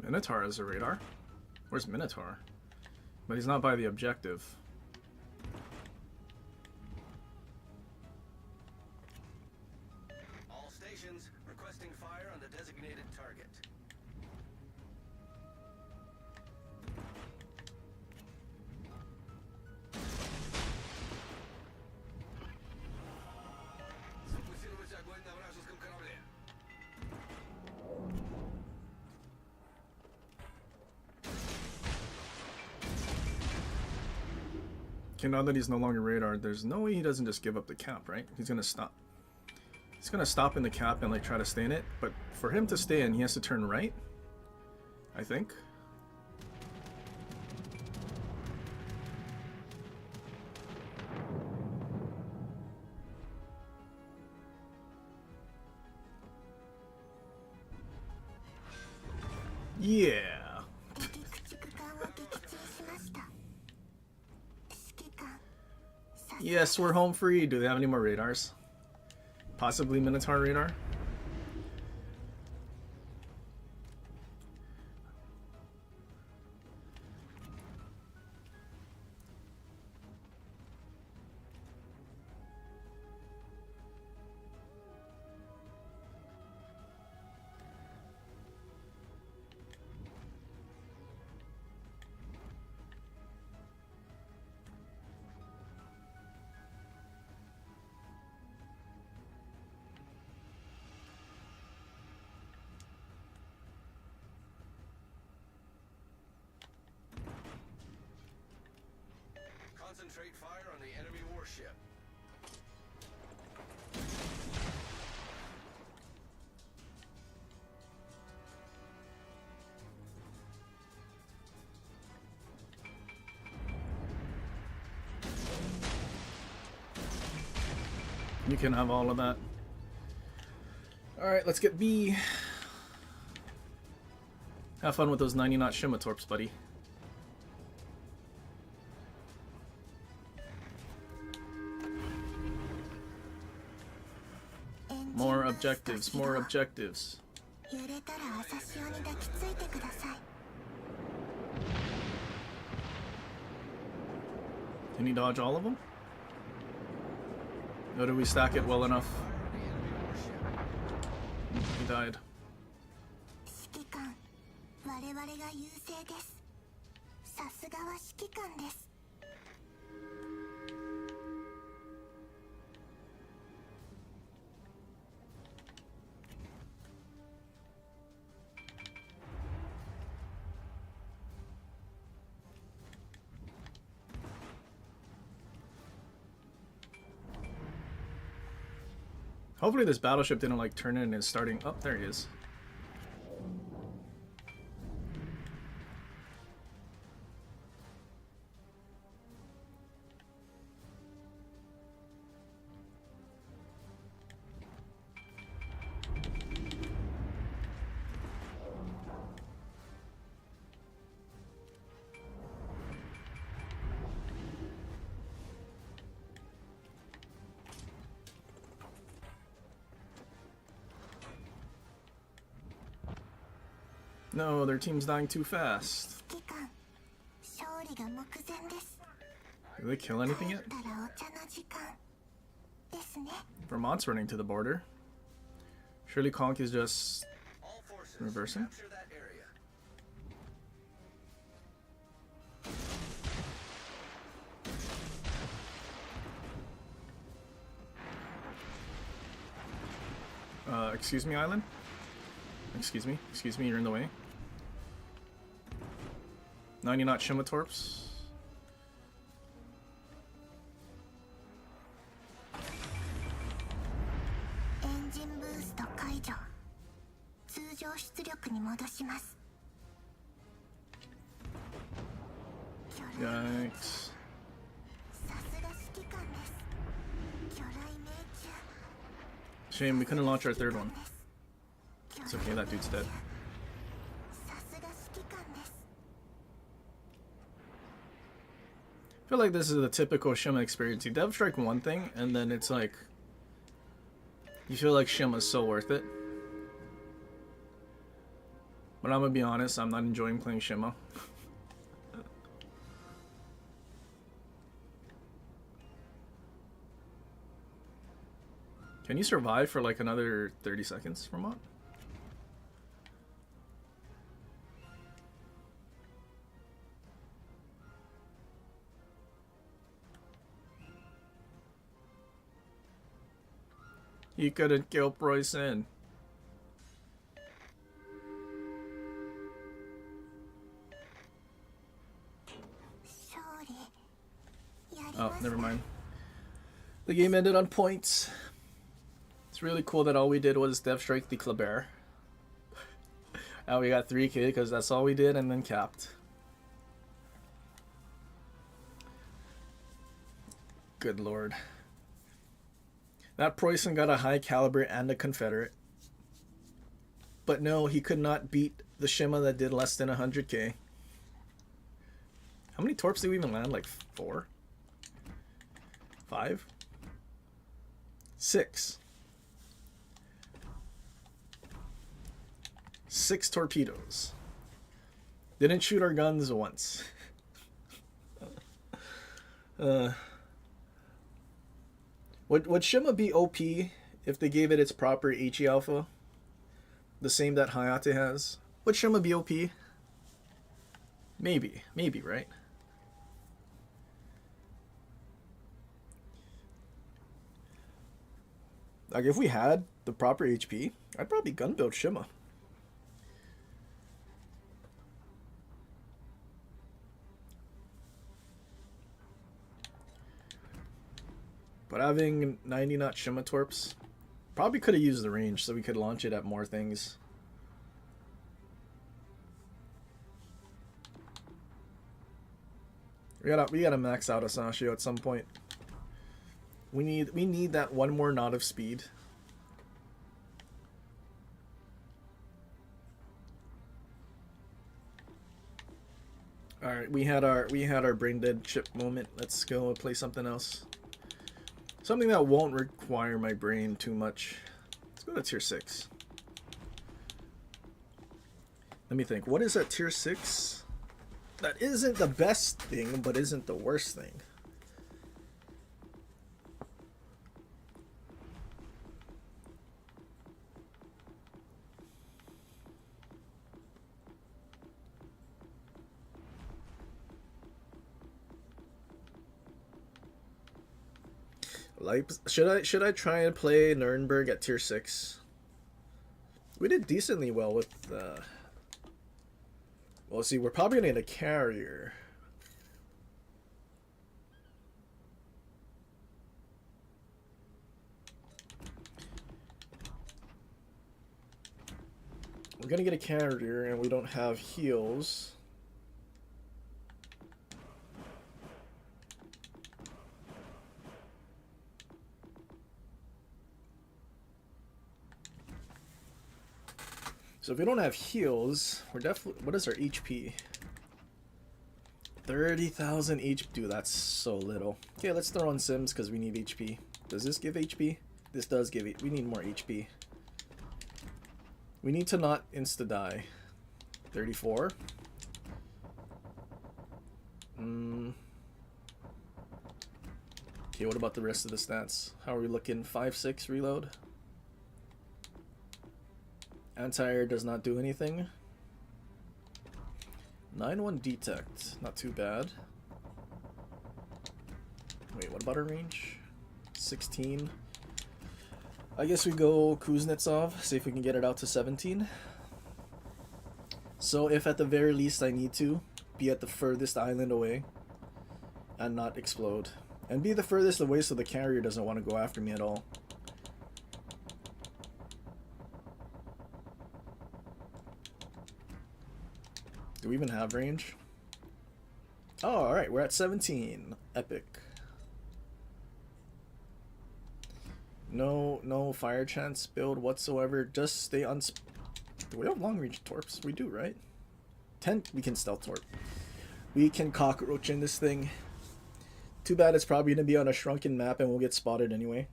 Minotaur has a radar. Where's Minotaur? But he's not by the objective. All stations requesting fire on the designated target. Запустить огонь на вражеском корабле. Okay, now that he's no longer radar, there's no way he doesn't just give up the cap, right? He's gonna stop. He's gonna stop in the cap and like try to stay in it, but for him to stay in, he has to turn right, I think. Yeah. 敵駆逐艦を撃沈しました。指揮官、さすが Yes, we're home free. Do they have any more radars? Possibly Minotaur radar? Concentrate fire on the enemy warship. You can have all of that. Alright, let's get B. Have fun with those 90-knot Shimmatorps, buddy. More objectives, more objectives. 揺れたら朝潮に抱きついてください。 Can he dodge all of them? Or do we stack it well enough? He died. 指揮官、我々が優勢です。さすがは指揮官です。 Hopefully this battleship didn't like turn in and is starting. Oh, there he is. No, their team's dying too fast. 指揮官、勝利が目前です。 Did they kill anything 帰 yet? ったらお茶の時間ですね。 Vermont's running to the border. Surely Conk is just All forces reversing. capture that area. Excuse me, Island? Excuse me, you're in the way. 90-knot Shimmatorps. Engine boost 解除。通常出力に戻します。巨大命中。 Yikes. さすが指揮官です。巨大命中。Shame we couldn't launch our third one. It's okay, that dude's dead. さすが指揮官です。 I feel like this is the typical Shima experience. You dev strike one thing, and then it's like you feel like Shima's so worth it. But I'm gonna be honest, I'm not enjoying playing Shima. Can you survive for like another 30 seconds, Vermont? You couldn't kill Bryson. Oh, never mind. The game ended on points. It's really cool that all we did was Dev Strike the Kleber. And we got 3k because that's all we did, and then capped. Good lord. That Preussen got a high caliber and a Confederate. But no, he could not beat the Shima that did less than 100k. How many torps did we even land? Like 4? 5? 6. 6 torpedoes. Didn't shoot our guns once. Would Shima be OP if they gave it its proper HE alpha? The same that Hayate has? Would Shima be OP? Maybe. Maybe, right? Like, if we had the proper HP, I'd probably gun build Shima. But having 90 knot Shima torps, probably could have used the range so we could launch it at more things. We gotta max out Asashio at some point. We need that one more knot of speed. All right, we had our brain dead ship moment. Let's go play something else. Something that won't require my brain too much. Let's go to tier 6. Let me think. What is at tier 6? That isn't the best thing, but isn't the worst thing. Should I try and play Nuremberg at tier 6? We did decently well with well, see, we're probably gonna need a carrier. We're gonna get a carrier and we don't have heals. So if we don't have heals, we're definitely... What is our HP? 30,000 HP. Dude, that's so little. Okay, let's throw on Sims because we need HP. Does this give HP? This does give it. We need more HP. We need to not insta-die. 34. Okay, what about the rest of the stats? How are we looking? 5-6 reload. Anti-air does not do anything. 9-1 detect. Not too bad. Wait, what about our range? 16. I guess we go Kuznetsov. See if we can get it out to 17. So if at the very least I need to be at the furthest island away and not explode. And be the furthest away so the carrier doesn't want to go after me at all. Do we even have range? Oh, alright, we're at 17. Epic. No fire chance build whatsoever. Just stay on. Do we have long range torps? We do, right? 10. We can stealth torp. We can cockroach in this thing. Too bad it's probably gonna be on a shrunken map and we'll get spotted anyway.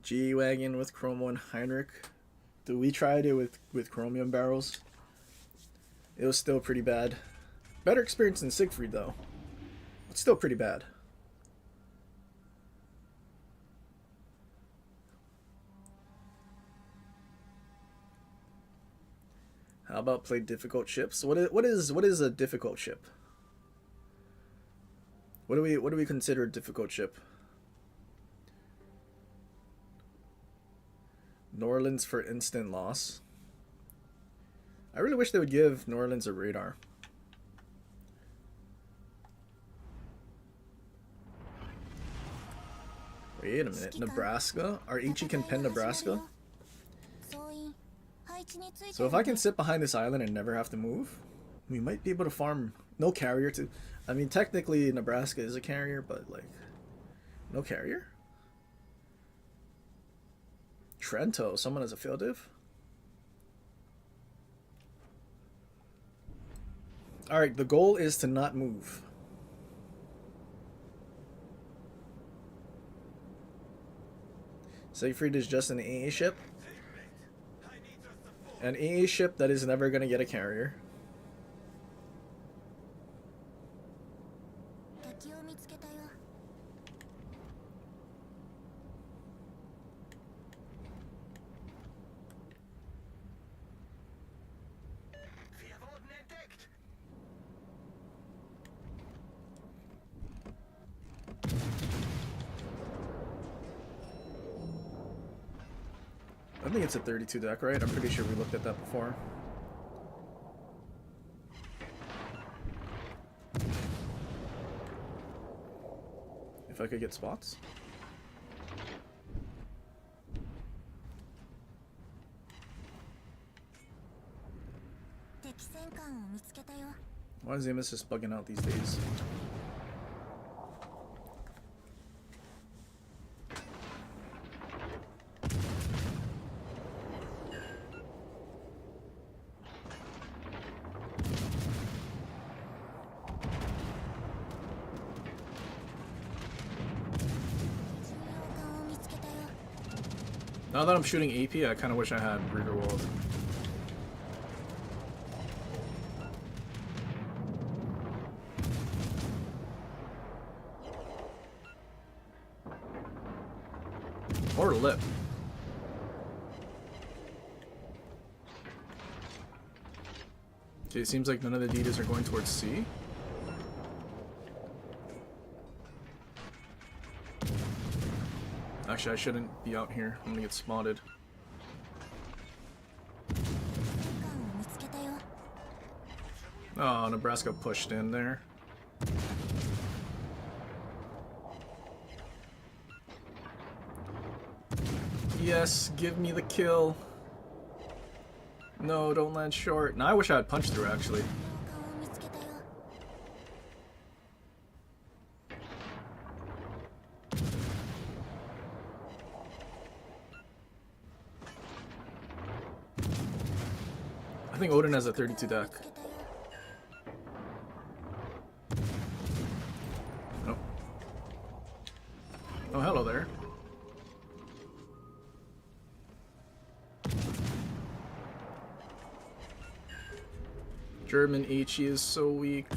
G-Wagon with Chromo and Heinrich. Dude, we tried it with Chromium barrels. It was still pretty bad. Better experience than Siegfried though. It's still pretty bad. How about play difficult ships? What is a difficult ship? What do we consider a difficult ship? New Orleans for instant loss. I really wish they would give New Orleans a radar. Wait a minute, Nebraska? Our Ichi can pen Nebraska? So if I can sit behind this island and never have to move, we might be able to farm. No carrier to... I mean, technically Nebraska is a carrier, but like... No carrier? Trento, someone has a field div? Alright, the goal is to not move. Siegfried is just an AA ship. An AA ship that is never going to get a carrier. I think it's a 32 deck, right? I'm pretty sure we looked at that before. If I could get spots. Why is Amos just bugging out these days? Now that I'm shooting AP, I kind of wish I had Rigger Walls. Or Lip. Okay, it seems like none of the Adidas are going towards C. Actually, I shouldn't be out here. I'm gonna get spotted. Oh, Nebraska pushed in there. Yes, give me the kill. No, don't land short. Now I wish I had punched through, actually. I think Odin has a 32 deck. Oh. Oh, hello there. German HE is so weak.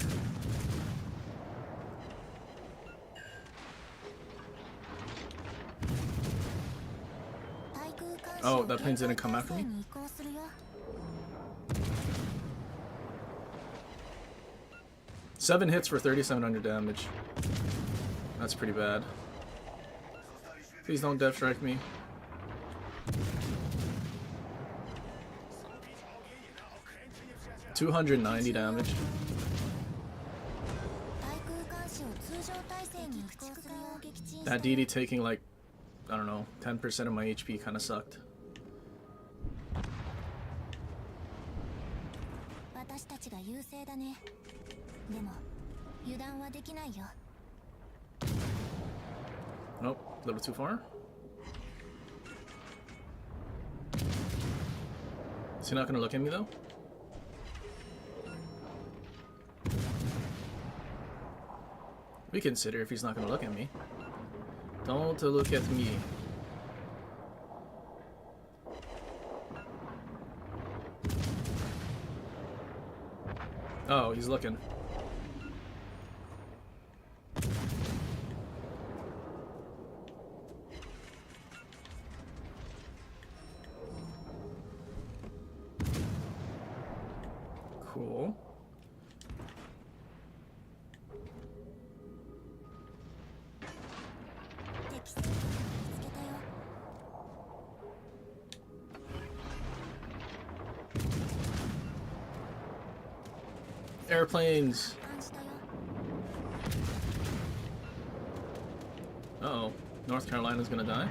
Oh, that plane's gonna come after me? Seven hits for 3,700 damage. That's pretty bad. Please don't death strike me. $290 damage. That DD taking like, I don't know, 10% of my HP kind of sucked. でも油断はできないよ。 Nope, a little too far. Is he not gonna look at me though? We consider if he's not gonna look at me. Don't look at me. Oh, he's looking. Cool. Airplanes. Uh-oh. North Carolina's gonna die.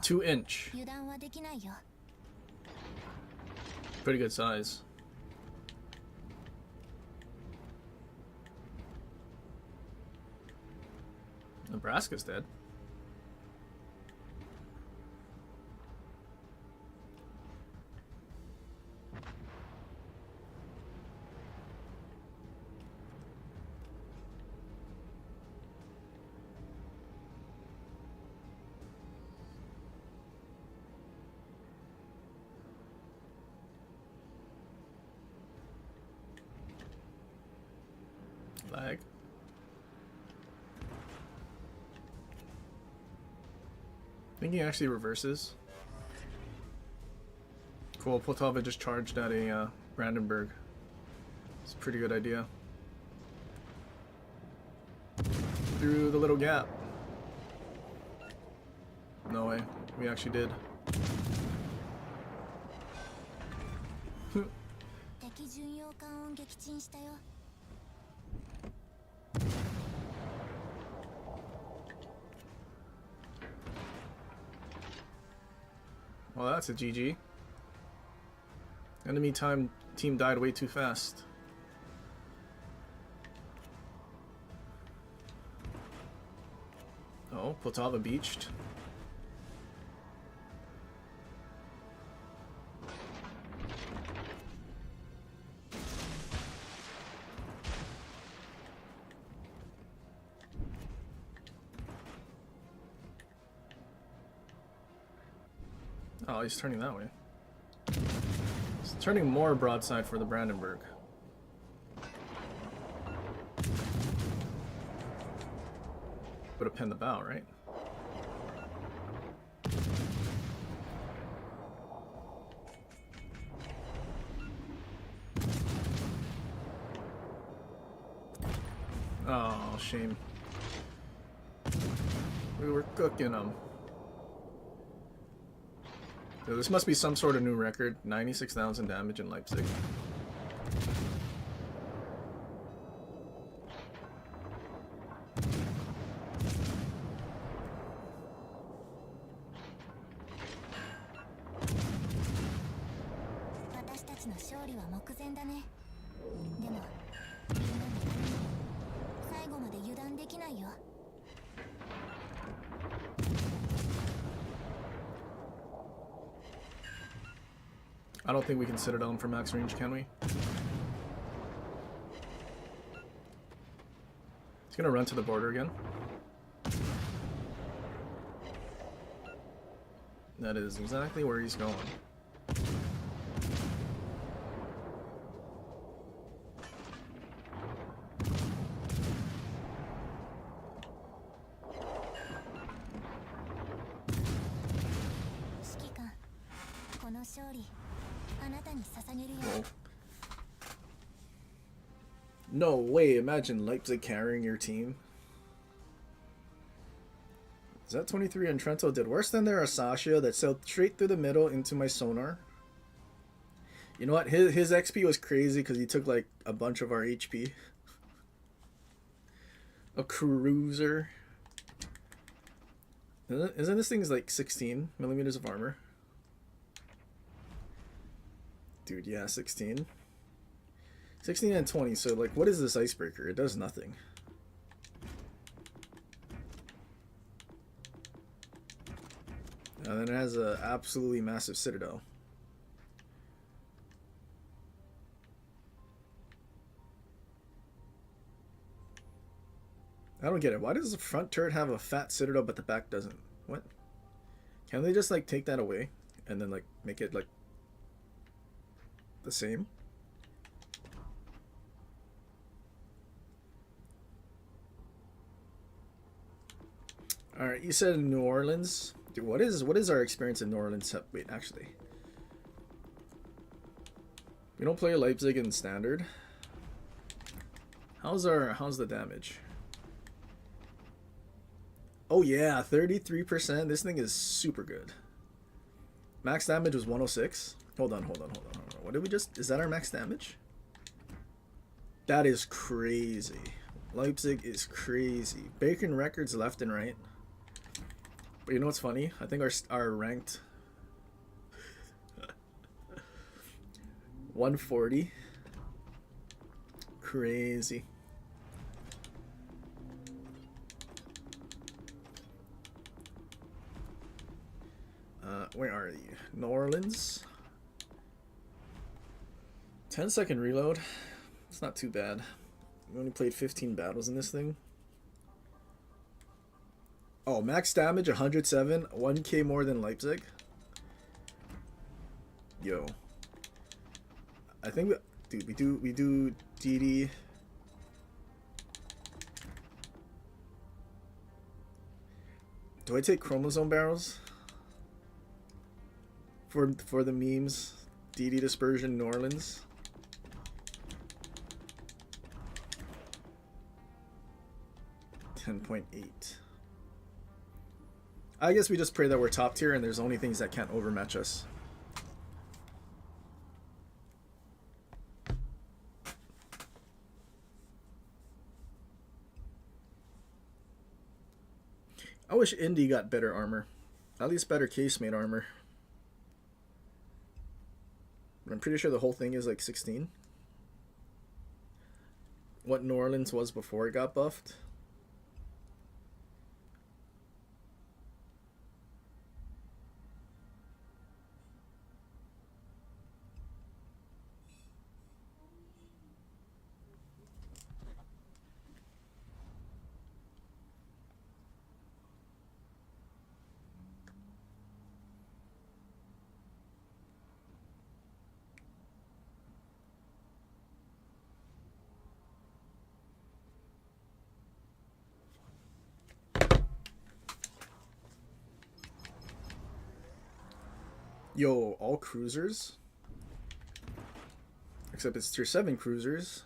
Two inch. Pretty good size. Nebraska's dead. Lag. I think he actually reverses. Cool, Poltava just charged at a Brandenburg. It's a pretty good idea. Through the little gap. No way, we actually did. Well, that's a GG. Enemy team died way too fast. Oh, Poltava beached. Oh, he's turning that way. He's turning more broadside for the Brandenburg. Would have pinned the bow, right? Oh, shame. We were cooking them. So this must be some sort of new record. 96,000 damage in Leipzig. I don't think we can sit it on for max range, can we? He's gonna run to the border again. That is exactly where he's going. Whoa. No way, imagine Leipzig carrying your team. Z23 and Trento did worse than their Asashia that sailed straight through the middle into my sonar. You know what, his XP was crazy because he took like a bunch of our HP. A cruiser. Isn't this thing's like 16 millimeters of armor? Dude, yeah, 16. 16 and 20, so like what is this icebreaker? It does nothing. And then it has a absolutely massive citadel. I don't get it. Why does the front turret have a fat citadel but the back doesn't? What? Can they just like take that away and then like make it like the same? All right, you said New Orleans. Dude, what is our experience in New Orleans? Wait, actually, we don't play Leipzig in standard. How's the damage? Oh yeah, 33%. This thing is super good. Max damage was 106. Hold on. What did we just? Is that our max damage? That is crazy. Leipzig is crazy. Breaking records left and right. But you know what's funny? I think our ranked 140. Crazy. Where are you? New Orleans. 10-second reload. It's not too bad. We only played 15 battles in this thing. Oh, max damage 107, 1k more than Leipzig. Yo. I think dude, we do DD. Do I take chromosome barrels? For the memes, DD dispersion New Orleans. .8. I guess we just pray that we're top tier and there's only things that can't overmatch us. I wish Indy got better armor. At least better casemate armor. But I'm pretty sure the whole thing is like 16. What New Orleans was before it got buffed. Yo, all cruisers? Except it's tier 7 cruisers.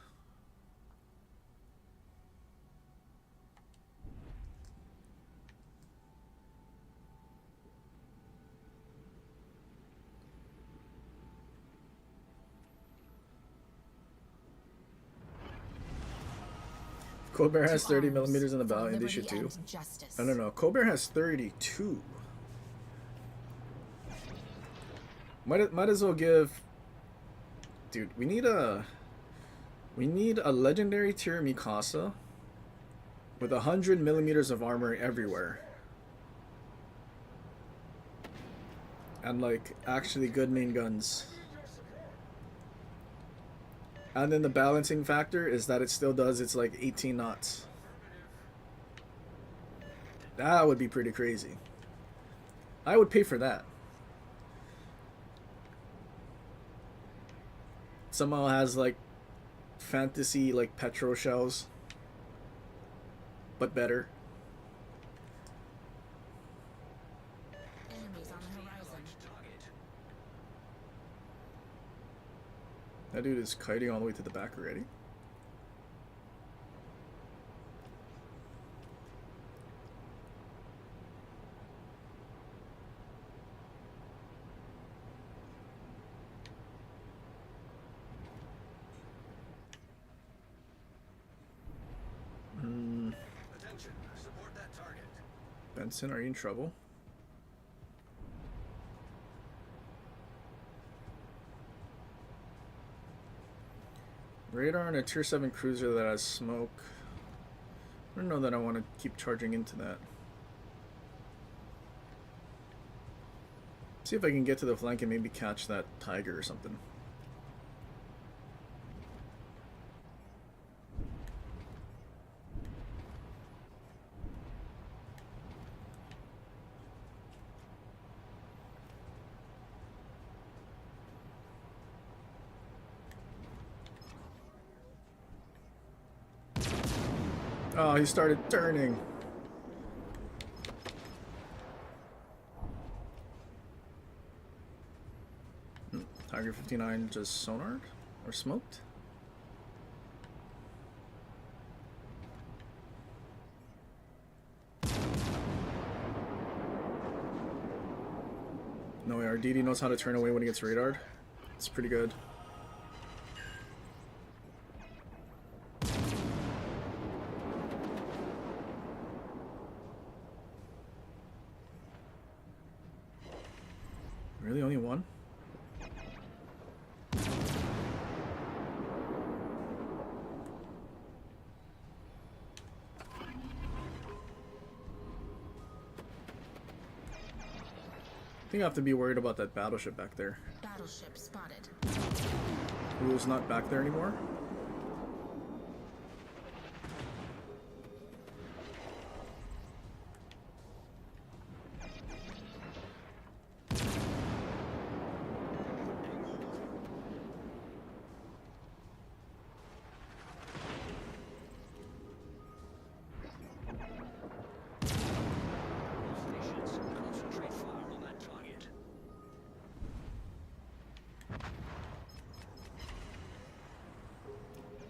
Colbert has 30 millimeters in the bow, and they should too. No. Colbert has 32. Might as well give. Dude, we need a legendary tier Mikasa with 100 millimeters of armor everywhere, and like actually good main guns. And then the balancing factor is that it still does its like 18 knots. That would be pretty crazy. I would pay for that. Somehow has like fantasy like petro shells, but better. Enemies on the horizon. That dude is kiting all the way to the back already. Attention, support that target. Benson, are you in trouble? Radar on a tier 7 cruiser that has smoke. I don't know that I want to keep charging into that. See if I can get to the flank and maybe catch that tiger or something. Oh, he started turning. Tiger 59 just sonared or smoked. No way, RDD knows how to turn away when he gets radared. It's pretty good. Really, only one? I think I have to be worried about that battleship back there. Battleship spotted. Who's not back there anymore? Stations, concentrate fire on that target.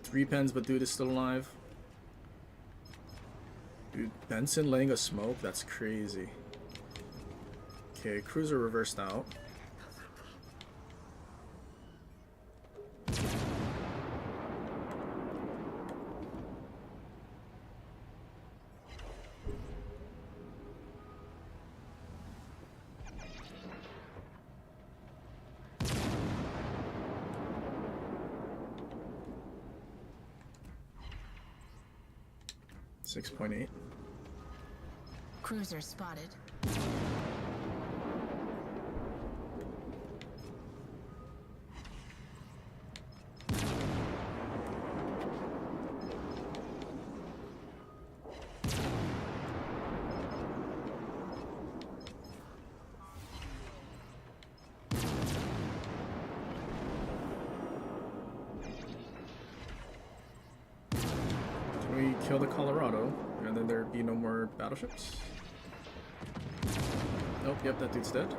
Three pens, but dude is still alive. Dude, Benson laying a smoke? That's crazy. Okay, cruiser reversed out. .8. Cruiser spotted. Can we kill the Colorado? And then there'd be no more battleships? Nope, yep, that dude's dead.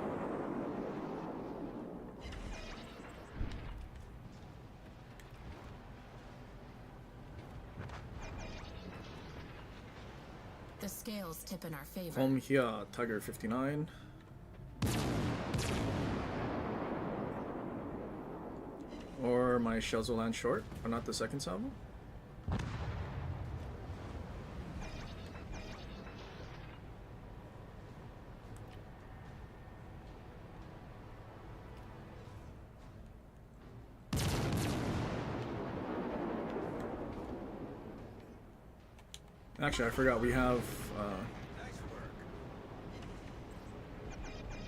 The scales tip in our favor. Home here, Tiger 59. Or my shells will land short, but not the second salvo. Actually, I forgot we have. Nice work.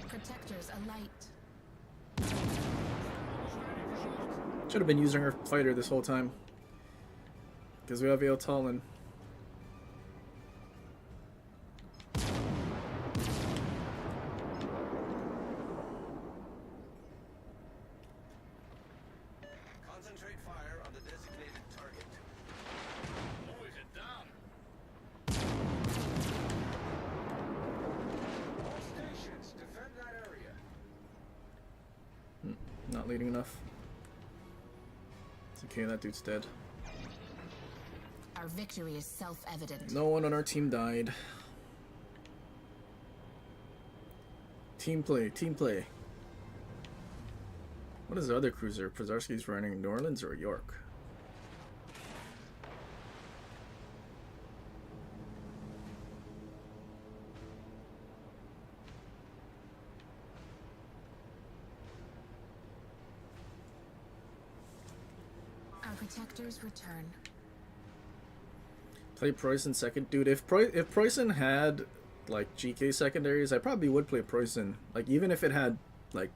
Protectors alight. Should have been using our fighter this whole time. Because we have Ale Talon. Concentrate fire on the designated target. Boys it down. All stations, defend that area. Not leading enough. It's okay, that dude's dead. Our victory is self-evident. No one on our team died. Team play, team play. What is the other cruiser? Prozarski's running New Orleans or York? Protectors return. Play Preußen second, dude. If Preußen had like GK secondaries, I probably would play Preußen. Like even if it had like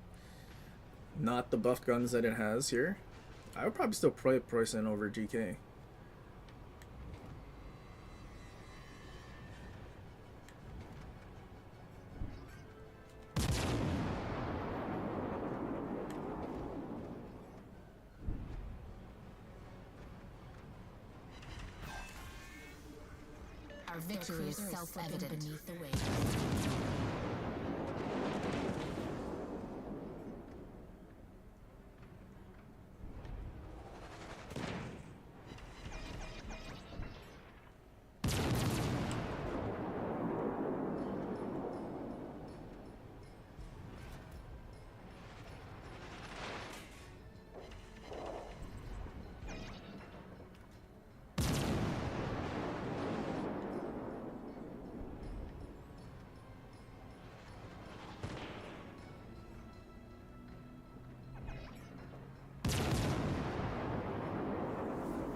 not the buff guns that it has here, I would probably still play Preußen over GK. Our victory is self-evident beneath the waves.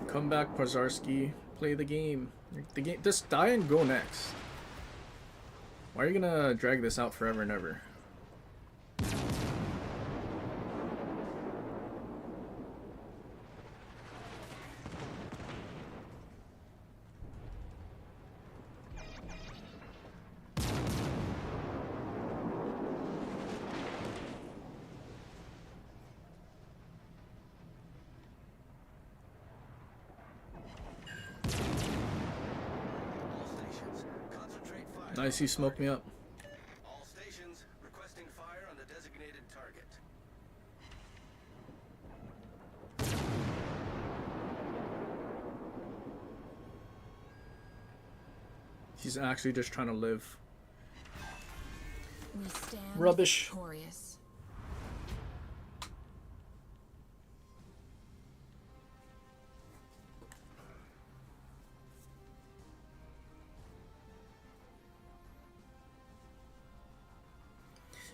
Come back, Pozarski. Play the game. The game. Just die and go next. Why are you gonna drag this out forever and ever? All stations, concentrate fire. Nice, you smoked me up. All stations requesting fire on the designated target. He's actually just trying to live. We stand Rubbish. victorious.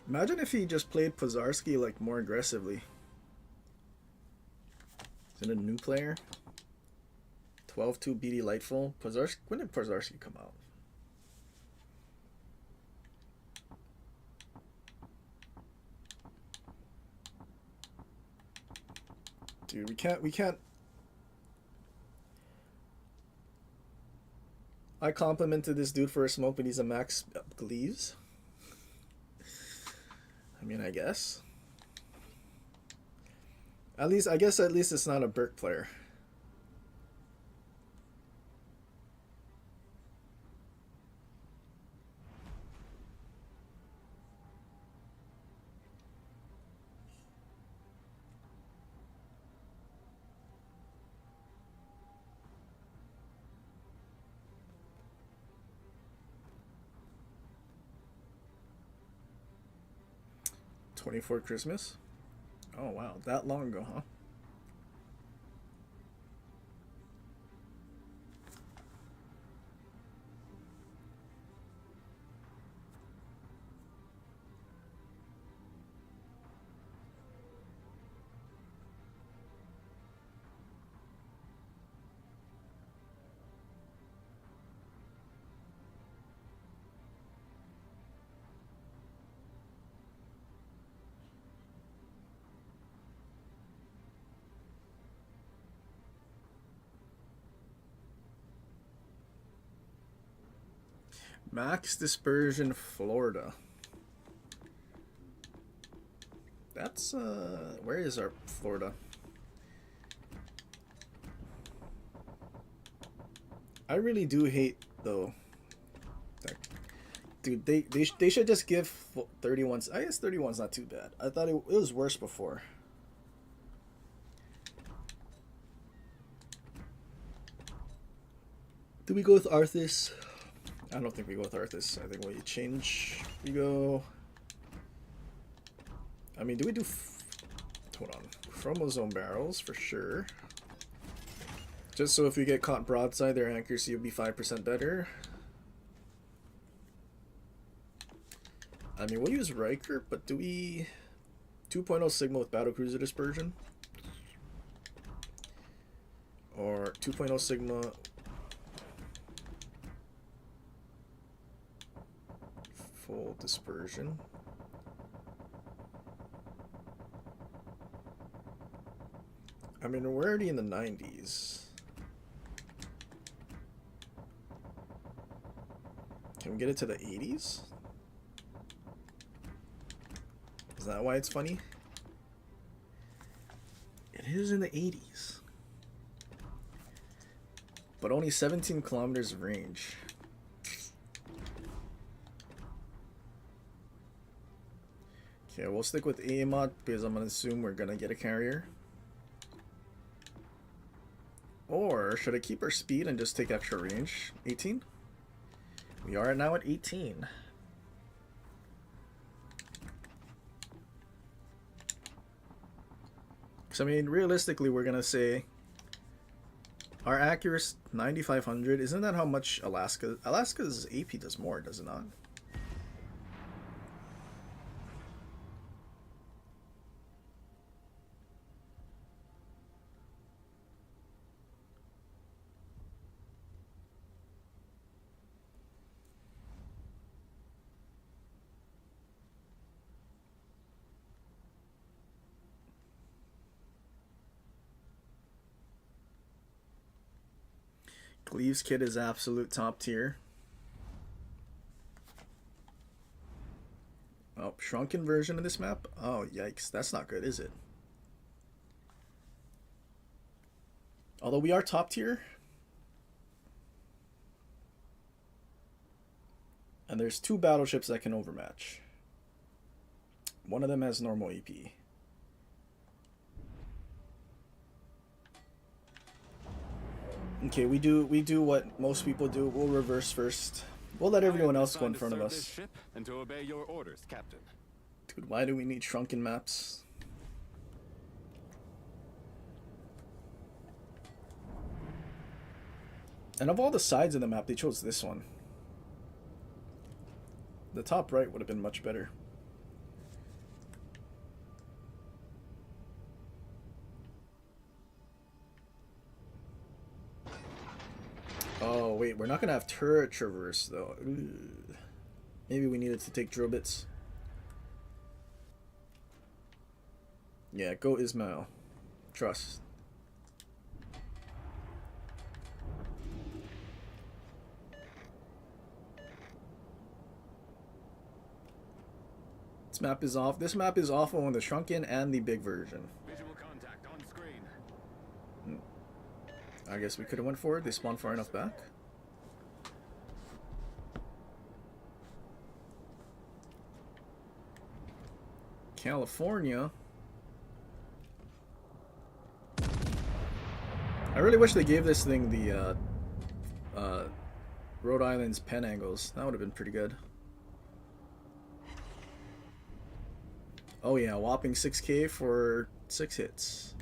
Imagine if he just played Pozarski like more aggressively. Is it a new player? 12-2 BD Lightful. Pozarski. When did Pozarski come out? Dude, we can't. I complimented this dude for a smoke, but he's a max Gleaves. I mean, I guess. At least it's not a Burke player. '24 Christmas? Oh wow, that long ago, huh? Max Dispersion, Florida. That's where is our Florida? I really do hate though. Dude, they should just give 31. I guess 31's not too bad. I thought it was worse before. Do we go with Arthas? I don't think we go with Arthas. I think we change. We go. I mean, do we do? Hold on. Chromosome barrels for sure. Just so if we get caught broadside, their accuracy will be 5% better. I mean, we'll use Riker, but do we 2.0 Sigma with Battlecruiser Dispersion? Or 2.0 Sigma. Full dispersion. I mean, we're already in the 90s. Can we get it to the 80s? Is that why it's funny? It is in the 80s. But only 17 kilometers of range. Okay, we'll stick with AMOD because I'm going to assume we're going to get a carrier. Or should I keep our speed and just take extra range? 18? We are now at 18. So I mean, realistically, we're going to say our accuracy 9500. Isn't that how much Alaska's AP does more, does it not? Cleave's kit is absolute top tier. Oh, shrunken version of this map? Oh, yikes. That's not good, is it? Although we are top tier. And there's 2 battleships that can overmatch. One of them has normal AP. Okay, we do what most people do. We'll reverse first. We'll let everyone else go in front of us. And to obey your orders, Captain. Dude, why do we need shrunken maps? And of all the sides of the map, they chose this one. The top right would have been much better. Oh, wait, we're not going to have turret traverse, though. Ugh. Maybe we needed to take drill bits. Yeah, go Ismail. Trust. This map is off. This map is awful on the shrunken and the big version. Visual contact on screen. I guess we could have went forward. They spawned far enough back. California. I really wish they gave this thing the Rhode Island's pen angles. That would have been pretty good. Oh yeah, whopping 6K for 6 hits.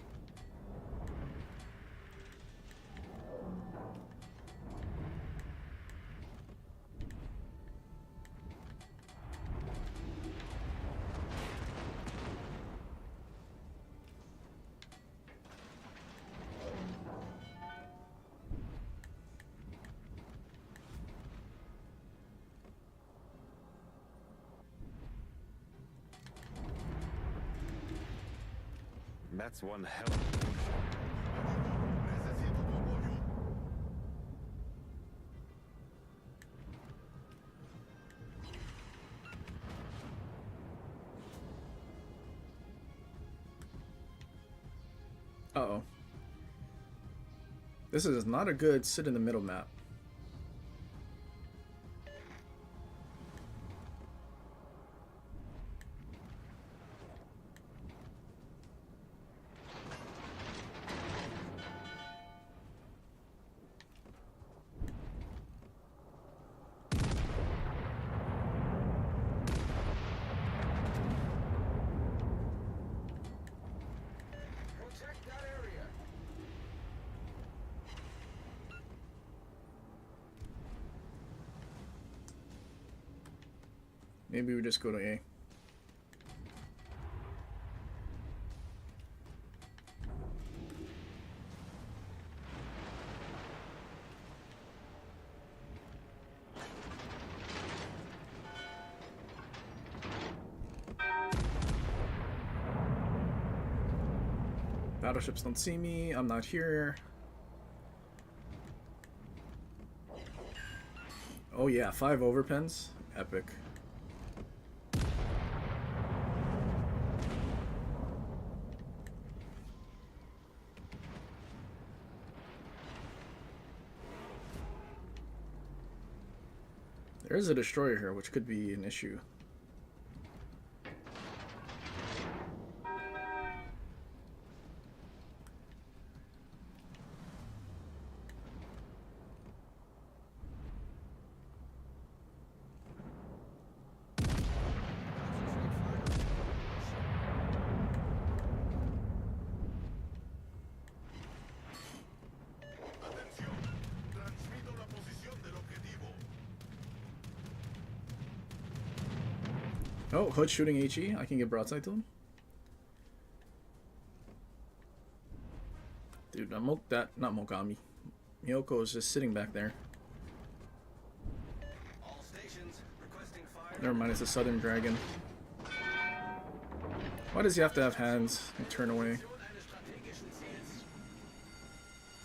That's one hell of a Necesito tu apoyo. Uh-oh. This is not a good sit in the middle map. Protect that area. Maybe we just go to A. Battleships don't see me. I'm not here. Oh yeah, 5 overpens. Epic. There is a destroyer here, which could be an issue. Atención, transmito la posición del objetivo. Oh, Hood shooting HE. I can get broadside to him. Dude, not Mogami. Miyoko is just sitting back there. All stations requesting fire. Never mind, it's a Southern Dragon. Why does he have to have hands and turn away? Eine strategischen Ziels.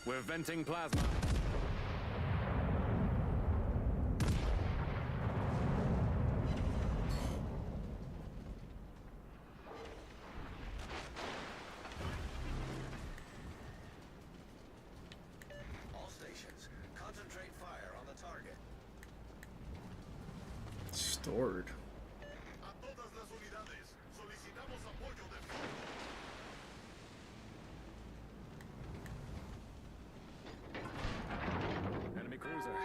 We're venting plasma. All stations, concentrate fire on the target. Stored. A todas las unidades, solicitamos apoyo de fuego. Enemy cruiser.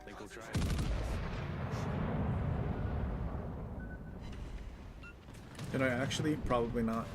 Think we'll try. Did I actually? Probably not.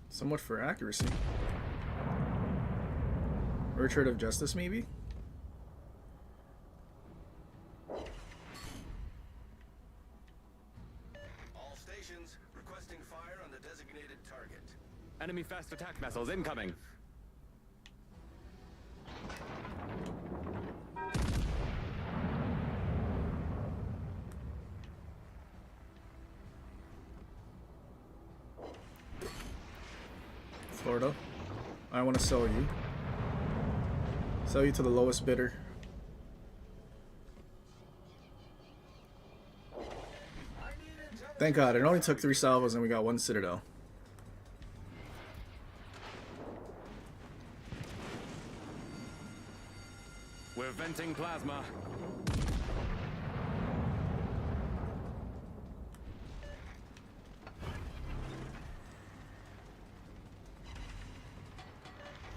Somewhat for accuracy. Retreat of Justice, maybe? All stations requesting fire on the designated target. Enemy fast attack vessels incoming. Florida. I want to sell you. Sell you to the lowest bidder. Thank God, it only took 3 salvos and we got 1 Citadel. We're venting plasma.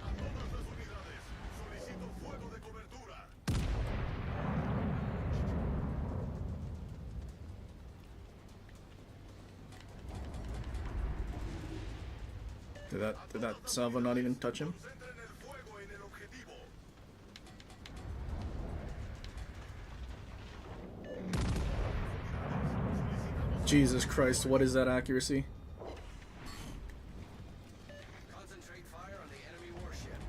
A todas las unidades, solicito fuego de cobertura. Did that salvo not even touch him? Concentren el fuego en el objetivo. Jesus Christ, what is that accuracy? Concentrate fire on the enemy warship.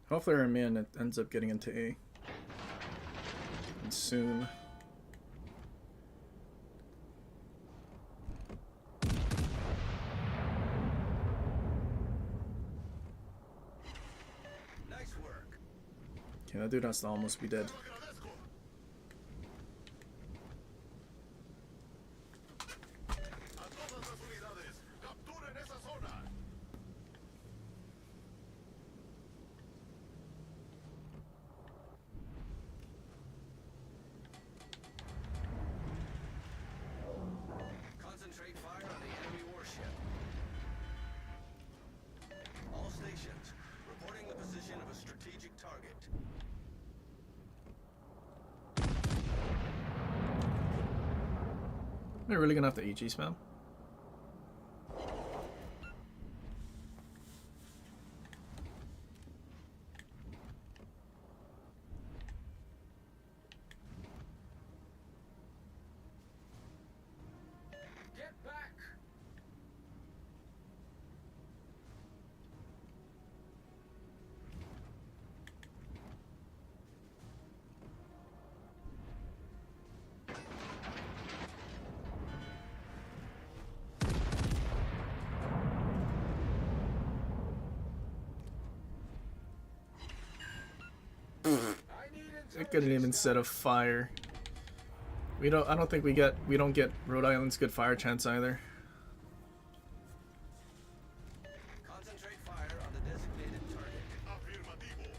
Hopefully our man ends up getting into A. And soon. Nice work. Okay, that dude has to almost be dead. Agradezco. A todas las unidades, capturen esa zona. Am I really gonna have to HE spam? Get back! I need It couldn't even set a fire. I don't think we don't get Rhode Island's good fire chance either. Concentrate fire on the designated target. Affirmativo.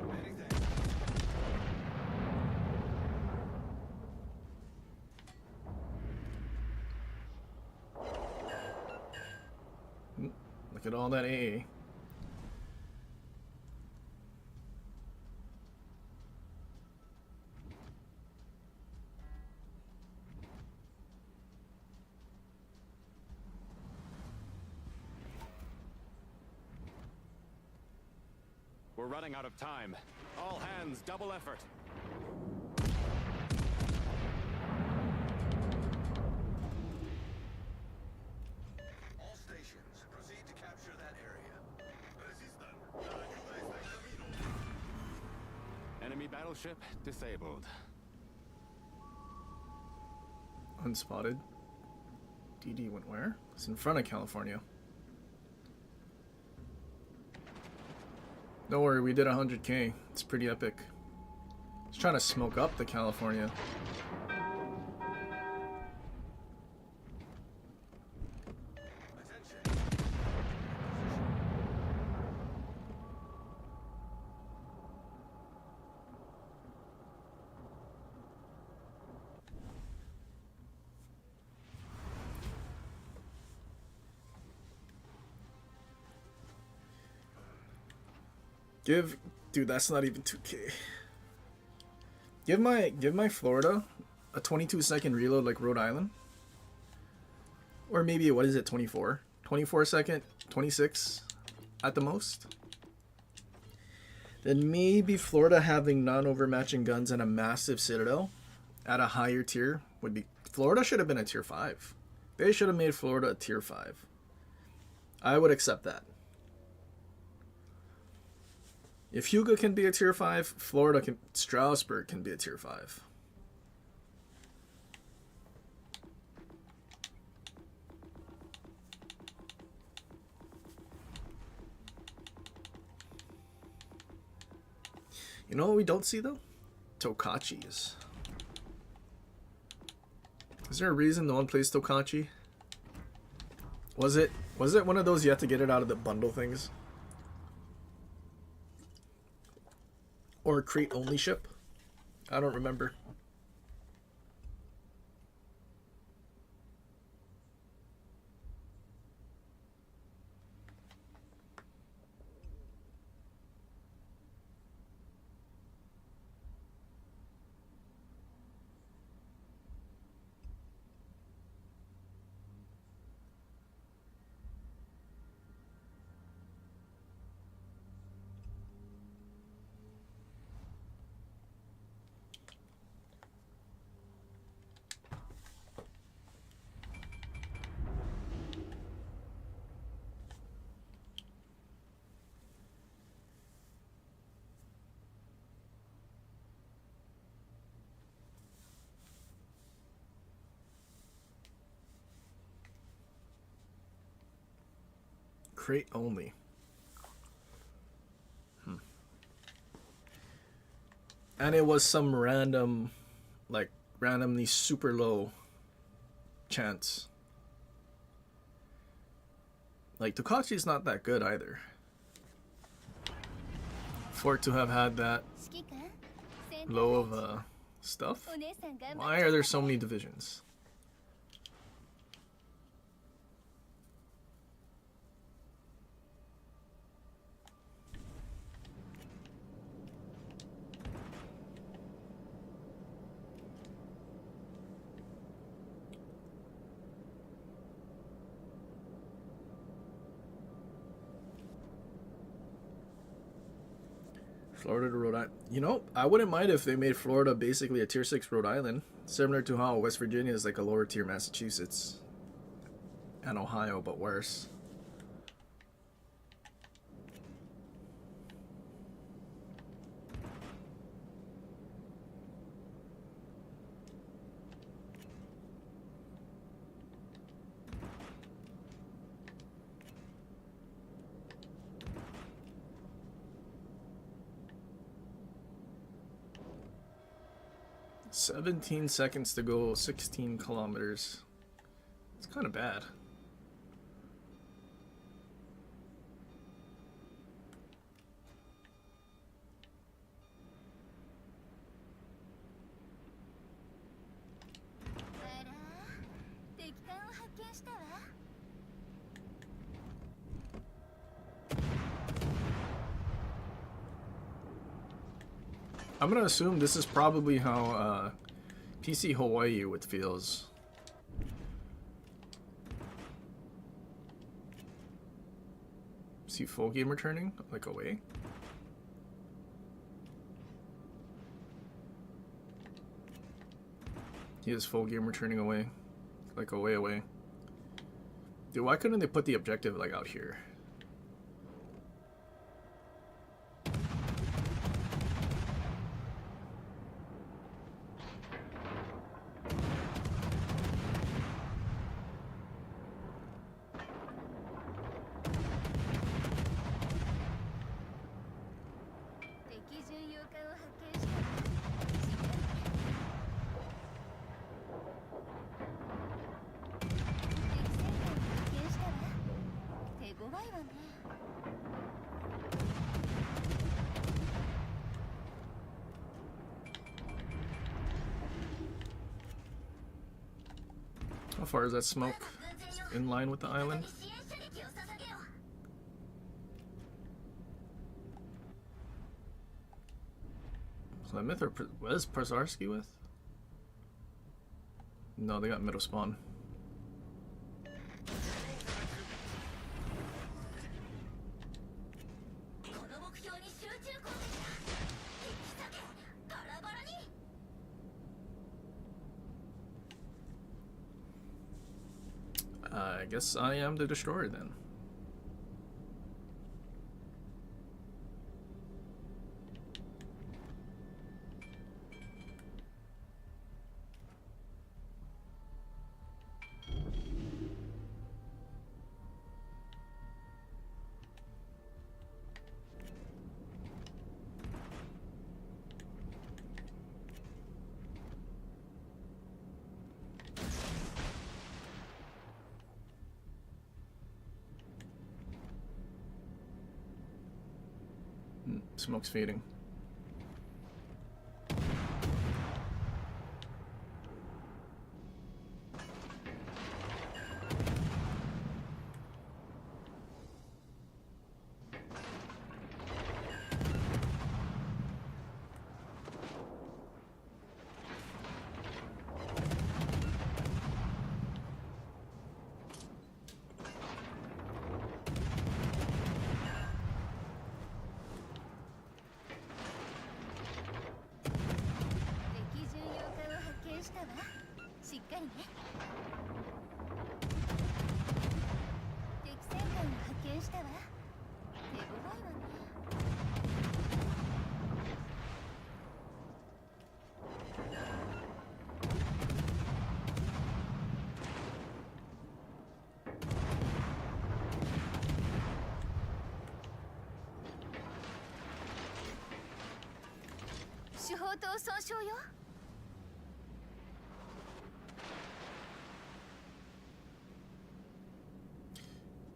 Many thanks. Look at all that AA. We're running out of time. All hands, double effort. All stations, proceed to capture that area. Resistan. La ayuda está en camino. Enemy battleship disabled. Unspotted. DD went where? It's in front of California. Don't worry, we did 100K. It's pretty epic. It's trying to smoke up the California. Attention. Dude, that's not even 2K. Give my Florida a 22-second reload like Rhode Island. Or maybe, what is it, 24? 24 second, 26 at the most. Then maybe Florida having non-overmatching guns and a massive citadel at a higher tier would be... Florida should have been a tier 5. They should have made Florida a tier 5. I would accept that. If Hugo can be a tier 5, Strasbourg can be a tier 5. You know what we don't see though? Tokachis. Is there a reason no one plays Tokachi? Was it one of those you have to get it out of the bundle things? Or crate only ship? I don't remember. Crate only. And it was some random, like, randomly super low chance. Like, Tokachi's not that good either. For it to have had that low of stuff. Why are there so many divisions? Florida to Rhode Island. You know, I wouldn't mind if they made Florida basically a tier 6 Rhode Island, similar to how West Virginia is like a lower tier Massachusetts and Ohio, but worse. $17 to go 16 kilometers. It's kind of bad. I'm gonna assume this is probably how PC Hawaii would feels. See full game returning like away. He is full game returning away, like away. Dude, why couldn't they put the objective like out here? How far is that smoke? In line with the island? Plymouth or what is Prozarski with? No, they got middle spawn. I guess I am the destroyer then. Smoke's fading.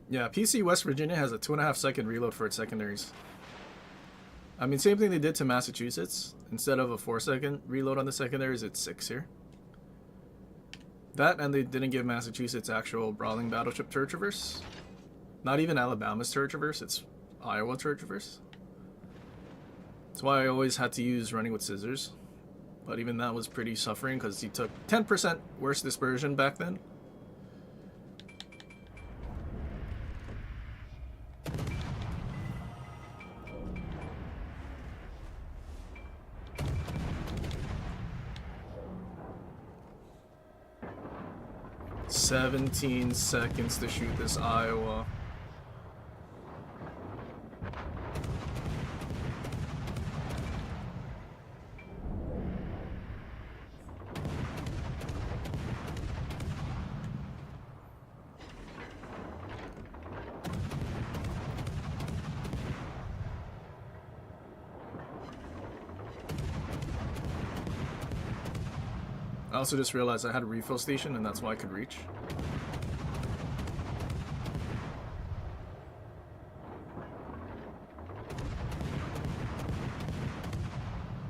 Yeah, PC West Virginia has a 2.5 second reload for its secondaries. I mean, same thing they did to Massachusetts. Instead of a 4-second reload on the secondaries, it's 6 here. That, and they didn't give Massachusetts actual brawling battleship turret traverse. Not even Alabama's turret traverse, it's Iowa turret traverse. That's why I always had to use running with scissors. But even that was pretty suffering because he took 10% worse dispersion back then. 17 seconds to shoot this Iowa. I also just realized I had a refill station and that's why I could reach.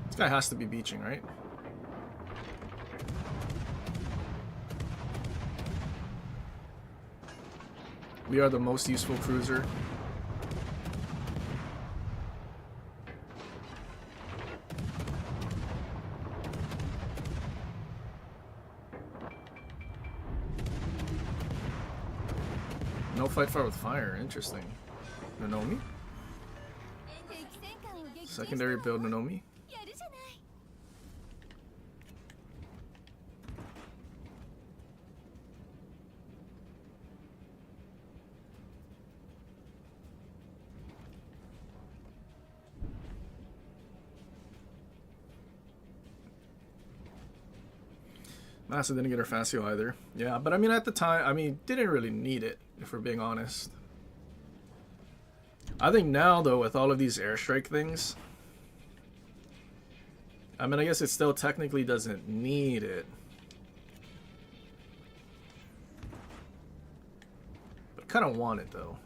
This guy has to be beaching, right? We are the most useful cruiser. No fight fire with fire. Interesting. Nonomi? Secondary build Nonomi? Massa didn't get her Fascio either. Yeah, but I mean at the time, I mean, didn't really need it, if we're being honest. I think now, though, with all of these airstrike things, I mean, I guess it still technically doesn't need it. But I kind of want it, though.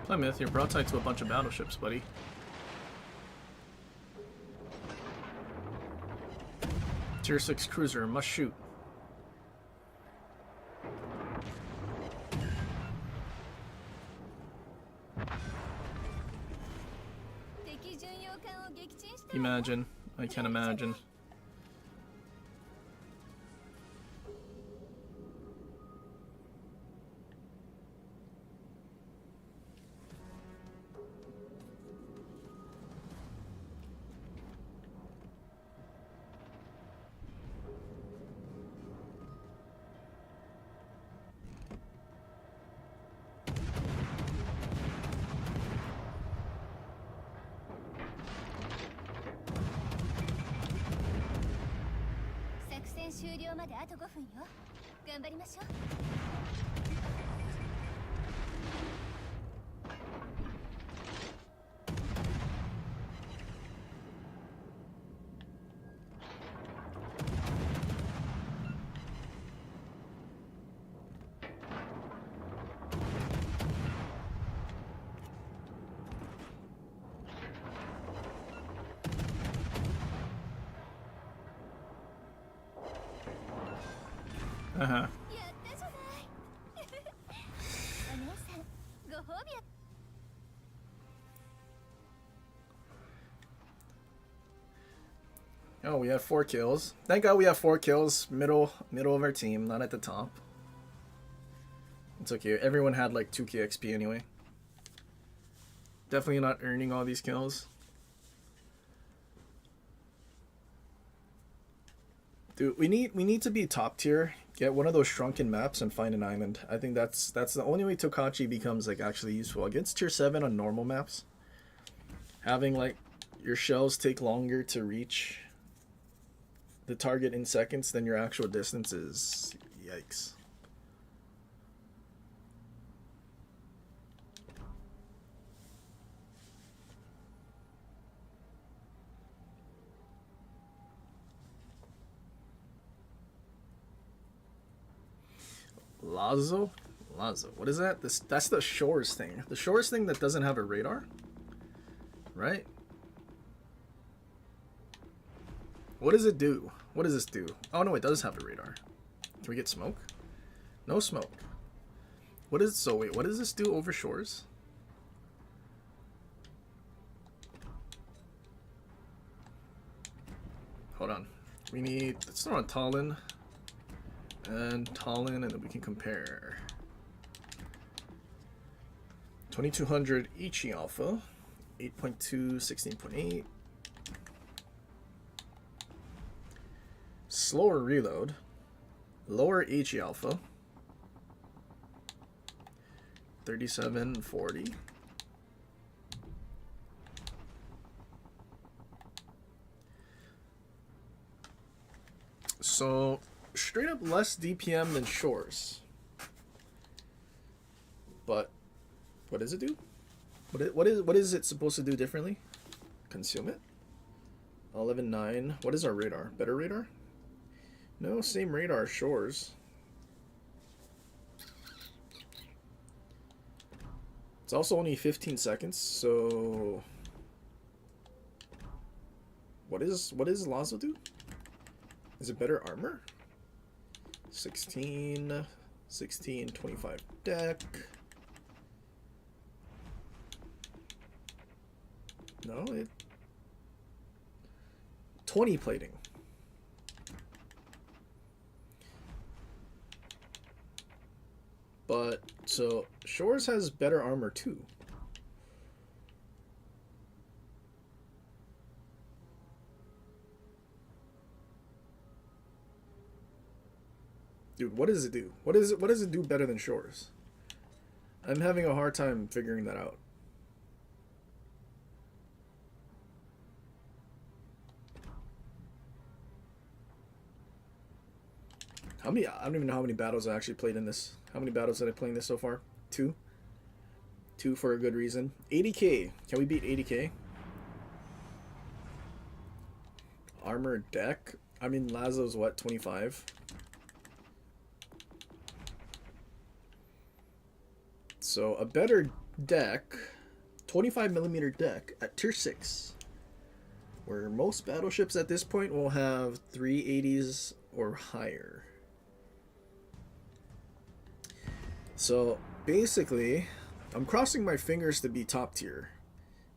Plymouth, you're broadside to a bunch of battleships, buddy. Tier 6 cruiser, must shoot. Imagine. I can't imagine. Uh-huh. Oh, we have 4 kills. Thank God we have 4 kills. Middle of our team, not at the top. It's okay. Everyone had like 2k XP anyway. Definitely not earning all these kills. Dude, we need to be top tier. Get one of those shrunken maps and find an island. I think that's the only way Tokachi becomes like actually useful against tier 7 on normal maps. Having like your shells take longer to reach the target in seconds than your actual distance is yikes. Lazo? What is that? That's the shores thing. The shores thing that doesn't have a radar? Right? What does it do? What does this do? Oh no, it does have a radar. Can we get smoke? No smoke. What does this do over shores? Hold on. Let's throw on Talon. And Talon, and then we can compare. 2200 Ichi Alpha. 8.2, 16.8. Slower reload. Lower Ichi Alpha. 3740. So straight up less DPM than shores. But what does it do? What is it supposed to do differently? Consume it? 11.9. What is our radar? Better radar? No, same radar, shores. It's also only 15 seconds, so what does Lazo do? Is it better armor? 16, 25 deck. No, 20 plating. But so Shores has better armor too. Dude, what does it do? What does it do better than Shores? I'm having a hard time figuring that out. I don't even know how many battles I actually played in this. How many battles did I play in this so far? 2? 2 for a good reason. 80k. Can we beat 80k? Armor deck. I mean, Lazo's what, 25? So a better deck, 25mm deck at tier 6, where most battleships at this point will have 380s or higher. So basically, I'm crossing my fingers to be top tier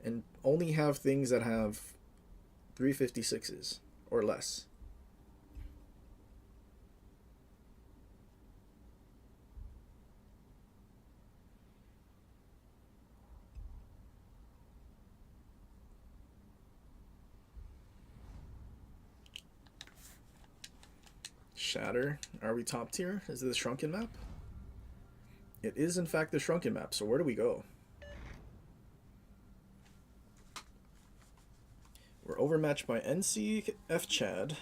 and only have things that have 356s or less. Shatter. Are we top tier? Is it the shrunken map? It is in fact the shrunken map, so where do we go? We're overmatched by NC F Chad.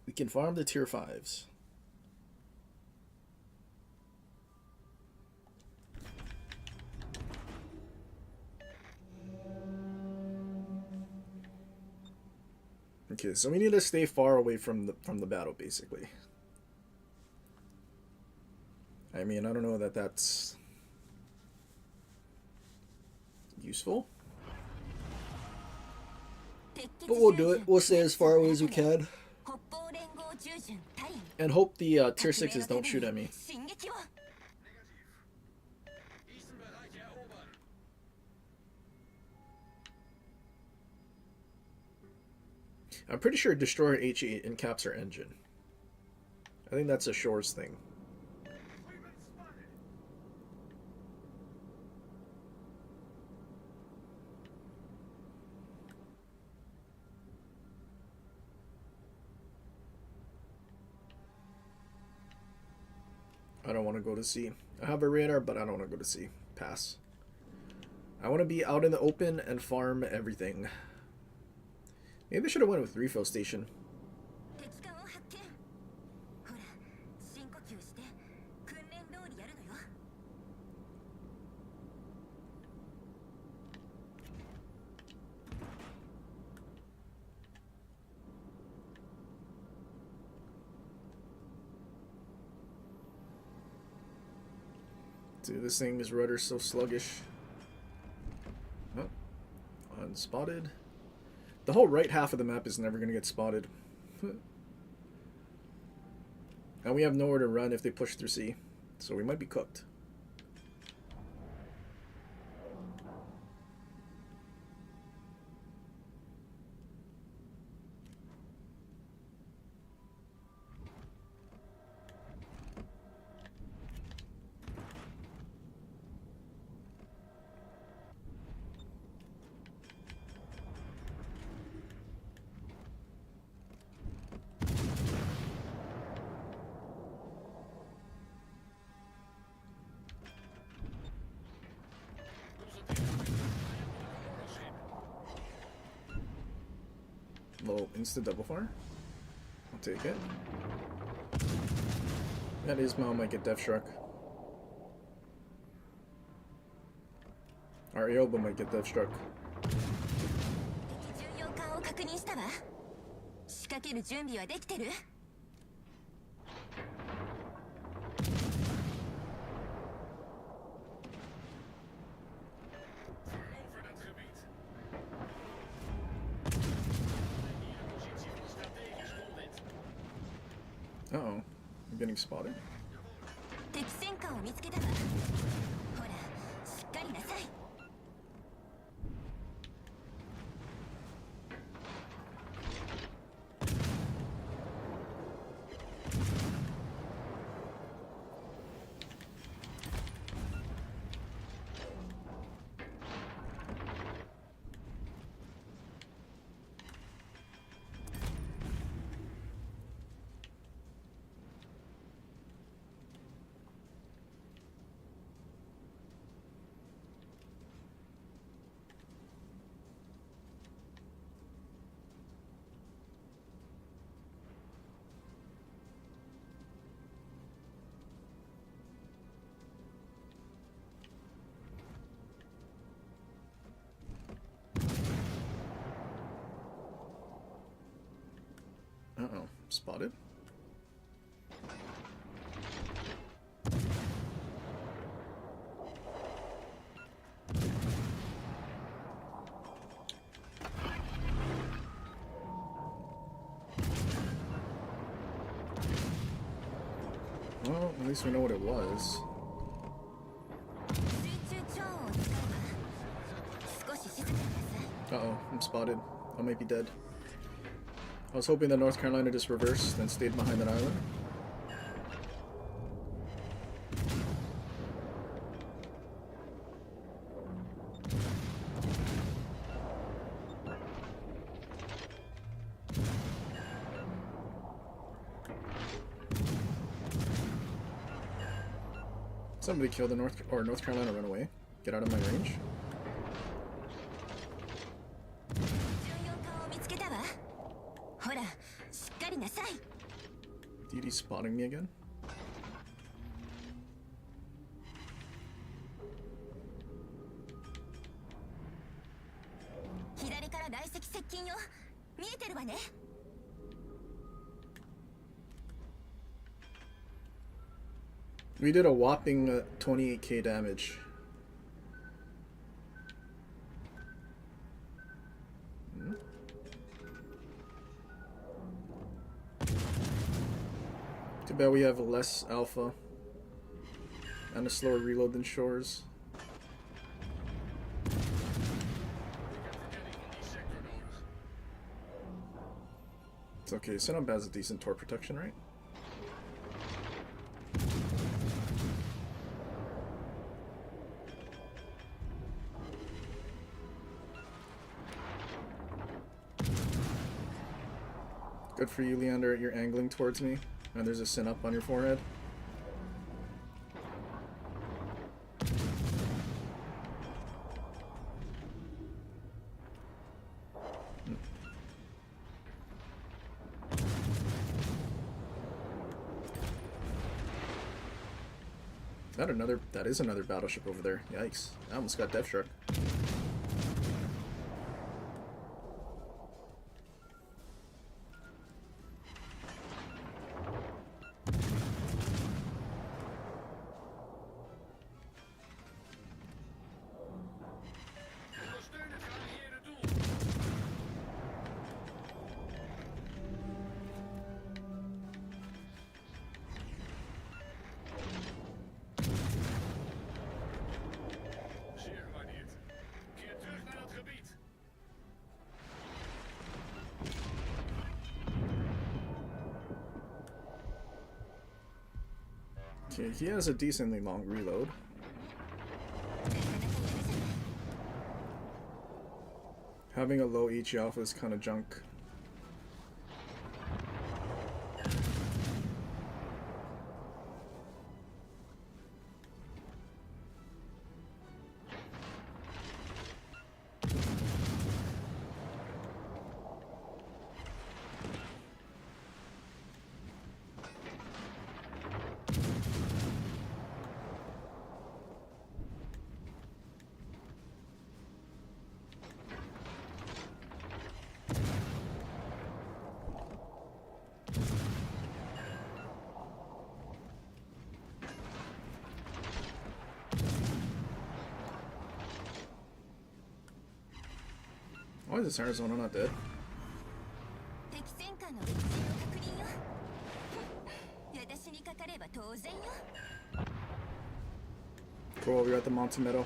We can farm the tier 5s. Okay, so we need to stay far away from the battle, basically. I mean, I don't know that that's useful, but we'll do it. We'll stay as far away as we can, and hope the tier 6s don't shoot at me. I'm pretty sure Destroyer HE encaps our engine. I think that's a Shores thing. I don't want to go to sea. I have a radar, but I don't want to go to sea. Pass. I want to be out in the open and farm everything. Maybe I should have went with refill station. 敵艦を発見。ほら、深呼吸して訓練通りやるのよ。Dude, this thing's rudder's so sluggish. Oh, unspotted. The whole right half of the map is never going to get spotted. And we have nowhere to run if they push through sea. So we might be cooked. Low instant double fire. I'll take it. That Ismail might get Death Struck. Our Aoba might get Death Struck. 敵巡洋艦を確認したわ。仕掛ける準備はできてる？ Uh-oh. I'm getting spotted. 敵戦艦を見つけたわ。ほら、しっかりなさい。 Uh-oh. Spotted. Well, at least we know what it was. 水中超音を使うわ。少し静かになさい。 Uh-oh. I'm spotted. I might be dead. I was hoping that North Carolina just reversed, then stayed behind that island. Somebody kill the North Carolina runaway. Get out of my range. 巡洋艦を見つけたわ。ほら、しっかりなさい。 DD spotting me again? 左から来席接近よ。見えてるわね。 We did a whopping 28k damage. Too bad we have less alpha and a slower reload than Shores. It's okay. Sinop has a decent torp protection, right? Good for you, Leander. You're angling towards me, and there's a sin up on your forehead. That is another battleship over there. Yikes. I almost got death struck. Okay, he has a decently long reload. Having a low HE alpha is kind of junk. Why is this Arizona not dead? Cool, we're at the Monte Meadow.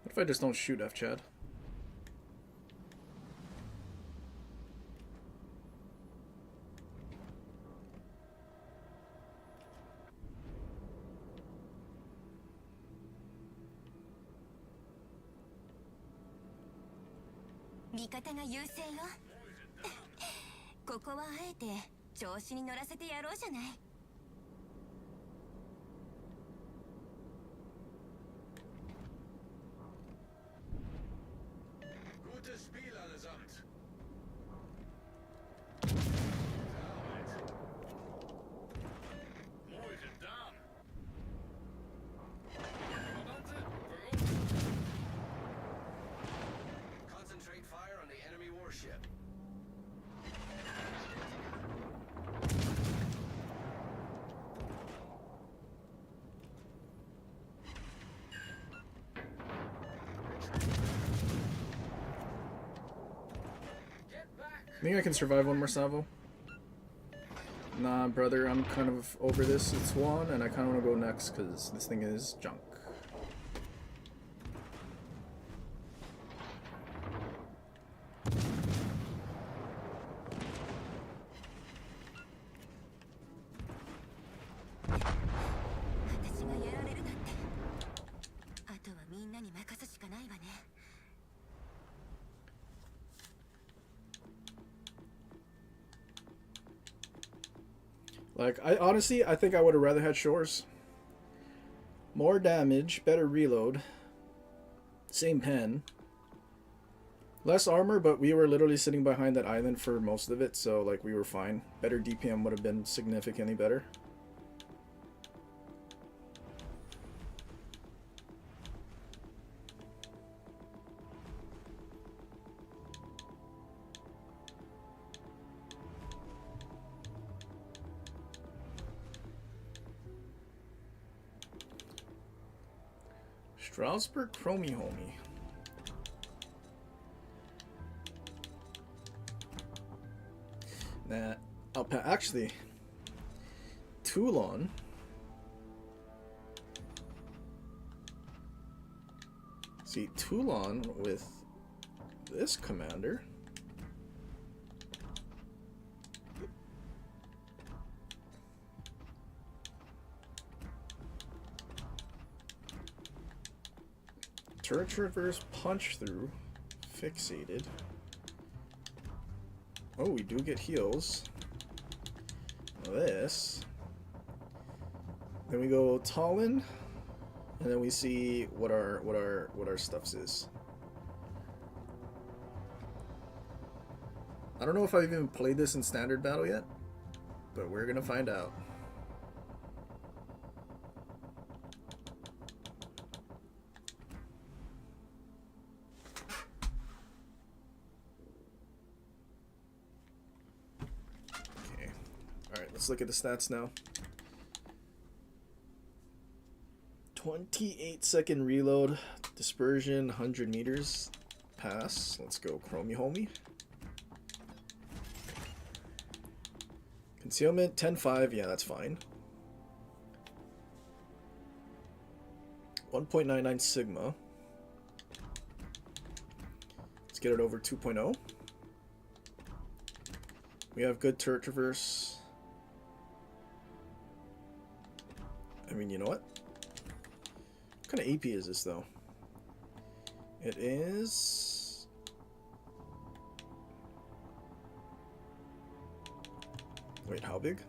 What if I just don't shoot F Chad? Gutes Spiel allesamt. Concentrate fire on the enemy warship. Think I can survive one more salvo? Nah, brother, I'm kind of over this. It's one, and I kind of want to go next because this thing is junk. Like, I think I would have rather had Shores. More damage, better reload, same pen, less armor, but we were literally sitting behind that island for most of it, so like we were fine. Better DPM would have been significantly better. Strasbourg Chromie Homie. Nah, actually, Toulon see Toulon with this commander. Turret traverse, punch through, fixated. Oh, we do get heals. This. Then we go Tallinn, and then we see what our stuffs is. I don't know if I've even played this in standard battle yet, but we're gonna find out. Okay. Alright, let's look at the stats now. 28-second reload, dispersion, 100 meters, pass. Let's go Chromie Homie. Concealment, 10-5, yeah, that's fine. 1.99 Sigma. Let's get it over 2.0. We have good turret traverse. I mean, you know what? What kind of AP is this, though? It is... Wait, how big?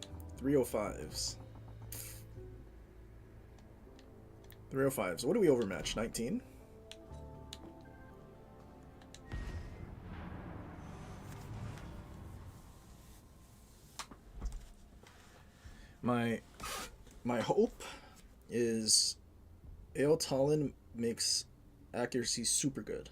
305s. 305s. What do we overmatch? 19? My hope is Ale Tallinn makes accuracy super good.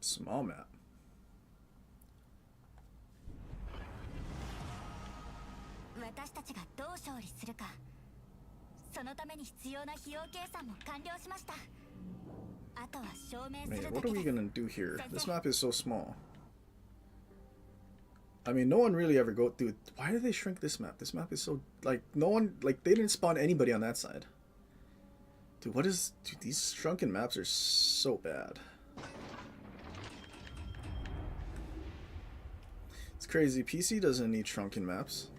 Small map. Man, what are we gonna do here? This map is so small. I mean, no one really ever go through. Why did they shrink this map? This map is so, like, no one, like, they didn't spawn anybody on that side. Dude, what is, dude, these shrunken maps are so bad. It's crazy. PC doesn't need shrunken maps.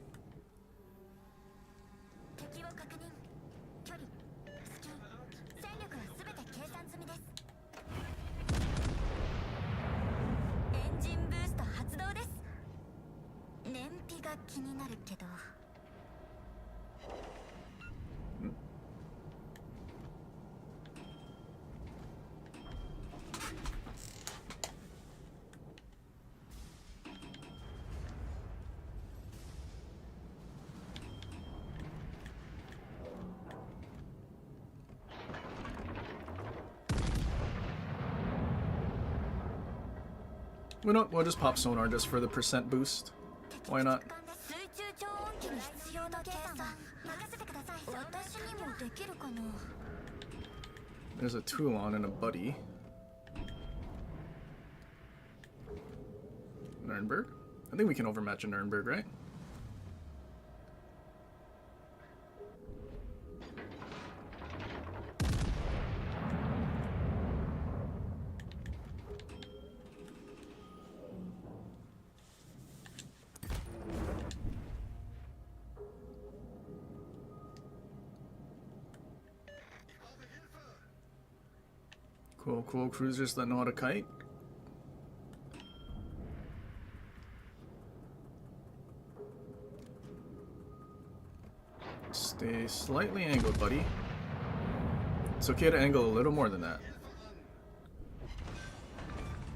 We'll just pop sonar just for the percent boost. Why not? There's a Toulon and a buddy. Nuremberg? I think we can overmatch a Nuremberg, right? Cool cruisers that know how to kite. Stay slightly angled, buddy. It's okay to angle a little more than that.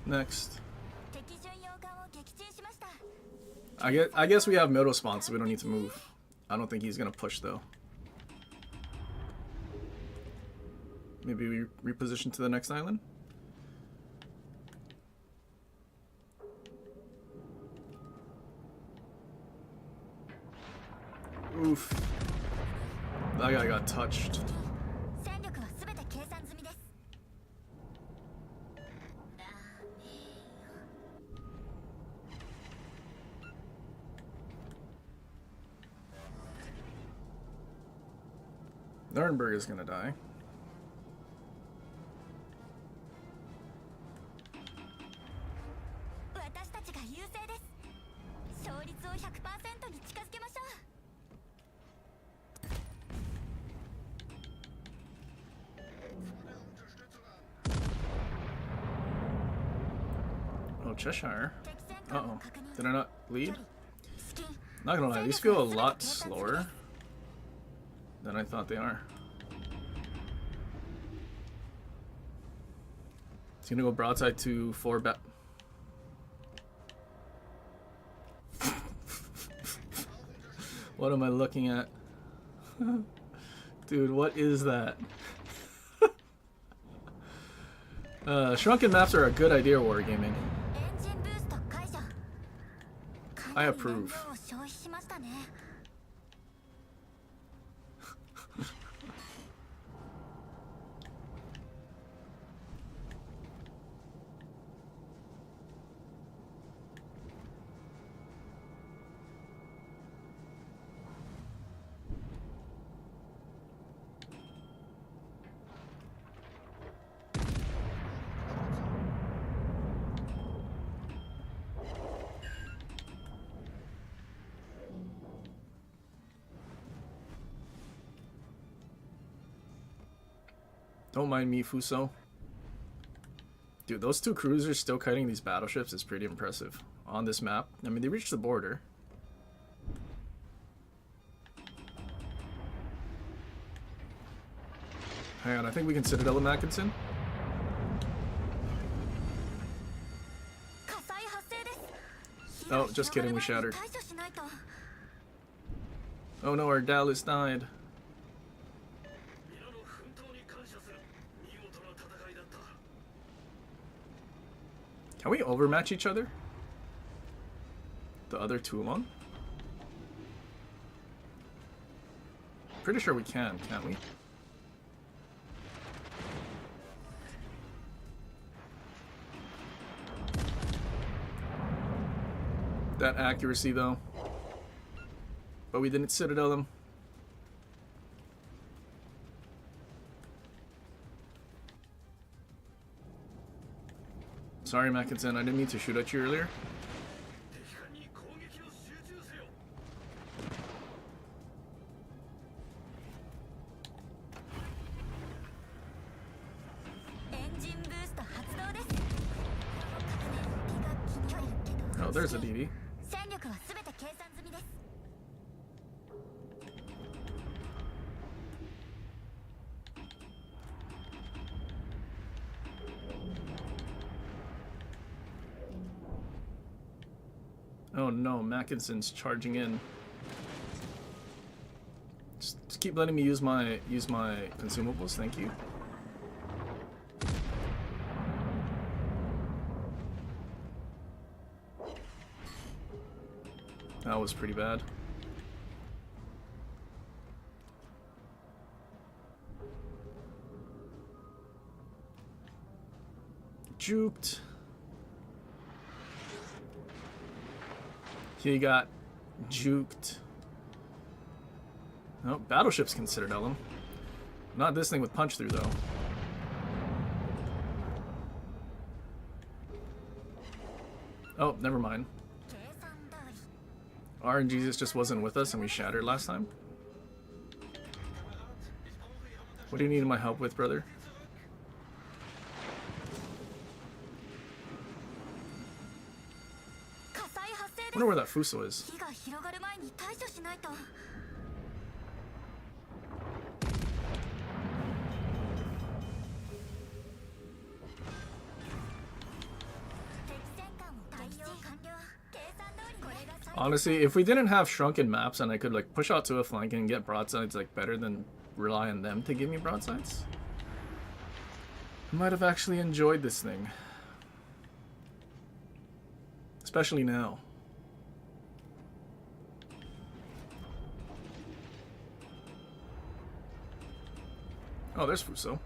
Next. 敵巡洋艦を撃沈しました。 I guess we have Moto spawn, so we don't need to move. I don't think he's gonna push though. Maybe we reposition to the next island? Oof. That guy got touched. 戦力は全て計算済みです。 Nuremberg is gonna die. 私たちが優勢です。勝率を 100% に近づけましょう。 Oh, Cheshire. 敵戦 Uh 艦を oh. 確認。 Did I not lead? スキン Not gonna lie, these feel a lot slower than I thought they are. He's gonna go broadside to 4 bat. What am I looking at? Dude, what is that? Shrunken maps are a good idea, wargaming. エンジンブースト解除。 I かなり approve. 燃料を消費しましたね。 Don't mind me, Fuso. Dude, those two cruisers still kiting these battleships is pretty impressive on this map. I mean, they reached the border. Hang on, I think we can Citadel of Mackinson. 火災発生です。 Oh, just kidding, we 火が shattered. 広がる前に対処しないと。 Oh no, our Dallas died. Can we overmatch each other? The other two alone? Pretty sure we can, can't we? That accuracy though. But we didn't Citadel them. Sorry, Mackinson, I didn't mean to shoot at you earlier. Oh, there's a DD. 戦力は全て計算済みです。 Oh no, Mackinson's charging in. Just keep letting me use my consumables, thank you. That was pretty bad. Juked. He got juked. Oh, battleships can Citadel him. Not this thing with punch through though. Oh, never mind. 計算通り。 RNGesus just wasn't with us and we shattered last time. What do you need my help with, brother? I wonder where that Fuso is. 火が広がる前に対処しないと。 Oh Honestly, if we didn't have shrunken maps and I could like push out to a flank and get broadsides like better than rely on them to give me broadsides, I might have actually enjoyed this thing. Especially now. Oh, there's Fuso.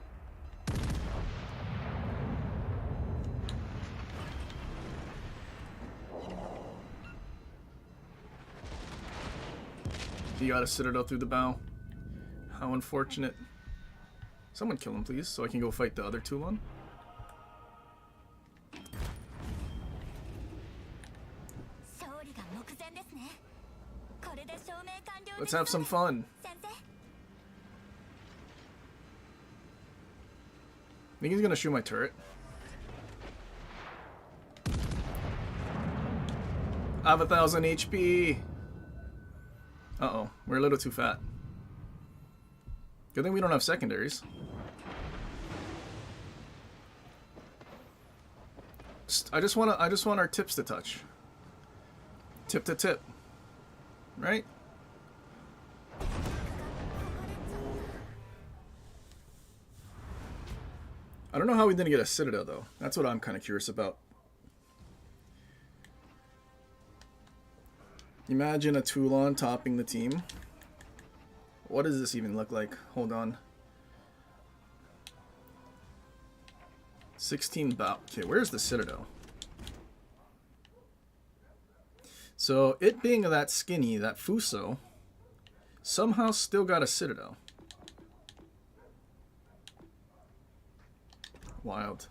He got a Citadel through the bow. How unfortunate. Someone kill him, please, so I can go fight the other Toulon. Let's have some fun. I think he's gonna shoot my turret. I have 1,000 HP. Uh-oh, we're a little too fat. Good thing we don't have secondaries. I just want our tips to touch. Tip to tip. Right? I don't know how we didn't get a Citadel though. That's what I'm kind of curious about. Imagine a Toulon topping the team. What does this even look like? Hold on. 16 bow. Okay, where's the Citadel? So it being that skinny, that Fuso, somehow still got a Citadel. Wild.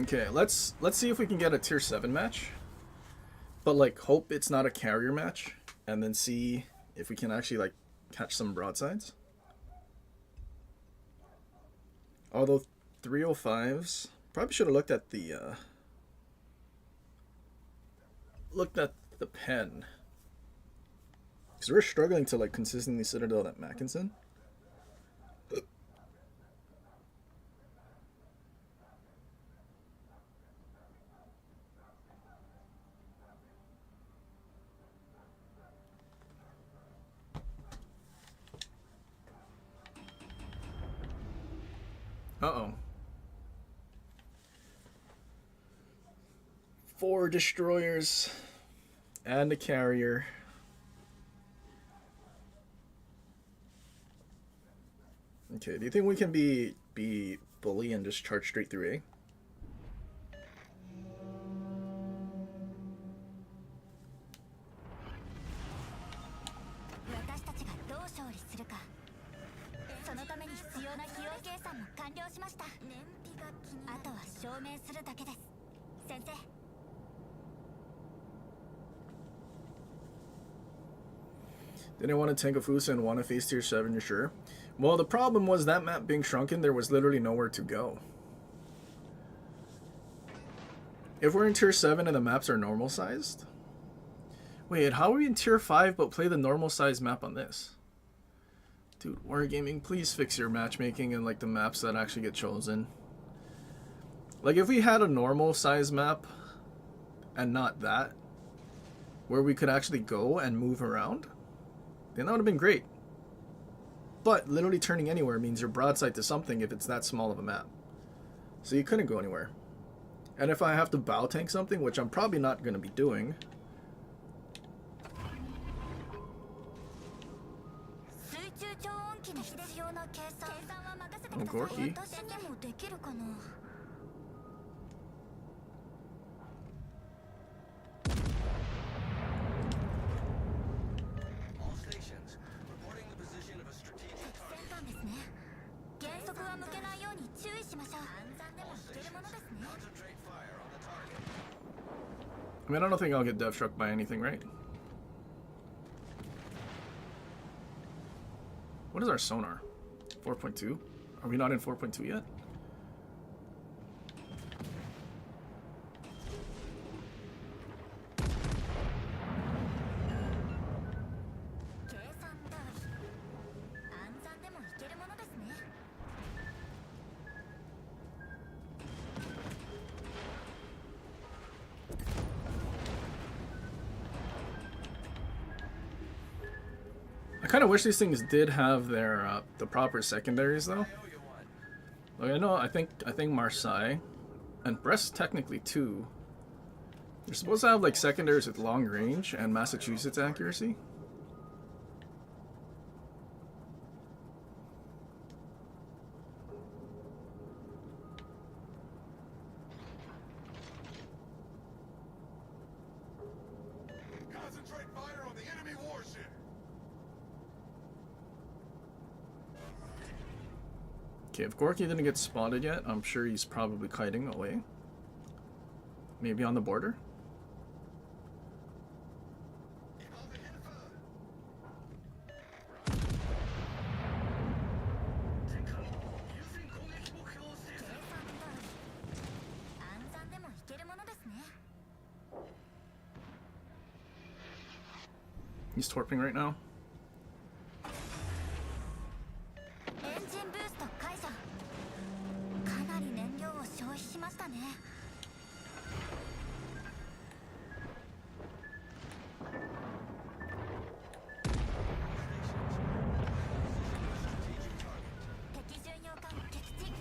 Okay, let's see if we can get a tier 7 match. But like hope it's not a carrier match, and then see if we can actually like catch some broadsides. Although 305s, probably should have looked at the pen. Because we're struggling to like consistently Citadel at Mackinson. Uh-oh. 4 destroyers and a carrier. Okay, do you think we can be bully and just charge straight through A? Didn't want to tank a Fusa and want to face tier 7, you're sure? Well, the problem was that map being shrunken, there was literally nowhere to go. If we're in tier 7 and the maps are normal sized? Wait, how are we in tier 5 but play the normal sized map on this? Dude, Wargaming, please fix your matchmaking and like the maps that actually get chosen. Like if we had a normal size map and not that, where we could actually go and move around, then that would have been great. But literally turning anywhere means you're broadside to something if it's that small of a map. So you couldn't go anywhere. And if I have to bow tank something, which I'm probably not going to be doing. Oh, Gorky. All stations, reporting the position of a strategic target. All stations, concentrate fire on the target. I mean, I don't think I'll get dev struck by anything, right? What is our sonar? 4.2? Are we not in 4.2 yet? I kind of wish these things did have their the proper secondaries though. Like I think Marseille and Brest technically too. You're supposed to have like secondaries with long range and Massachusetts accuracy. Concentrate fire on the enemy warship. Okay, if Gorky didn't get spotted yet, I'm sure he's probably kiting away. Maybe on the border. He's torping right now. エンジンブースト解除。かなり燃料を消費しましたね。敵巡洋艦撃沈。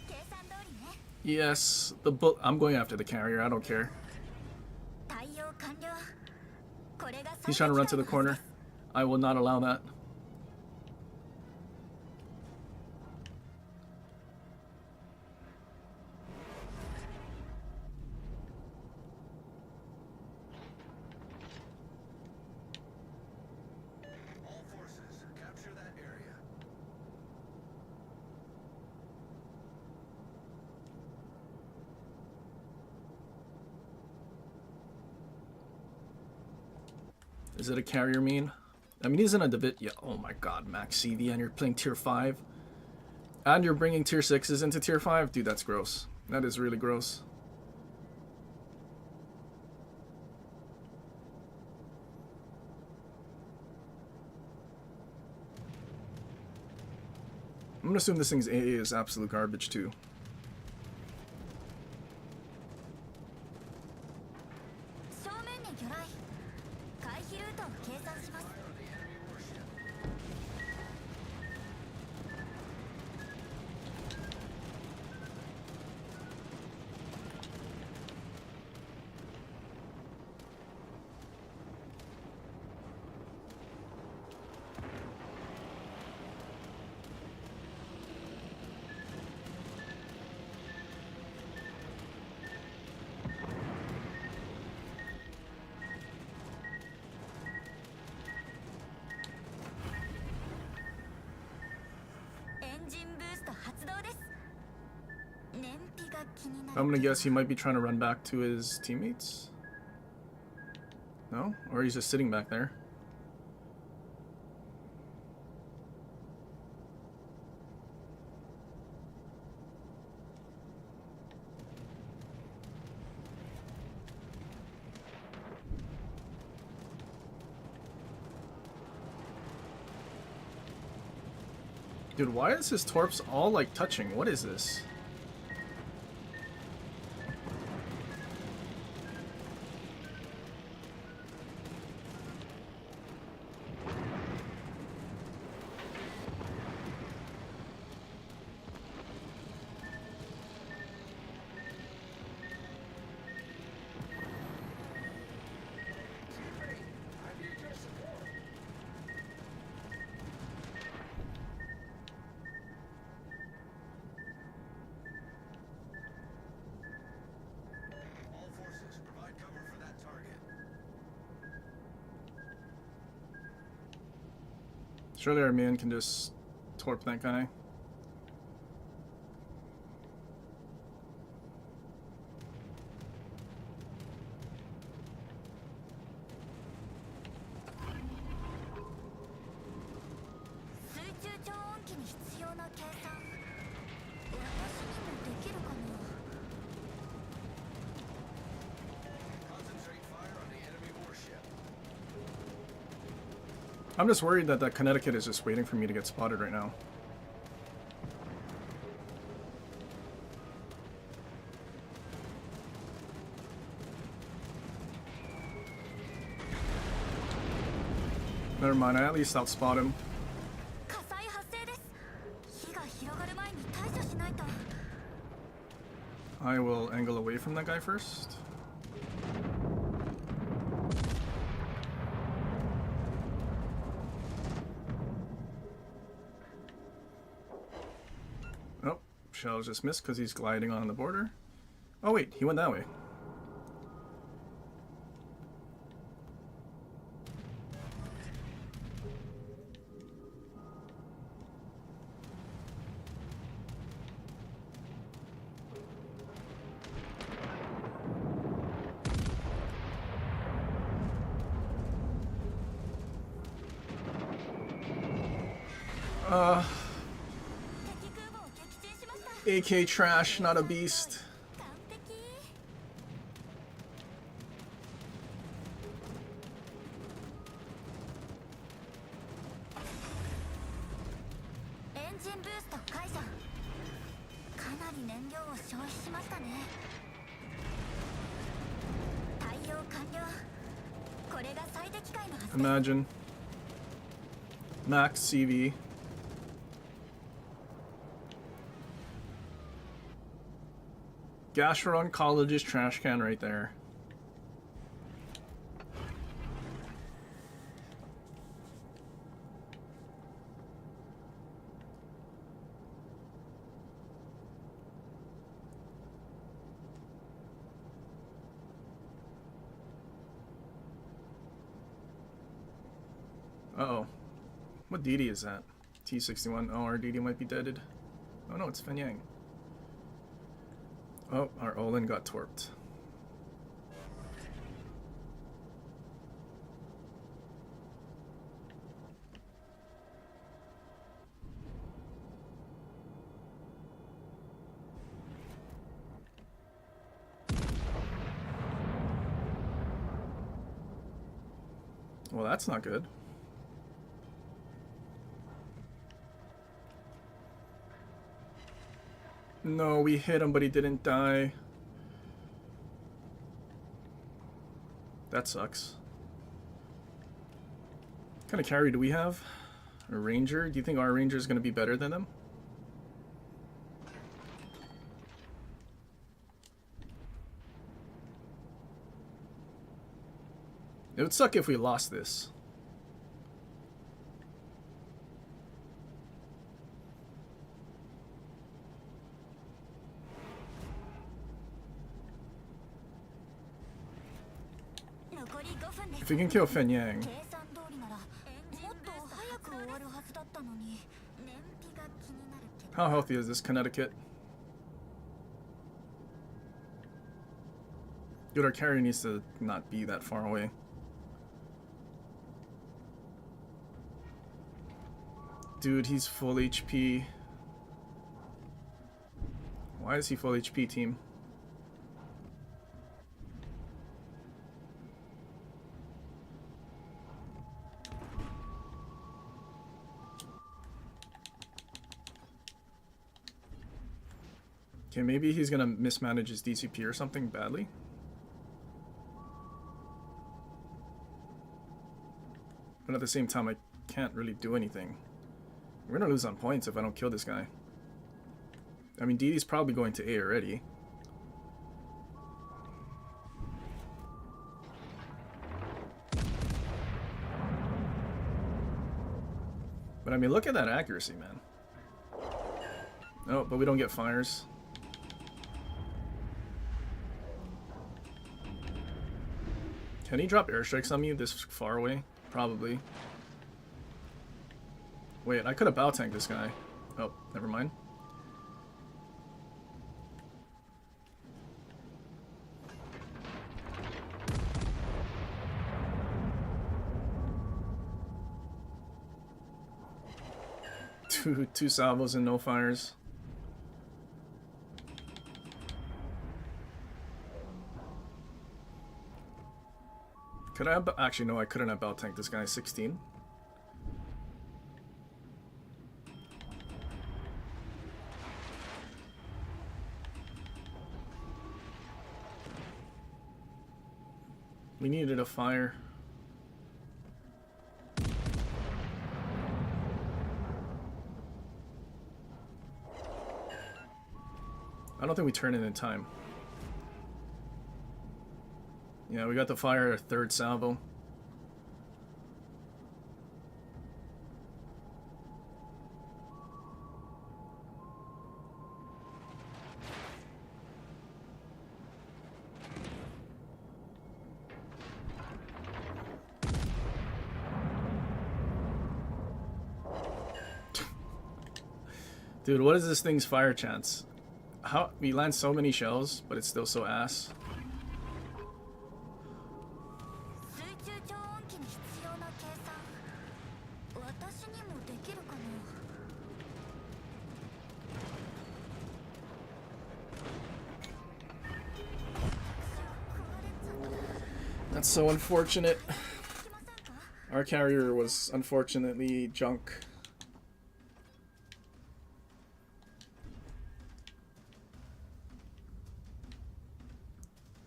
計算通りね。 Yes, I'm going after the carrier. I don't care. 対応完了。これが He's trying to run to the corner. I will not allow that. All forces, capture that area. Is it a carrier mean? I mean, he's in a divi- yeah, oh my god, Max CV, and you're playing tier 5. And you're bringing tier 6s into tier 5? Dude, that's gross. That is really gross. I'm gonna assume this thing's AA is absolute garbage too. 正面に魚雷。回避ルートを計算します。 I'm gonna guess he might be trying to run back to his teammates. No? Or he's just sitting back there. Dude, why is his torps all like touching? What is this? All forces, provide cover for that target. Surely our man can just torp that guy. Concentrate fire on the enemy warship. I'm just worried that that Connecticut is just waiting for me to get spotted right now. Never mind, I at least outspot him. 火災発生です。火が広がる前に対処しないと。 I will angle away from that guy first. Oh, shell just missed because he's gliding on the border. Oh wait, he went that way. AK trash, not a beast. 完璧。エンジンブースト解除。かなり燃料を消費しましたね。対応完了。これが最適解のはずです。 Imagine. Max CV. Gastrodon College's trash can right there. Uh-oh. What DD is that? T61. Oh, our DD might be deaded. Oh no, it's Fenyang. Oh, our Olin got torped. Well, that's not good. No, we hit him, but he didn't die. That sucks. What kind of carry do we have? A ranger? Do you think our ranger is going to be better than them? It would suck if we lost this. If we can kill Fenyang. How healthy is this Connecticut? Dude, our carry needs to not be that far away. Dude, he's full HP. Why is he full HP, team? Okay, maybe he's gonna mismanage his DCP or something badly. But at the same time, I can't really do anything. We're gonna lose on points if I don't kill this guy. I mean, DD's probably going to A already. But I mean, look at that accuracy, man. Oh, but we don't get fires. Can he drop airstrikes on me this far away? Probably. Wait, I could have bow tanked this guy. Oh, never mind. Two salvos and no fires. Could I have... Actually, no, I couldn't have bow tanked this guy. 16. We needed a fire. I don't think we turn it in time. Yeah, we got to fire a third salvo. Dude, what is this thing's fire chance? How we land so many shells, but it's still so ass. 水中超音機に必要な計算私にもできるかな That's so unfortunate. Our carrier was unfortunately junk.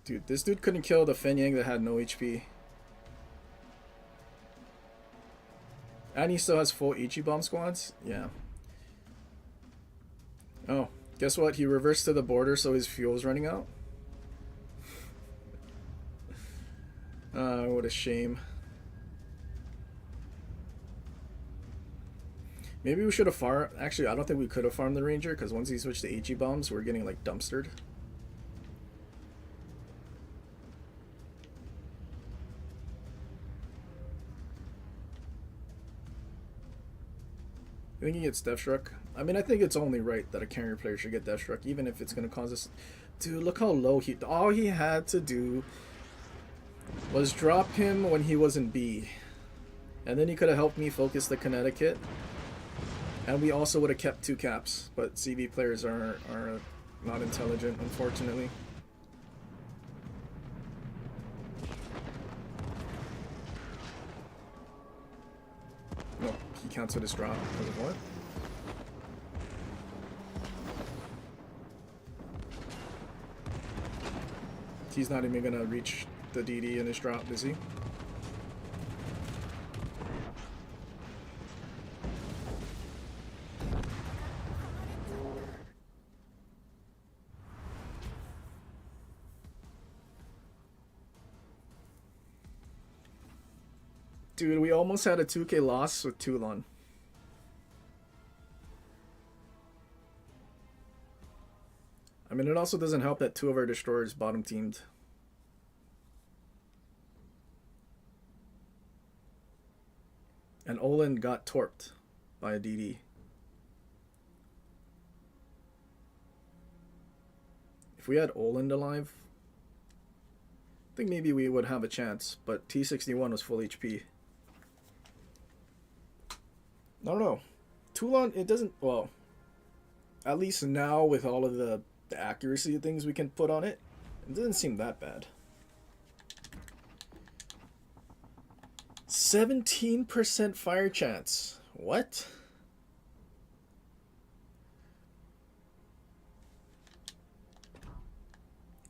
Dude, this dude couldn't kill the Fenyang that had no HP. And he still has full Ichi bomb squads? Yeah. Oh, guess what? He reversed to the border so his fuel's running out. What a shame. Maybe we should have farmed. Actually, I don't think we could have farmed the Ranger because once he switched to Ichi bombs, we're getting like dumpstered. I think he gets Death Struck. I mean, I think it's only right that a carrier player should get Death Struck, even if it's going to cause us... Dude, look how low he... All he had to do was drop him when he was in B. And then he could have helped me focus the Connecticut. And we also would have kept 2 caps. But CV players are not intelligent, unfortunately. No, he canceled his drop because of what? He's not even gonna reach the DD in his drop, is he? Dude, we almost had a 2k loss with Toulon. I mean, it also doesn't help that 2 of our destroyers bottom teamed. And Olin got torped by a DD. If we had Olin alive, I think maybe we would have a chance, but T61 was full HP. I don't know. Toulon, it doesn't, well, at least now with all of the accuracy of things we can put on it, it doesn't seem that bad. 17% fire chance. What?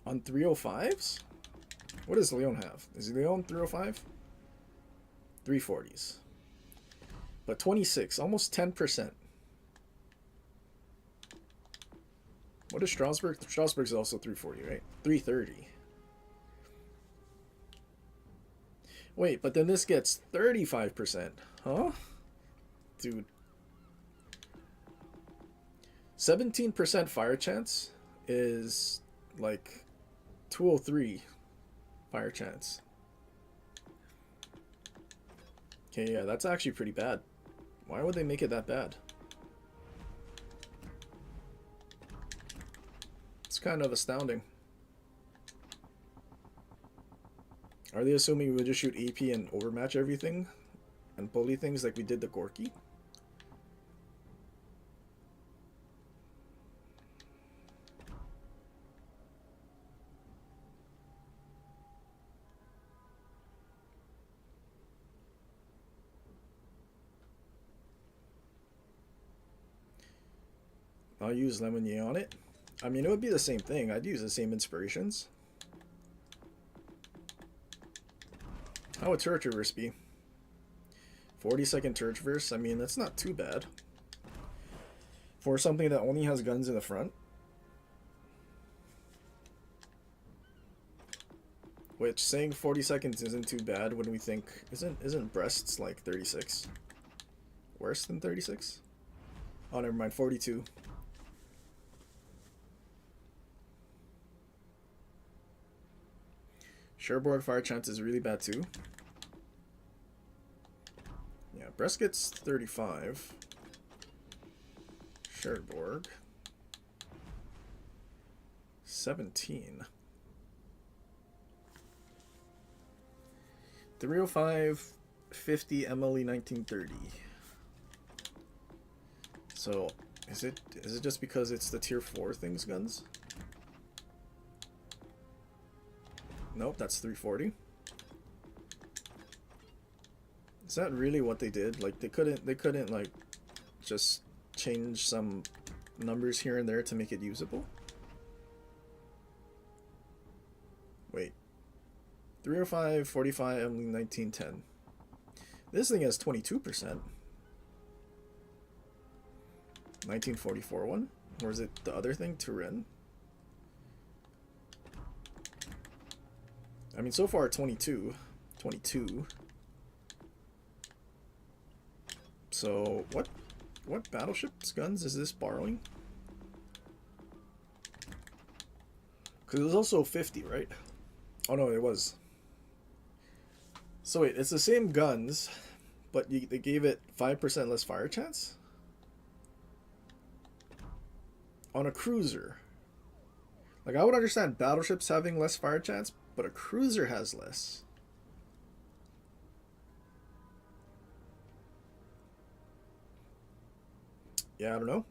On 305s? What does Leon have? Is Leon 305? 340s. But 26, almost 10%. What is Strasbourg? Strasbourg's also 340, right? 330. Wait, but then this gets 35%. Huh? Dude. 17% fire chance is like 203 fire chance. Okay, yeah, that's actually pretty bad. Why would they make it that bad? It's kind of astounding. Are they assuming we would just shoot AP and overmatch everything? And bully things like we did the Gorky? I'll use Lemonnier on it. I mean, it would be the same thing. I'd use the same inspirations. How would turret reverse be? 40-second turret reverse? I mean, that's not too bad. For something that only has guns in the front. Which, saying 40 seconds isn't too bad when we think... Isn't breasts like 36? Worse than 36? Oh, never mind, 42. Cherbourg fire chance is really bad too. Yeah, breast gets 35. Cherbourg 17. 305, 50, MLE 1930. So, is it just because it's the tier 4 things guns? Nope, that's 340. Is that really what they did? Like they couldn't like just change some numbers here and there to make it usable? Wait. 305, 45, MLE 1910. This thing has 22%. 1944 one? Or is it the other thing? Turin? I mean, so far 22. 22. So, what battleships guns is this borrowing? Because it was also 50, right? Oh no, it was. So wait, it's the same guns, but they gave it 5% less fire chance? On a cruiser. Like, I would understand battleships having less fire chance, but a cruiser has less. Yeah, I don't know.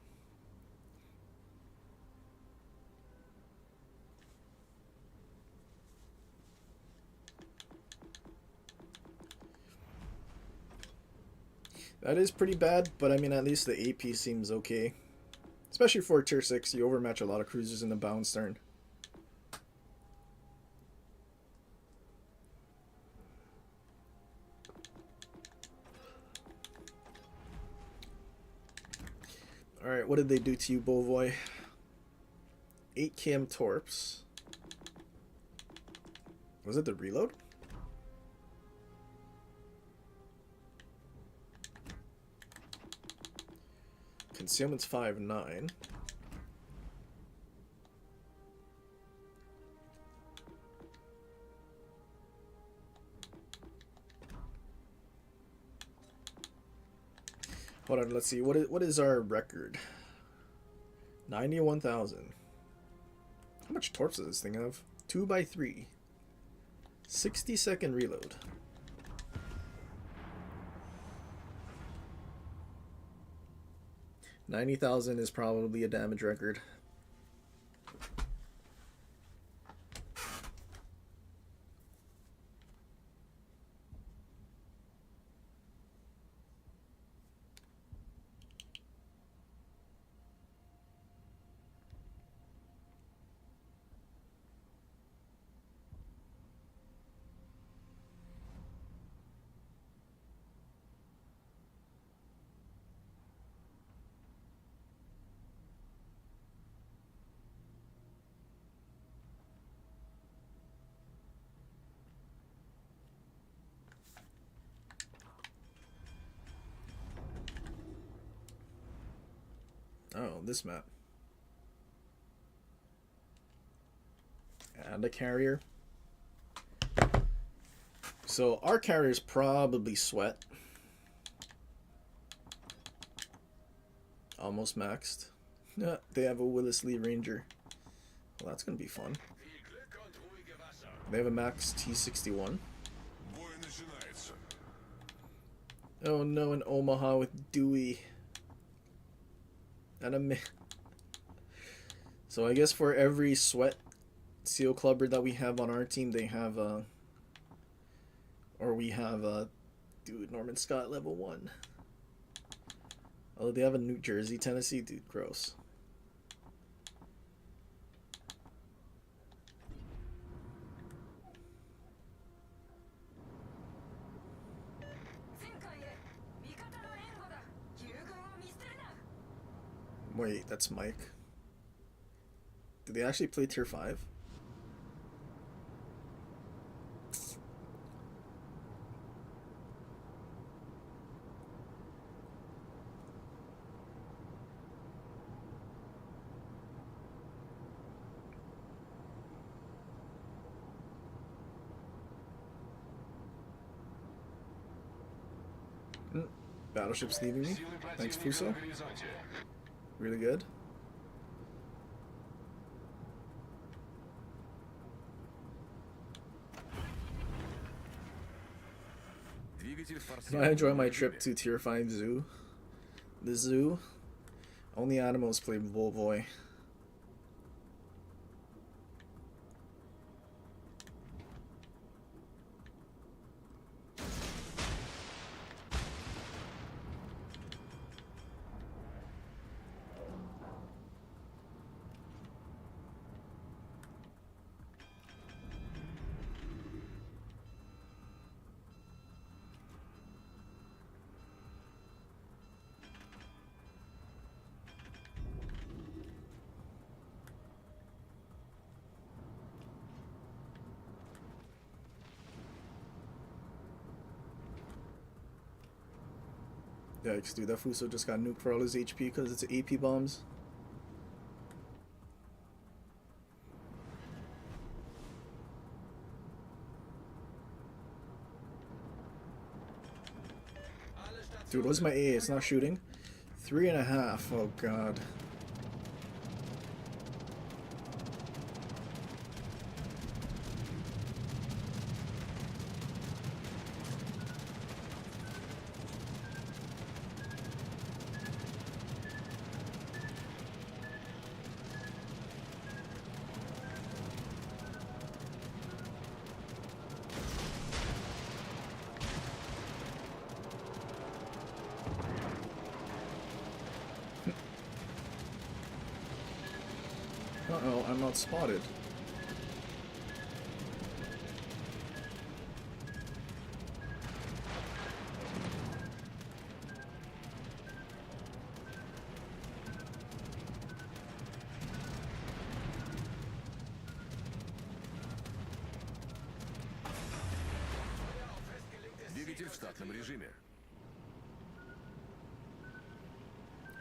That is pretty bad, but I mean, at least the AP seems okay. Especially for tier 6, you overmatch a lot of cruisers in the bound stern. Alright, what did they do to you, Bovoy? 8 km torps. Was it the reload? Concealment's 5-9. Hold on, let's see. What is our record? 91,000. How much torps does this thing have? 2x3. 60-second reload. 90,000 is probably a damage record. Oh, this map. And a carrier. So our carriers probably sweat. Almost maxed. Yeah, they have a Willis Lee Ranger. Well, that's gonna be fun. They have a max T61. Oh no, an Omaha with Dewey. And a so I guess for every sweat seal clubber that we have on our team, they have or we have dude, Norman Scott level 1. Oh, they have a New Jersey, Tennessee, dude, gross. Wait, that's Mike. Did they actually play tier 5? Battleship's leaving me. Силы Thanks, противника Fuso. на горизонте. Really good. Двигатель I enjoy my trip to Tier 5 Zoo. The zoo. Only animals play Volvoy. Yikes, dude, that Fuso just got nuked for all his HP because it's AP bombs. Dude, what's my A? It's not shooting. 3.5. Oh god. Uh-oh, I'm not spotted. Двигатель в штатном режиме.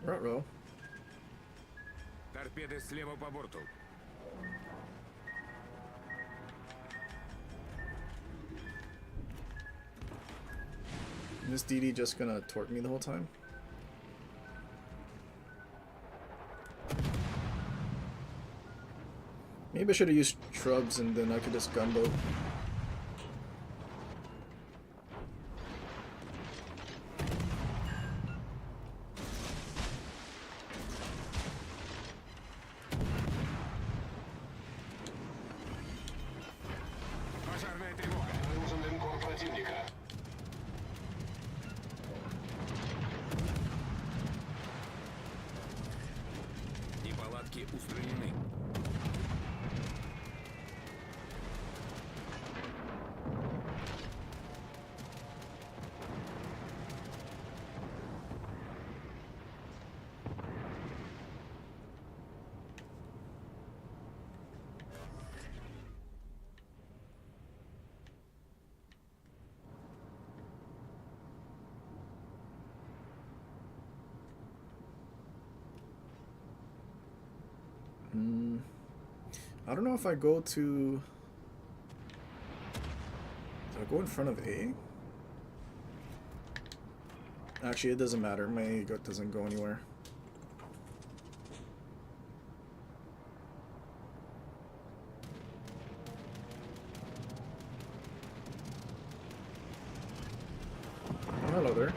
Ruh-roh. Торпеды слева по борту. Is this DD just gonna torp me the whole time? Maybe I should have used shrubs and then I could just gunboat. Пожарная тревога. Обнаружен линкор противника. Неполадки устранены. I don't know if I go to... Do I go in front of A? Actually, it doesn't matter. My A doesn't go anywhere. Oh, hello there.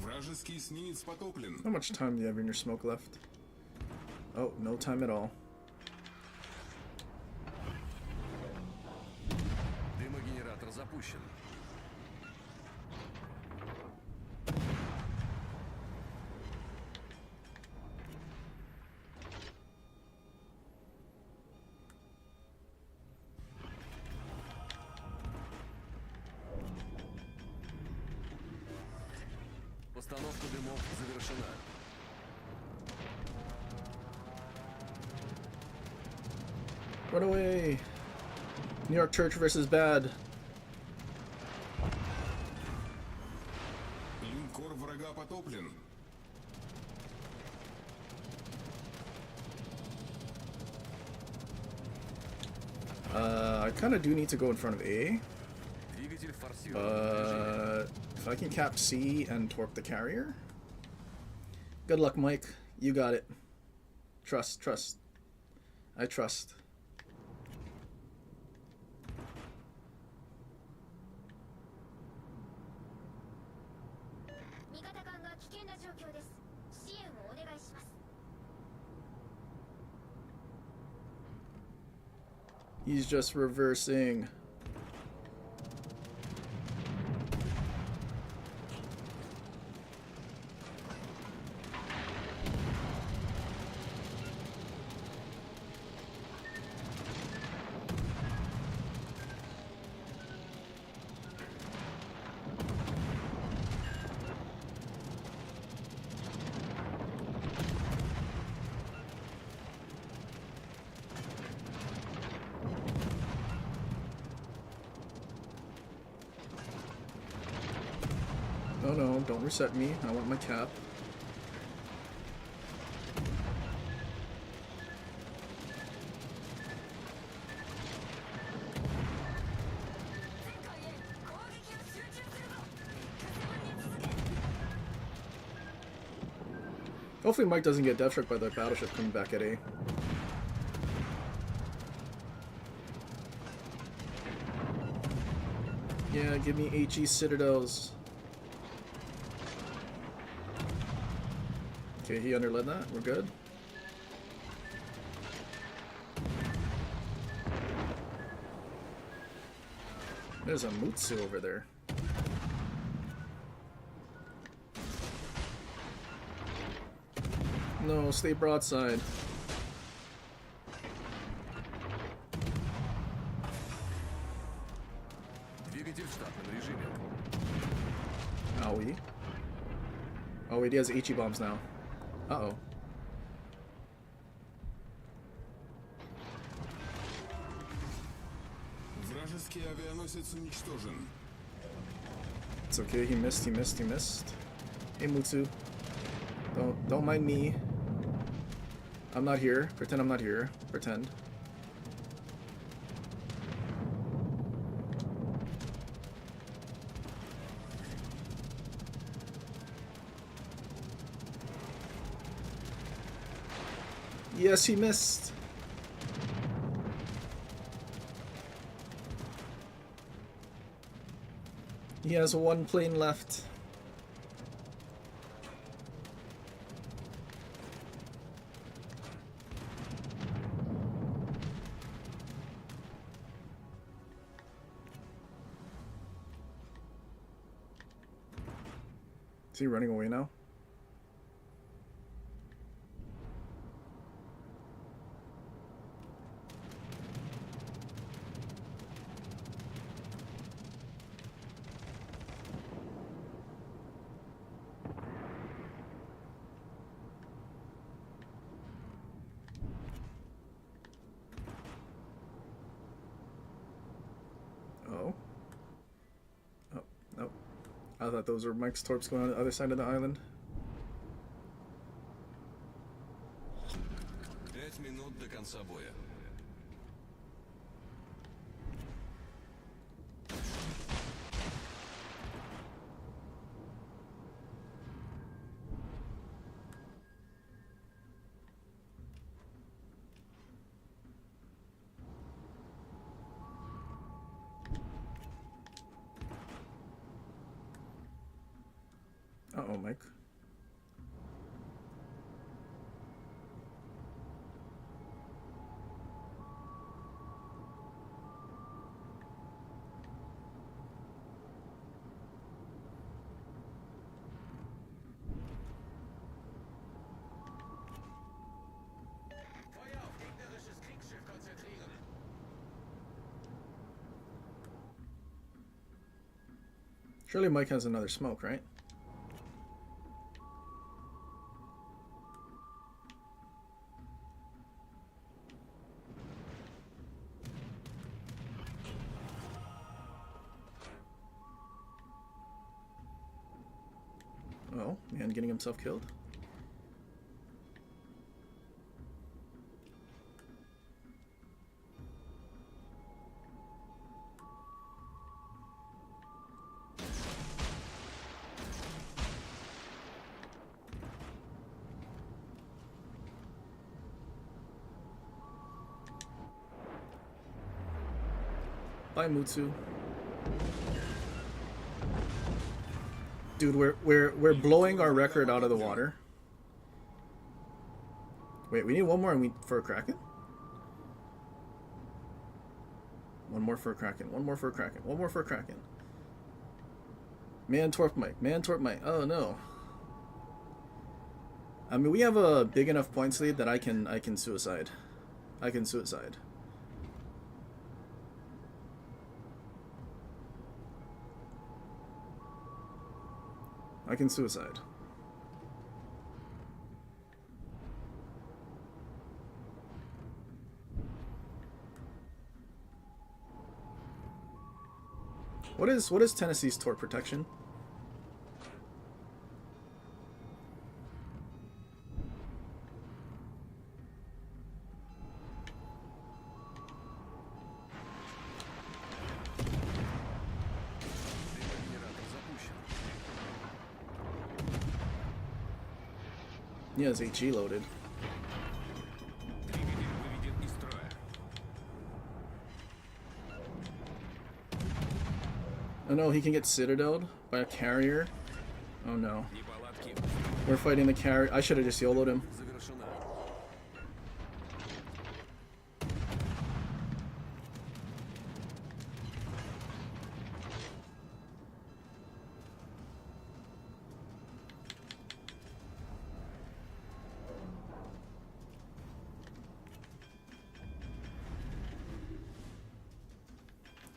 Вражеский эсминец потоплен. How much time do you have in your smoke left? Oh, no time at all. Дымогенератор запущен. Постановка дымов завершена. Run away! New York Church versus bad. врага потоплен. I kind of do need to go in front of A. Двигатель форсирован. But if I can cap C and torp the carrier. Good luck, Mike. You got it. Trust, trust. I trust. 味方艦が危険な状況です。支援をお願いします。 He's just reversing. No, no, don't reset me. I want my cap. Hopefully Mike doesn't get death struck by the battleship coming back at A. Yeah, give me HE citadels. Okay, he underled that. We're good. There's a Mutsu over there. No, stay broadside. Двигатель в штатном режиме. Owie. Oh wait, he has HE bombs now. Uh-oh. Вражеский авианосец уничтожен. It's okay, he missed, he missed, he missed. Hey Mutsu. Don't mind me. I'm not here. Pretend I'm not here. Pretend. Yes, he missed. He has one plane left. Is he running away now? Oh. Oh, no. I thought those were Mike's torps going on the other side of the island. 5 минут до конца боя. Uh-oh, Mike. Feuer auf gegnerisches Kriegsschiff konzentrieren. Surely Mike has another smoke, right? Oh, man getting himself killed. Bye, Mutsu. Dude, we're blowing our record out of the water. Wait, we need one more and we for a Kraken? One more for a Kraken. One more for a Kraken. One more for a Kraken. Man Torp Mike. Man Torp Mike. Oh no. I mean, we have a big enough points lead that I can suicide. I can suicide. I can suicide. What is Tennessee's tort protection? Yeah, it's HE loaded. Oh no, he can get citadeled by a carrier. Oh no. We're fighting the carrier. I should have just YOLO'd him.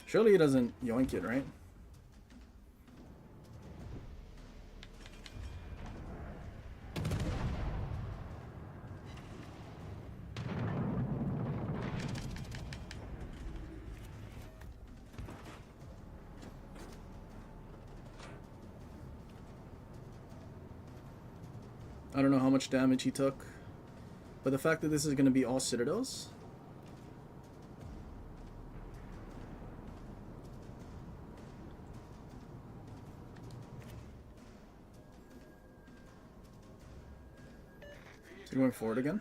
Surely he doesn't yoink it, right? I don't know how much damage he took, but the fact that this is going to be all citadels. Is he going forward again?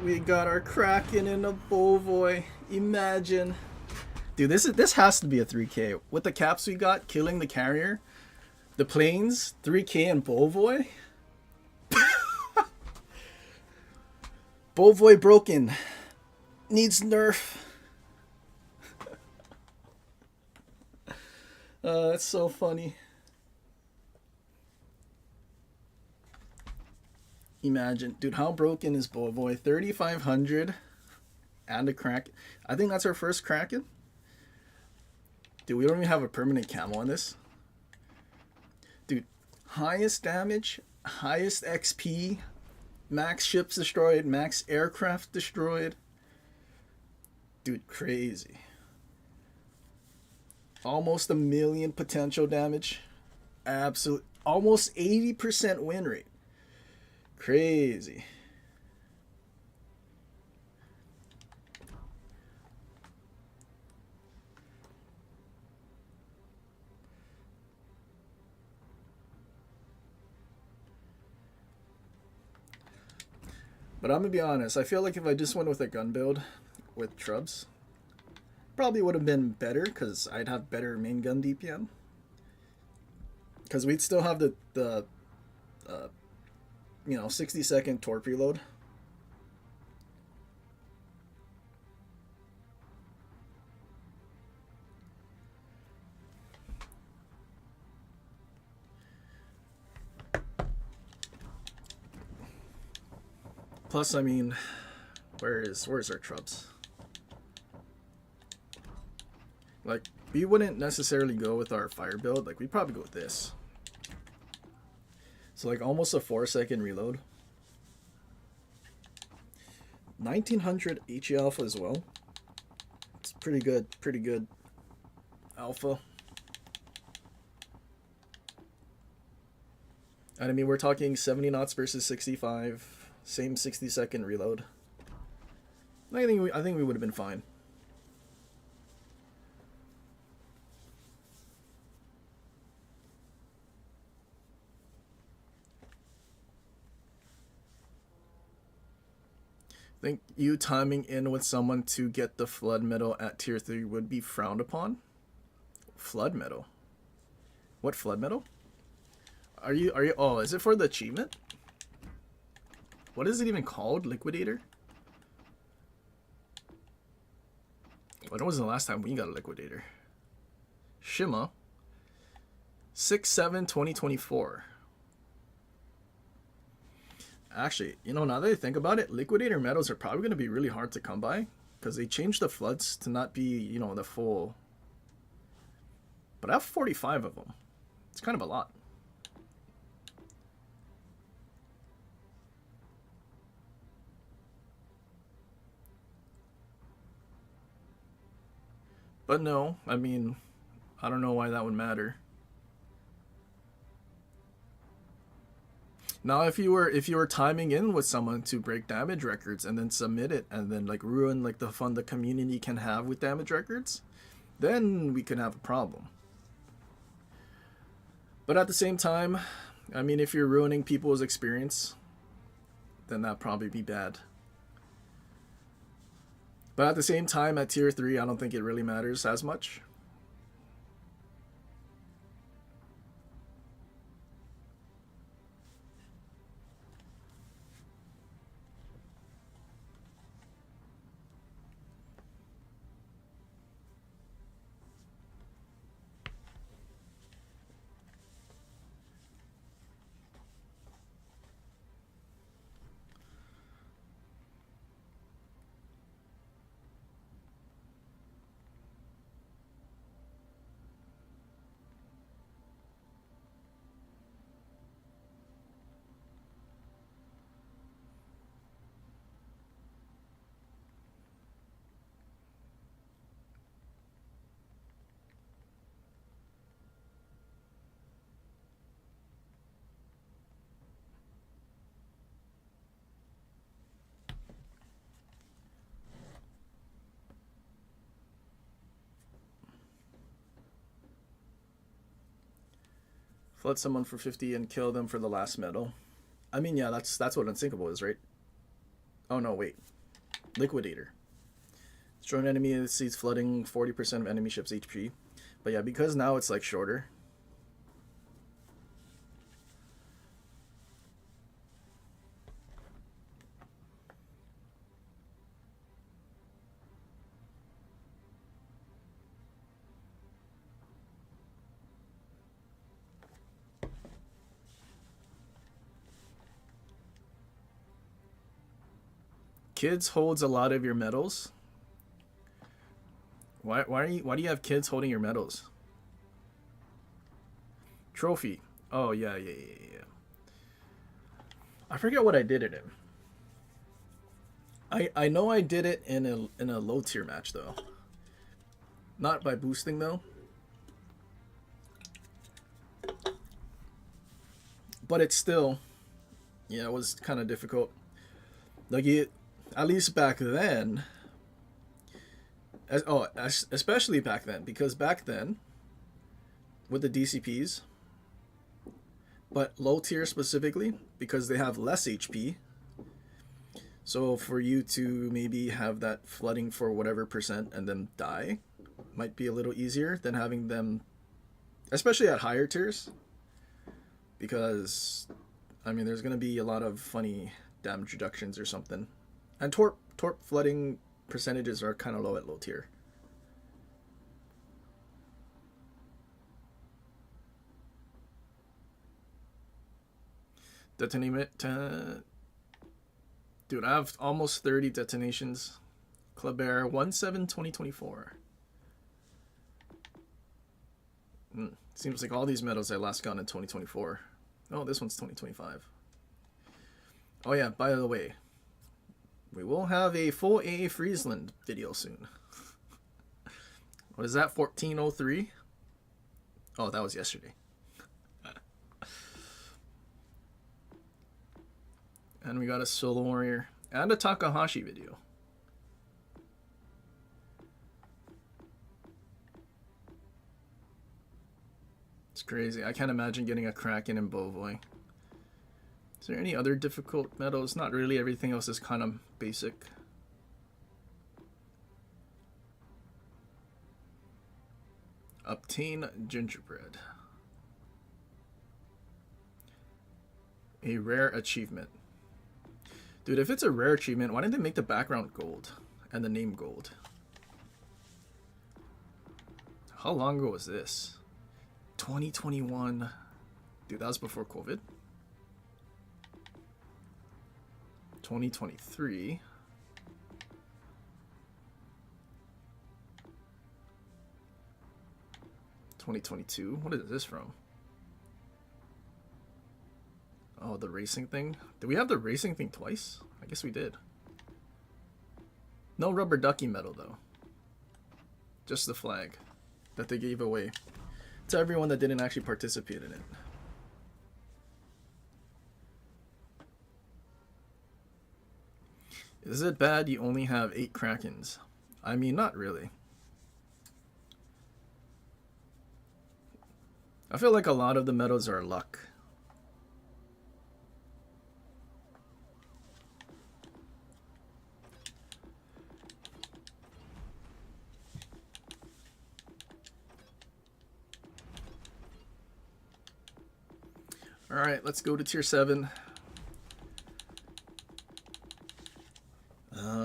We got our Kraken and a Bovoy. Imagine. Dude, this has to be a 3K. With the caps we got, killing the carrier, the planes, 3K and Bovoy. Bovoy broken. Needs nerf. That's so funny. Imagine. Dude, how broken is Bovoy? 3,500 and a Kraken. I think that's our first Kraken. Dude, we don't even have a permanent camo on this. Dude, highest damage, highest XP, max ships destroyed, max aircraft destroyed. Dude, crazy. Almost 1 million potential damage. Absolute. Almost 80% win rate. Crazy. But I'm gonna be honest, I feel like if I just went with a gun build with Trubs, probably would have been better because I'd have better main gun DPM. Because we'd still have the 60-second torp reload. Plus, I mean, where's our Trubs? Like, we wouldn't necessarily go with our fire build. Like, we'd probably go with this. So like almost a 4-second reload. 1900 HE alpha as well. It's pretty good, alpha. And I mean, we're talking 70 knots versus 65, same 60-second reload. I think we would have been fine. I think you timing in with someone to get the flood medal at tier 3 would be frowned upon. Flood medal? What flood medal? Are you oh, is it for the achievement? What is it even called? Liquidator? When was the last time we got a liquidator? Shima 6/7/2024. Actually, you know, now that I think about it, liquidator medals are probably going to be really hard to come by because they changed the floods to not be, you know, the full. But I have 45 of them. It's kind of a lot. But no, I mean, I don't know why that would matter. Now, if you were timing in with someone to break damage records and then submit it and then like ruin like the fun the community can have with damage records, then we can have a problem. But at the same time, I mean, if you're ruining people's experience, then that'd probably be bad. But at the same time, at tier 3, I don't think it really matters as much. Flood someone for 50 and kill them for the last medal. I mean, yeah, that's what Unsinkable is, right? Oh no, wait. Liquidator. Destroy an enemy that sees flooding 40% of enemy ship's HP. But yeah, because now it's like shorter. Kids holds a lot of your medals. Why do you have kids holding your medals? Trophy. Oh yeah. I forget what I did it in. I know I did it in a low tier match though. Not by boosting though. But it's still, yeah, it was kind of difficult. Like at least back then. Especially back then, because back then, with the DCPs, but low tier specifically, because they have less HP. So for you to maybe have that flooding for whatever percent and then die, might be a little easier than having them, especially at higher tiers. Because, I mean, there's going to be a lot of funny damage reductions or something. And torp flooding percentages are kind of low at low tier. Dude, I have almost 30 detonations. Club Air 1/7/2024. Seems like all these medals I last got in 2024. Oh, this one's 2025. Oh yeah, by the way, we will have a full AA Friesland video soon. What is that, 1403? Oh, that was yesterday. And we got a Solo Warrior and a Takahashi video. It's crazy. I can't imagine getting a Kraken in Bovoy. Is there any other difficult medals? Not really. Everything else is kind of basic. Obtain gingerbread. A rare achievement. Dude, if it's a rare achievement, why didn't they make the background gold and the name gold? How long ago was this? 2021. Dude, that was before COVID. 2023. What is this from? Oh, the racing thing? Did we have the racing thing twice? I guess we did. No rubber ducky medal, though. Just the flag that they gave away to everyone that didn't actually participate in it. Is it bad you only have 8 Krakens? I mean, not really. I feel like a lot of the medals are luck. Alright, let's go to tier 7.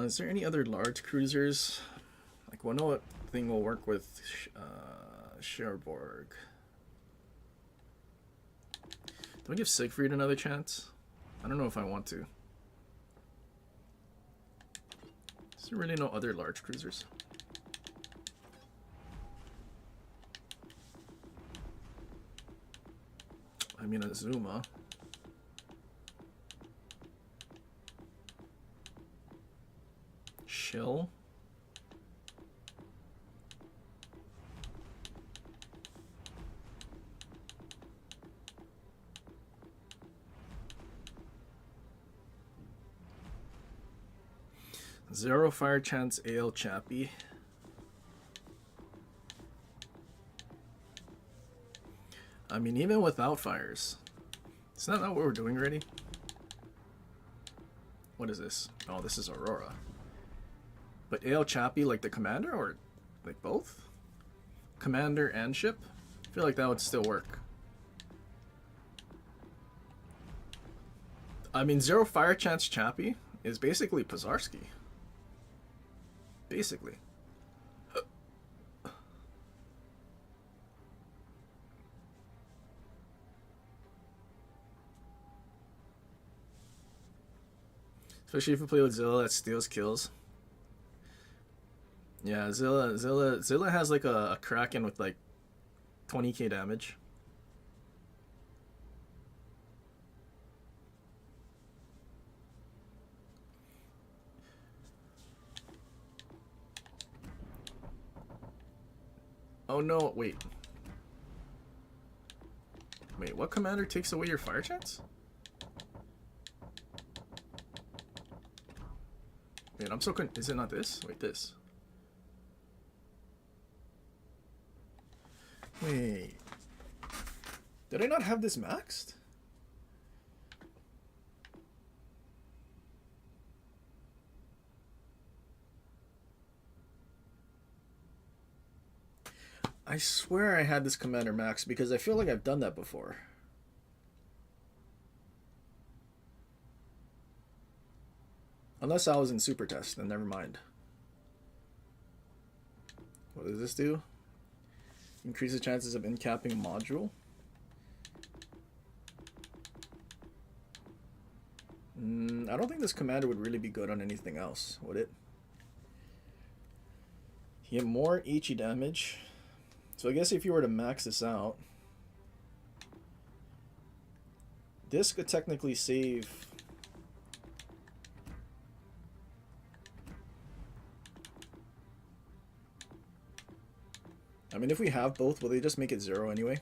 Is there any other large cruisers? Like, well, I know what thing will work with Cherbourg. Do I give Siegfried another chance? I don't know if I want to. Is there really no other large cruisers? I mean, Azuma. Shill. Zero fire chance AL Chappie. I mean, even without fires. Isn't that what we're doing already? What is this? Oh, this is Aurora. But AL Chappie, like the commander, or like both? Commander and ship? I feel like that would still work. I mean, zero fire chance Chappie is basically Pazarski. Basically. Especially if you play with Zilla that steals kills. Yeah, Zilla has like a Kraken with like 20k damage. Oh no, wait. Wait, what commander takes away your fire chance? Wait, I'm so is it not this? Wait, this. Wait. Did I not have this maxed? I swear I had this commander max because I feel like I've done that before. Unless I was in super test, then never mind. What does this do? Increase the chances of incapping a module. I don't think this commander would really be good on anything else, would it? You get more HE damage. So I guess if you were to max this out, This could technically save. I mean, if we have both, will they just make it 0 anyway?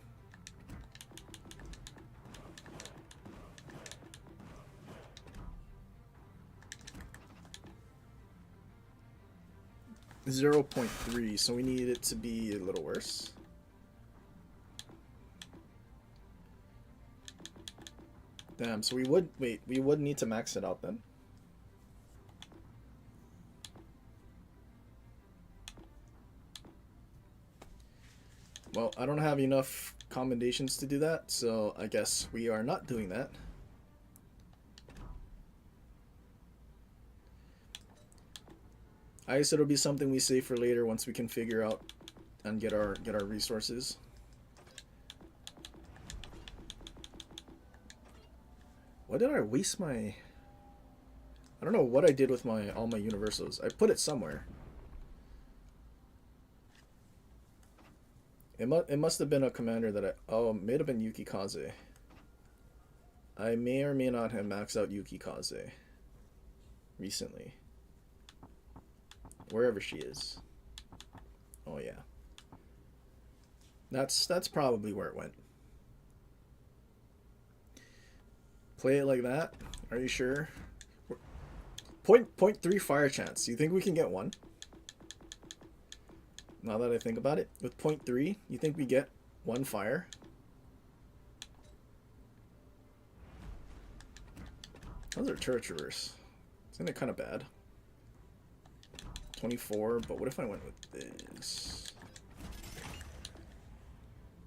.3, so we need it to be a little worse. Damn, so we would need to max it out then. Well, I don't have enough commendations to do that, so I guess we are not doing that. I guess it'll be something we save for later once we can figure out and get our resources. Why did I waste my... I don't know what I did with all my universals. I put it somewhere. It must have been a commander that oh, it may have been Yuki Kaze. I may or may not have maxed out Yuki Kaze recently. Wherever she is. Oh yeah. That's probably where it went. Play it like that? Are you sure? Point 0.3 fire chance. You think we can get one? Now that I think about it, with 0.3, you think we get one fire? How's our turret traverse? Isn't it kind of bad? 24, but what if I went with this?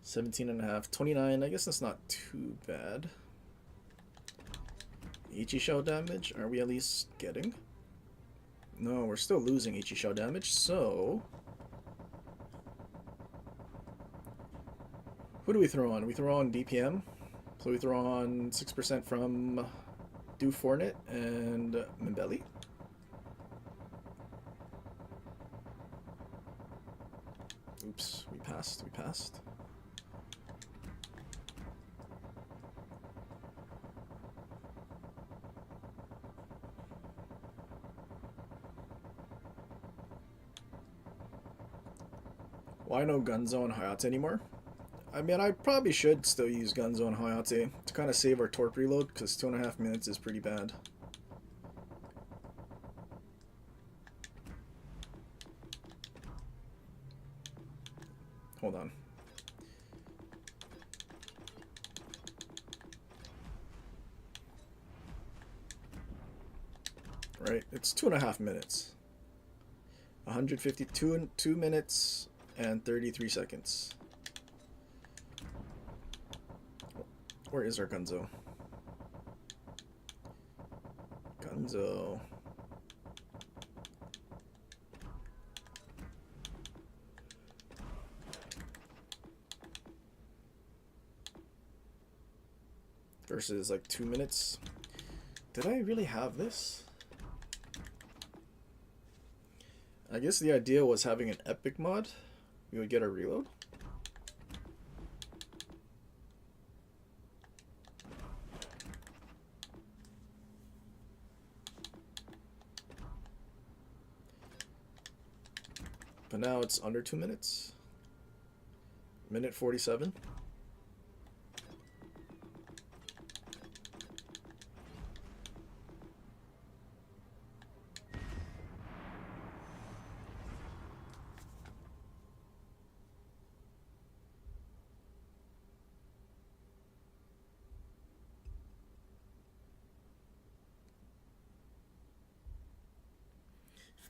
17.5, 29, I guess that's not too bad. Ichi shell damage, are we at least getting? No, we're still losing Ichi shell damage, so... Who do we throw on? We throw on DPM. So we throw on 6% from Du Fornet and Mbelli. Oops, we passed. Why no Gunzo and Hayate anymore? I mean, I probably should still use Gunzo and Hayate to kind of save our torp reload, because 2.5 minutes is pretty bad. Hold on. Right, it's 2.5 minutes. 152 minutes and 33 seconds. Where is our Gunzo? Gunzo. Versus like 2 minutes. Did I really have this? I guess the idea was having an epic mod. We would get a reload. But now it's under 2 minutes. Minute 47.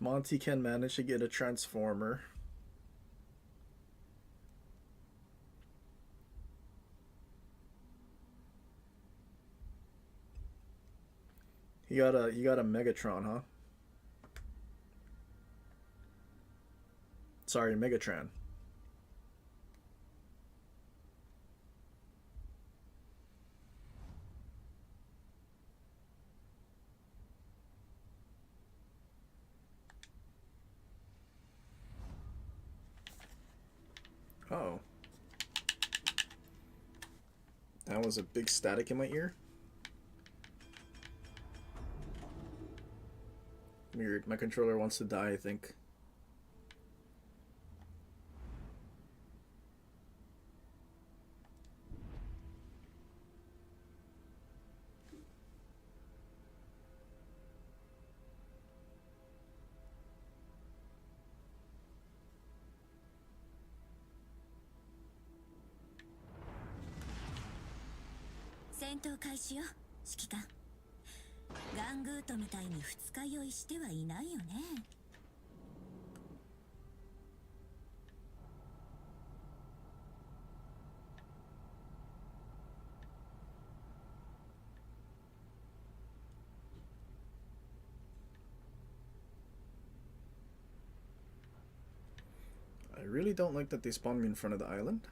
Monty can manage to get a transformer. He got a Megatron, huh? Sorry, Megatron. Oh. That was a big static in my ear. Weird. My controller wants to die, I think. I really don't like that they spawned me in front of the island.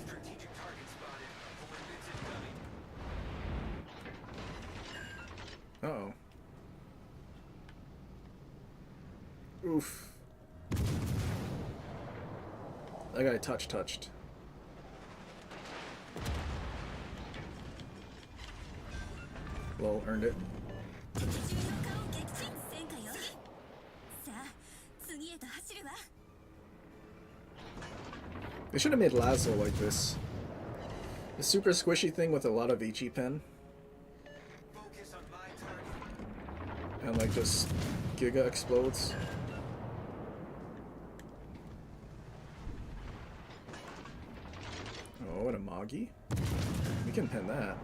Strategic target spotted. Coordinates incoming. Uh-oh. Oof. That guy touched. Well, earned it. They should have made Lazo like this. A super squishy thing with a lot of HE pen. Focus on my target. And like just Giga explodes. Oh, what a Magi. We can pen that.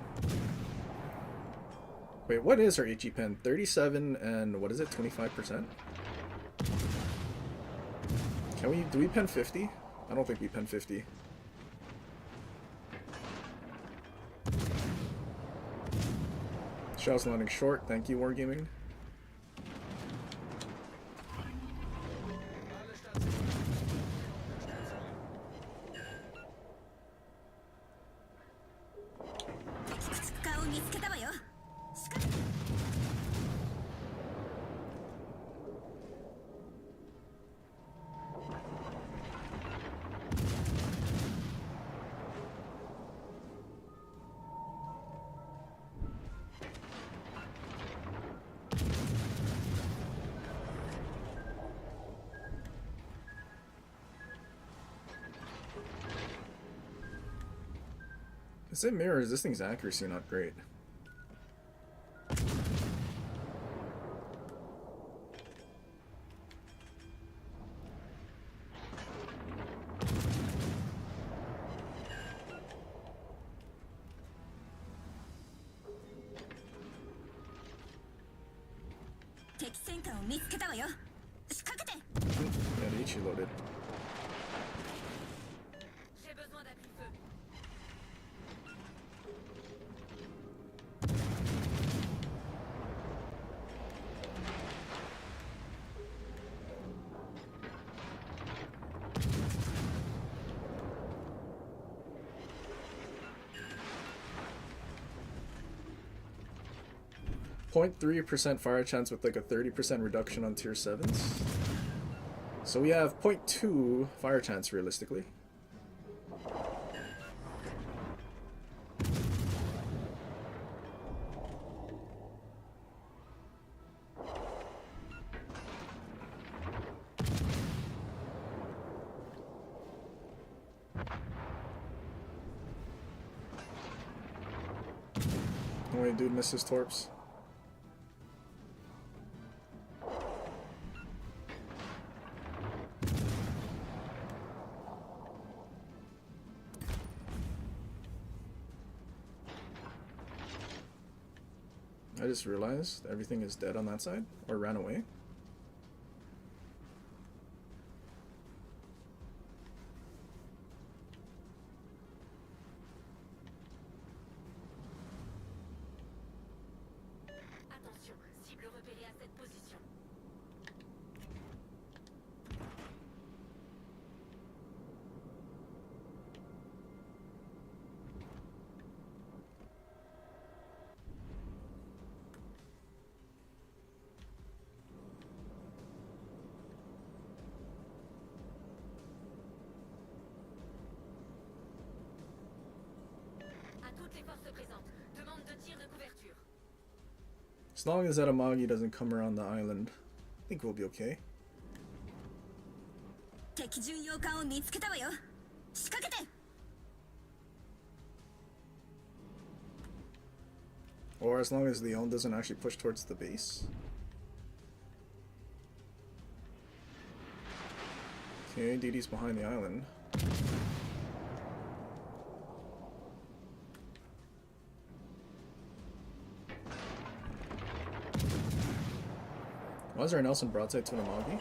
Wait, what is our HE pen? 37 and what is it? 25%? Do we pen 50? I don't think we pen 50. Shell's landing short. Thank you, Wargaming. Is it mirrors? This thing's accuracy not great. Yeah, the Ichi loaded. J'ai besoin d'appui feu. 0.3% fire chance with like a 30% reduction on tier 7s. So we have 0.2 fire chance realistically. Oh wait, dude misses torps. I just realized everything is dead on that side, or ran away. Attention, cible repérée à cette position. As long as that Amagi doesn't come around the island, I think we'll be okay. 敵巡洋艦を見つけたわよ。仕掛けて。 Or as long as Leon doesn't actually push towards the base. Okay, DD's behind the island. Why is there an Nelson broadside to an Amagi?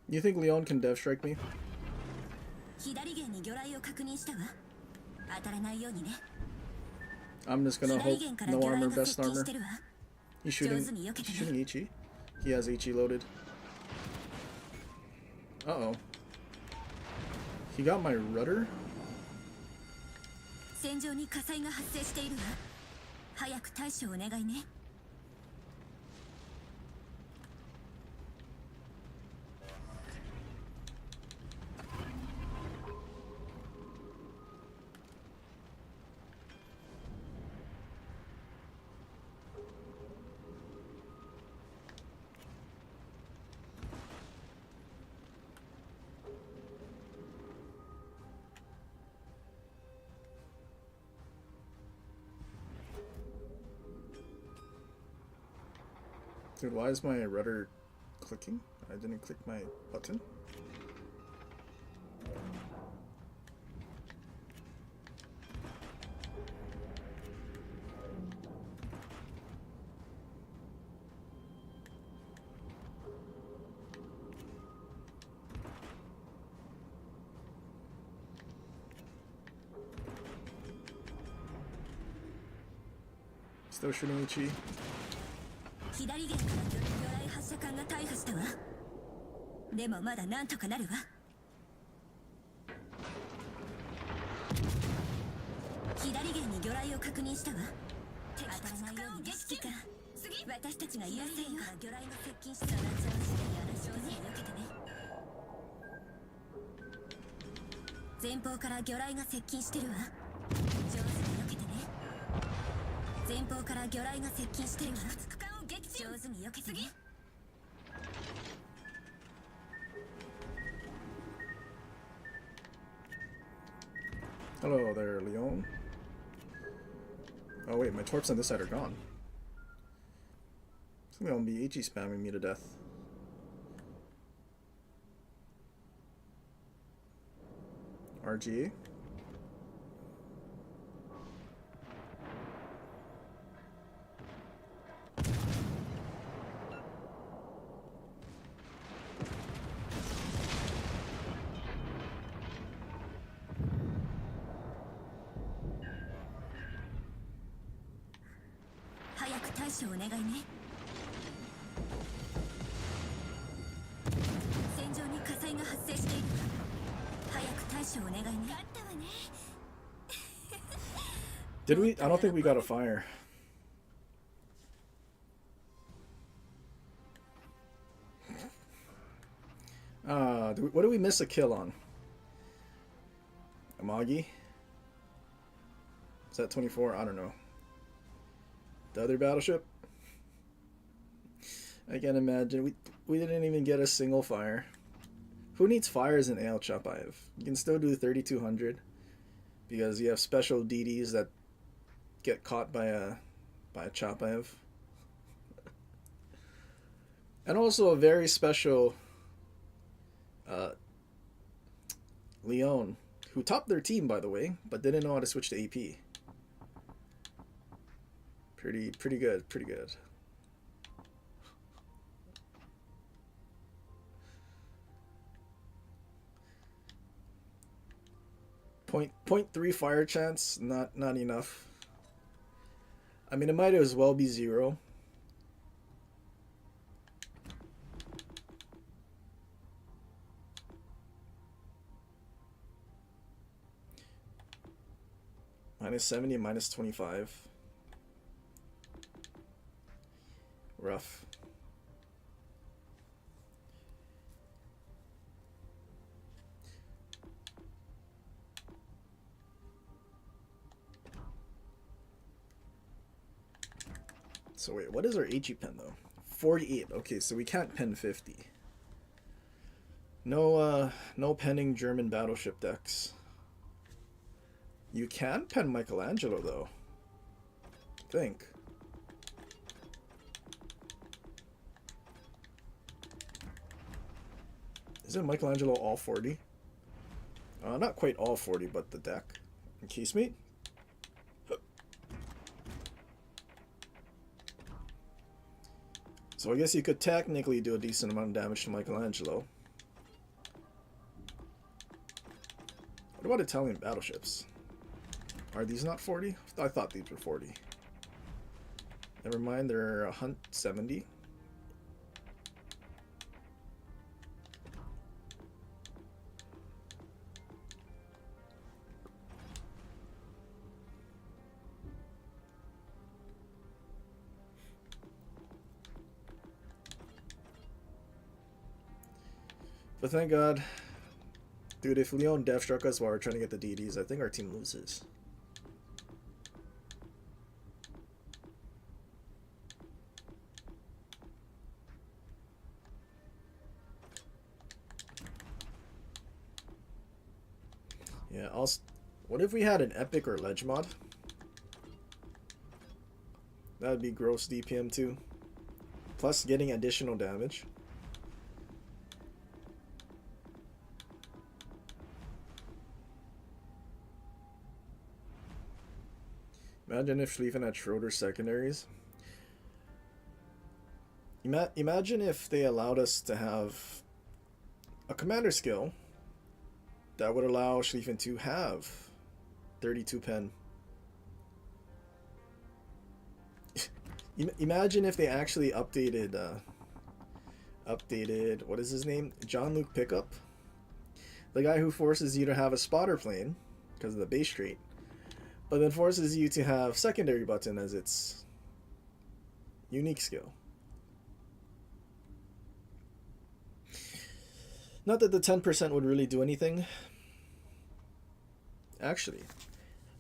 You think Leon can dev strike me? I'm just gonna hope no armor, best armor. He's shooting Ichi. He has Ichi loaded. Uh-oh. He got my rudder? 戦場に火災が発生しているわ。早く対処をお願いね。 Dude, why is my rudder clicking? I didn't click my button. Still shooting Ichi. 左舷から魚雷発射管が大破したわ。でもまだなんとかなるわ。左舷に魚雷を確認したわ。当たらないように指揮官。私たちが優勢よ。魚雷が接近したら上手に避けてね。前方から魚雷が接近してるわ。上手に避けてね。前方から魚雷が接近してるわ。上手に避けてね。 Hello there, Leon. Oh wait, my torps on this side are gone. It's gonna be HE spamming me to death. RGA. Did we? I don't think we got a fire. What do we miss a kill on? Amagi? Is that 24? I don't know. The other battleship? I can't imagine. We didn't even get a single fire. Who needs fires in AL Chapayev? You can still do 3200 because you have special DDs that get caught by a Chapayev. And also a very special Leon, who topped their team by the way, but didn't know how to switch to AP. Pretty good, pretty good. Point 3 fire chance, not enough. I mean, it might as well be 0. -70, -25. Rough. So wait, what is our HE pen though? 48. Okay, so we can't pen 50. No penning German battleship decks. You can pen Michelangelo though. I think. Isn't Michelangelo all 40? Not quite all 40, but the deck. In case meat. So I guess you could technically do a decent amount of damage to Michelangelo. What about Italian battleships? Are these not 40? I thought these were 40. Never mind, they're 70. But thank God. Dude, if Leon death struck us while we're trying to get the DDs, I think our team loses. Yeah, what if we had an epic or ledge mod? That would be gross DPM too. Plus getting additional damage. Imagine if Schlieffen had Schroeder secondaries. Imagine if they allowed us to have a commander skill that would allow Schlieffen to have 32 pen. Imagine if they actually updated, what is his name? John-Luc Pickup? The guy who forces you to have a spotter plane because of the base trait, but then forces you to have secondary button as its unique skill. Not that the 10% would really do anything. Actually,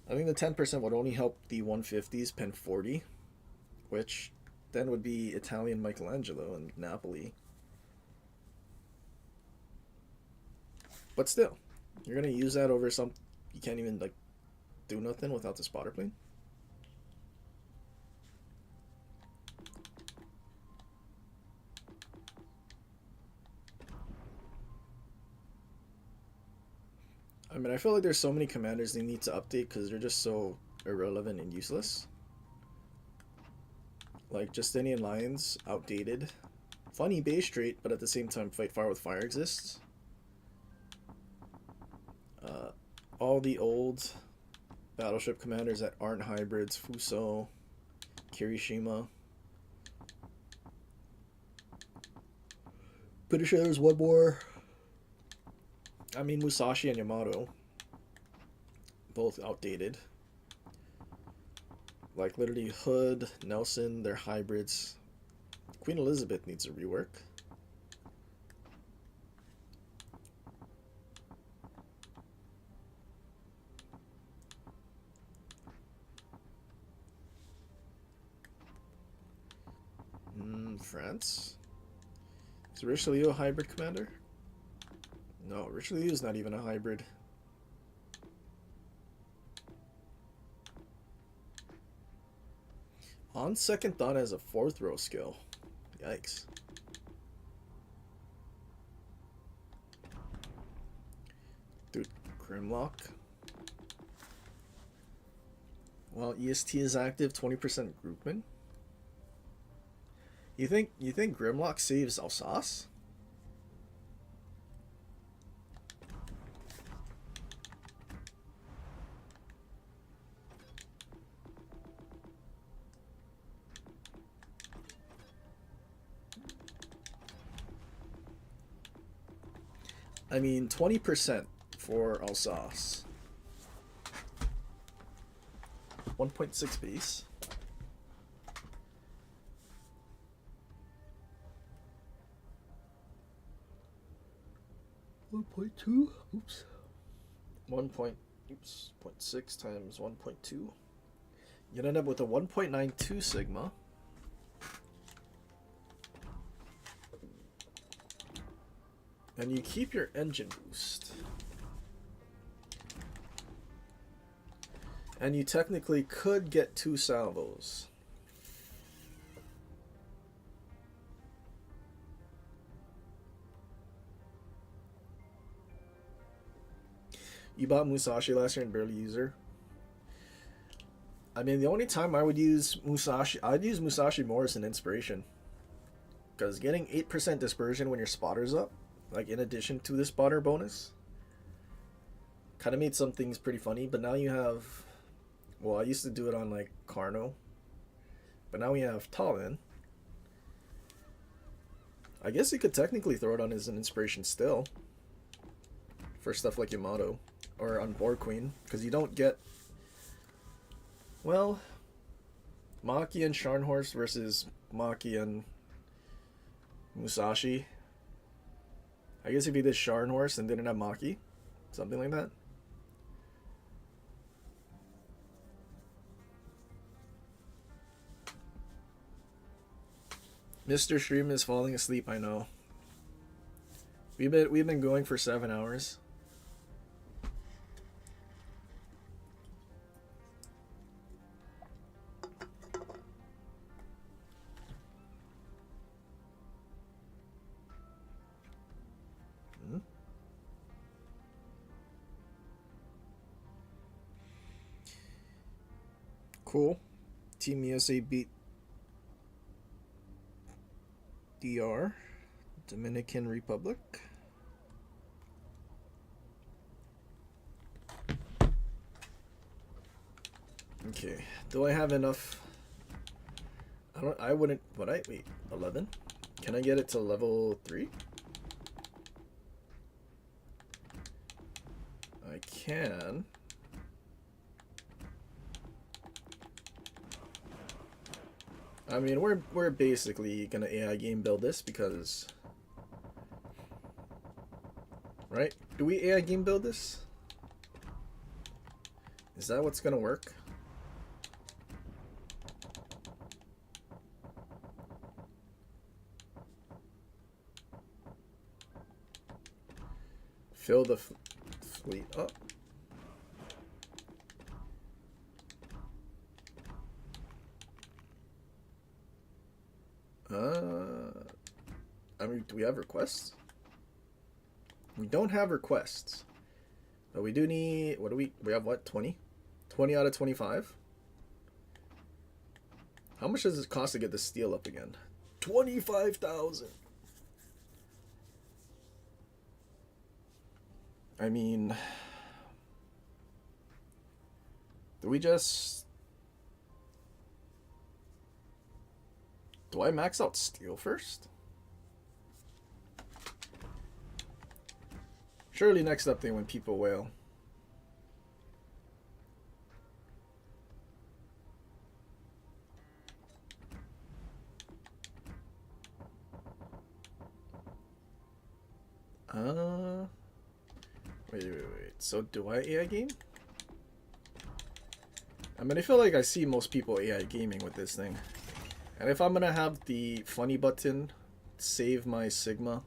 I think the 10% would only help the 150s pen 40, which then would be Italian Michelangelo and Napoli. But still, you're gonna use that over some. You can't even like do nothing without the spotter plane. I mean, I feel like there's so many commanders they need to update because they're just so irrelevant and useless. Like Justinian Lions, outdated. Funny base trait, but at the same time, fight fire with fire exists. All the old battleship commanders that aren't hybrids, Fuso, Kirishima. Pretty sure there's one more. I mean, Musashi and Yamato. Both outdated. Like, literally, Hood, Nelson, they're hybrids. Queen Elizabeth needs a rework. France? Is Richelieu a hybrid commander? No, Richelieu is not even a hybrid. On second thought, has a 4th row skill. Yikes. Dude, Grimlock. While EST is active, 20% groupman. You think Grimlock saves Alsace? I mean, 20% for Alsace. 1.6 base. Oops. 0.6 times 1.2. You end up with a 1.92 sigma. And you keep your engine boost. And you technically could get 2 salvos. You bought Musashi last year and barely use her. I mean, the only time I would use Musashi, I'd use Musashi more as an inspiration. Because getting 8% dispersion when your spotter's up, like in addition to the spotter bonus, kind of made some things pretty funny. But now you have, well, I used to do it on like Carno, but now we have Talon. I guess you could technically throw it on as an inspiration still for stuff like Yamato or on Board Queen, because you don't get, well, Maki and Scharnhorst versus Maki and Musashi. I guess if you did Scharnhorst and didn't have Maki, something like that. Mr. Stream is falling asleep, I know. We've been going for 7 hours. Cool. Team USA beat DR, Dominican Republic. Okay, do I have enough? I wouldn't, wait, 11? Can I get it to level 3? I can. I mean, we're basically gonna AI game build this because, right? Do we AI game build this? Is that what's gonna work? Fill the fleet up. I mean, do we have requests? We don't have requests. But we do need, what do we have what, 20? 20 out of 25? How much does it cost to get the steel up again? 25,000. I mean, do we just, do I max out steel first? Surely next up they when people wail. Wait. So do I AI game? I mean, I feel like I see most people AI gaming with this thing. And if I'm gonna have the funny button save my Sigma,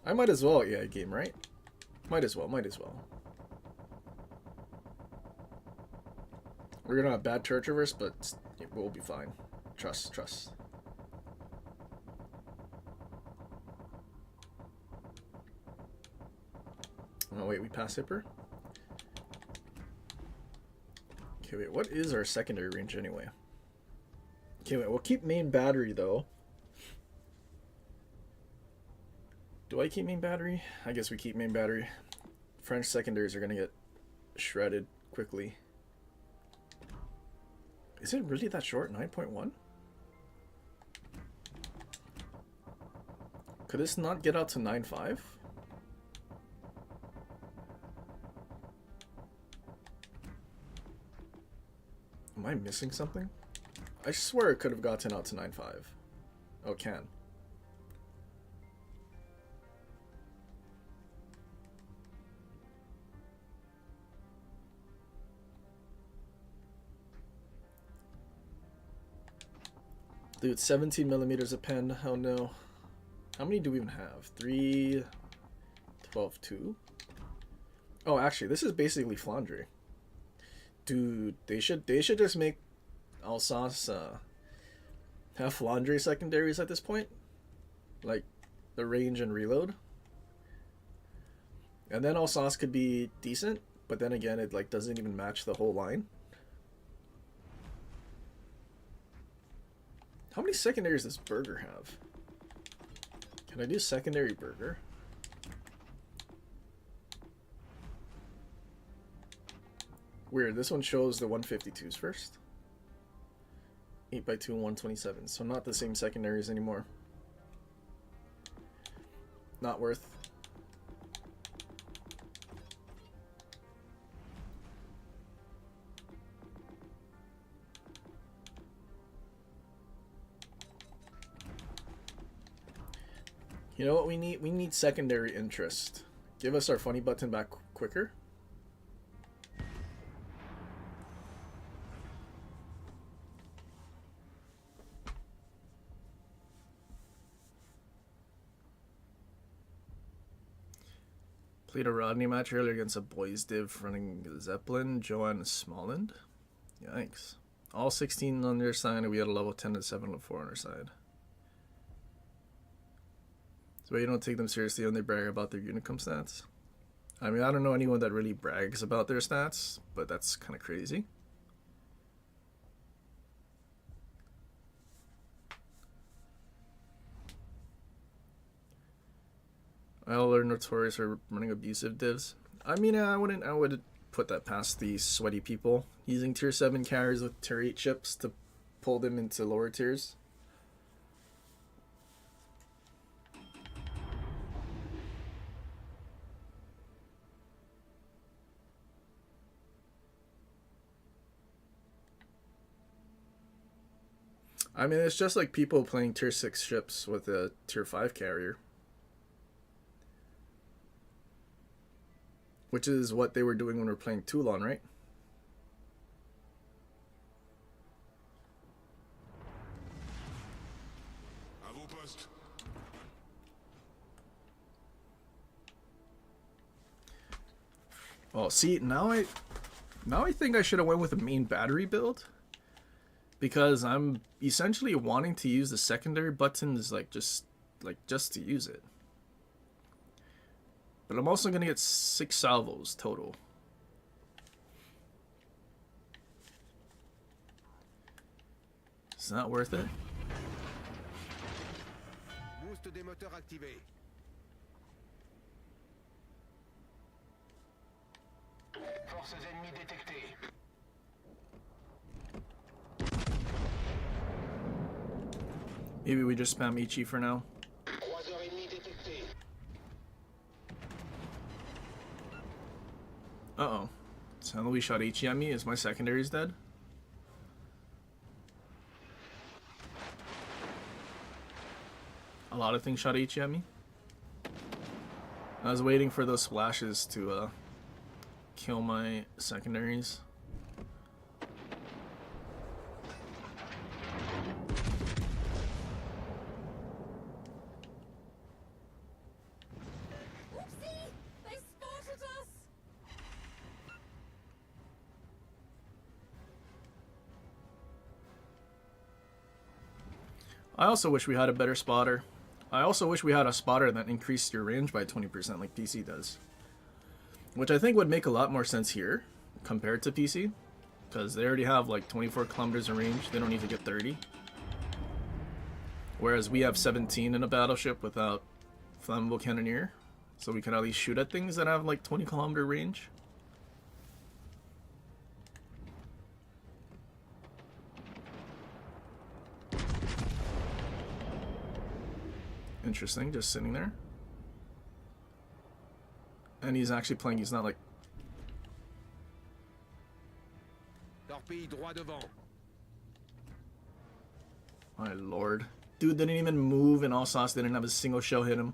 I might as well AI game, right? Might as well. We're gonna have bad turret traverse, but it will be fine. Trust. Oh wait, we pass Hipper? Okay, wait, what is our secondary range anyway? Okay, wait, we'll keep main battery though. Do I keep main battery? I guess we keep main battery. French secondaries are gonna get shredded quickly. Is it really that short? 9.1? Could this not get out to 9.5? Am I missing something? I swear it could have gotten out to 9.5. Oh, can. Dude, 17 millimeters a pen. Oh no. How many do we even have? 3, 12, 2? Oh, actually, this is basically Flandre. Dude, they should just make Alsace have Flandre secondaries at this point. Like the range and reload. And then Alsace could be decent, but then again it like doesn't even match the whole line. How many secondaries does Burger have? Can I do secondary Burger? Weird, this one shows the 152s first. 8x2 and 127, so not the same secondaries anymore. Not worth. You know what we need? We need secondary interest. Give us our funny button back quicker. Played a Rodney match earlier against a boys div running Zeppelin, Joanne Smolland. Yikes. All 16 on their side, and we had a level 10 and 7 and 4 on our side. So you don't take them seriously when they brag about their Unicum stats. I mean, I don't know anyone that really brags about their stats, but that's kind of crazy. All are notorious for running abusive divs. I mean, I would put that past these sweaty people using tier 7 carries with tier 8 chips to pull them into lower tiers. I mean, it's just like people playing tier 6 ships with a tier 5 carrier. Which is what they were doing when we were playing Toulon, right? Oh, see, now I think I should have went with a main battery build. Because I'm essentially wanting to use the secondary buttons just to use it. But I'm also gonna get 6 salvos total. Is that worth it? Boost des moteurs activé. Forces ennemies détectées. Maybe we just spam Ichi for now. Croiseurs ennemis détectés. Uh-oh. So Louis shot Ichi at me. Is my secondaries dead? A lot of things shot Ichi at me. I was waiting for those splashes to kill my secondaries. I also wish we had a better spotter. I also wish we had a spotter that increased your range by 20% like PC does. Which I think would make a lot more sense here compared to PC. Because they already have like 24 kilometers of range. They don't need to get 30. Whereas we have 17 in a battleship without flammable cannoneer. So we can at least shoot at things that have like 20 kilometer range. Interesting, just sitting there. And he's actually playing, he's not like... torpille droit devant. My lord. Dude didn't even move, and all sauce didn't have a single shell hit him.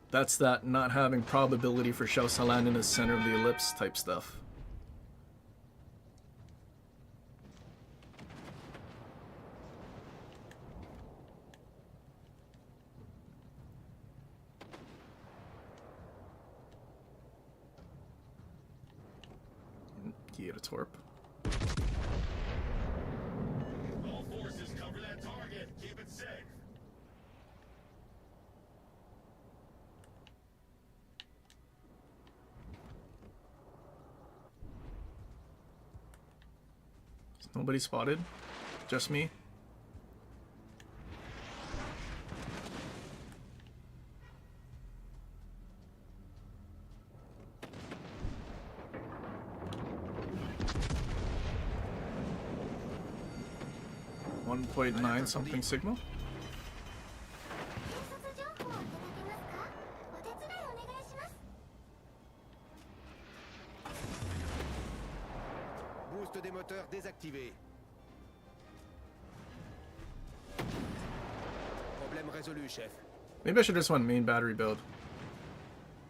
That's that not having probability for shells to land in the center of the ellipse type stuff. Get a torp. All forces cover that target. Keep it safe. Is nobody spotted? Just me? .9 something Sigma? 警察情報をいただけますか？お手伝いお願いします。 Boost des moteurs désactivé. Problème résolu, chef. Maybe I should just went main battery build.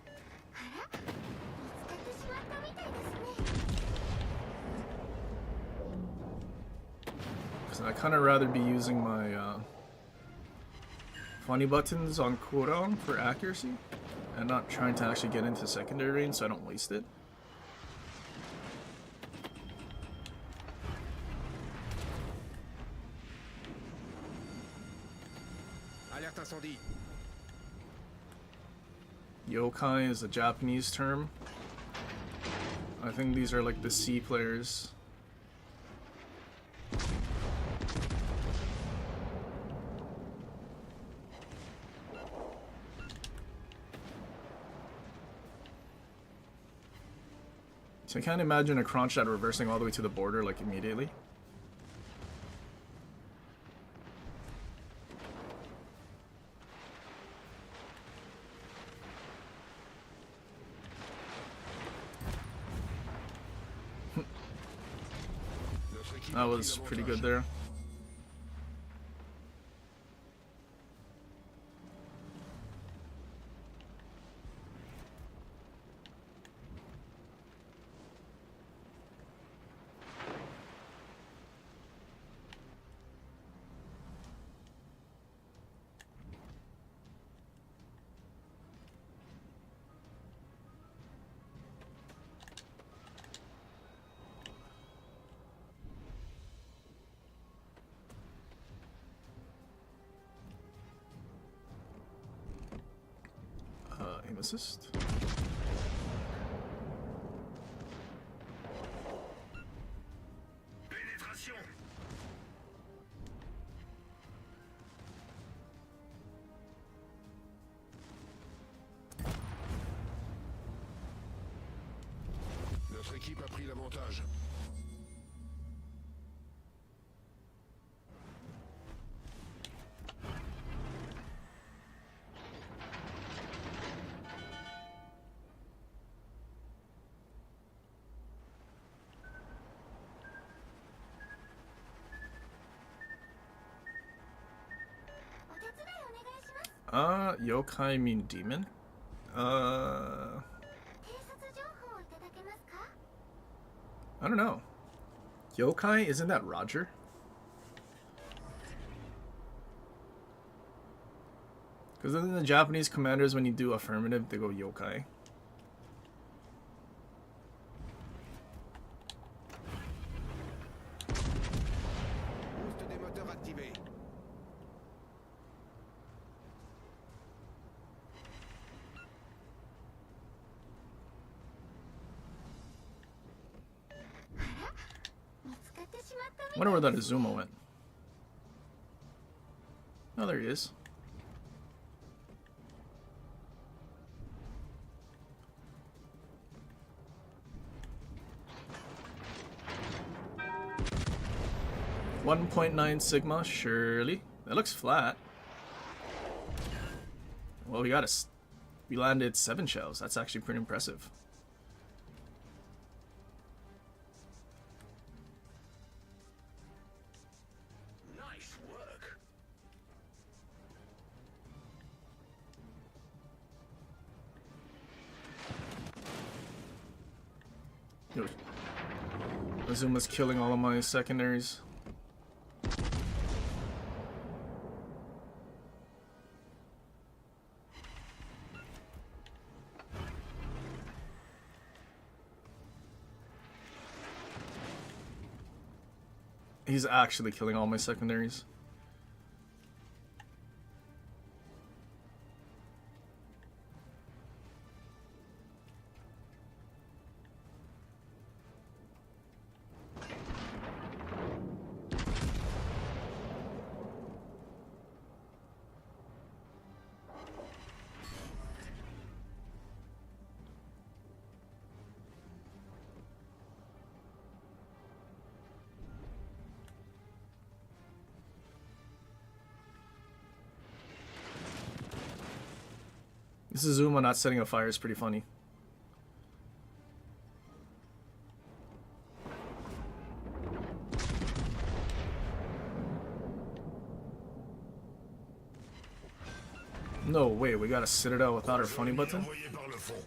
あら、見つかってしまったみたいですね。 Because I kind of rather be using my funny buttons on cooldown for accuracy and not trying to actually get into secondary range so I don't waste it. Alerte incendie. Yokai is a Japanese term. I think these are like the C players. So I can't imagine a Kronstadt reversing all the way to the border like immediately. That was pretty good there. Aim assist. Pénétration. Notre équipe a pris l'avantage. Yokai mean demon? 偵察情報をいただけますか？ I don't know. Yokai? Isn't that Roger? Because in the Japanese commanders, when you do affirmative, they go yokai. Boost des moteurs activé. I wonder where that Azuma went. Oh, there he is. .9 Sigma, surely. That looks flat. Well, we got We landed 7 shells. That's actually pretty impressive. Nice work. Yo, Azuma's killing all of my secondaries. He's actually killing all my secondaries. This is Zuma not setting a fire is pretty funny. No way, we gotta sit it out without our funny button? Envoyé par le fond.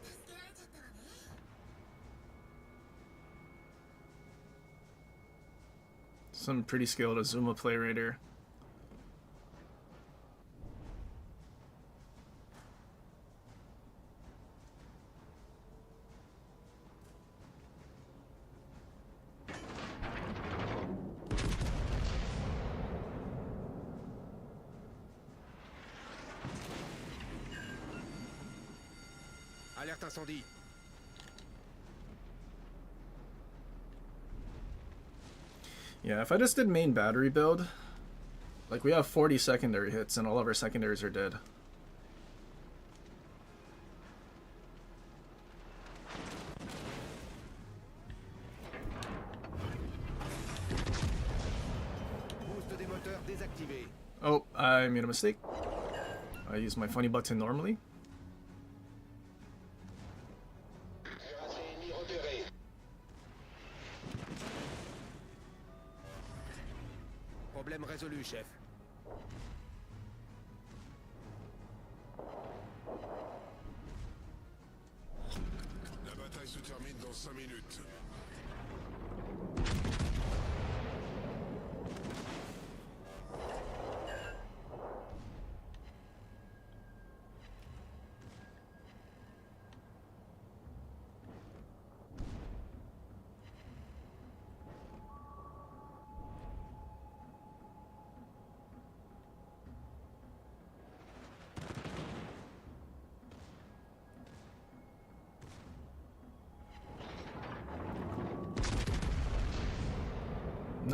Some pretty skilled Azuma play right here. Alerte incendie. Yeah, if I just did main battery build, like we have 40 secondary hits and all of our secondaries are dead. Boost des moteurs désactivé. Oh, I made a mistake. I used my funny button normally. Problème résolu, chef. La bataille se termine dans 5 minutes.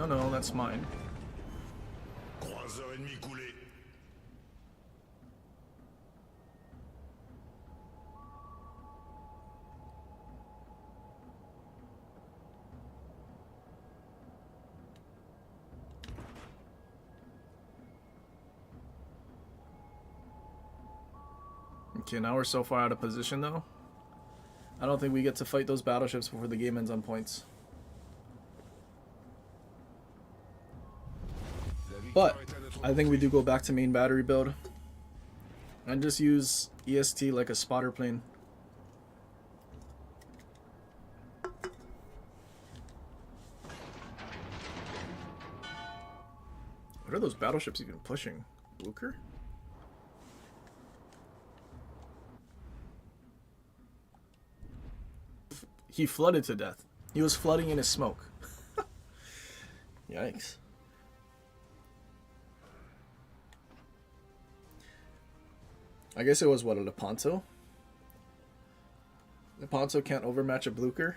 No, that's mine. Croiseur ennemi coulé. Okay, now we're so far out of position though. I don't think we get to fight those battleships before the game ends on points. But I think we do go back to main battery build and just use EST like a spotter plane. What are those battleships even pushing? Blucher? He flooded to death. He was flooding in his smoke. Yikes. I guess it was what, a Lepanto? Lepanto can't overmatch a Blucher.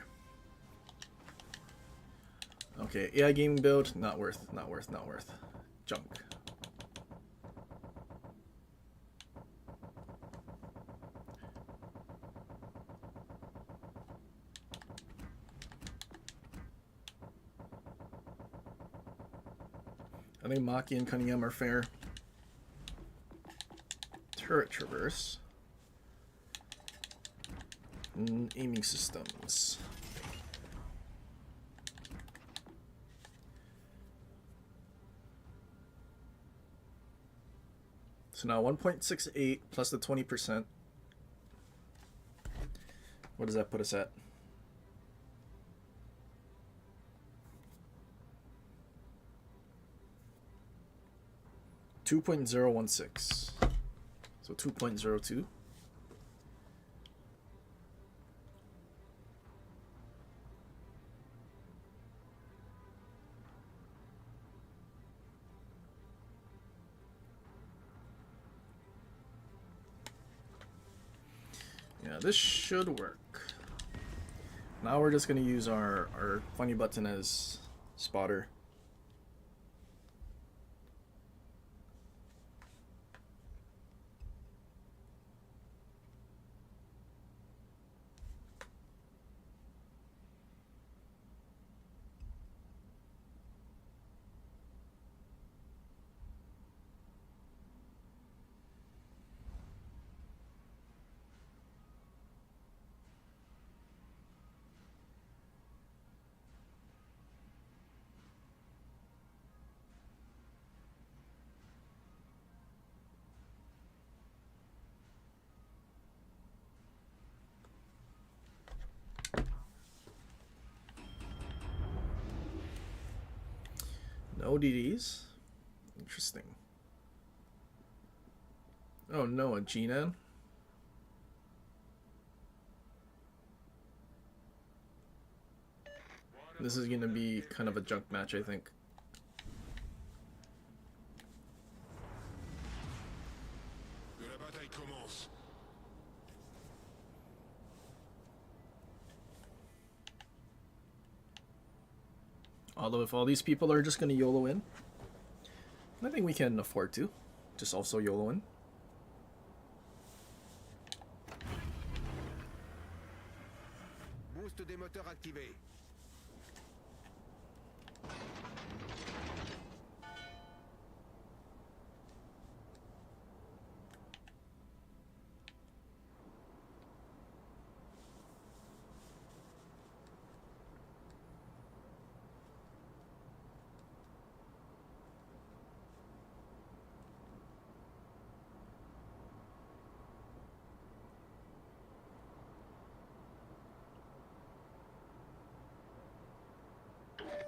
Okay, AI gaming build, not worth. Junk. I think Maki and Cunningham are fair. Turret traverse. Aiming systems. So now 1.68 plus the 20%. What does that put us at? $2.016. So 2.02. Yeah, this should work. Now we're just going to use our funny button as spotter. No DDs? Interesting. Oh no, a G-Nan? This is going to be kind of a junk match, I think. Que la bataille commence. Although if all these people are just going to YOLO in, I think we can afford to. Just also YOLO in. Boost des moteurs activé.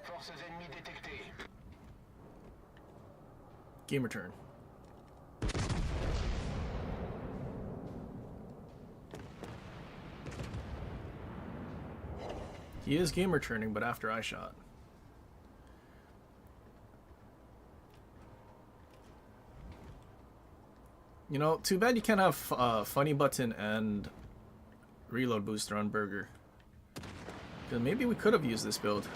Forces ennemies détectées. Gamer turn. He is gamer turning, but after I shot. You know, too bad you can't have funny button and reload booster on Burger. Because maybe we could have used this build.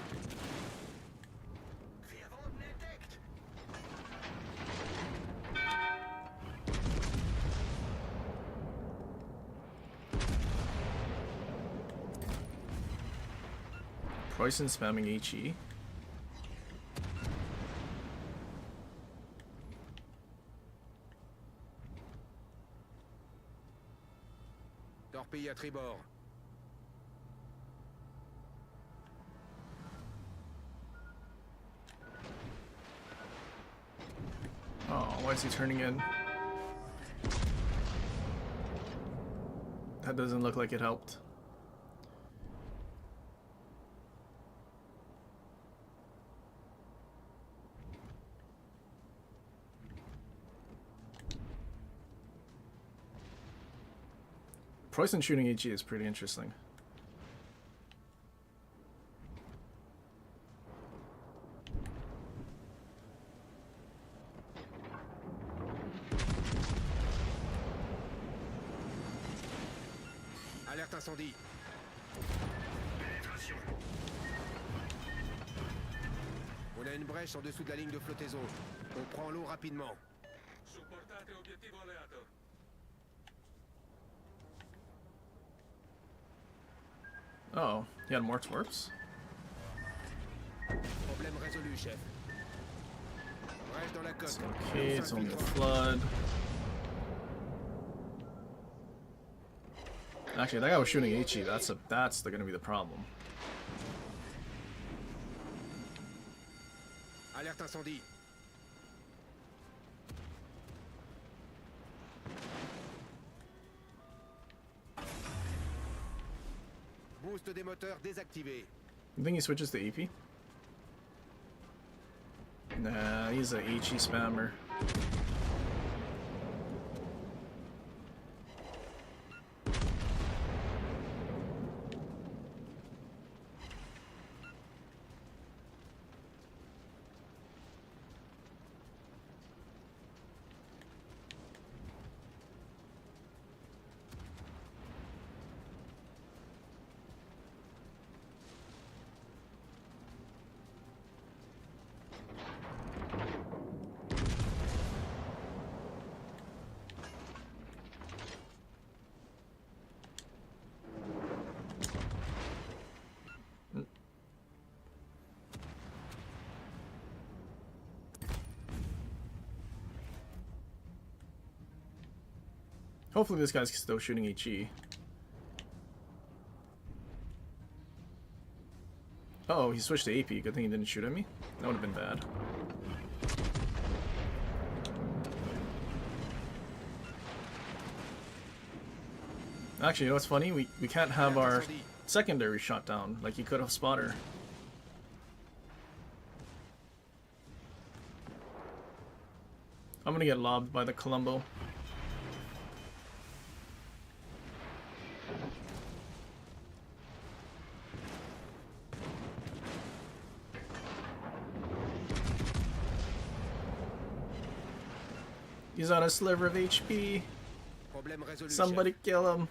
Poison spamming HE. Torpille à tribord. Oh, why is he turning in? That doesn't look like it helped. Poison shooting HE is pretty interesting. Alerte incendie. Pénétration. On a une brèche en dessous de la ligne de flottaison. On prend l'eau rapidement. Supportate obiettivo alleato. Oh, he had more twerps? Problème résolu, chef. Brèche dans la coque. It's okay, it's only a flood. Actually, that guy was shooting HE. That's gonna be the problem. Alerte incendie. Boost des moteurs désactivé. You think he switches to AP? Nah, he's a HE spammer. Hopefully this guy's still shooting HE. Oh, he switched to AP. Good thing he didn't shoot at me. That would have been bad. Actually, you know what's funny? We can't have our secondary shot down like he could have spotter. I'm gonna get lobbed by the Columbo. He's on a sliver of HP. Problème résolu. Somebody chef. kill him.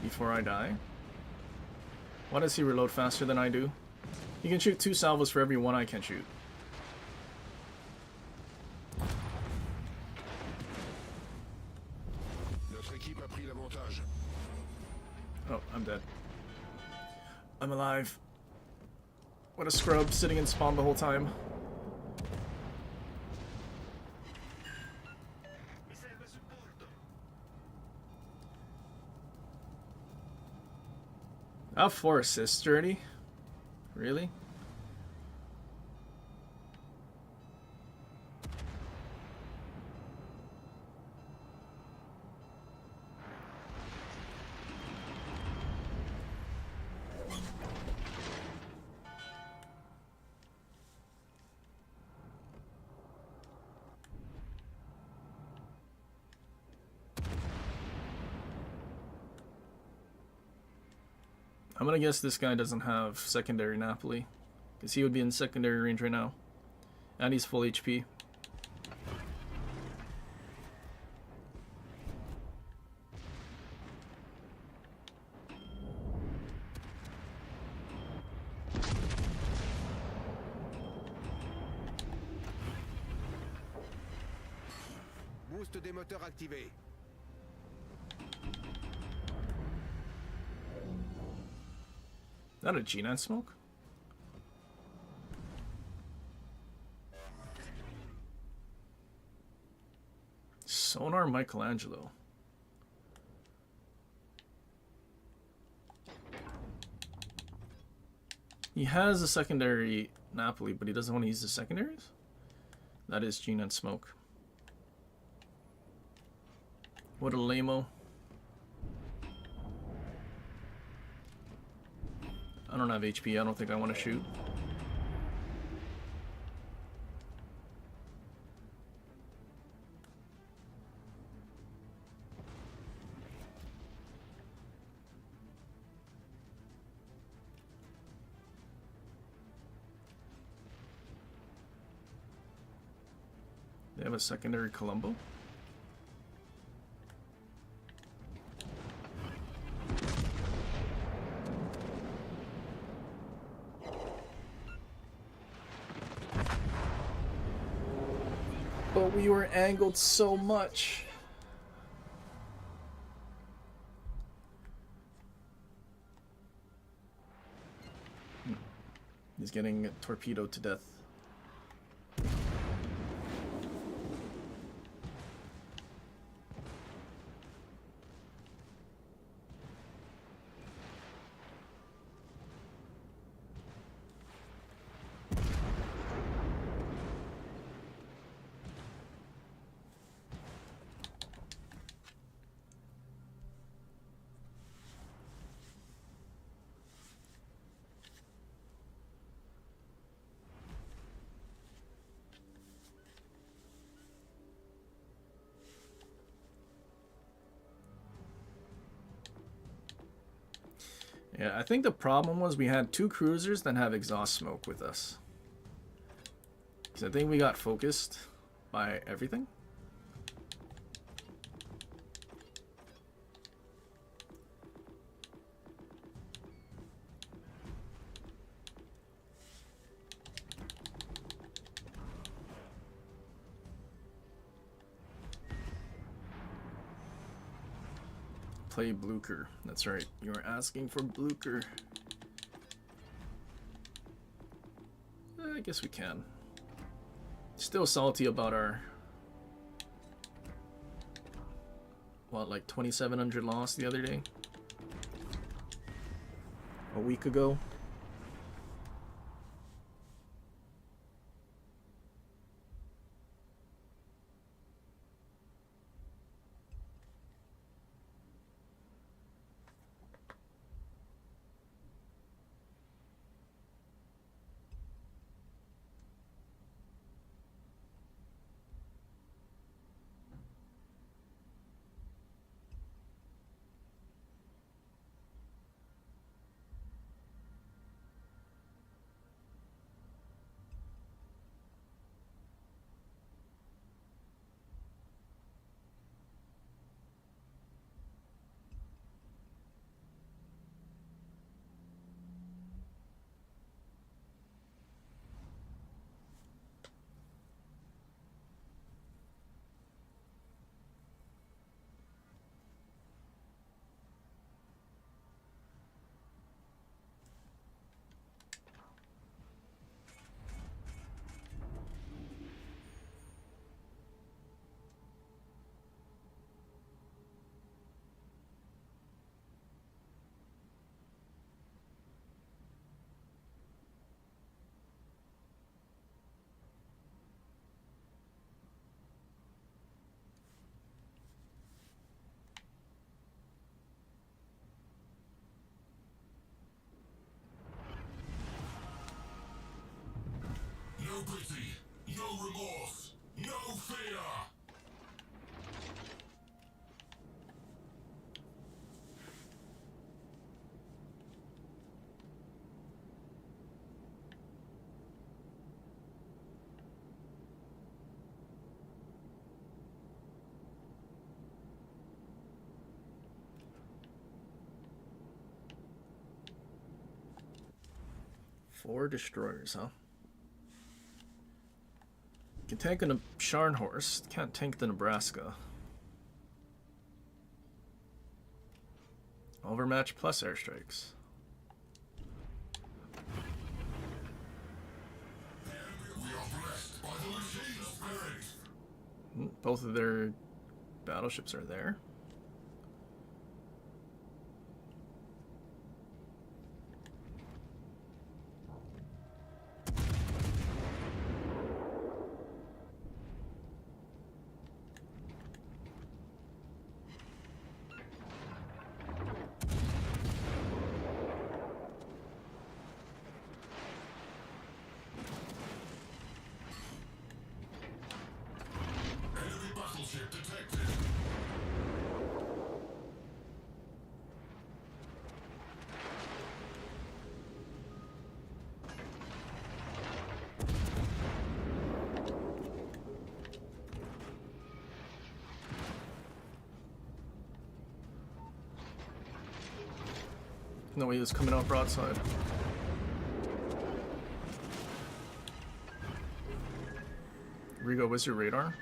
Before I die. Why does he reload faster than I do? He can shoot 2 salvos for every 1 I can shoot. Notre équipe a pris l'avantage. Oh, I'm dead. I'm alive. What a scrub, sitting in spawn the whole time. I have 4 assists already? Really? I'm gonna guess this guy doesn't have secondary Napoli, because he would be in secondary range right now. And he's full HP. Boost des moteurs activé. Is that a G9 smoke? Sonar Michelangelo. He has a secondary Napoli, but he doesn't want to use the secondaries? That is G9 smoke. What a lame-o. I don't have HP, I don't think I want to shoot. They have a secondary Columbo. But we were angled so much. He's getting torpedoed to death. Yeah, I think the problem was we had 2 cruisers that have exhaust smoke with us. So I think we got focused by everything. Play Blucher. That's right. You were asking for Blucher. I guess we can. Still salty about our, what, like 2,700 loss the other day? A week ago? No pity, no remorse, no fear! Four destroyers, huh? Can tank a Scharnhorst, can't tank the Nebraska. Overmatch plus airstrikes. We are blessed by the machine spirit! Both of their battleships are there. Battleship detected. No, he was coming out broadside. Rigo, what's your radar?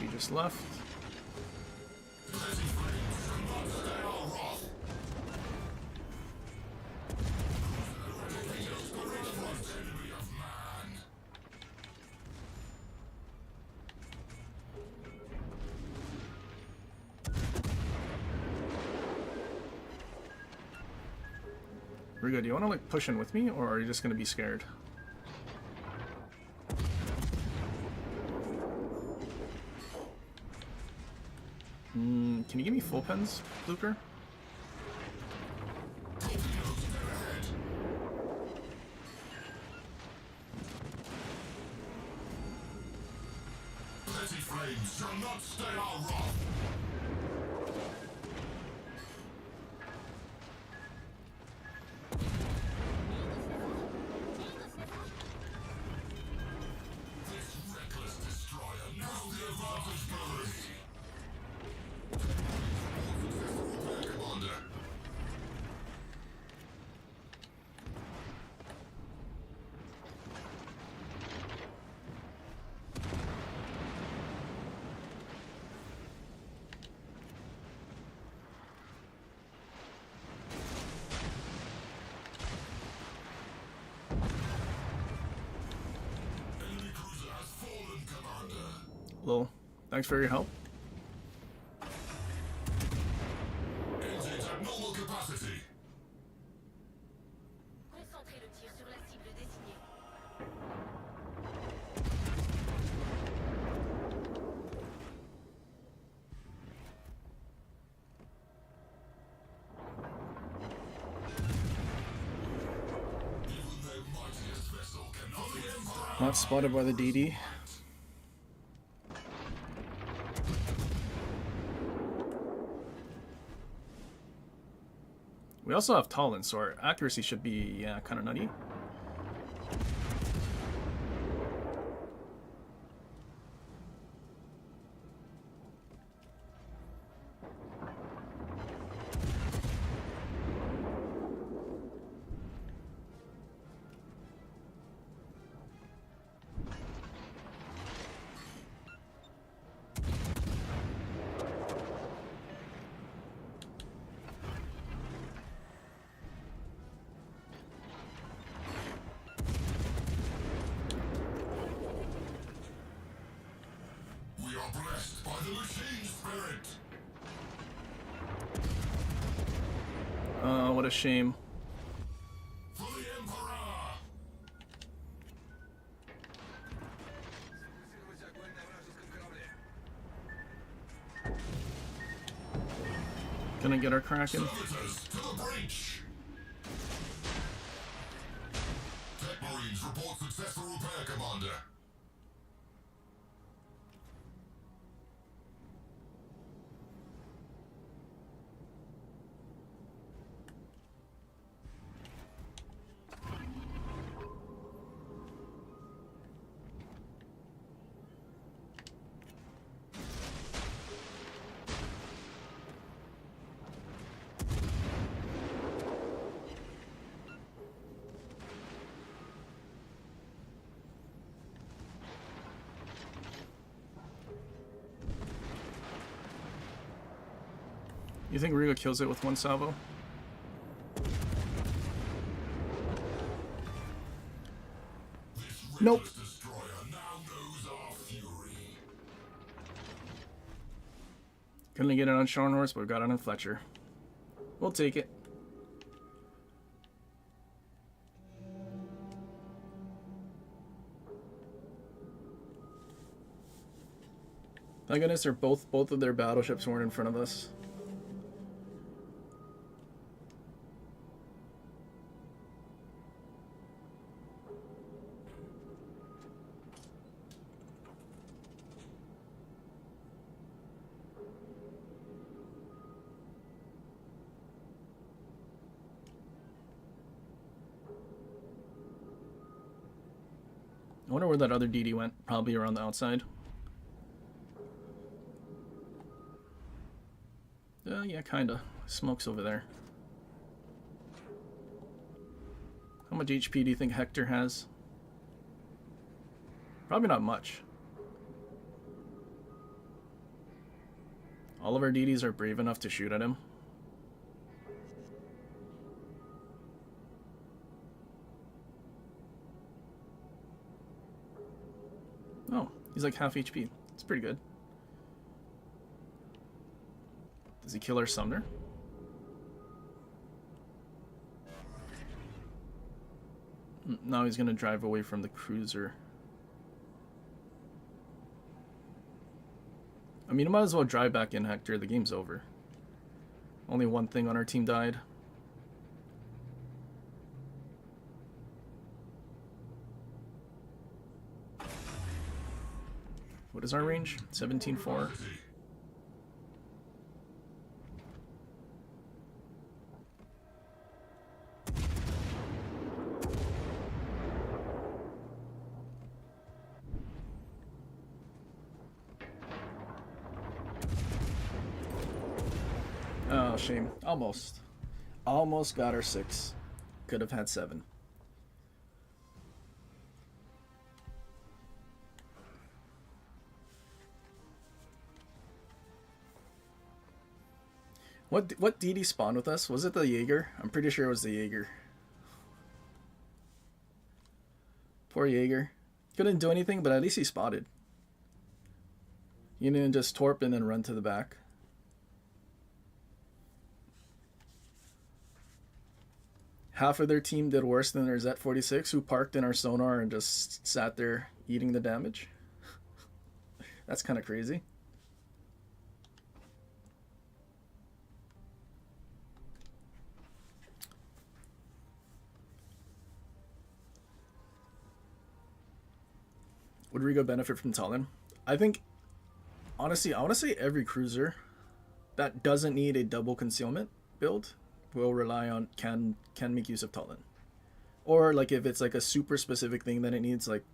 He just left. Rigo, do you want to like push in with me, or are you just going to be scared? Can you give me full pens, Luker? Petty flames shall not stay our wrath. This reckless destroyer knows the advantage goes. Commander. Enemy cruiser has fallen, Commander. Lol. Thanks for your help. Engines at normal capacity. Concentrez le tir sur la cible désignée. Even their mightiest vessel cannot be emperor. Not spotted by the DD. We also have Talon, so our accuracy should be, yeah, kind of nutty. We are blessed by the machine spirit. What a shame. For the emperor. Gonna get our Kraken. Servitors to the breach. Tech Marines report successful repair, Commander. You think Riga kills it with one salvo? Nope. This destroyer now knows our fury. Couldn't get it on Scharnhorst, but we got it on Fletcher. We'll take it. Thank goodness they're both of their battleships weren't in front of us. I wonder where that other DD went. Probably around the outside. Yeah, kinda. Smoke's over there. How much HP do you think Hector has? Probably not much. All of our DDs are brave enough to shoot at him. Oh, he's like half HP. It's pretty good. Does he kill our Sumner? Now he's gonna drive away from the cruiser. I mean, I might as well drive back in, Hector. The game's over. Only one thing on our team died. What is our range? 17-4. Oh, shame. Almost. Almost got our 6. Could have had 7. What DD spawned with us? Was it the Jaeger? I'm pretty sure it was the Jaeger. Poor Jaeger. Couldn't do anything, but at least he spotted. You didn't just torp and then run to the back. Half of their team did worse than their Z46, who parked in our sonar and just sat there eating the damage. That's kind of crazy. Would Rigo benefit from Talon? I think, honestly, I want to say every cruiser that doesn't need a double concealment build will rely on, can make use of Talon. Or like if it's like a super specific thing that it needs, like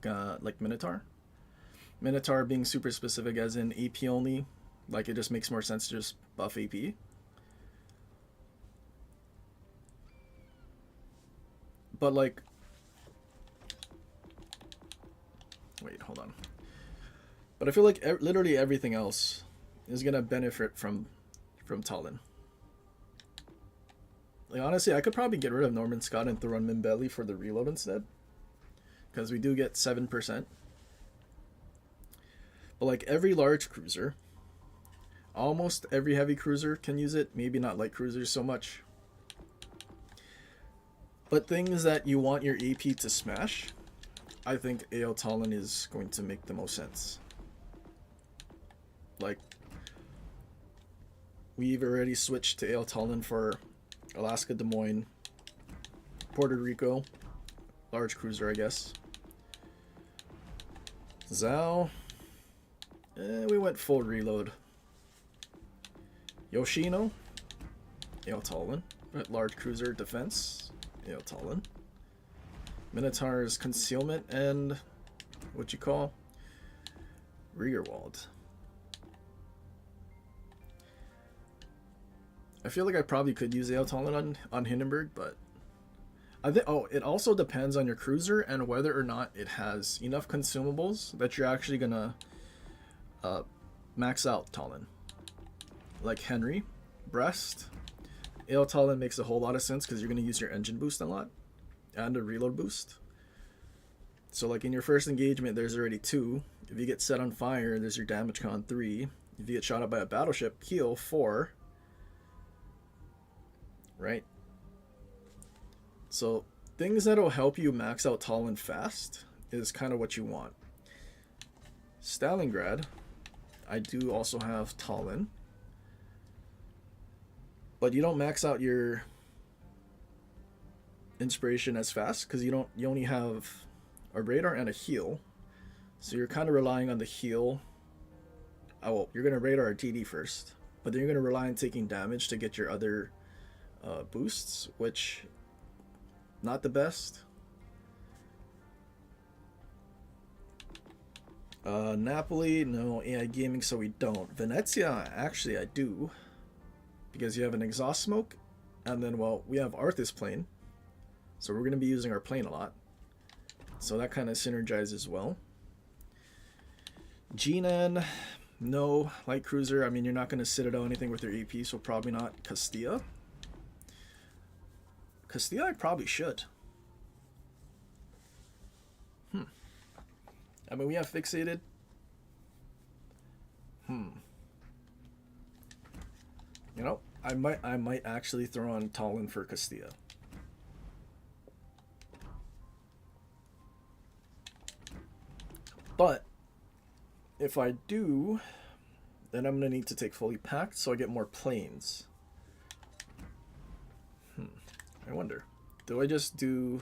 Minotaur. Minotaur being super specific as in AP only, like it just makes more sense to just buff AP. But like, wait, hold on. But I feel like literally everything else is gonna benefit from Talon. Like honestly, I could probably get rid of Norman Scott and throw on Mimbelli for the reload instead, because we do get 7%. But like every large cruiser, almost every heavy cruiser can use it. Maybe not light cruisers so much. But things that you want your AP to smash, I think AO Talon is going to make the most sense. Like, we've already switched to AO Talon for Alaska, Des Moines, Puerto Rico, large cruiser, I guess. Zao, we went full reload. Yoshino, AO Talon, large cruiser defense, AO Talon. Minotaur's concealment and what you call Riegerwald. I feel like I probably could use AO Talon on Hindenburg, but I think it also depends on your cruiser and whether or not it has enough consumables that you're actually gonna max out Talon. Like Henry, Brest, AO Talon makes a whole lot of sense because you're gonna use your engine boost a lot and a reload boost. So like in your first engagement, there's already 2. If you get set on fire, there's your damage con 3. If you get shot up by a battleship, heal 4. Right? So things that'll help you max out Talon fast is kind of what you want. Stalingrad, I do also have Talon, but you don't max out your inspiration as fast because you only have a radar and a heal, so you're kind of relying on the heal. Oh well, you're gonna radar a TD first, but then you're gonna rely on taking damage to get your other boosts, which not the best. Napoli, no AI gaming, so we don't. Venezia, actually I do, because you have an exhaust smoke, and then well, we have Arthas plane, so we're going to be using our plane a lot, so that kind of synergizes well. Jinan, no. Light cruiser, I mean, you're not going to citadel anything with your AP, so probably not. Castilla, I probably should. I mean, we have fixated. You know, I might actually throw on Talon for Castilla. But if I do, Then I'm gonna need to take fully packed so I get more planes. I wonder, do I just do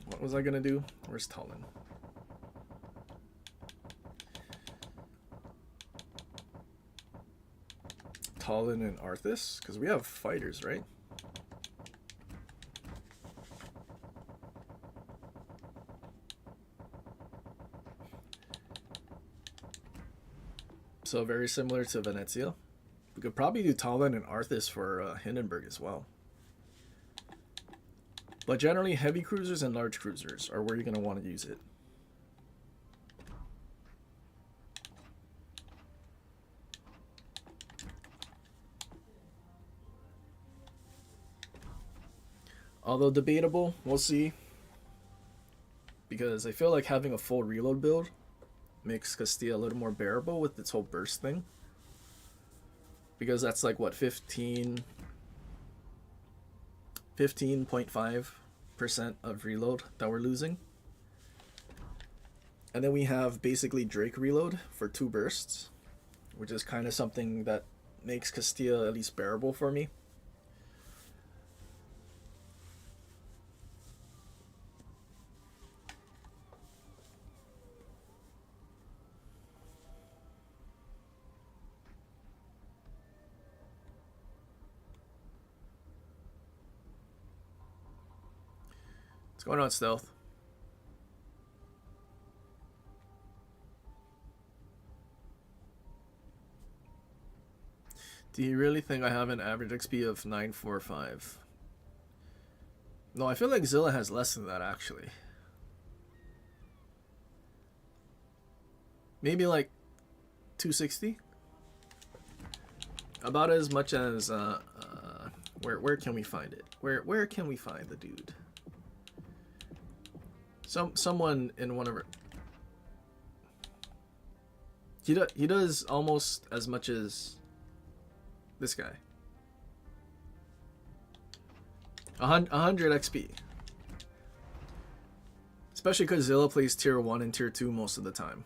what was I gonna do? Where's Talon? Talon and Arthas? Because we have fighters, right? So very similar to Venezia. We could probably do Talon and Arthas for Hindenburg as well. But generally, heavy cruisers and large cruisers are where you're going to want to use it. Although debatable, we'll see. Because I feel like having a full reload build makes Castilla a little more bearable with its whole burst thing. Because that's like, what, 15.5% of reload that we're losing. And then we have basically Drake reload for 2 bursts, which is kind of something that makes Castilla at least bearable for me. What's going on, Stealth? Do you really think I have an average XP of 945? No, I feel like Zilla has less than that, actually. Maybe like 260? About as much as, where can we find it? Where can we find the dude? Someone in one of our... He does almost as much as this guy. 100 XP. Especially because Zilla plays tier 1 and tier 2 most of the time.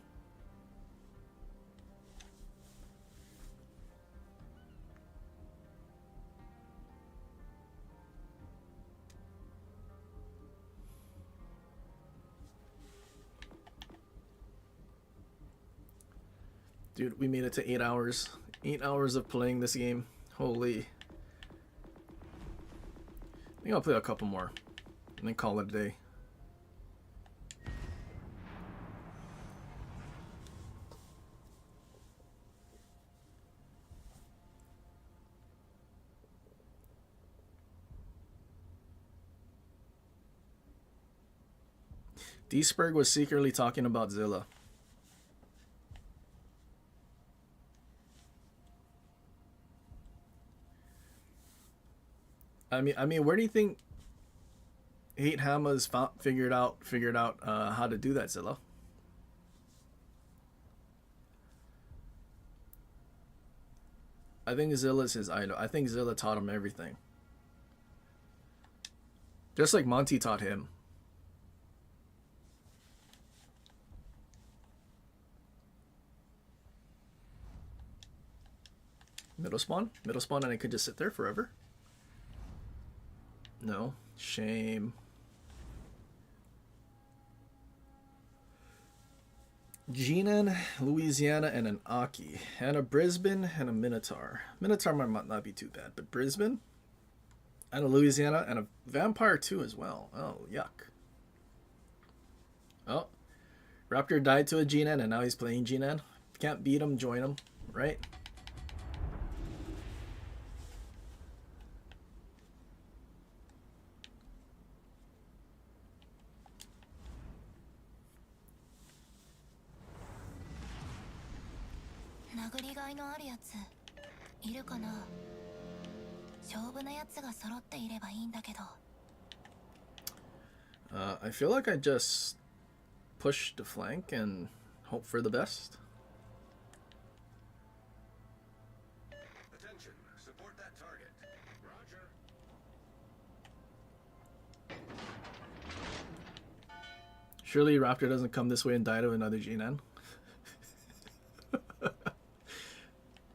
Dude, we made it to 8 hours. 8 hours of playing this game. Holy. I think I'll play a couple more and then call it a day. Duisburg was secretly talking about Zilla. I mean, where do you think Hate Hama's figured out how to do that, Zilla? I think Zilla's his idol. I think Zilla taught him everything. Just like Monty taught him. Middle spawn, and I could just sit there forever. No, shame. Jinan, Louisiana, and an Aki, and a Brisbane, and a Minotaur. Minotaur might not be too bad, but Brisbane, and a Louisiana, and a Vampire too as well. Oh, yuck. Oh, Raptor died to a Jinan, and now he's playing Jinan. Can't beat him, join him, right? I feel like I just push the flank and hope for the best. Attention, support that target. Roger. Surely Raptor doesn't come this way and die to another Jinan.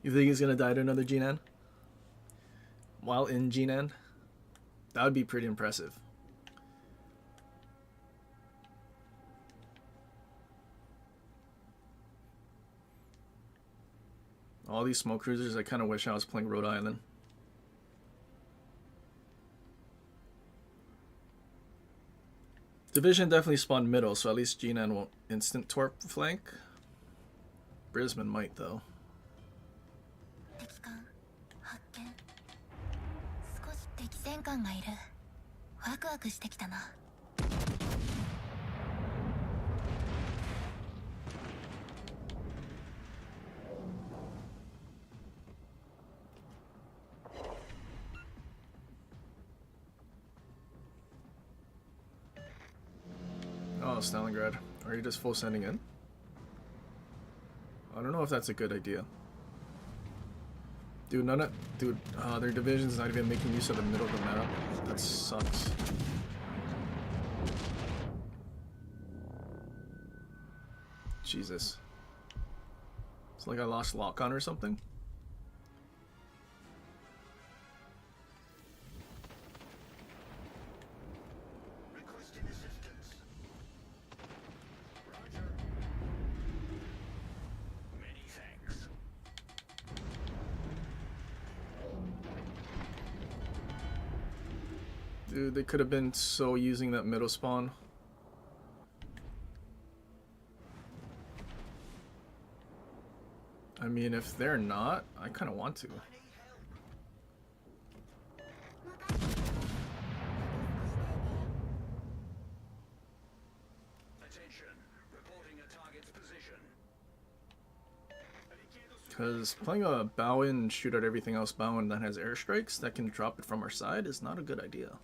You think he's gonna die to another Jinan? While in Jinan? That would be pretty impressive. All these smoke cruisers, I kind of wish I was playing Rhode Island. Division definitely spawned middle, so at least Jinan won't instant torp flank. Brisbane might, though. 敵艦発見。少し敵戦艦がいる。ワクワクしてきたな。Oh, Stalingrad. Are you just full sending in? I don't know if that's a good idea. Dude, their division's not even making use of the middle of the map. That sucks. Jesus. It's like I lost lock-on or something. Requesting assistance. Roger. Many thanks. Dude, they could have been so using that middle spawn. I mean, if they're not, I kind of want to. Attention. Reporting a target's position. Because playing a bow in, shoot at everything else bow in that has airstrikes that can drop it from our side is not a good idea.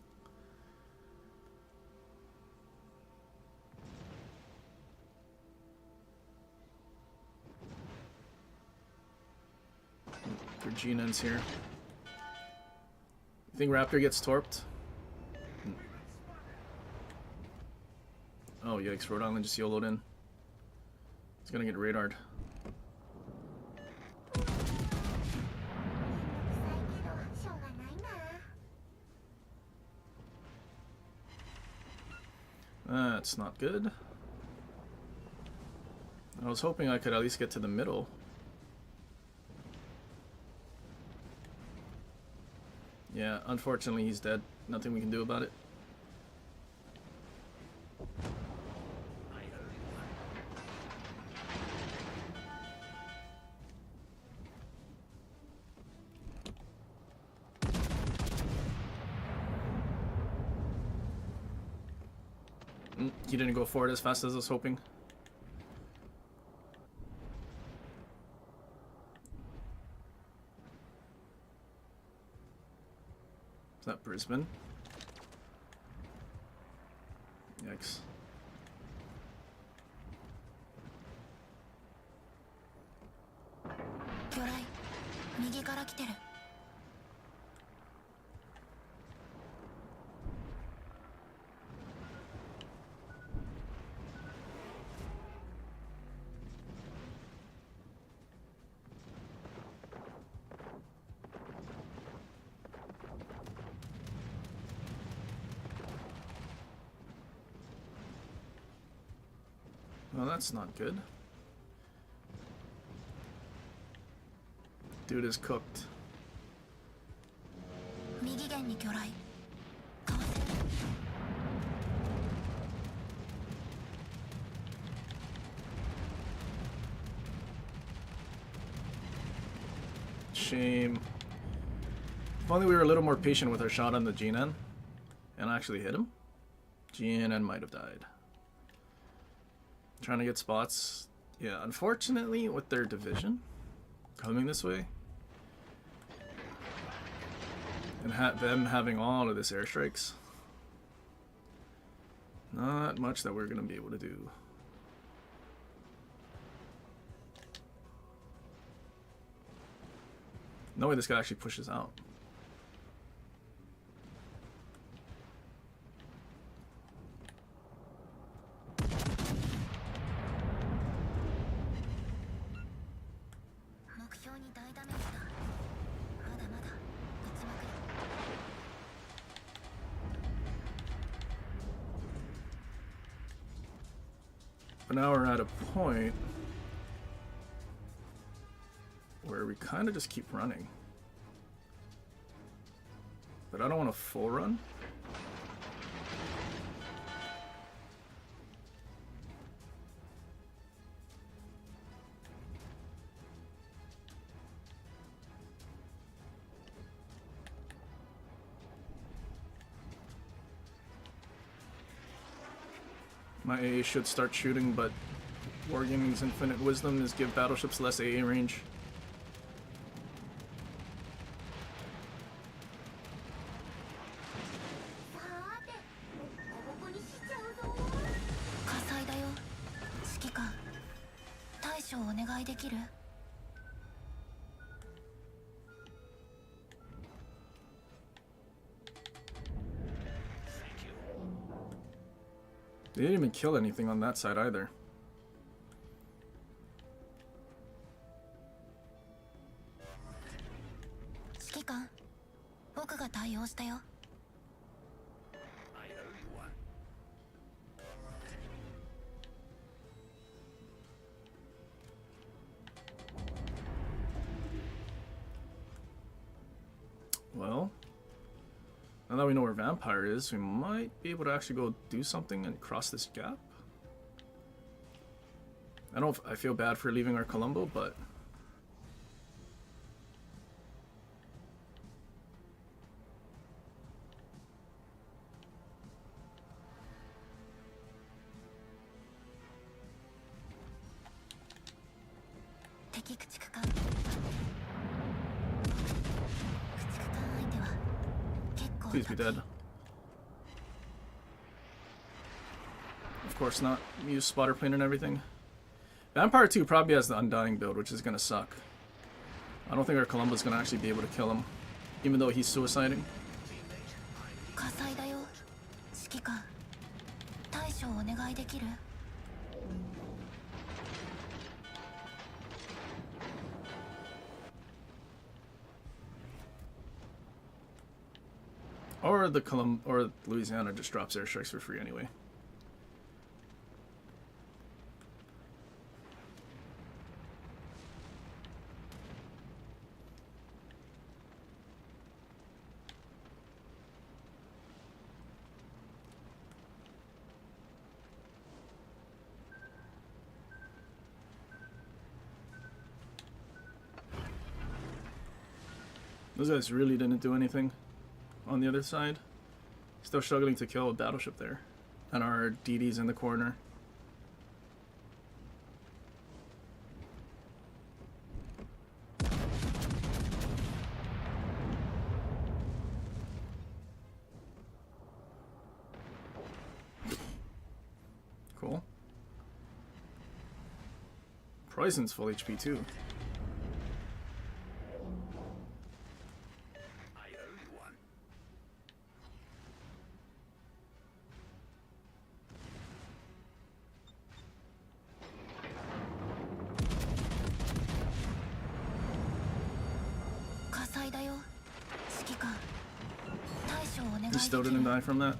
For G-Nens here. You think Raptor gets torped? Oh yikes, Rhode Island just YOLO'd in. It's gonna get radared. That's not good. I was hoping I could at least get to the middle. Yeah, unfortunately he's dead. Nothing we can do about it. He didn't go forward as fast as I was hoping. Is that Brisbane? Yikes. Well, that's not good. Dude is cooked. Shame. If only we were a little more patient with our shot on the GNN and actually hit him, GNN might have died. Trying to get spots. Yeah, unfortunately with their division coming this way and them having all of this airstrikes, not much that we're going to be able to do. No way this guy actually pushes out. But now we're at a point where we kind of just keep running. But I don't want a full run. My AA should start shooting, but Wargaming's infinite wisdom is give battleships less AA range. They didn't even kill anything on that side either. Well, now that we know where Vampire is, we might be able to actually go do something and cross this gap. I don't know if I feel bad for leaving our Colombo, but please be dead. Of course not. Use spotter plane and everything. Vampire 2 probably has the Undying build, which is gonna suck. I don't think our Columbo's gonna actually be able to kill him, even though he's suiciding. Or the or Louisiana just drops airstrikes for free anyway. Those guys really didn't do anything on the other side. Still struggling to kill a battleship there. And our DD's in the corner. Cool. Poison's full HP too. He still didn't die from that.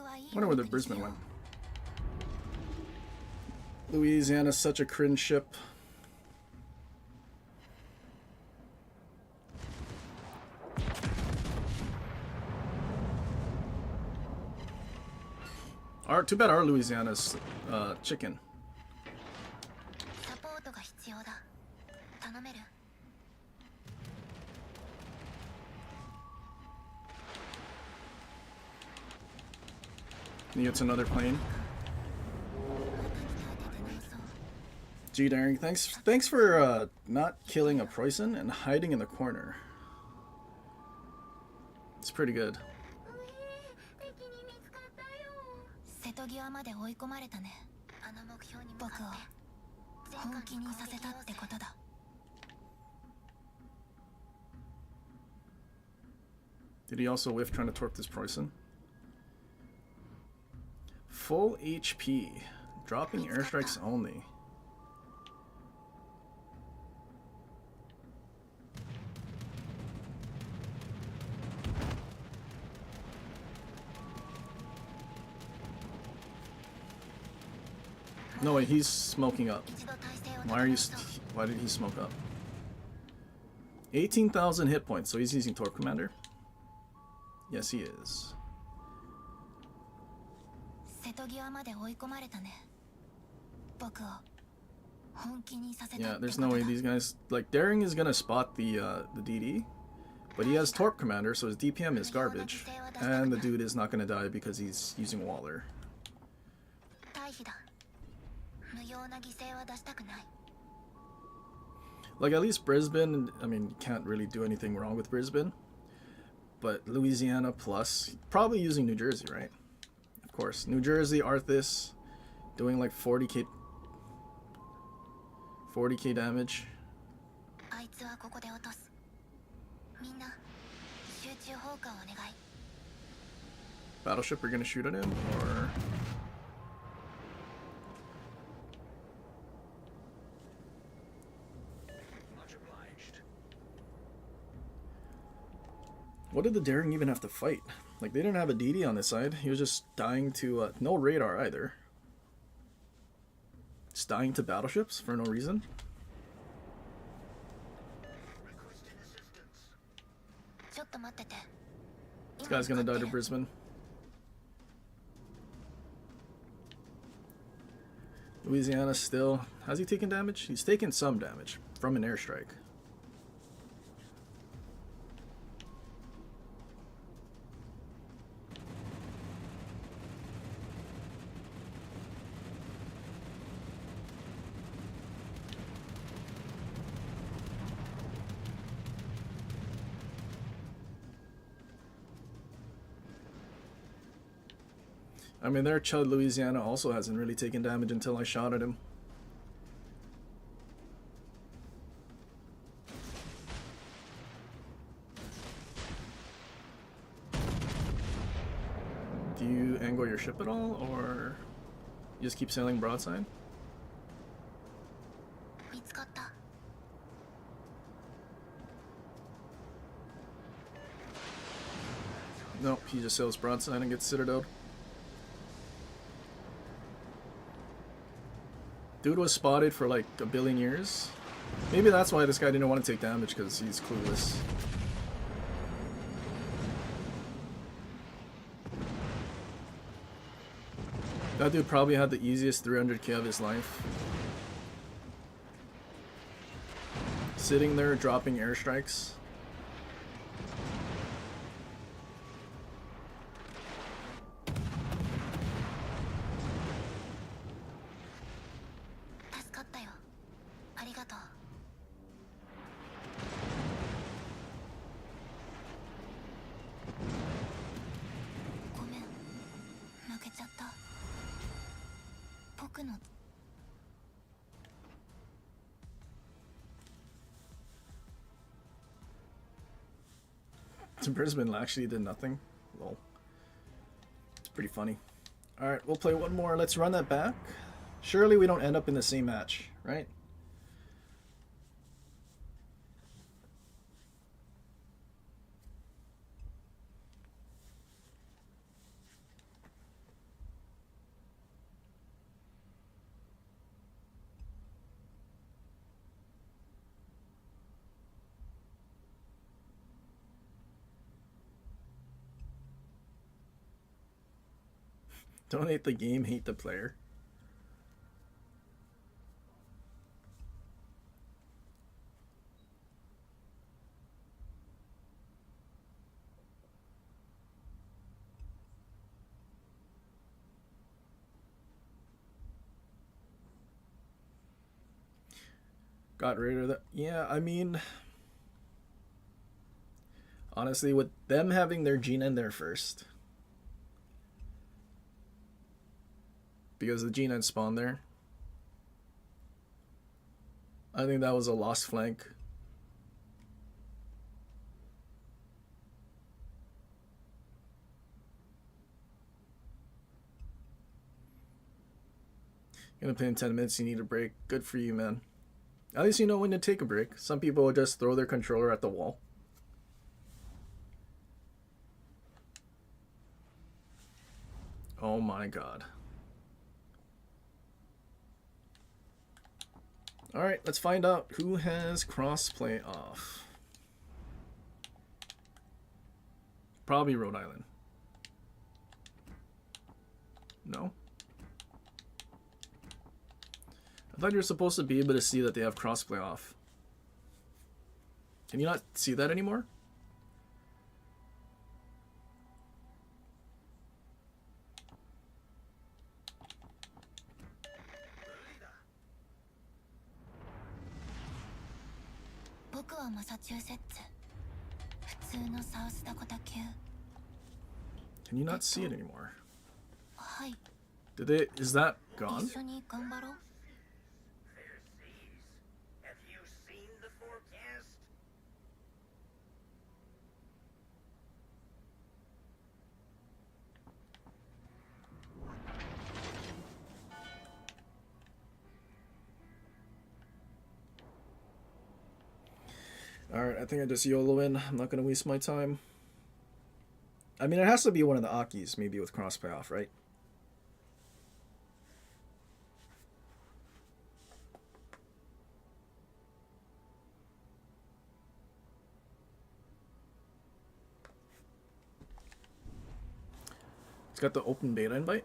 I wonder where the Brisbane went. Louisiana's such a cringe ship. Too bad our Louisiana's chicken. He gets another plane. G Daring, thanks for not killing a Preußen and hiding in the corner. It's pretty good. 瀬戸際まで追い込まれたね。あの目標に向かって僕を本気にさせたってことだ。 Did he also whiff trying to torp this Preußen? Full HP. Dropping airstrikes only. No wait, he's smoking up. Why did he smoke up? 18,000 hit points, so he's using Torp Commander? Yes, he is. Yeah, there's no way these guys... Like, Daring is gonna spot the DD, but he has Torp Commander, so his DPM is garbage. And the dude is not gonna die because he's using Waller. Like, at least Brisbane, I mean, you can't really do anything wrong with Brisbane. But Louisiana plus, probably using New Jersey, right? Of course. New Jersey, Arthas, doing like 40k damage. Battleship, we're gonna shoot at him, or... What did the Daring even have to fight? Like, they didn't have a DD on this side. He was just dying to, no radar either. Just dying to battleships for no reason. This guy's gonna die to Brisbane. Louisiana still... Has he taken damage? He's taken some damage from an airstrike. I mean, their Chud Louisiana also hasn't really taken damage until I shot at him. Do you angle your ship at all, or you just keep sailing broadside? Nope, he just sails broadside and gets citadeled. Dude was spotted for like a billion years. Maybe that's why this guy didn't want to take damage, because he's clueless. That dude probably had the easiest 300k of his life. Sitting there, dropping airstrikes. Brisbane actually did nothing. Lol. It's pretty funny. Alright, we'll play one more. Let's run that back. Surely we don't end up in the same match, right? Don't hate the game, hate the player. Got rid of that. Yeah, I mean, honestly, with them having their Gene in there first, because the Gene spawned there, I think that was a lost flank. Gonna play in 10 minutes, you need a break. Good for you, man. At least you know when to take a break. Some people will just throw their controller at the wall. Oh my god. Alright, let's find out who has crossplay off. Probably Rhode Island. No? I thought you were supposed to be able to see that they have crossplay off. Can you not see that anymore? Can you not see it anymore? Did they? Is that gone? Have you seen the forecast? Alright, I think I just YOLO in. I'm not going to waste my time. I mean, it has to be one of the Akis, maybe with crossplay off, right? It's got the open beta invite.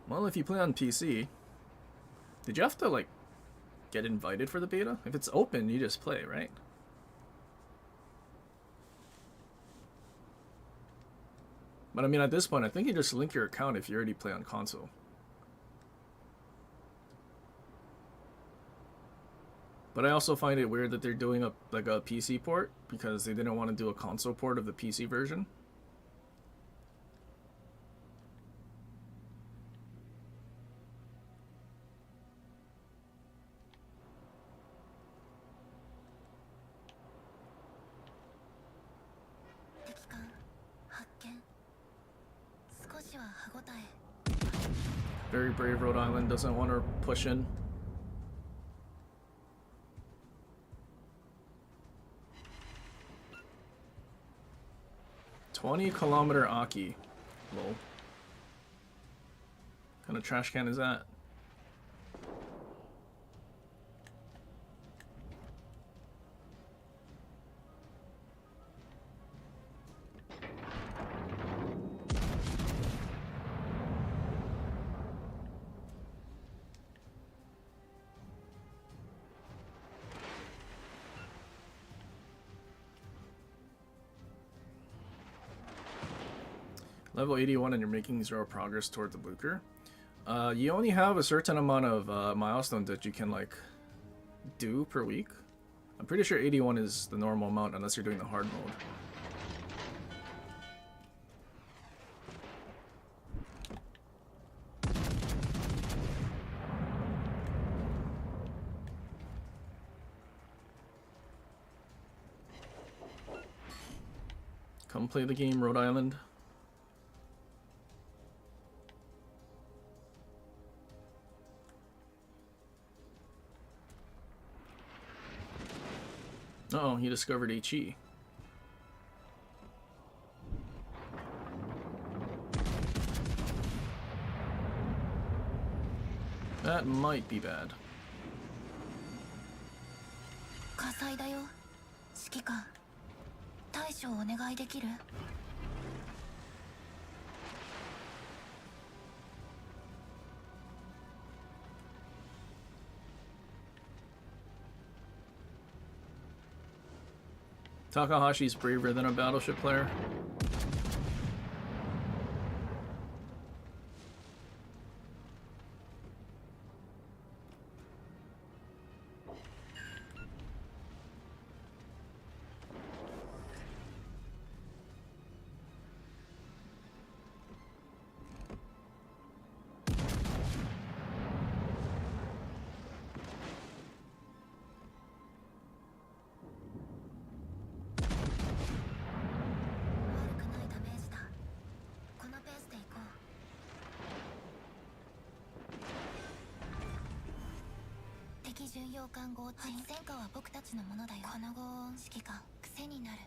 Well, if you play on PC, did you have to, like, get invited for the beta? If it's open, you just play, right? But I mean, at this point, I think you just link your account if you already play on console. But I also find it weird that they're doing a PC port because they didn't want to do a console port of the PC version. Very brave Rhode Island, doesn't want to push in. $20-kilometer Aki. Lol. What kind of trash can is that? Level 81 and you're making 0 progress toward the Blucher. You only have a certain amount of milestones that you can like do per week. I'm pretty sure 81 is the normal amount unless you're doing the hard mode. Come play the game, Rhode Island. Uh-oh, he discovered HE. That might be bad. 火災だよ。指揮官。対処をお願いできる？ Takahashi's braver than a battleship player. 教官号鎮戦果は僕たちのものだよ。この号音指揮官癖になる。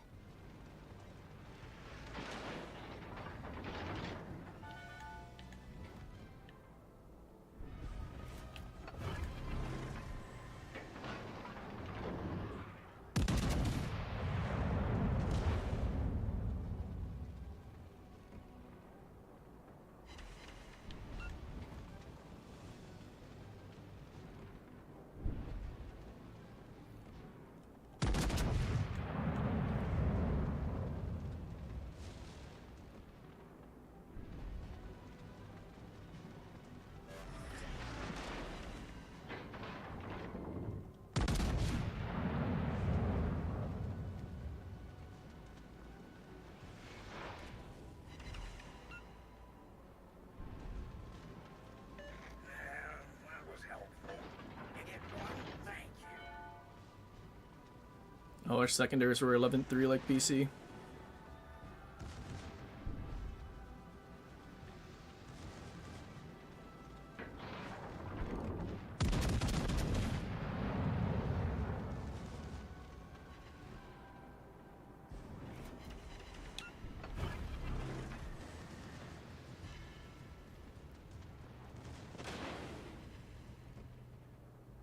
Oh, our secondaries were 11-3 like PC.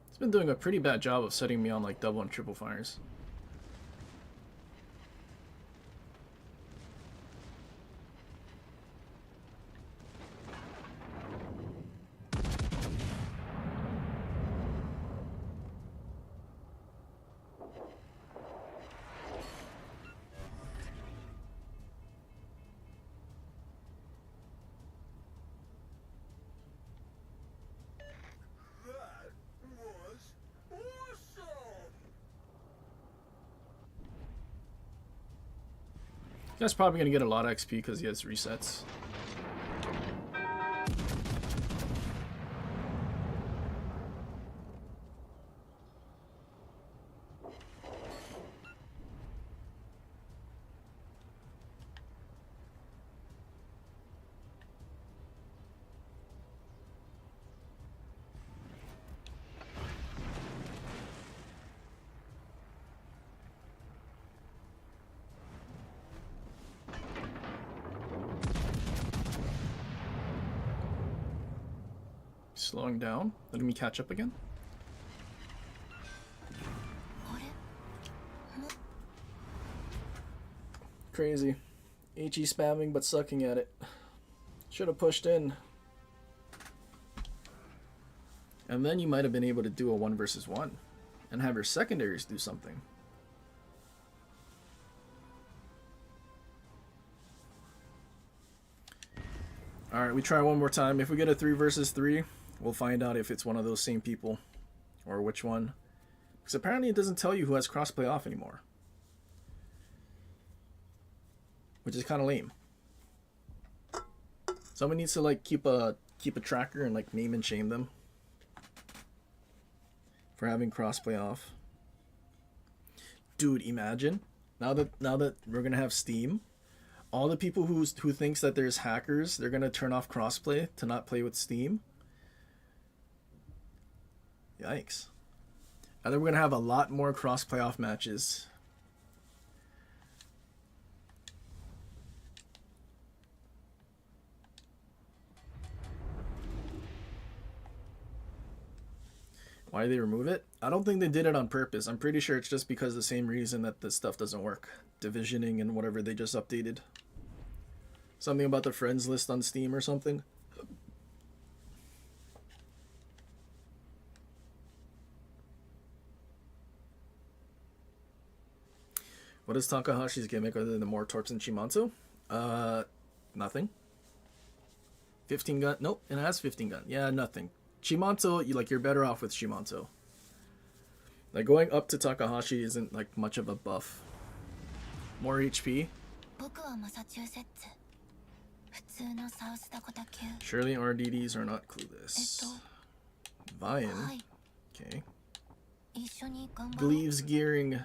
It's been doing a pretty bad job of setting me on like double and triple fires. Guy's probably gonna get a lot of XP because he has resets. Slowing down, letting me catch up again. Crazy. HE spamming but sucking at it. Should have pushed in. And then you might have been able to do a 1 versus 1 and have your secondaries do something. Alright, we try one more time. If we get a 3 versus 3, we'll find out if it's one of those same people or which one. Because apparently it doesn't tell you who has crossplay off anymore. Which is kind of lame. Someone needs to like keep a tracker and like name and shame them for having crossplay off. Dude, imagine now that we're gonna have Steam, all the people who thinks that there's hackers, they're gonna turn off crossplay to not play with Steam. Yikes. And then we're gonna have a lot more cross playoff matches. Why did they remove it? I don't think they did it on purpose. I'm pretty sure it's just because the same reason that this stuff doesn't work. Divisioning and whatever they just updated. Something about the friends list on Steam or something. What is Takahashi's gimmick other than the more torps and Shimanto? Nothing. 15 gun? Nope, it has 15 gun. Yeah, nothing. Shimanto, you're better off with Shimanto. Like going up to Takahashi isn't like much of a buff. More HP. Surely RDDs are not clueless. Vian. Okay. Gleaves gearing.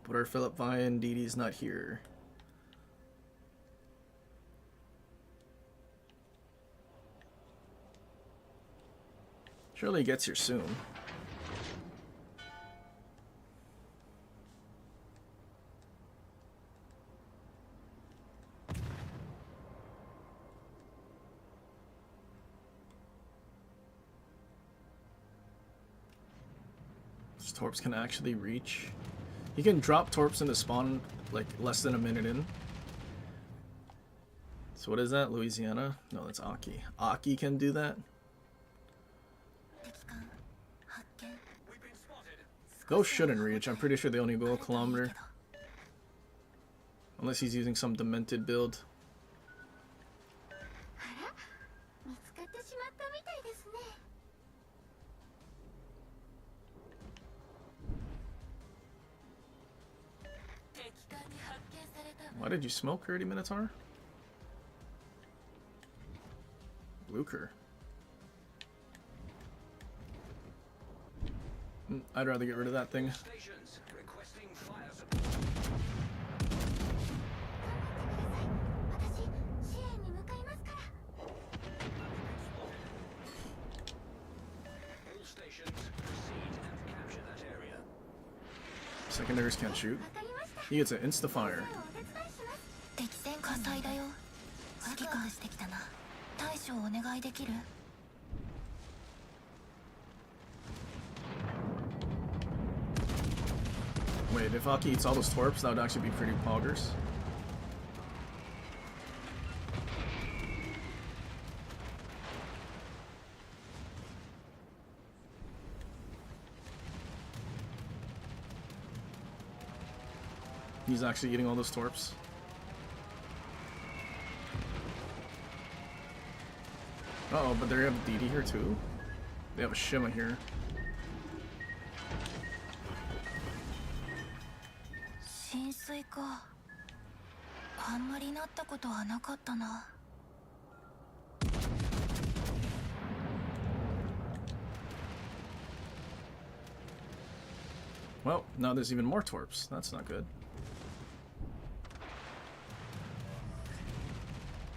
But our Philip Vian DD's not here. Surely he gets here soon. This Torps can actually reach. He can drop Torps into spawn like less than a minute in. So what is that? Louisiana? No, that's Aki. Aki can do that? Those shouldn't reach. I'm pretty sure they only go a kilometer. Unless he's using some demented build. 見つかってしまったみたいですね。 Why did you smoke already, Minotaur? Luker. I'd rather get rid of that thing. Stations requesting fire support. 私支援に向かいますから。 All stations proceed and capture that area. Secondaries can't shoot. わかりました。 He gets an insta-fire. お手伝いします。敵戦火災だよ。指揮官してきたな。対処をお願いできる？ Wait, if Aki eats all those Torps, that would actually be pretty poggers. He's actually eating all those Torps. Uh-oh, but they have DD here too? They have a Shima here. 浸水か。あんまりなったことはなかったな。 Well, now there's even more Torps. That's not good.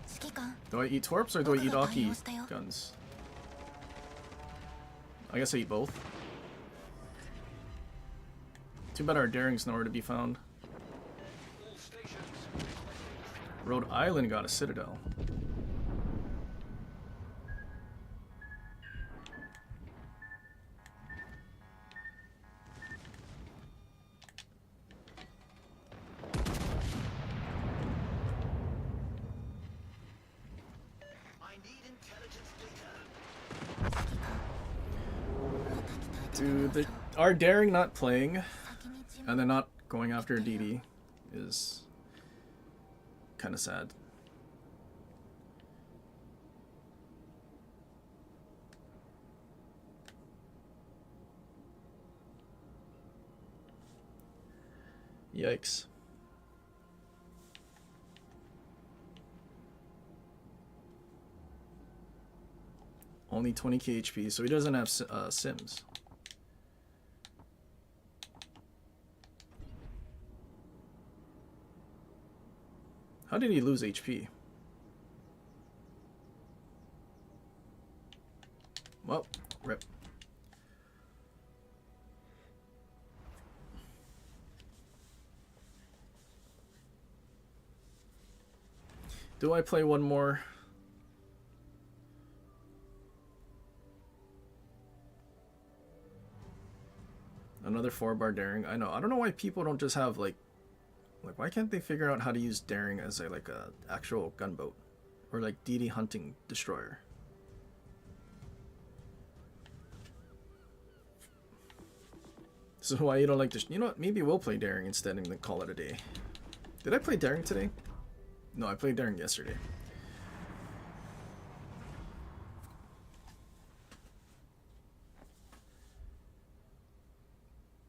指揮官、 Do I eat Torps or do I eat Aki guns? I guess I eat both. Too bad our daring's nowhere to be found. All stations Rhode Island got a citadel. I need intelligence data. Dude, our daring not playing and then not going after a DD is kind of sad. Yikes. Only 20k HP, so he doesn't have Sims. How did he lose HP? Well, rip. Do I play one more? Another 4-bar daring. I know. I don't know why people don't just have like why can't they figure out how to use daring as a actual gunboat or like DD hunting destroyer? So why you don't like this? You know what? Maybe we'll play daring instead and then call it a day. Did I play daring today? No, I played daring yesterday.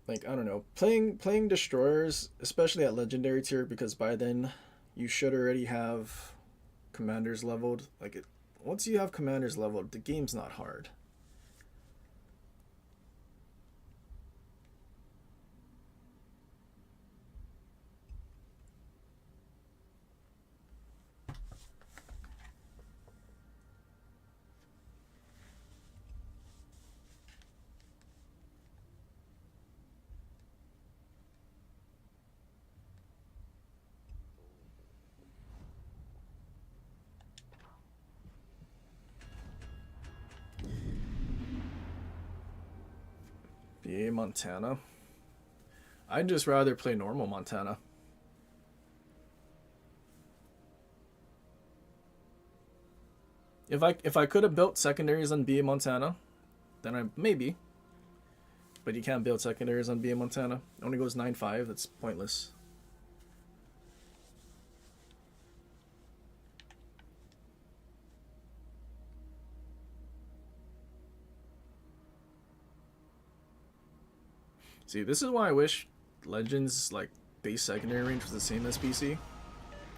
Like, I don't know, playing destroyers, especially at legendary tier, because by then you should already have commanders leveled. Like, once you have commanders leveled, the game's not hard. BA Montana. I'd just rather play normal Montana. If I could have built secondaries on BA Montana, then I maybe. But you can't build secondaries on BA Montana. It only goes 9.5. That's pointless. See, this is why I wish Legends like base secondary range was the same as PC,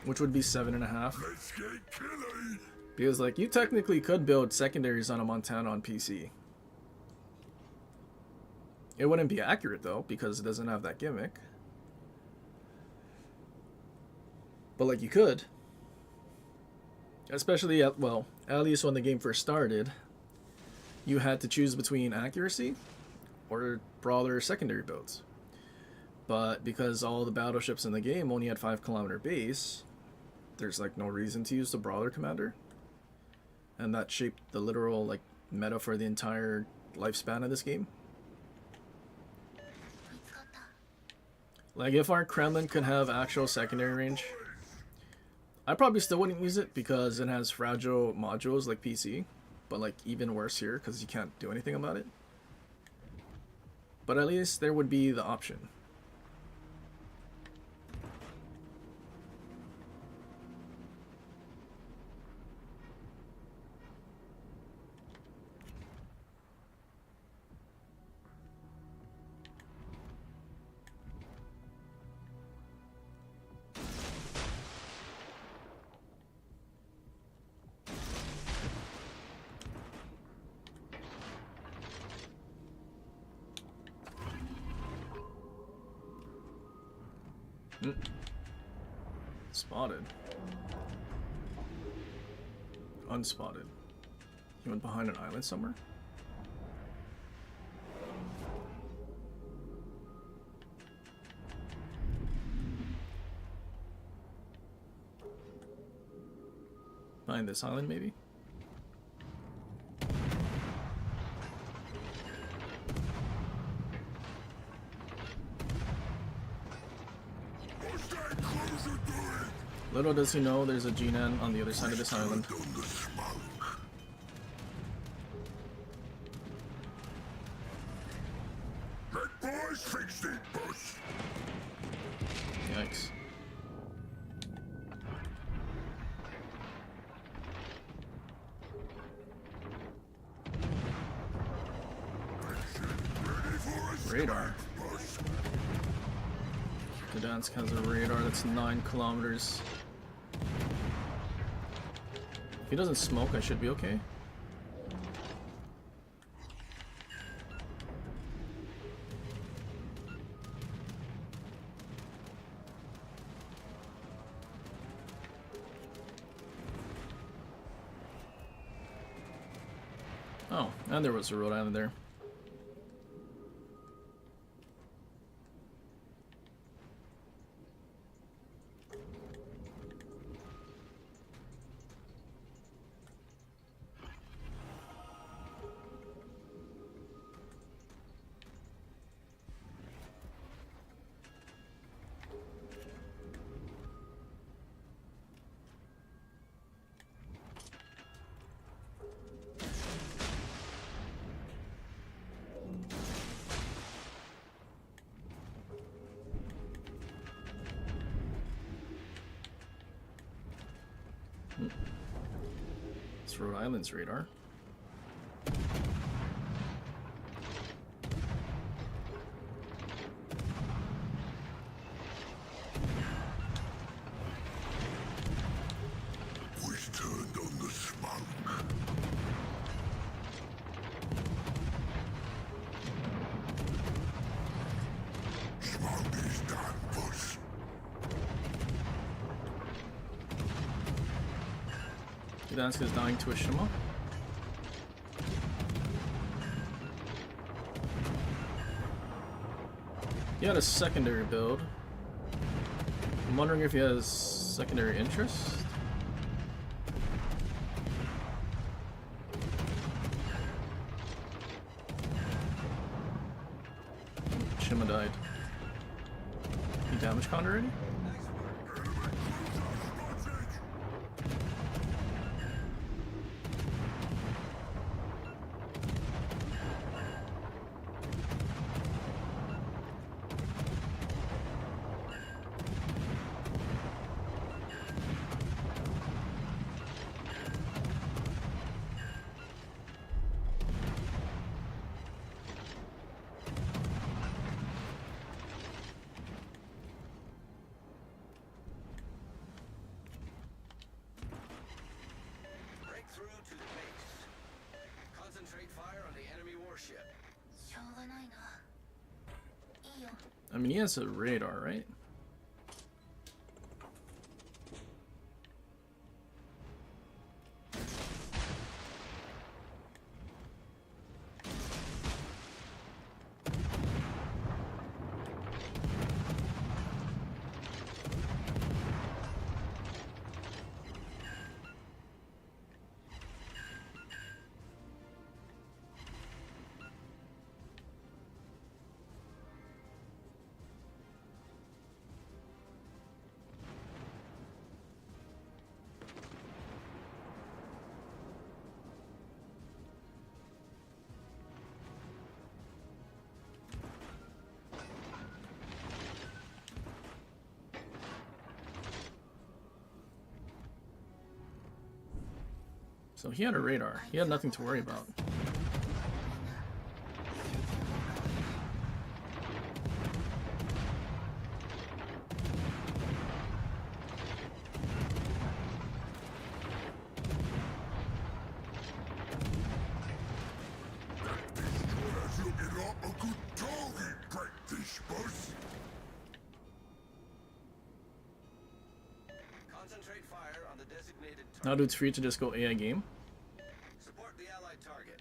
which would be 7.5. Because like you technically could build secondaries on a Montana on PC. It wouldn't be accurate though because it doesn't have that gimmick. But like you could. Especially at least when the game first started, you had to choose between accuracy or brawler secondary builds. But because all the battleships in the game only had 5-kilometer base, there's like no reason to use the brawler commander. And that shaped the literal like meta for the entire lifespan of this game. Like if our Kremlin could have actual secondary range, I probably still wouldn't use it because it has fragile modules like PC, but like even worse here because you can't do anything about it. But at least there would be the option. Spotted. Unspotted. He went behind an island somewhere? Behind this island, maybe? Little does he know there's a G-Nan on the other side of this island. Yikes. Radar. Gdansk has a radar that's 9 kilometers. If he doesn't smoke, I should be okay. Oh, and there was a Rhode Island there. It's Rhode Island's radar. Voice turned on the smoke. Smoke is done, puss. Gdansk is dying to a Shima. He had a secondary build. I'm wondering if he has secondary interest. found already? Break through to the base. Concentrate fire on the enemy warship. しょうがないな。いいよ。 I mean, he has a radar, right? So he had a radar. He had nothing to worry about. Concentrate fire on the designated Now target. dude's free to just go AI game. Support the allied target.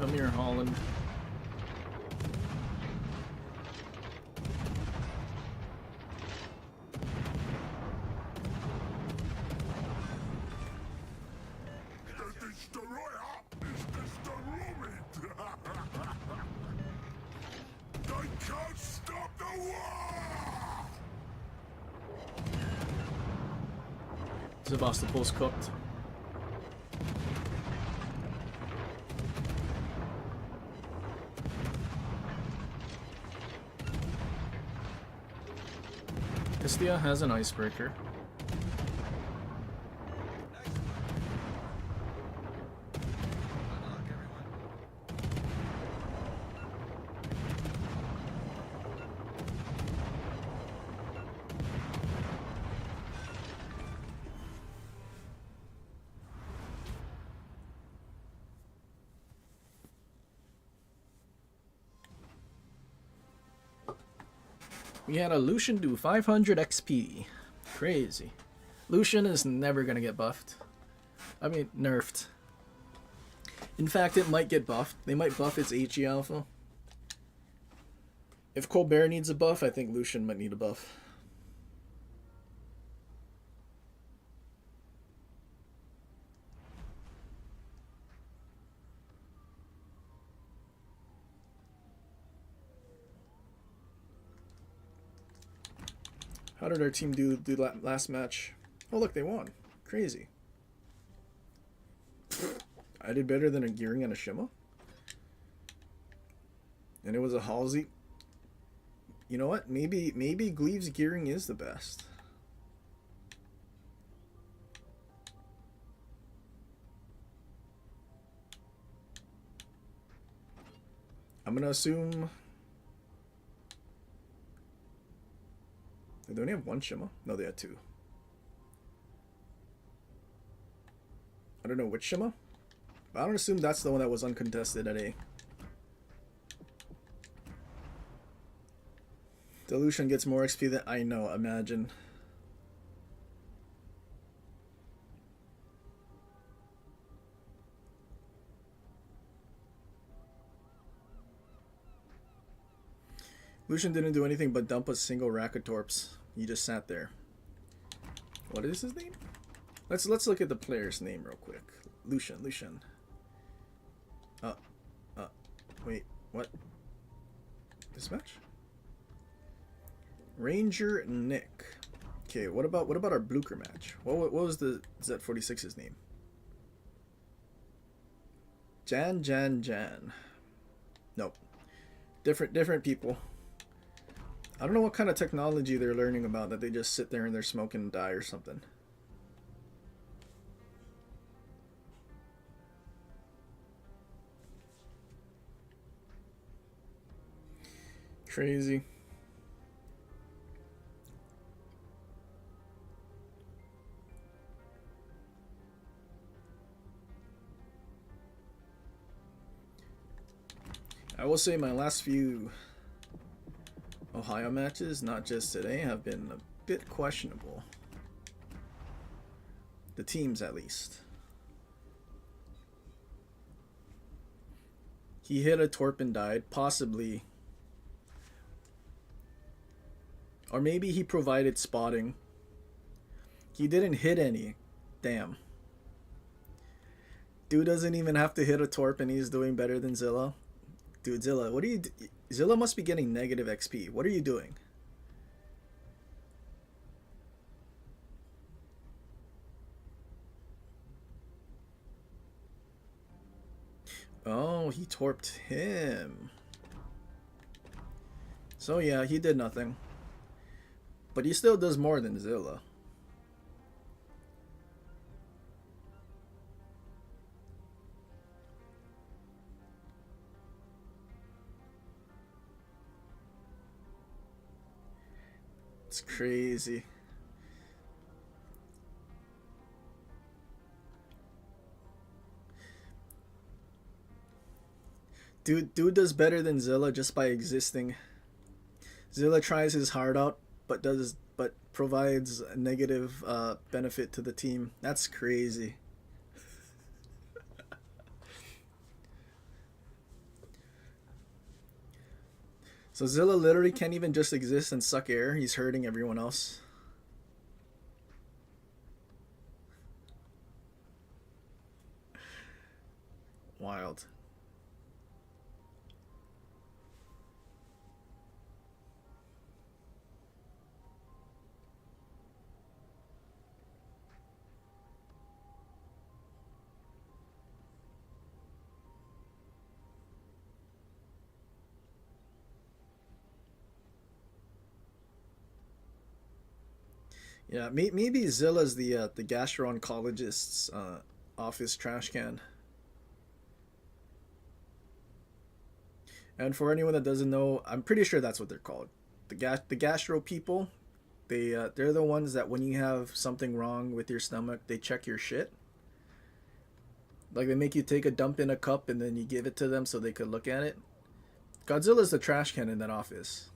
Come here, Holland. Sebastopol's cooked. Istia has an icebreaker. Unlock everyone. We had a Lucian do 500 XP. Crazy. Lucian is never gonna get buffed. I mean, nerfed. In fact, it might get buffed. They might buff its HE alpha. If Colbert needs a buff, I think Lucian might need a buff. How did our team do last match? Oh look, they won. Crazy. I did better than a Gearing and a Shima. And it was a Halsey. you know what? Maybe Gleave's gearing is the best. I'm gonna assume. They only have one Shimmer? No, they had two. I don't know which Shimmer. But I don't assume that's the one that was uncontested at A. Dilution gets more XP than I know, imagine. Lucian didn't do anything but dump a single rack of torps. He just sat there. What is his name? Let's look at the player's name real quick. Lucian. Wait, what? This match? Ranger Nick. Okay, what about our Blucher match? What was the Z46's name? Jan. Nope. Different people. I don't know what kind of technology they're learning about that they just sit there and they're smoking and die or something. Crazy. I will say my last few Ohio matches, not just today, have been a bit questionable. The teams, at least. He hit a torp and died, possibly. Or maybe he provided spotting. He didn't hit any. Damn. Dude doesn't even have to hit a torp and he's doing better than Zilla. Dude, Zilla, what are you... Zilla must be getting negative XP. What are you doing? Oh, he torped him. So yeah, he did nothing. But he still does more than Zilla. It's crazy. Dude does better than Zilla just by existing. Zilla tries his heart out, but provides a negative benefit to the team. That's crazy. So Zilla literally can't even just exist and suck air. He's hurting everyone else. Wild. Yeah, maybe Zilla's the gastro-oncologist's office trash can. And for anyone that doesn't know, I'm pretty sure that's what they're called. The gastro people, they're the ones that when you have something wrong with your stomach, they check your shit. Like they make you take a dump in a cup and then you give it to them so they could look at it. Godzilla's the trash can in that office.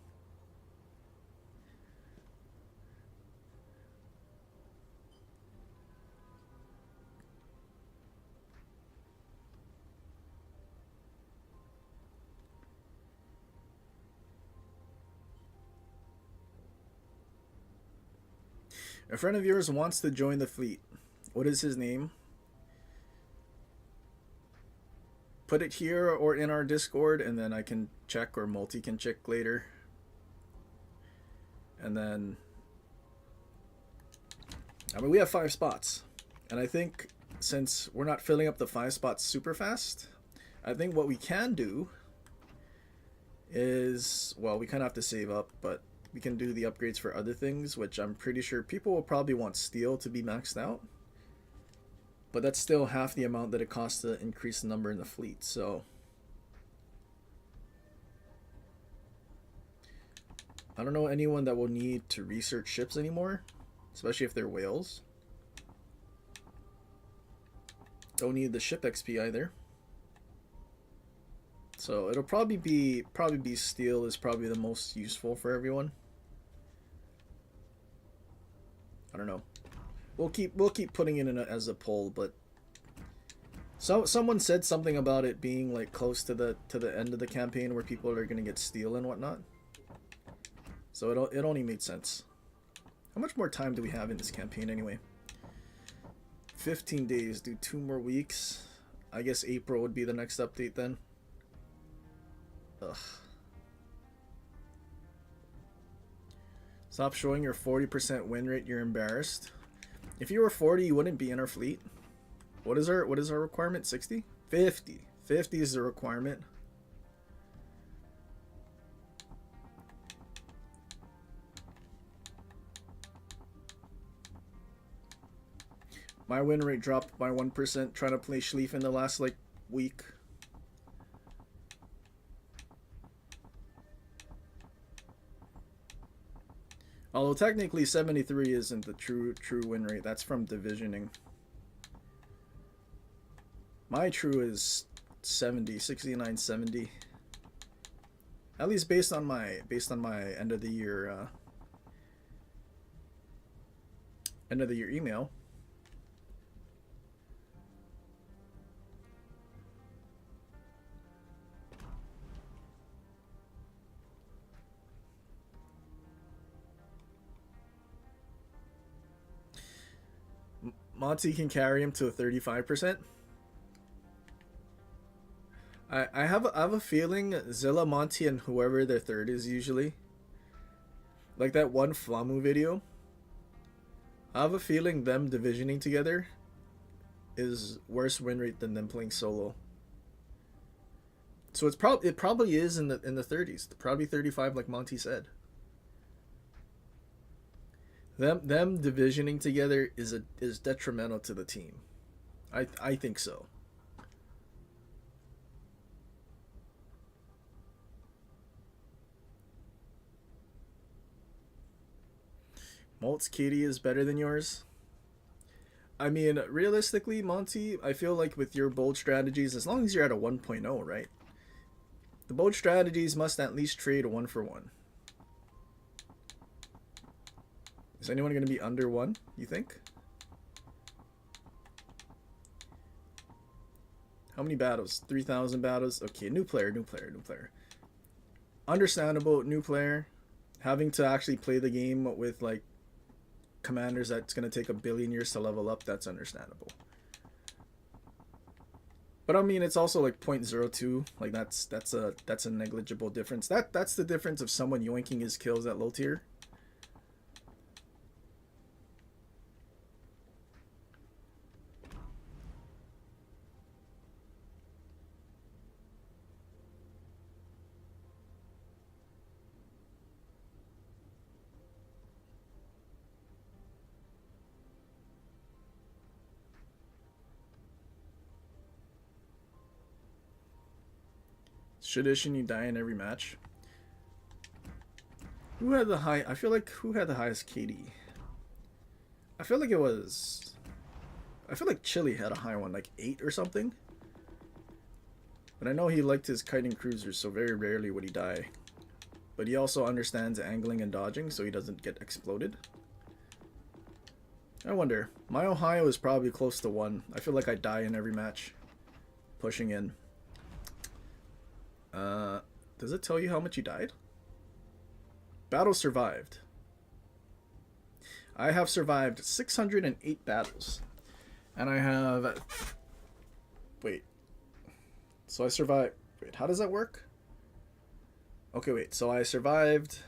A friend of yours wants to join the fleet. What is his name? Put it here or in our Discord, and then I can check, or Multi can check later. And then... I mean, we have 5 spots. And I think, since we're not filling up the 5 spots super fast, I think what we can do is, well, we kind of have to save up, but we can do the upgrades for other things, which I'm pretty sure people will probably want steel to be maxed out. But that's still half the amount that it costs to increase the number in the fleet, so I don't know anyone that will need to research ships anymore, especially if they're whales. Don't need the ship XP either. So it'll probably be steel is probably the most useful for everyone. I don't know. We'll keep putting it in as a poll, but someone said something about it being like close to the end of the campaign where people are gonna get steel and whatnot. So it only made sense. How much more time do we have in this campaign anyway? 15 days. Do 2 more weeks. I guess April would be the next update then. Ugh. Stop showing your 40% win rate. You're embarrassed. If you were 40, you wouldn't be in our fleet. What is our requirement? 60? 50. 50 is the requirement. My win rate dropped by 1% trying to play Schleif in the last like week. Although technically 73 isn't the true win rate. That's from divisioning. My true is 70, 69, 70. At least based on my end of the year email. Monty can carry him to a 35%. I have a feeling Zilla, Monty, and whoever their third is usually. Like that one Flamu video. I have a feeling them divisioning together is worse win rate than them playing solo. So it probably is in the 30s. Probably 35 like Monty said. Them divisioning together is detrimental to the team. I think so. Malt's KD is better than yours. I mean, realistically, Monty, I feel like with your bold strategies, as long as you're at a 1.0, right? The bold strategies must at least trade 1 for 1. Is anyone going to be under 1, you think? How many battles? 3,000 battles? Okay, new player. Understandable, new player. Having to actually play the game with, like, commanders that's going to take 1 billion years to level up, that's understandable. But I mean, it's also like 0.02. Like, that's a negligible difference. That's the difference of someone yoinking his kills at low tier. Tradition, you die in every match. Who had the high? I feel like who had the highest KD? I feel like Chili had a high one, like 8 or something. But I know he liked his kiting cruisers, so very rarely would he die. But he also understands angling and dodging, so he doesn't get exploded. I wonder. My Ohio is probably close to 1. I feel like I die in every match. Pushing in. Does it tell you how much you died? Battle survived. I have survived 608 battles. And I have... Wait. So I survived... Wait, how does that work? Okay, wait. So I survived...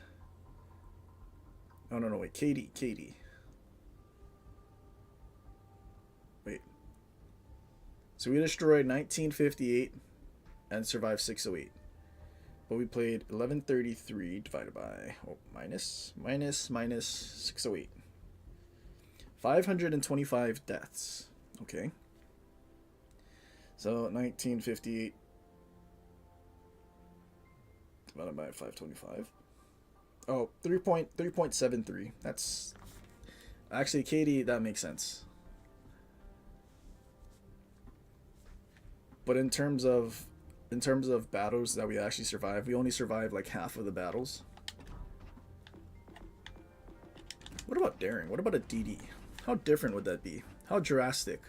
Oh, no, wait. KD. Wait. So we destroyed 1958 and survived 608. But we played 1133 divided by minus 608. 525 deaths. Okay. So 1958 divided by 525. Oh, 3.73. That's actually, Katie, that makes sense. But in terms of battles that we actually survive, we only survive like half of the battles. What about daring? What about a DD? How different would that be? How drastic?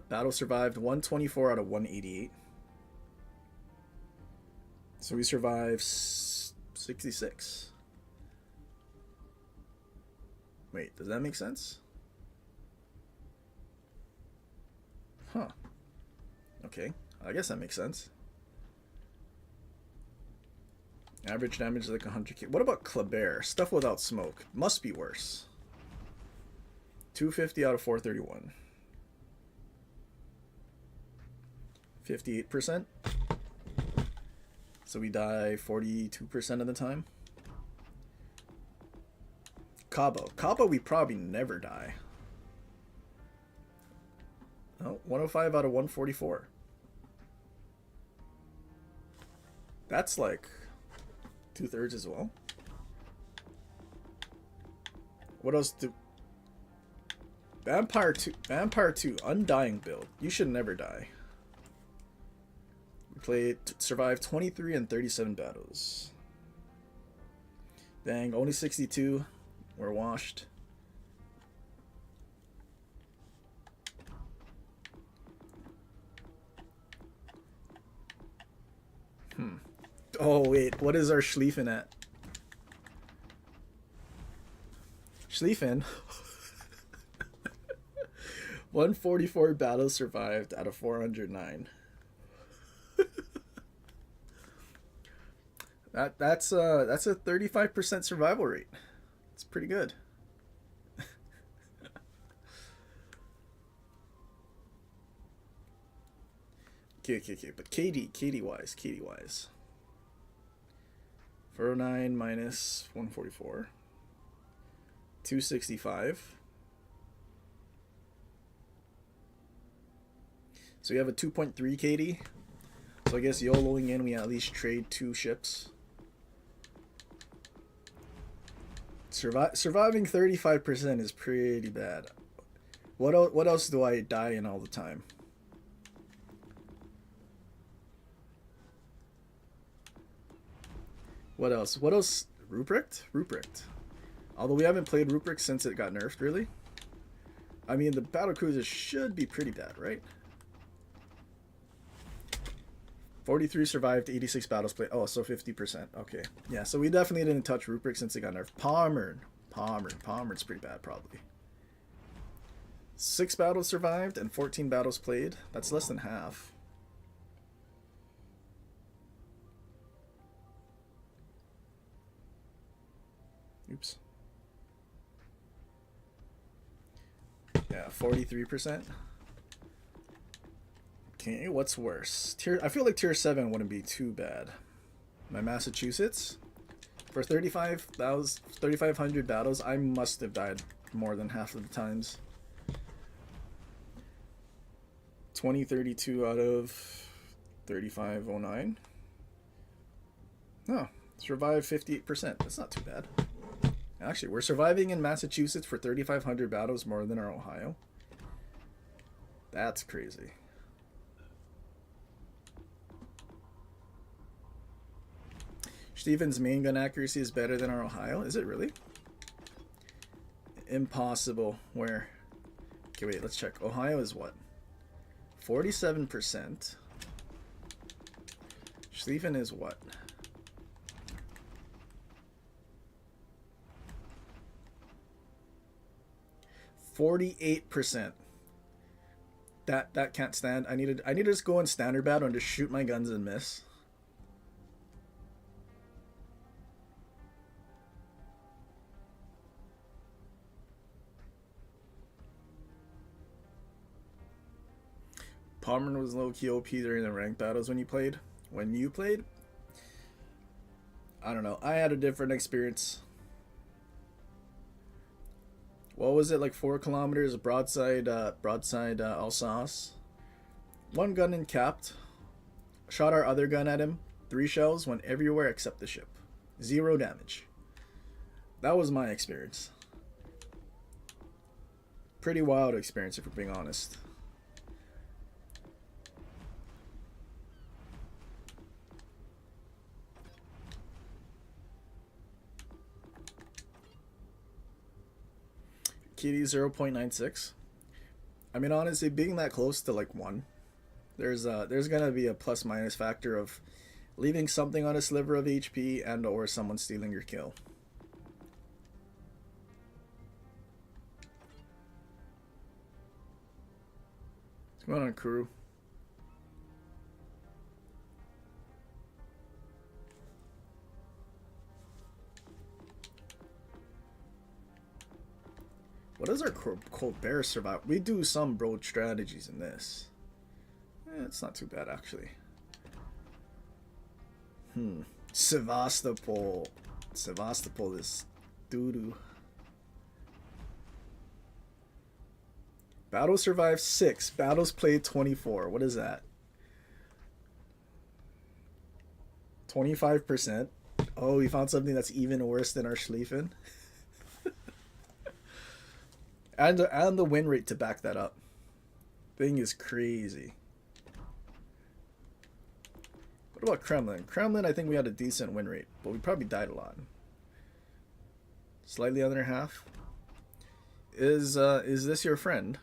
Battle survived 124 out of 188. So we survived 66. Wait, does that make sense? Huh. Okay, I guess that makes sense. Average damage like 100k. What about Kleber? Stuff without smoke. Must be worse. 250 out of 431. 58%. So we die 42% of the time. Cabo. Cabo we probably never die. Oh, 105 out of 144. That's like 2/3 as well. What else do... Vampire 2, Undying build. You should never die. We played, survived 23 and 37 battles. Dang, only 62 were washed. Oh wait, what is our Schlieffen at? Schlieffen? 144 battles survived out of 409. That's a 35% survival rate. It's pretty good. Okay, but KD wise. 409 minus 144. 265. So we have a 2.3 KD. So I guess YOLOing in, we at least trade 2 ships. Surviving 35% is pretty bad. What else do I die in all the time? What else? Ruprecht? Ruprecht. Although we haven't played Ruprecht since it got nerfed, really. I mean, the battle cruisers should be pretty bad, right? 43 survived, 86 battles played. Oh, so 50%. Okay. Yeah, so we definitely didn't touch Ruprecht since it got nerfed. Pommern's pretty bad, probably. 6 battles survived and 14 battles played. That's less than half. Oops. Yeah, 43%. Okay, what's worse? I feel like tier 7 wouldn't be too bad. My Massachusetts, for 3,500 battles, I must have died more than half of the times. 2032 out of 3509. Oh, survived 58%. That's not too bad. Actually, we're surviving in Massachusetts for 3,500 battles more than our Ohio. That's crazy. Steven's main gun accuracy is better than our Ohio. Is it really? Impossible. Where? Okay, wait, let's check. Ohio is what? 47%. Schlieffen is what? 48%. That can't stand. I need to just go in standard battle and just shoot my guns and miss. Palmer was low-key OP during the ranked battles when you played. When you played? I don't know. I had a different experience. What was it, like 4 kilometers broadside Alsace? One gun and capped. Shot our other gun at him. 3 shells went everywhere except the ship. 0 damage. That was my experience. Pretty wild experience if we're being honest. Kitty 0.96. I mean, honestly, being that close to like 1, there's gonna be a plus minus factor of leaving something on a sliver of HP and or someone stealing your kill. What's going on, Kuru? What does our Cold Bear survive? We do some broad strategies in this. It's not too bad, actually. Sevastopol. Sevastopol is doo-doo. Battles survived 6. Battles played 24. What is that? 25%? Oh, we found something that's even worse than our Schlieffen. And the win rate to back that up. Thing is crazy. What about Kremlin? Kremlin, I think we had a decent win rate, but we probably died a lot. Slightly under half. Is this your friend?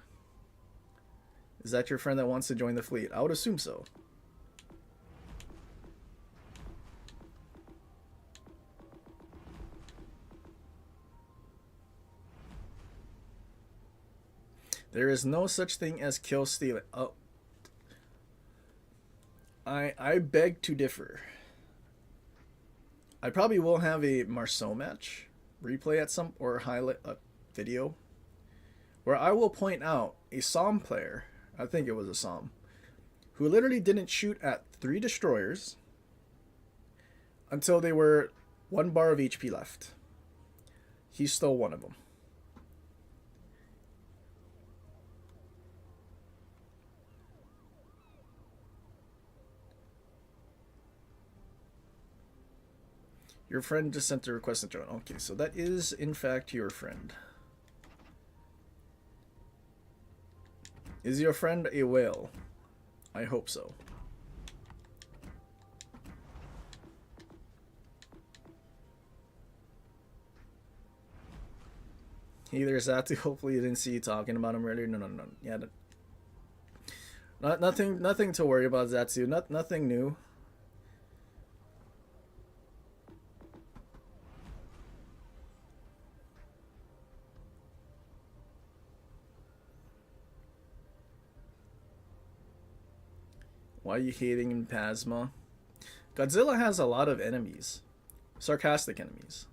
Is that your friend that wants to join the fleet? I would assume so. There is no such thing as kill stealing. Oh. I beg to differ. I probably will have a Marceau match replay at some, or highlight a video where I will point out a Somme player, I think it was a Somme, who literally didn't shoot at 3 destroyers until they were 1 bar of HP left. He stole one of them. Your friend just sent a request to join. Okay, so that is, in fact, your friend. Is your friend a whale? I hope so. Hey there, Zatu. Hopefully you didn't see you talking about him earlier. No. Yeah, nothing to worry about, Zatsu. Nothing new. Why are you hating in Phasma? Godzilla has a lot of enemies. Sarcastic enemies.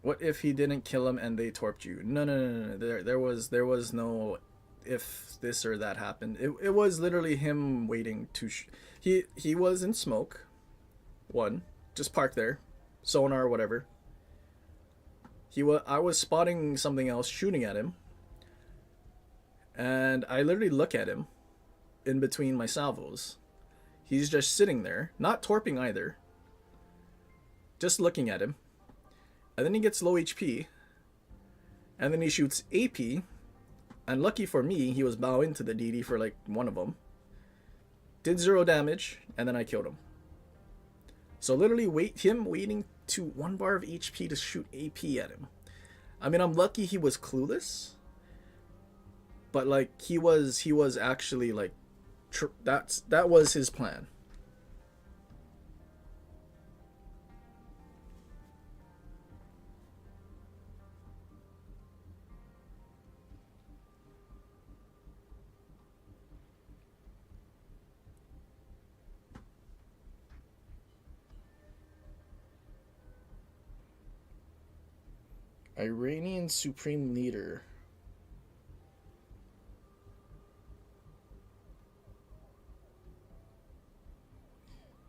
What if he didn't kill him and they torped you? No. There was no if this or that happened. It was literally him waiting to he was in smoke. Just parked there. Sonar or whatever. I was spotting something else shooting at him, and I literally look at him in between my salvos. He's just sitting there, not torping either, just looking at him, and then he gets low HP, and then he shoots AP, and lucky for me, he was bow into the DD for like one of them, did 0 damage, and then I killed him. So literally waiting to 1 bar of HP to shoot AP at him. I mean, I'm lucky he was clueless, but like he was actually like that was his plan. Iranian Supreme Leader.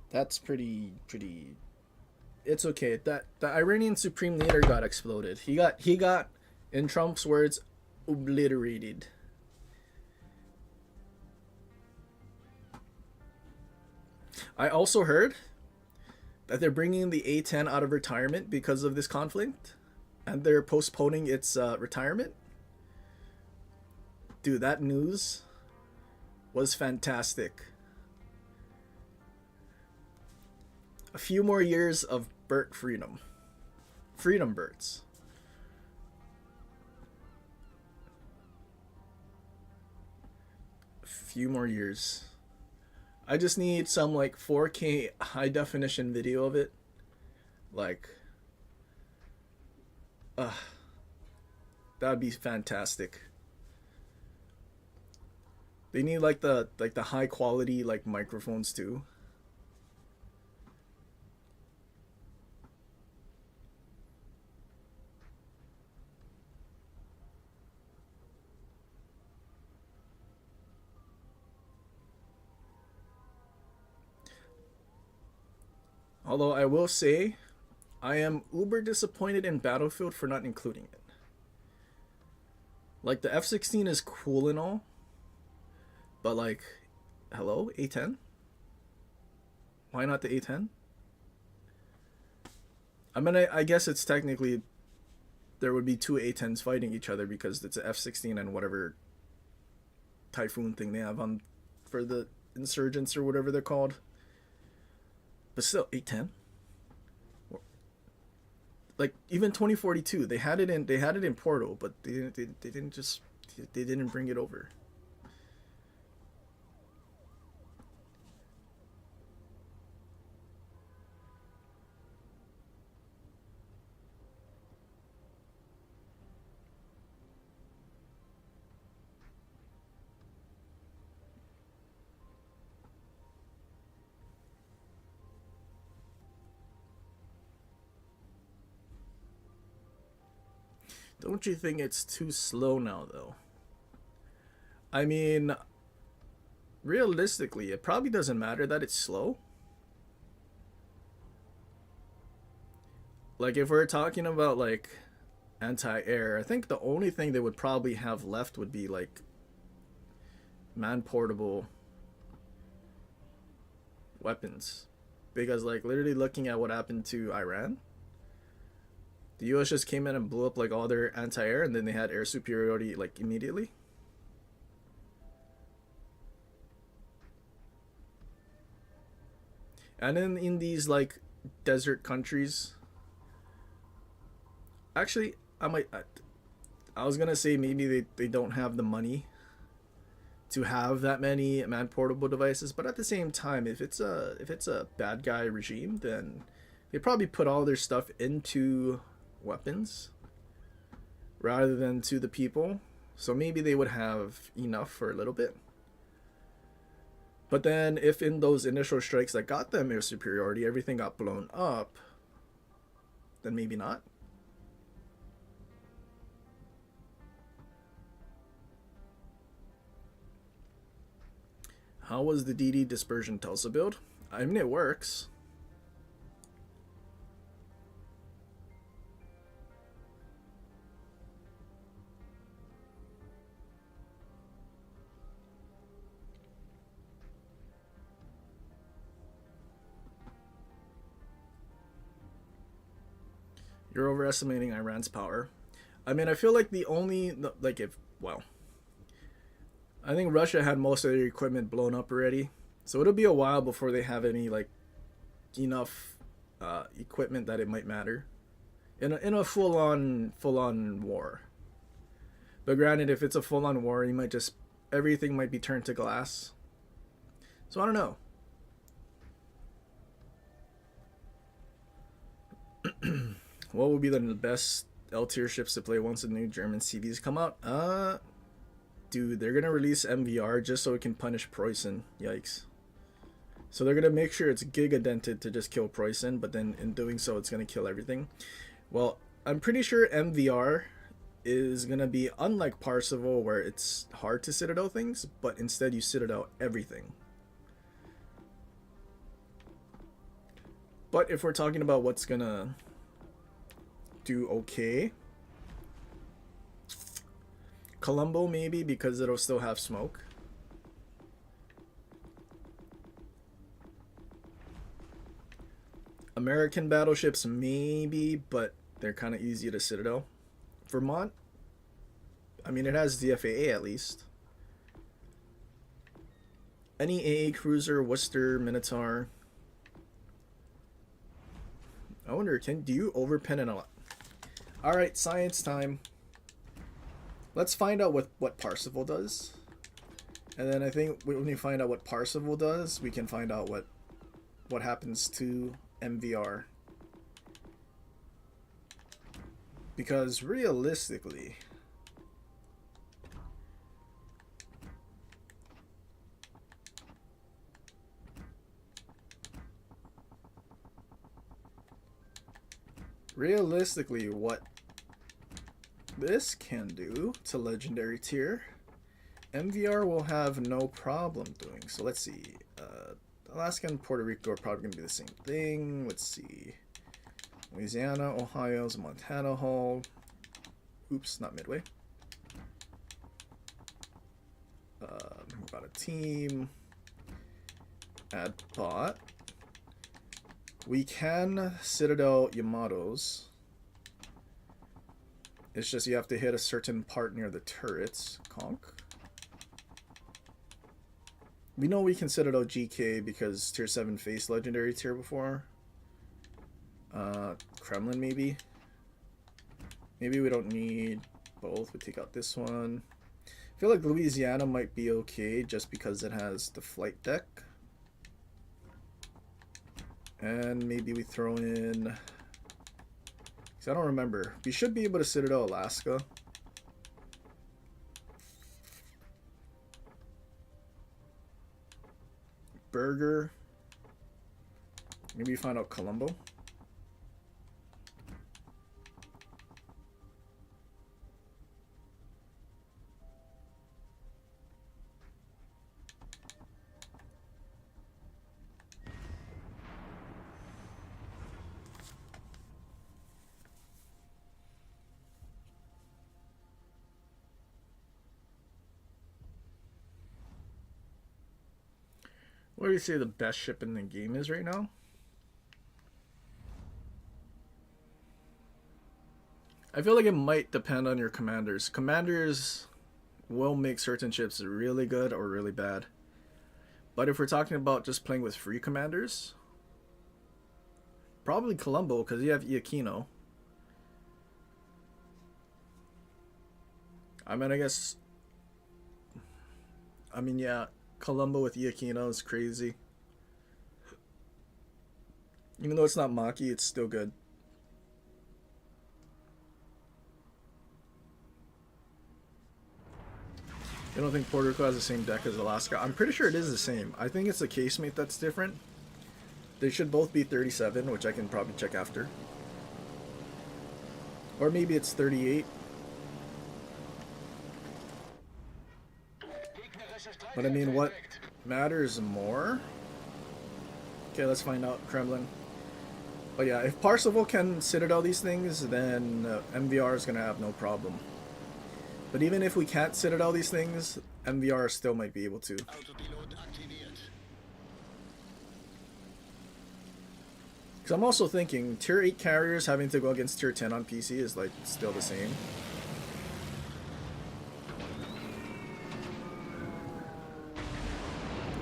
That's pretty. It's okay. That the Iranian Supreme Leader got exploded. He got, in Trump's words, obliterated. I also heard that they're bringing the A-10 out of retirement because of this conflict, and they're postponing its retirement. Dude, that news was fantastic. A few more years of Burt freedom. Freedom Burts. A few more years. I just need some like 4K high definition video of it. Like, that'd be fantastic. They need like the high quality like microphones too. Although I will say, I am uber disappointed in Battlefield for not including it. Like, the F-16 is cool and all, but like, hello, A-10? Why not the A-10? I mean, I guess it's technically, there would be two A-10s fighting each other because it's an F-16 and whatever Typhoon thing they have on for the insurgents or whatever they're called. But still, A-10. Like, even 2042, they had it in Portal, but they didn't bring it over. Don't you think it's too slow now, though? I mean, realistically, it probably doesn't matter that it's slow. Like, if we're talking about, like, anti-air, I think the only thing they would probably have left would be, like, man-portable weapons. Because, like, literally looking at what happened to Iran, the US just came in and blew up like all their anti-air, and then they had air superiority like immediately. And then in these like desert countries, actually I was gonna say maybe they don't have the money to have that many man-portable devices, but at the same time, if it's a bad guy regime, then they probably put all their stuff into weapons rather than to the people, so maybe they would have enough for a little bit. But then if in those initial strikes that got them air superiority everything got blown up, then maybe not. How was the DD dispersion Tulsa build? I mean, it works. You're overestimating Iran's power. I mean, I feel like the only, like, I think Russia had most of their equipment blown up already. So it'll be a while before they have any, like, enough equipment that it might matter. In a full-on war. But granted, if it's a full-on war, you might just, everything might be turned to glass. So I don't know. What would be the best L-tier ships to play once the new German CVs come out? Dude, they're gonna release MVR just so it can punish Preußen. Yikes. So they're gonna make sure it's giga dented to just kill Preußen, but then in doing so, it's gonna kill everything. Well, I'm pretty sure MVR is gonna be unlike Parsifal, where it's hard to Citadel things, but instead you Citadel everything. But if we're talking about what's gonna do okay, Colombo maybe, because it'll still have smoke. American battleships maybe, but they're kind of easy to Citadel. Vermont, I mean, it has the FAA at least. Any AA cruiser, Worcester, Minotaur. I wonder, do you overpen it a lot? Alright, science time. Let's find out what Parsifal does. And then I think when we find out what Parsifal does, we can find out what happens to MVR. Because realistically, what this can do to legendary tier, MVR will have no problem doing. So let's see. Alaska and Puerto Rico are probably going to be the same thing. Let's see. Louisiana, Ohio's Montana hull. Oops, not Midway. We've got a team. Add bot. We can Citadel Yamatos. It's just you have to hit a certain part near the turrets. Conk. We know we can Citadel GK because tier 7 faced legendary tier before. Kremlin maybe. Maybe we don't need both. We take out this one. I feel like Louisiana might be okay just because it has the flight deck. And maybe we throw in... Because I don't remember. We should be able to Citadel Alaska. Burger. Maybe find out Colombo. What do you say the best ship in the game is right now? I feel like it might depend on your commanders. Commanders will make certain ships really good or really bad. But if we're talking about just playing with free commanders, probably Colombo, because you have Iachino. I mean, yeah, Colombo with Iachino is crazy. Even though it's not Maki, it's still good. I don't think Puerto Rico has the same deck as Alaska. I'm pretty sure it is the same. I think it's the casemate that's different. They should both be 37, which I can probably check after. Or maybe it's 38. But I mean, what matters more? Okay, let's find out. Kremlin. But yeah, if Parsifal can Citadel these things, then MVR is going to have no problem. But even if we can't Citadel these things, MVR still might be able to. Because I'm also thinking, tier 8 carriers having to go against tier 10 on PC is like still the same.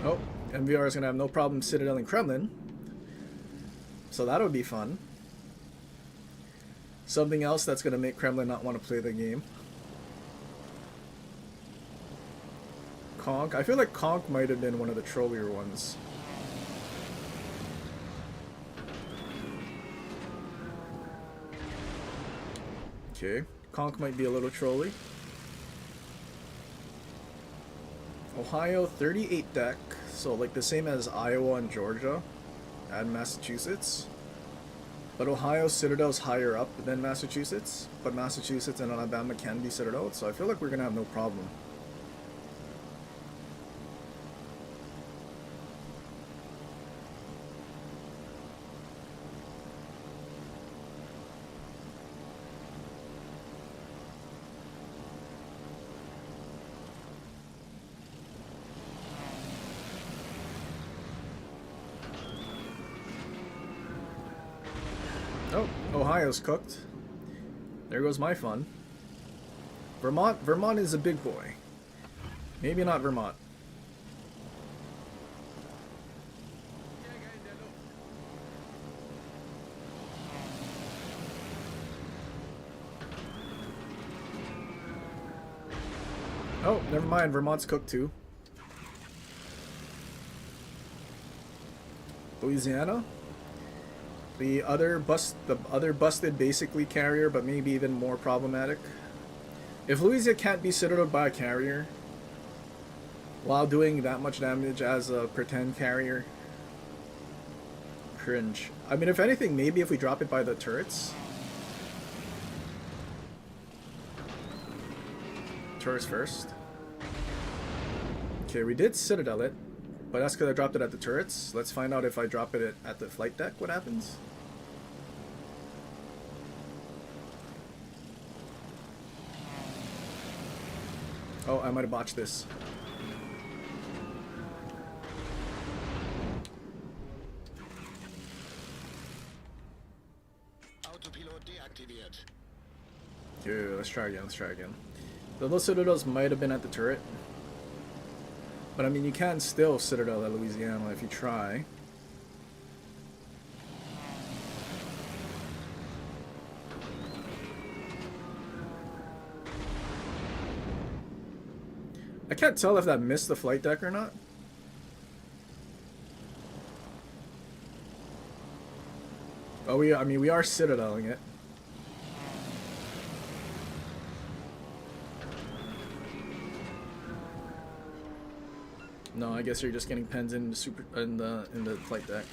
Oh, MVR is going to have no problem Citadeling Kremlin. So that'll be fun. Something else that's going to make Kremlin not want to play the game. Conk. I feel like Conk might have been one of the trollier ones. Okay. Conk might be a little trolly. Ohio, 38 deck. So like the same as Iowa and Georgia. And Massachusetts. But Ohio Citadel's higher up than Massachusetts, but Massachusetts and Alabama can be citadeled, so I feel like we're gonna have no problem. Oh, Ohio's cooked. There goes my fun. Vermont is a big boy. Maybe not Vermont. Oh, never mind. Vermont's cooked too. Louisiana? The other busted basically carrier, but maybe even more problematic. If Louisiana can't be citadeled by a carrier while doing that much damage as a pretend carrier, cringe. I mean, if anything, maybe if we drop it by the turrets. Turrets first. Okay, we did citadel it, but that's because I dropped it at the turrets. Let's find out if I drop it at the flight deck, what happens. Oh, I might have botched this. Autopilot deaktiviert. Okay, let's try again. The little citadels might have been at the turret. But I mean, you can still citadel at Louisiana if you try. I can't tell if that missed the flight deck or not. Oh, I mean, we are citadeling it. No, I guess you're just getting pens in the flight deck.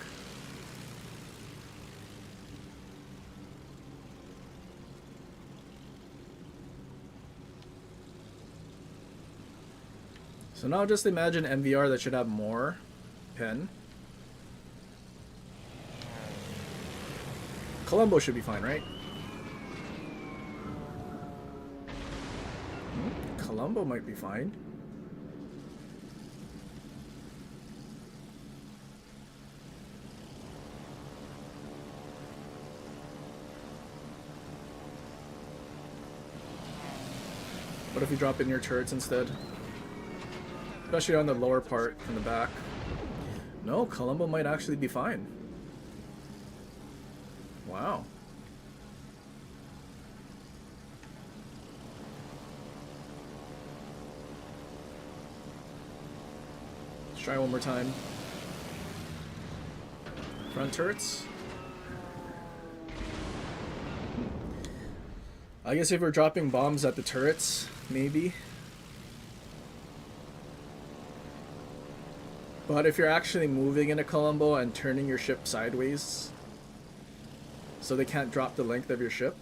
So now just imagine MVR that should have more pen. Colombo should be fine, right? Colombo might be fine. What if you drop in your turrets instead? Especially on the lower part in the back. No, Colombo might actually be fine. Wow. Let's try one more time. Front turrets. I guess if we're dropping bombs at the turrets, maybe. But if you're actually moving into Colombo and turning your ship sideways so they can't drop the length of your ship,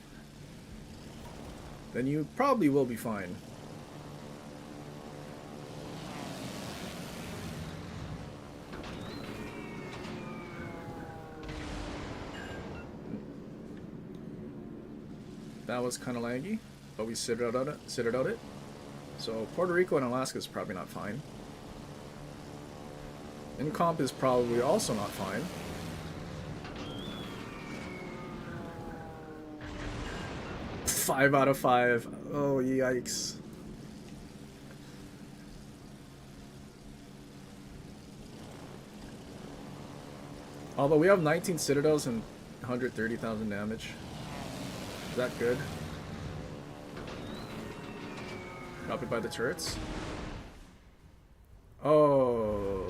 then you probably will be fine. That was kind of laggy, but we citadeled it. So Puerto Rico and Alaska is probably not fine. Incomp is probably also not fine. Five out of 5. Oh, yikes. Although we have 19 citadels and 130,000 damage. Is that good? Drop it by the turrets. Oh.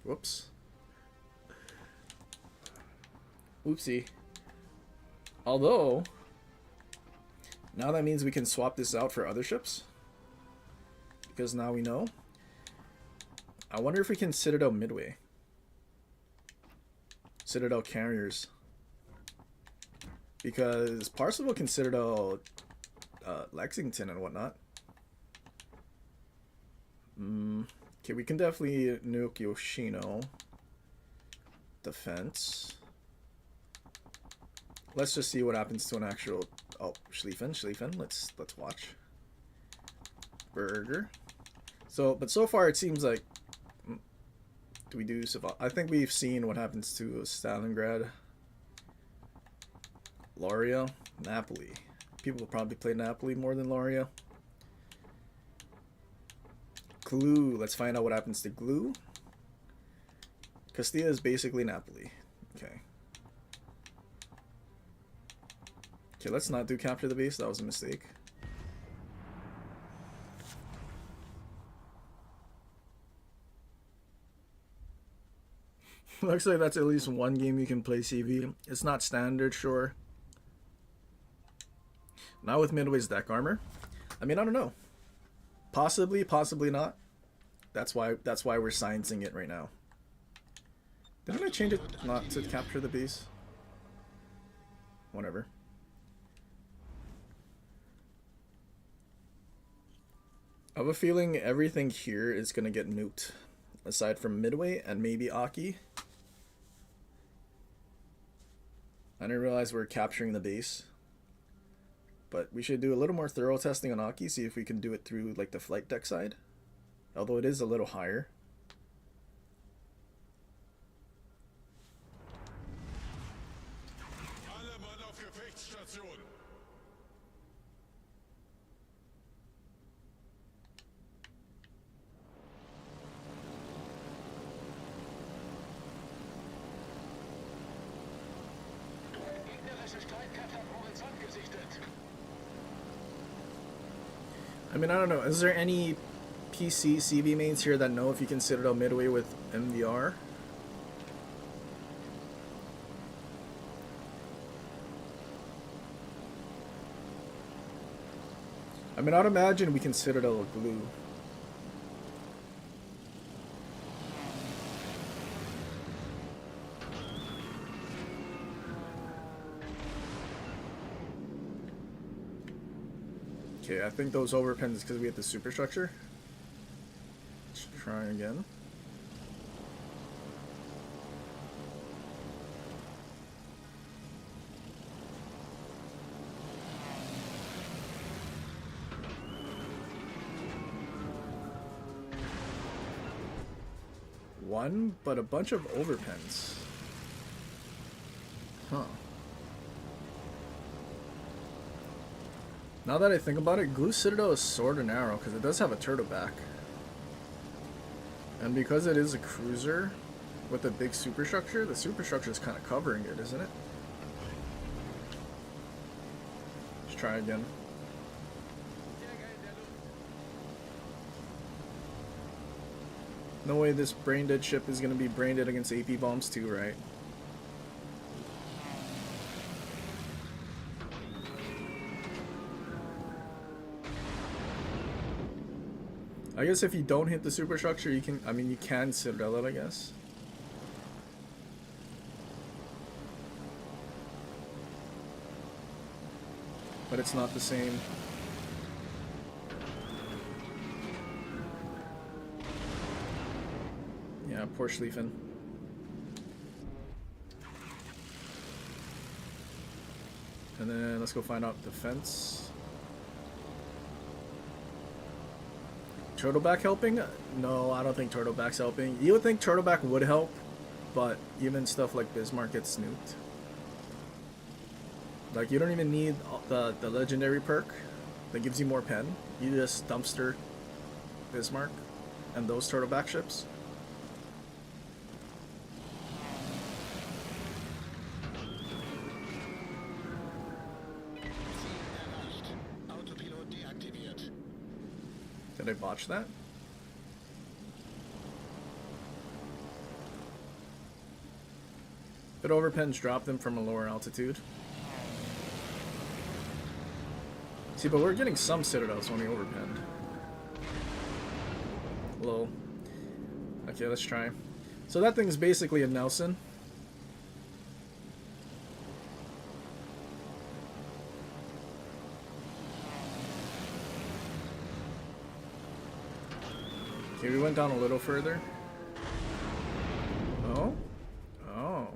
Whoops. Oopsie. Although, now that means we can swap this out for other ships. Because now we know. I wonder if we can citadel Midway. Citadel carriers. Because Parsifal can Citadel Lexington and whatnot. Okay, we can definitely nuke Yoshino. Defense. Let's just see what happens to an actual... Oh, Schlieffen. Let's watch. Burger. So, but so far it seems like... Do we do... I think we've seen what happens to Stalingrad. Lauria. Napoli. People will probably play Napoli more than Lauria. Glue. Let's find out what happens to Glue. Castilla is basically Napoli. Okay. Okay, let's not do capture the base. That was a mistake. Looks like that's at least one game you can play CV. It's not standard, sure. Not with Midway's deck armor. I mean, I don't know. Possibly, possibly not. That's why we're sciencing it right now. Didn't I change it not to capture the base? Whatever. I have a feeling everything here is gonna get nuked, aside from Midway and maybe Aki. I didn't realize we were capturing the base, but we should do a little more thorough testing on Aki, see if we can do it through like the flight deck side, although it is a little higher. I mean, I don't know. Is there any PC CV mains here that know if you can Citadel Midway with MVR? I mean, I'd imagine we can Citadel Glue. Okay, I think those overpens is because we have the superstructure. Let's try again. One, but a bunch of overpens. Huh. Now that I think about it, Glue Citadel is sword and arrow because it does have a turtle back. And because it is a cruiser with a big superstructure, the superstructure is kind of covering it, isn't it? Let's try again. No way this brain dead ship is going to be brain dead against AP bombs too, right? I guess if you don't hit the superstructure, you can, I mean, you can Citadel it, I guess. But it's not the same. Yeah, poor Schlieffen. And then let's go find out defense. Turtleback helping? No, I don't think Turtleback's helping. You would think Turtleback would help, but even stuff like Bismarck gets snooped. Like, you don't even need the legendary perk that gives you more pen. You just dumpster Bismarck and those Turtleback ships. Did I botch that? But overpens drop them from a lower altitude. See, but we're getting some citadels when we overpenned. Lol. Okay, let's try. So that thing's basically a Nelson. Okay, we went down a little further. Oh? Oh.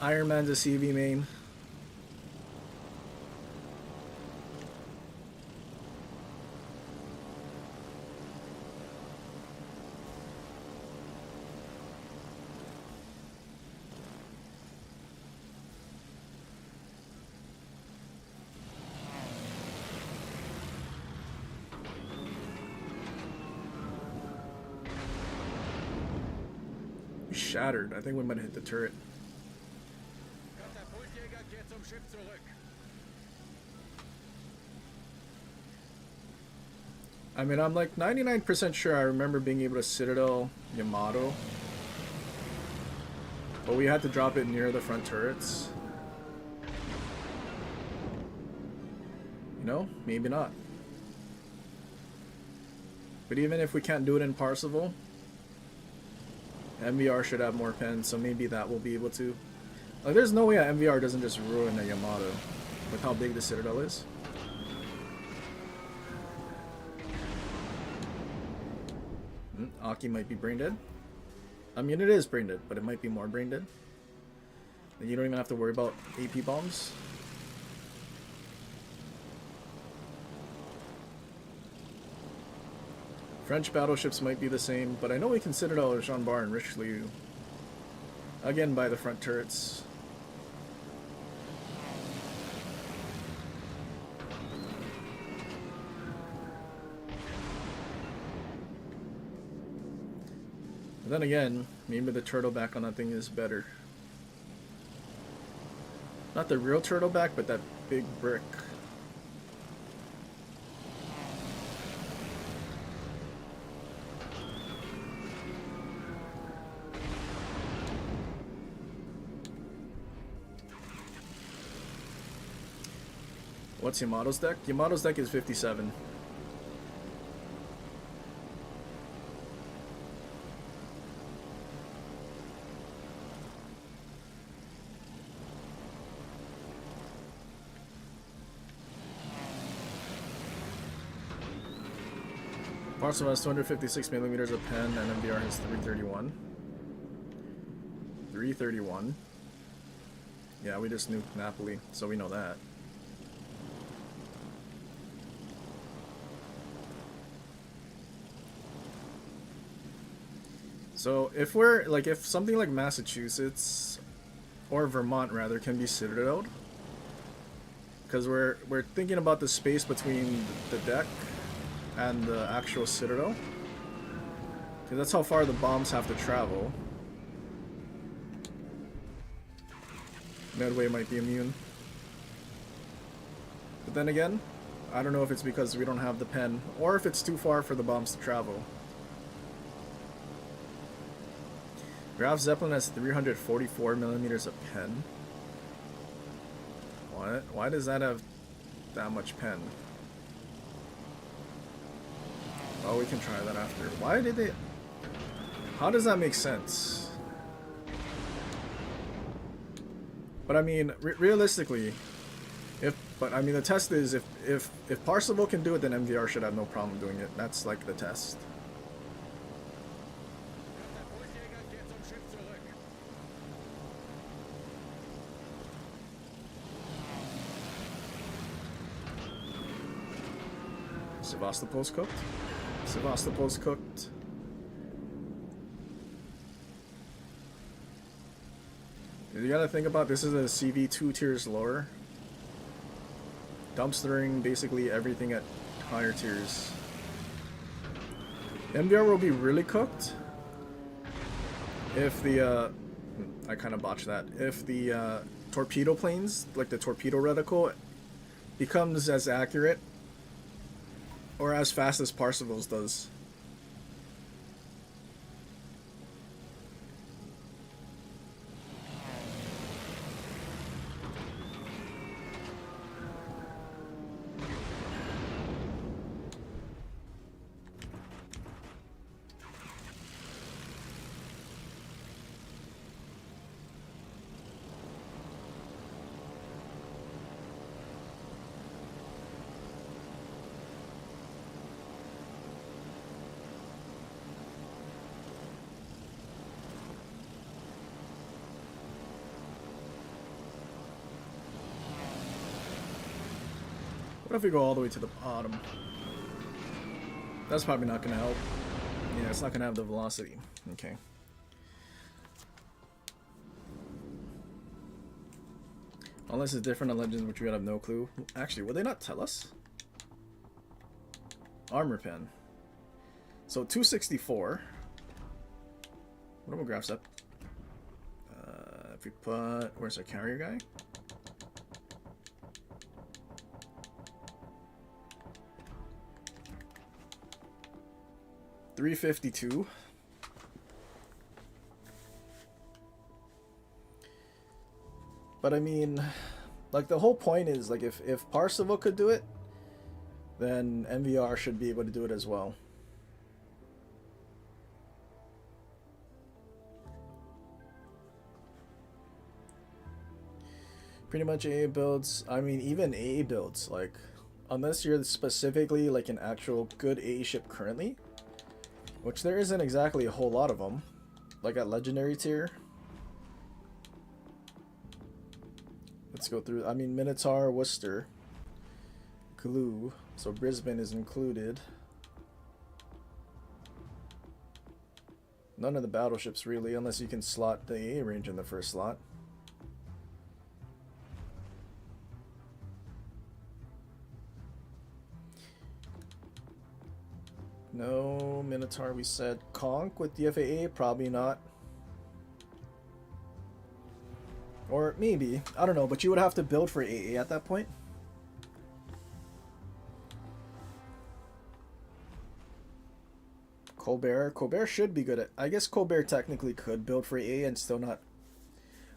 Iron Man's a CV main. Shattered. I think we might have hit the turret. Katapultjäger kehrt zum Schiff zurück. I mean, I'm like 99% sure I remember being able to Citadel Yamato. But we had to drop it near the front turrets. You know, maybe not. But even if we can't do it in Parsifal, MVR should have more pens, so maybe that will be able to. Like, there's no way a MVR doesn't just ruin a Yamato with how big the Citadel is. Aki might be brain dead. I mean, it is brain dead, but it might be more brain dead. Then you don't even have to worry about AP bombs. French battleships might be the same, but I know we can Citadel Jean Bar and Richelieu. Again, by the front turrets. But then again, maybe the turtle back on that thing is better. Not the real turtle back, but that big brick. What's Yamato's deck? Yamato's deck is 57. Parsifal has 256 millimeters of pen, and MBR has 331. 331. Yeah, we just nuked Napoli, so we know that. So if we're like, if something like Massachusetts or Vermont rather can be citadeled, because we're thinking about the space between the deck and the actual citadel, because that's how far the bombs have to travel. Medway might be immune, but then again, I don't know if it's because we don't have the pen or if it's too far for the bombs to travel. Graf Zeppelin has 344 millimeters of pen. What? Why does that have that much pen? Oh, we can try that after. Why did it... How does that make sense? But I mean, realistically, but I mean, the test is if Parsifal can do it, then MVR should have no problem doing it. That's like the test. Sevastopol's cooked. Sevastopol's cooked. You gotta think about, this is a CV 2 tiers lower. Dumpstering basically everything at higher tiers. MBR will be really cooked if the I kind of botched that. If the torpedo planes, like the torpedo reticle, becomes as accurate or as fast as Parsifal's does. What if we go all the way to the bottom? That's probably not gonna help. Yeah, it's not gonna have the velocity. Okay. Unless it's different on Legends, which we have no clue. Actually, would they not tell us? Armor pen. So 264. What are we graphs up? If we put, where's our carrier guy? $352. But I mean, like the whole point is like if Parseval could do it, then MVR should be able to do it as well. Pretty much AA builds, I mean even AA builds, like unless you're specifically like an actual good AA ship currently, which there isn't exactly a whole lot of them, like at legendary tier. Let's go through, I mean Minotaur, Worcester, Glue, so Brisbane is included. None of the battleships really, unless you can slot the AA range in the first slot. No Minotaur, we said. Conch with the FAA, probably not. Or maybe, I don't know, but you would have to build for AA at that point. Colbert should be good at, I guess Colbert technically could build for AA and still not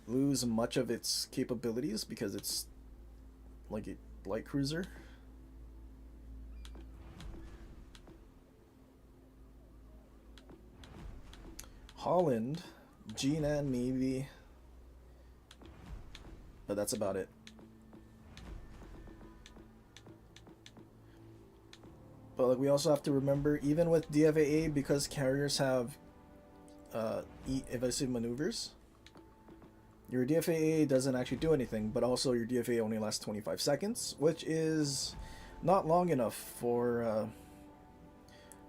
lose much of its capabilities because it's like a light cruiser. Holland, G-Nan maybe, but that's about it. But like we also have to remember, even with DFAA, because carriers have evasive maneuvers, your DFAA doesn't actually do anything, but also your DFAA only lasts 25 seconds, which is not long enough for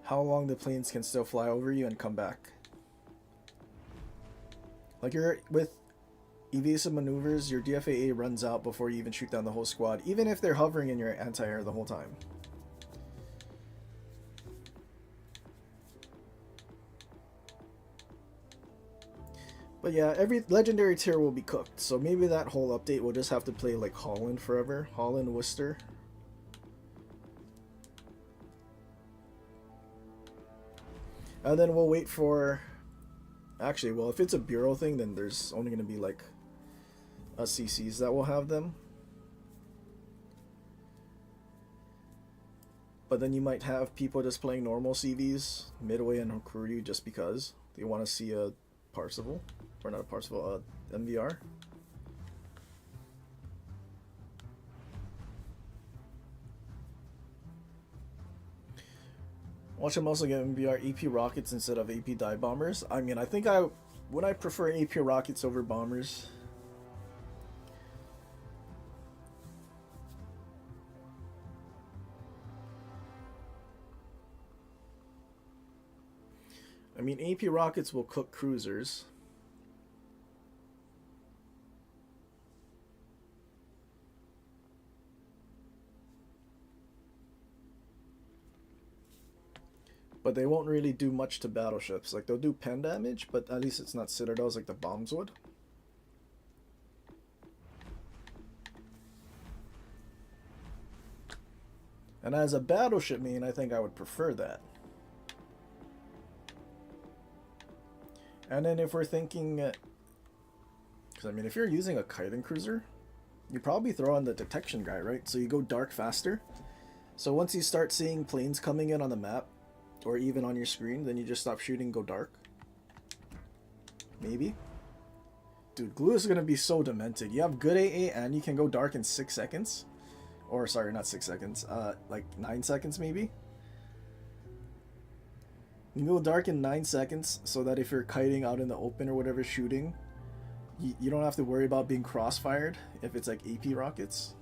how long the planes can still fly over you and come back. Like you're with evasive maneuvers, your DFAA runs out before you even shoot down the whole squad, even if they're hovering in your anti-air the whole time. But yeah, every legendary tier will be cooked, so maybe that whole update will just have to play like Holland forever. Holland, Worcester. And then we'll wait for... Actually, well, if it's a Bureau thing, then there's only going to be like us CCs that will have them. But then you might have people just playing normal CVs, Midway and Hokuryu, just because they want to see a Parseval. Or not a Parseval, MVR. Watch them also get MVR AP rockets instead of AP dive bombers. I mean, I think I prefer AP rockets over bombers. I mean, AP rockets will cook cruisers. But they won't really do much to battleships. Like, they'll do pen damage, but at least it's not citadels like the bombs would. And as a battleship main, I think I would prefer that. And then if we're thinking... Because, I mean, if you're using a Kaiden cruiser, you probably throw on the detection guy, right? So you go dark faster. So once you start seeing planes coming in on the map, or even on your screen, then you just stop shooting, go dark. Maybe. Dude, Glue is going to be so demented. You have good AA and you can go dark in 6 seconds. Or, sorry, not 6 seconds. Like 9 seconds maybe. You can go dark in 9 seconds so that if you're kiting out in the open or whatever shooting, you don't have to worry about being crossfired if it's like AP rockets.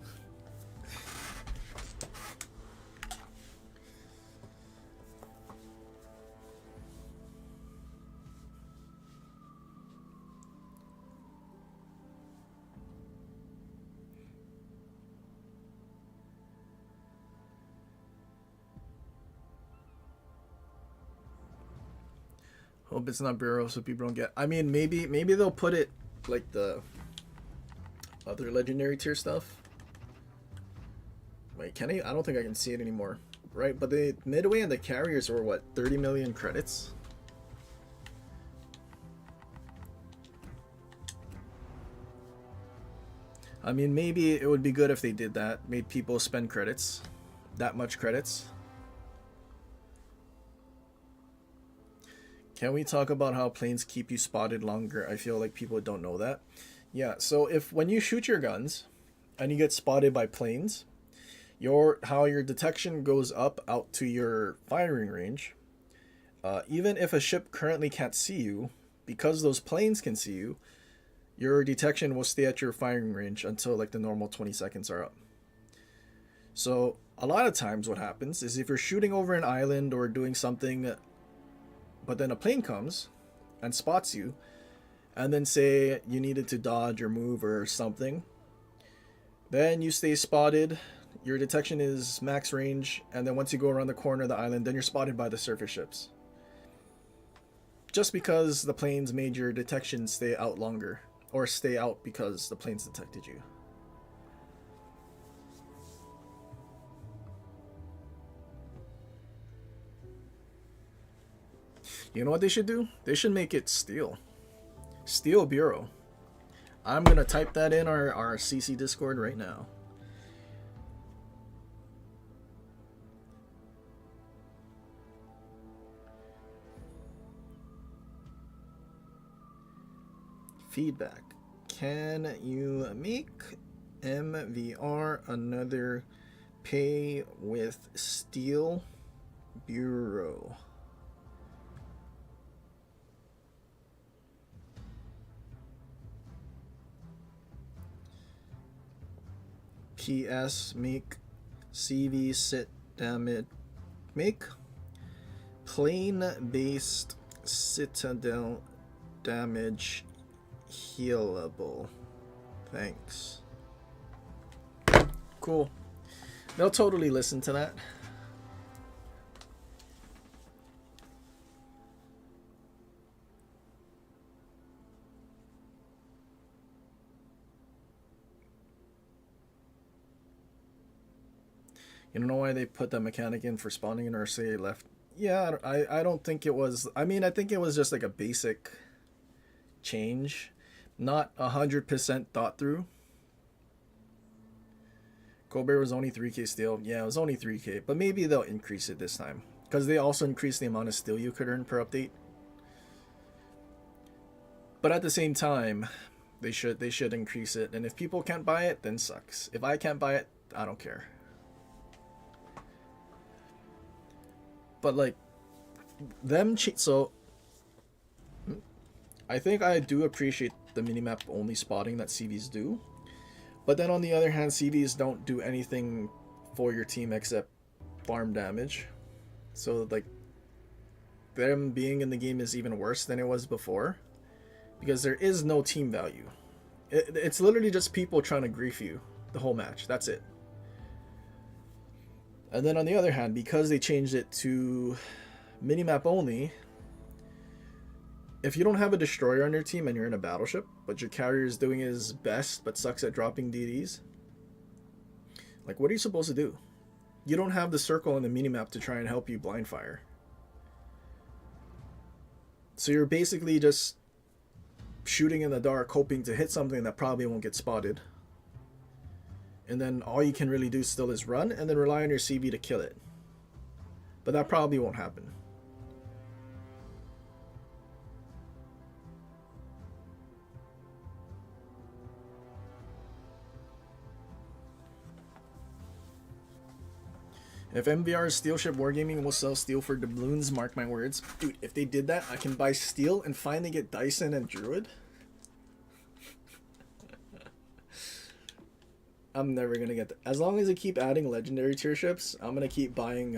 Hope it's not Bureau so people don't get. I mean, maybe they'll put it like the other legendary tier stuff. Wait, can I? I don't think I can see it anymore. Right, but the Midway and the carriers were what, 30 million credits? I mean, maybe it would be good if they did that, made people spend credits, that much credits. Can we talk about how planes keep you spotted longer? I feel like people don't know that. Yeah, so when you shoot your guns and you get spotted by planes, how your detection goes up out to your firing range. Even if a ship currently can't see you, because those planes can see you, your detection will stay at your firing range until like the normal 20 seconds are up. So a lot of times what happens is if you're shooting over an island or doing something, but then a plane comes and spots you, and then say you needed to dodge or move or something, then you stay spotted, your detection is max range, and then once you go around the corner of the island, then you're spotted by the surface ships. Just because the planes made your detection stay out longer, or stay out because the planes detected you. You know what they should do? They should make it steel. Steel Bureau. I'm gonna type that in our CC Discord right now. Feedback. Can you make MVR another pay with Steel Bureau? PS make CV sit damage. Make plane based citadel damage healable. Thanks. Cool. They'll totally listen to that. You don't know why they put that mechanic in for spawning in or say left? Yeah, I don't think it was. I mean, I think it was just like a basic change, not 100% thought through. Colbert was only 3k steel. Yeah, it was only 3k, but maybe they'll increase it this time because they also increased the amount of steel you could earn per update. But at the same time, they should increase it. And if people can't buy it, then sucks. If I can't buy it, I don't care. But like them so I think I do appreciate the minimap only spotting that CVs do. But then on the other hand, CVs don't do anything for your team except farm damage. So like them being in the game is even worse than it was before. Because there is no team value. It's literally just people trying to grief you the whole match. That's it. And then on the other hand, because they changed it to minimap only, if you don't have a destroyer on your team and you're in a battleship, but your carrier is doing his best but sucks at dropping DDs, like what are you supposed to do? You don't have the circle on the minimap to try and help you blind fire. So you're basically just shooting in the dark, hoping to hit something that probably won't get spotted. And then all you can really do still is run and then rely on your CV to kill it. But that probably won't happen. If MVR's Steel Ship Wargaming will sell steel for doubloons, mark my words. Dude, if they did that, I can buy steel and finally get Dyson and Druid. I'm never gonna get that. As long as they keep adding legendary tier ships, I'm gonna keep buying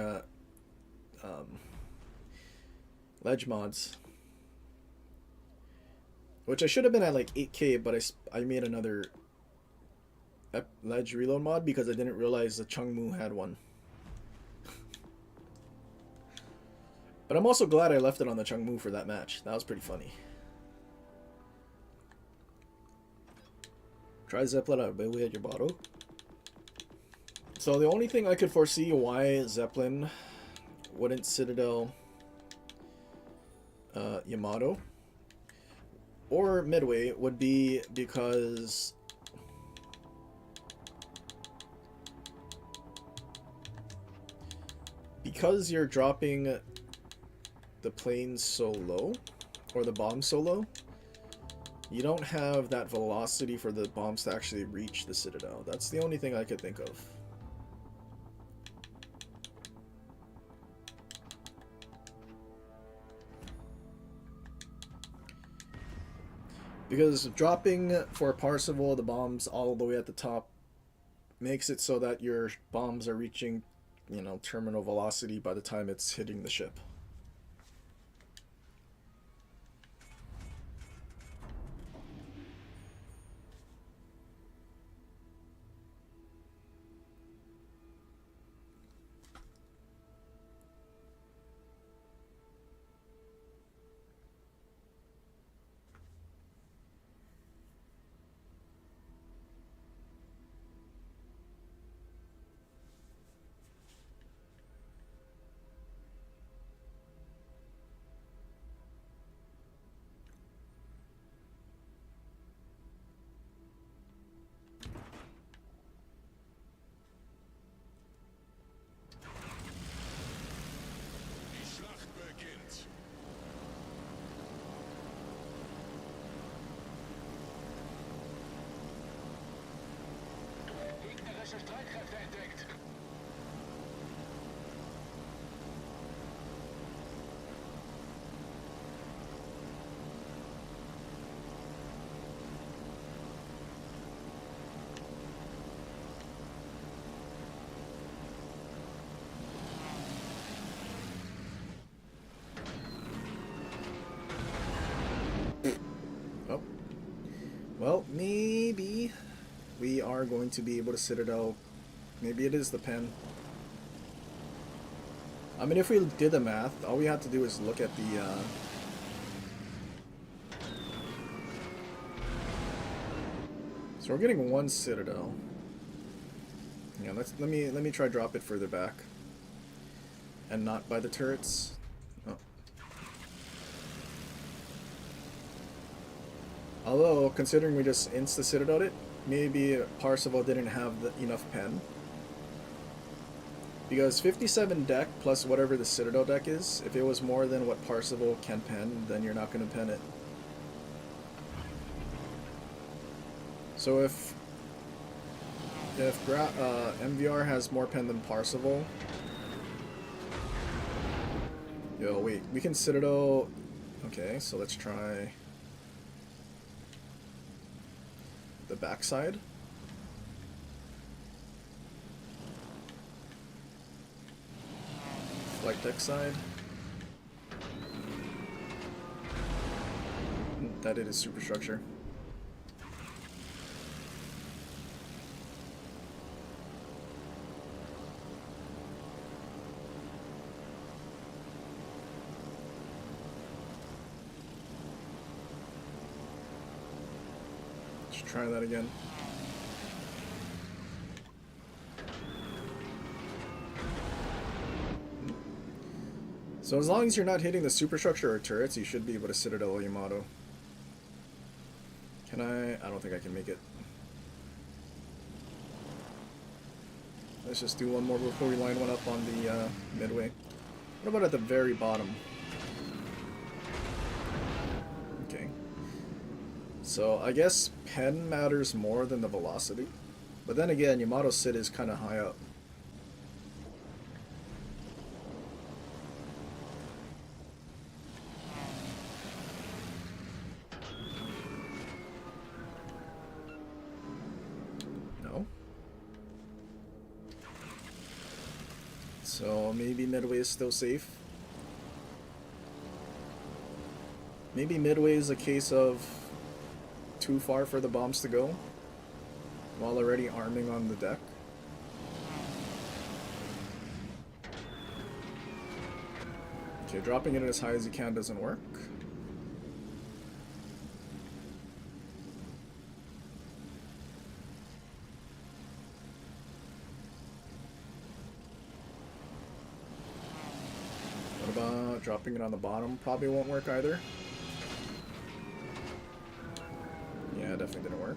ledge mods. Which I should have been at like 8k, but I made another ledge reload mod because I didn't realize the Chungmu had one. But I'm also glad I left it on the Changmu for that match. That was pretty funny. Try Zeppelin out, but we had your bottle. So the only thing I could foresee why Zeppelin wouldn't Citadel Yamato or Midway would be because you're dropping the planes so low, or the bombs so low, you don't have that velocity for the bombs to actually reach the Citadel. That's the only thing I could think of. Because dropping for Parseval the bombs all the way at the top makes it so that your bombs are reaching, you know, terminal velocity by the time it's hitting the ship. Die Schlacht beginnt. Gegnerische Streitkräfte entdeckt. Oh. Well, maybe we are going to be able to Citadel. Maybe it is the pen. I mean, if we did the math, all we have to do is look at the so we're getting one Citadel. Yeah, let me try drop it further back. And not by the turrets. Oh. Although, considering we just insta-Citadeled it, maybe Parseval didn't have enough pen. Because 57 deck plus whatever the Citadel deck is, if it was more than what Parseval can pen, then you're not going to pen it. So if MVR has more pen than Parseval... Yo, wait, we can Citadel... Okay, so let's try... the backside. Flight deck side. That it is superstructure. Let's try that again. So as long as you're not hitting the superstructure or turrets, you should be able to Citadel Yamato. Can I? I don't think I can make it. Let's just do one more before we line one up on the midway. What about at the very bottom? Okay. So I guess pen matters more than the velocity. But then again, Yamato Cit is kind of high up. So maybe Midway is still safe. Maybe Midway is a case of too far for the bombs to go while already arming on the deck. Okay, dropping it as high as you can doesn't work. What about dropping it on the bottom? Probably won't work either. Yeah, definitely didn't work.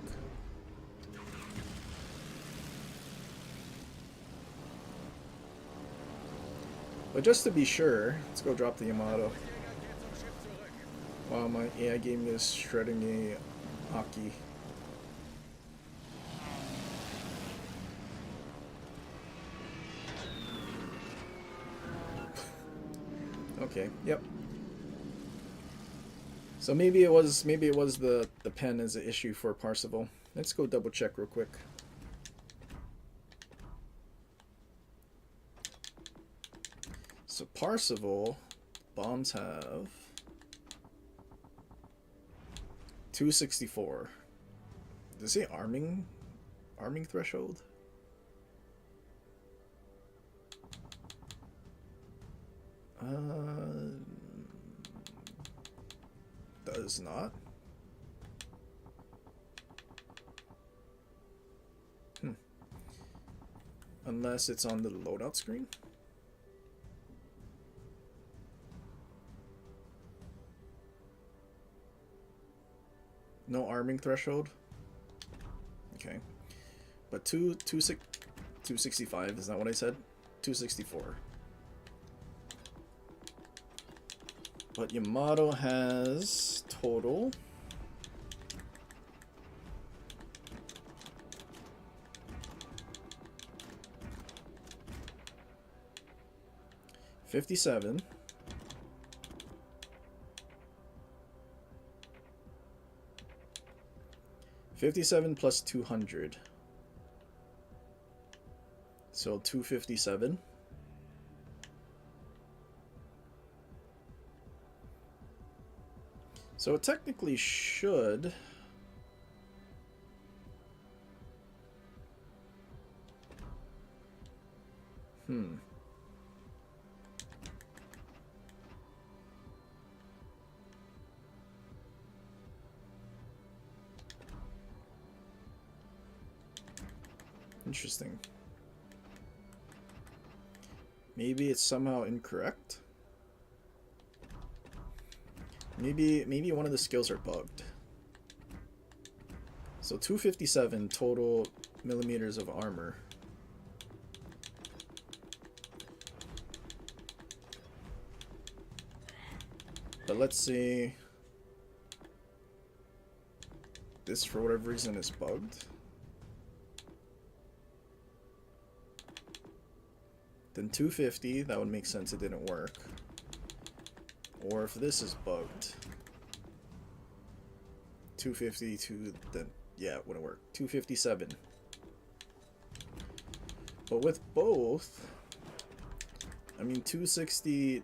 But just to be sure, let's go drop the Yamato. Wow, my AI game is shredding a Aki. Okay, yep. So maybe it was the pen as an issue for Parseval. Let's go double check real quick. So Parseval bombs have 264. Does it say arming threshold? Does not. Unless it's on the loadout screen. No arming threshold. Okay. But 265, is that what I said? 264. But Yamato has total 57. 57 plus 200. So 257. So it technically should. Interesting. Maybe it's somehow incorrect. Maybe one of the skills are bugged. So 257 total millimeters of armor. But let's see. This, for whatever reason, is bugged. Then 250, that would make sense it didn't work. Or if this is bugged. 252, then yeah, it wouldn't work. 257. But with both, I mean 260,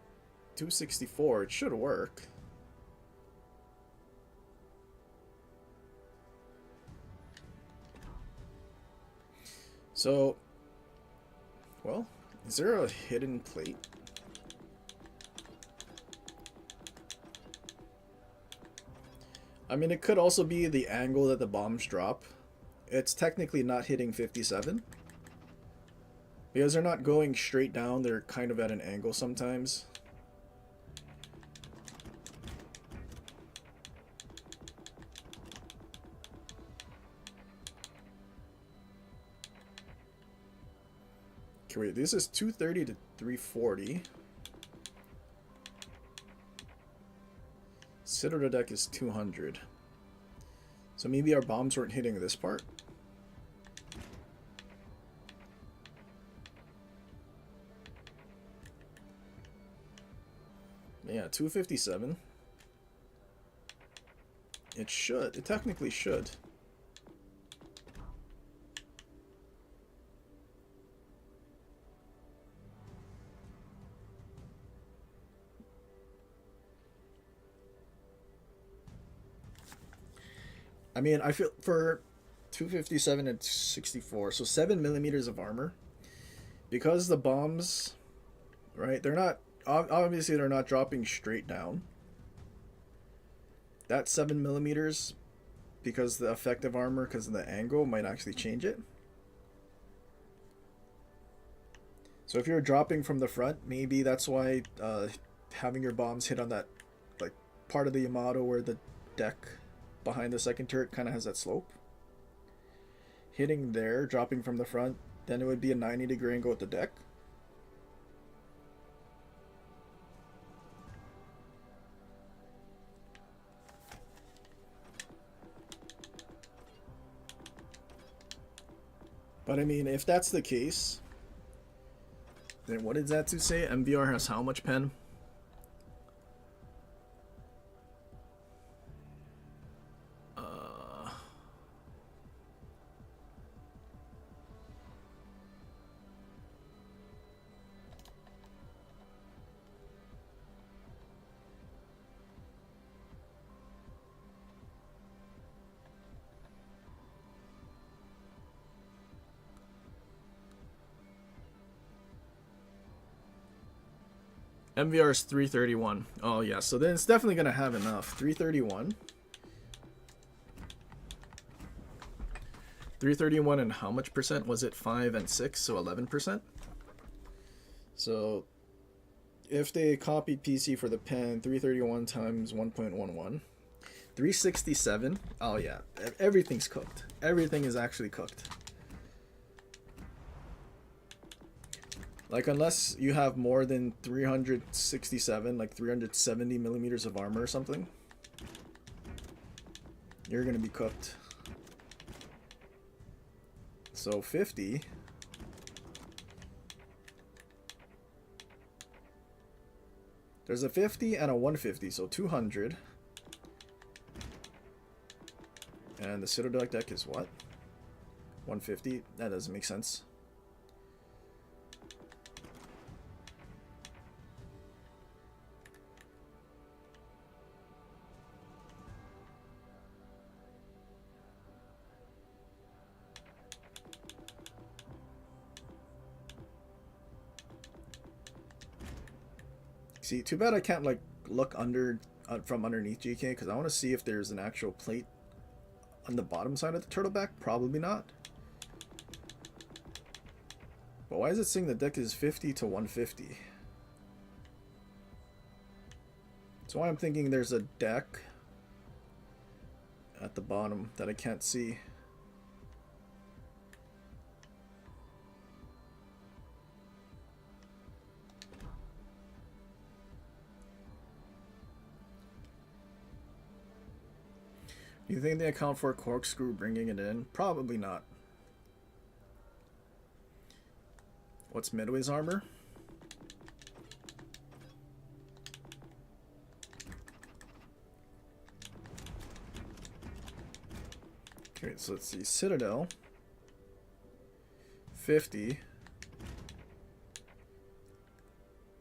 264, it should work. So, well, is there a hidden plate? I mean, it could also be the angle that the bombs drop. It's technically not hitting 57. Because they're not going straight down, they're kind of at an angle sometimes. Okay, wait, this is 230 to 340. Citadel deck is 200. So maybe our bombs weren't hitting this part. Yeah, 257. It should. It technically should. I mean, I feel for 257 and 64, so 7 millimeters of armor. Because the bombs, right, they're not Obviously, they're not dropping straight down. That 7mm, because the effective armor, because of the angle, might actually change it. So if you're dropping from the front, maybe that's why having your bombs hit on that like part of the Yamato where the deck behind the second turret kind of has that slope. Hitting there, dropping from the front, then it would be a 90-degree angle at the deck. But I mean, if that's the case, then what did Zatsu say? MVR has how much pen? MVR is 331. Oh yeah, so then it's definitely gonna have enough. 331. 331 and how much percent? Was it 5 and 6, so 11%? So if they copied PC for the pen, 331 times 1.11. 367. Oh yeah, everything's cooked. Everything is actually cooked. Like, unless you have more than 367, like 370 millimeters of armor or something, you're gonna be cooked. So 50. There's a 50 and a 150, so 200. And the Citadel deck is what? 150? That doesn't make sense. See, too bad I can't like look under from underneath GK, because I want to see if there's an actual plate on the bottom side of the turtleback. Probably not. But why is it saying the deck is 50 to 150? So I'm thinking there's a deck at the bottom that I can't see. Do you think they account for corkscrew bringing it in? Probably not. What's Midway's armor? Okay, so let's see. Citadel. 50.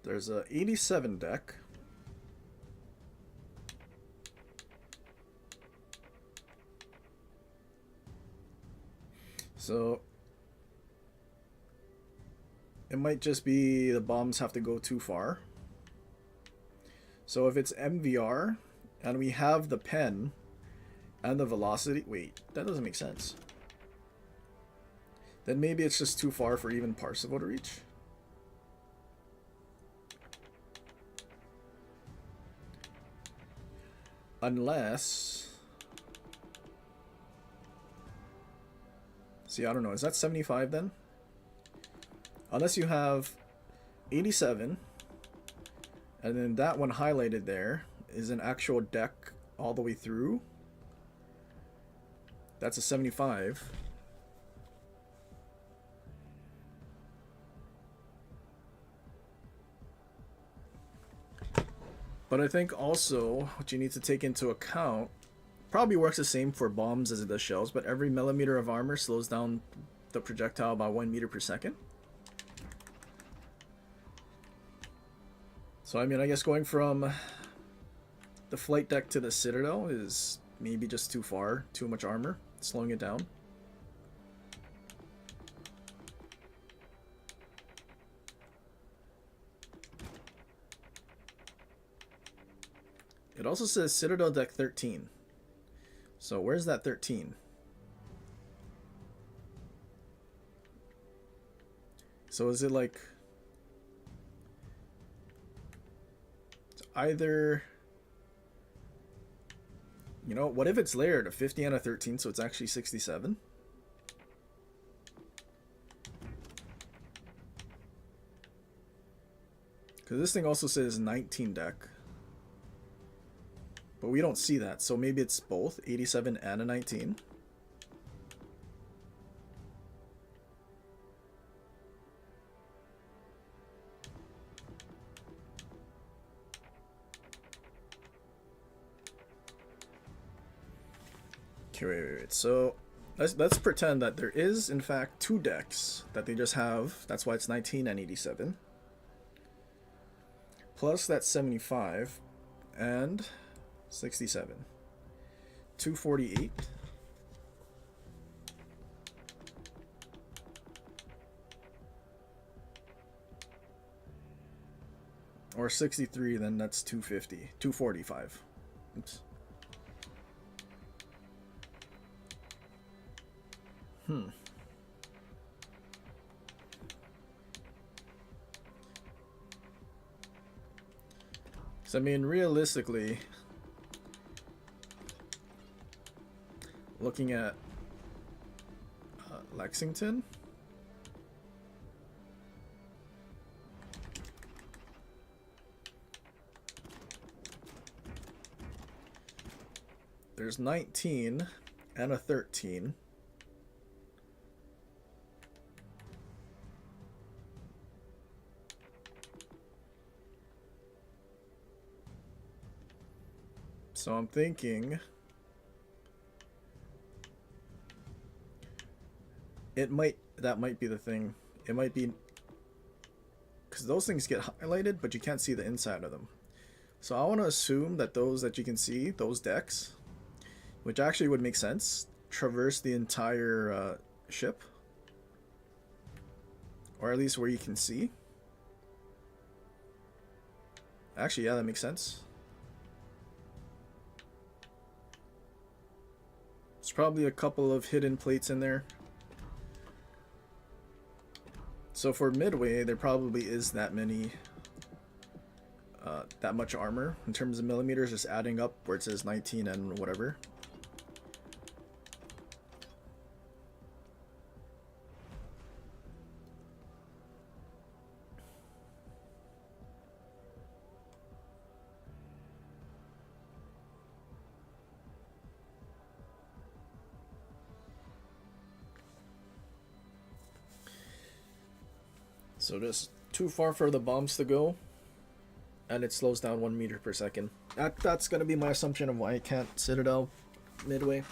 There's a 87 deck. So it might just be the bombs have to go too far. So if it's MVR and we have the pen and the velocity, wait, that doesn't make sense. Then maybe it's just too far for even Parsifal to reach. Unless... See, I don't know. Is that 75 then? Unless you have 87, and then that one highlighted there is an actual deck all the way through. That's a 75. But I think also what you need to take into account, probably works the same for bombs as it does shells, but every millimeter of armor slows down the projectile by 1 meter per second. So I mean, I guess going from the flight deck to the Citadel is maybe just too far, too much armor, slowing it down. It also says Citadel deck 13. So where's that 13? So is it like it's either, you know, what if it's layered a 50 and a 13 so it's actually 67? Because this thing also says 19 deck. But we don't see that, so maybe it's both 87 and a 19. Okay, wait. So let's pretend that there is in fact two decks that they just have. That's why it's 19 and 87. Plus that's 75 and 67. 248. Or 63, then that's 250. 245. Oops. So I mean, realistically, looking at Lexington, there's 19 and a 13. So I'm thinking that might be the thing. It might be because those things get highlighted, but you can't see the inside of them. So I want to assume that those that you can see, those decks, which actually would make sense, traverse the entire ship, or at least where you can see. Actually, yeah, that makes sense. There's probably a couple of hidden plates in there. So for Midway, there probably is that many, that much armor in terms of millimeters, just adding up where it says 19 and whatever. So just too far for the bombs to go, and it slows down 1 meter per second. That's gonna be my assumption of why I can't Citadel Midway.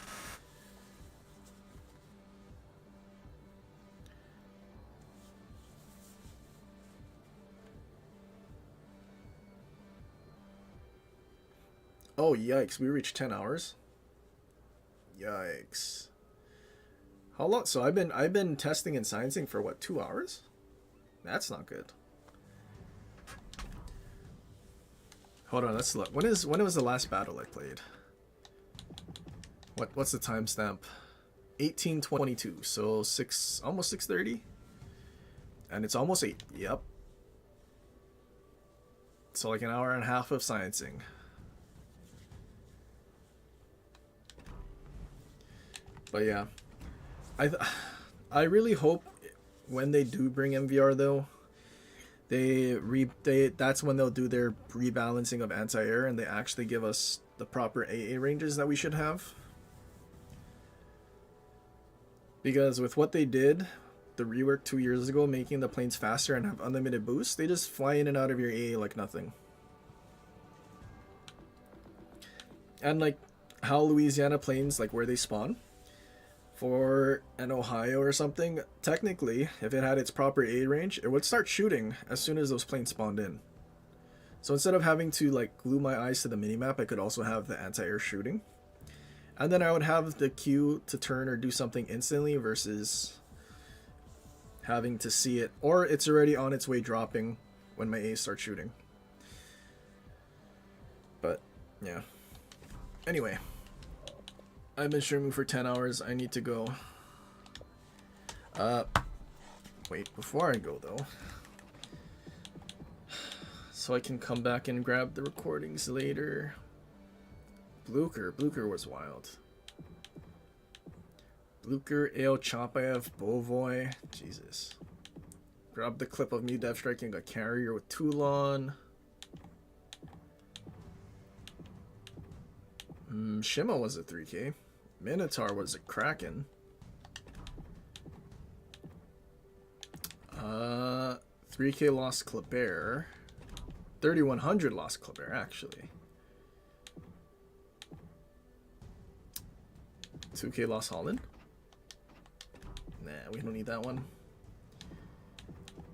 Oh yikes! We reached 10 hours. Yikes! How long? So I've been testing and sciencing for what, 2 hours? That's not good. Hold on, let's look. When was the last battle I played? What's the timestamp? 1822. So almost 6:30. And it's almost 8. Yep. So like an hour and a half of sciencing. But yeah. I really hope when they do bring MVR though, that's when they'll do their rebalancing of anti-air and they actually give us the proper AA ranges that we should have. Because with what they did, the rework 2 years ago, making the planes faster and have unlimited boosts, they just fly in and out of your AA like nothing. And like how Louisiana planes, like where they spawn, for an Ohio or something, technically, if it had its proper A range, it would start shooting as soon as those planes spawned in. So instead of having to like glue my eyes to the minimap, I could also have the anti-air shooting. And then I would have the queue to turn or do something instantly versus having to see it, or it's already on its way dropping when my A starts shooting. But Yeah. Anyway, I've been streaming for 10 hours. I need to go. Wait, before I go though, so I can come back and grab the recordings later. Blucher was wild. Blucher, Ale, Chapayev, Bovoy, Jesus. Grab the clip of me dev striking a carrier with Toulon. Shima was a 3K. Minotaur was a Kraken. 3K lost Kleber. 3100 lost Kleber, actually. 2K lost Holland. Nah, we don't need that one.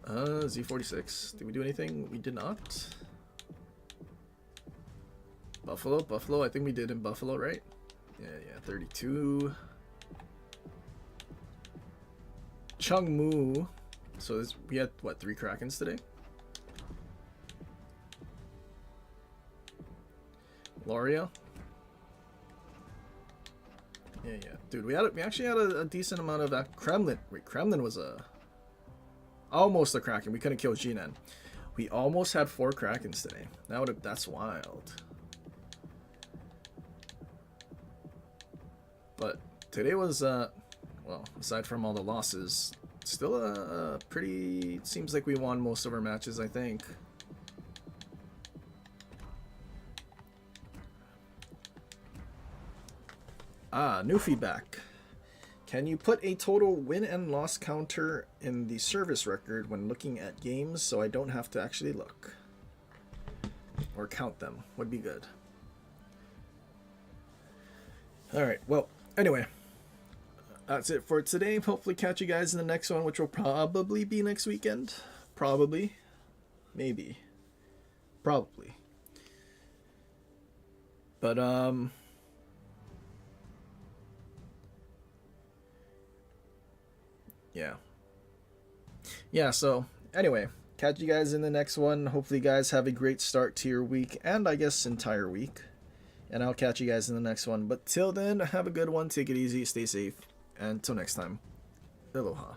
Z46. Did we do anything? We did not. Buffalo. I think we did in Buffalo, right? Yeah, 32. Chungmu. So we had, what, 3 Krakens today? Loria. Yeah. Dude, we actually had a decent amount of Kremlin. Wait, Kremlin was almost a Kraken. We couldn't kill Jinan. We almost had 4 Krakens today. That's wild. But today was well, aside from all the losses, still a pretty, seems like we won most of our matches, I think. New feedback. Can you put a total win and loss counter in the service record when looking at games so I don't have to actually look? Or count them would be good. Alright, well, anyway. That's it for today. Hopefully catch you guys in the next one, which will probably be next weekend. Probably. Maybe. Probably. But, yeah, so anyway, catch you guys in the next one. Hopefully you guys have a great start to your week, and I guess entire week. And I'll catch you guys in the next one. But till then, have a good one, take it easy, stay safe, and until next time, aloha.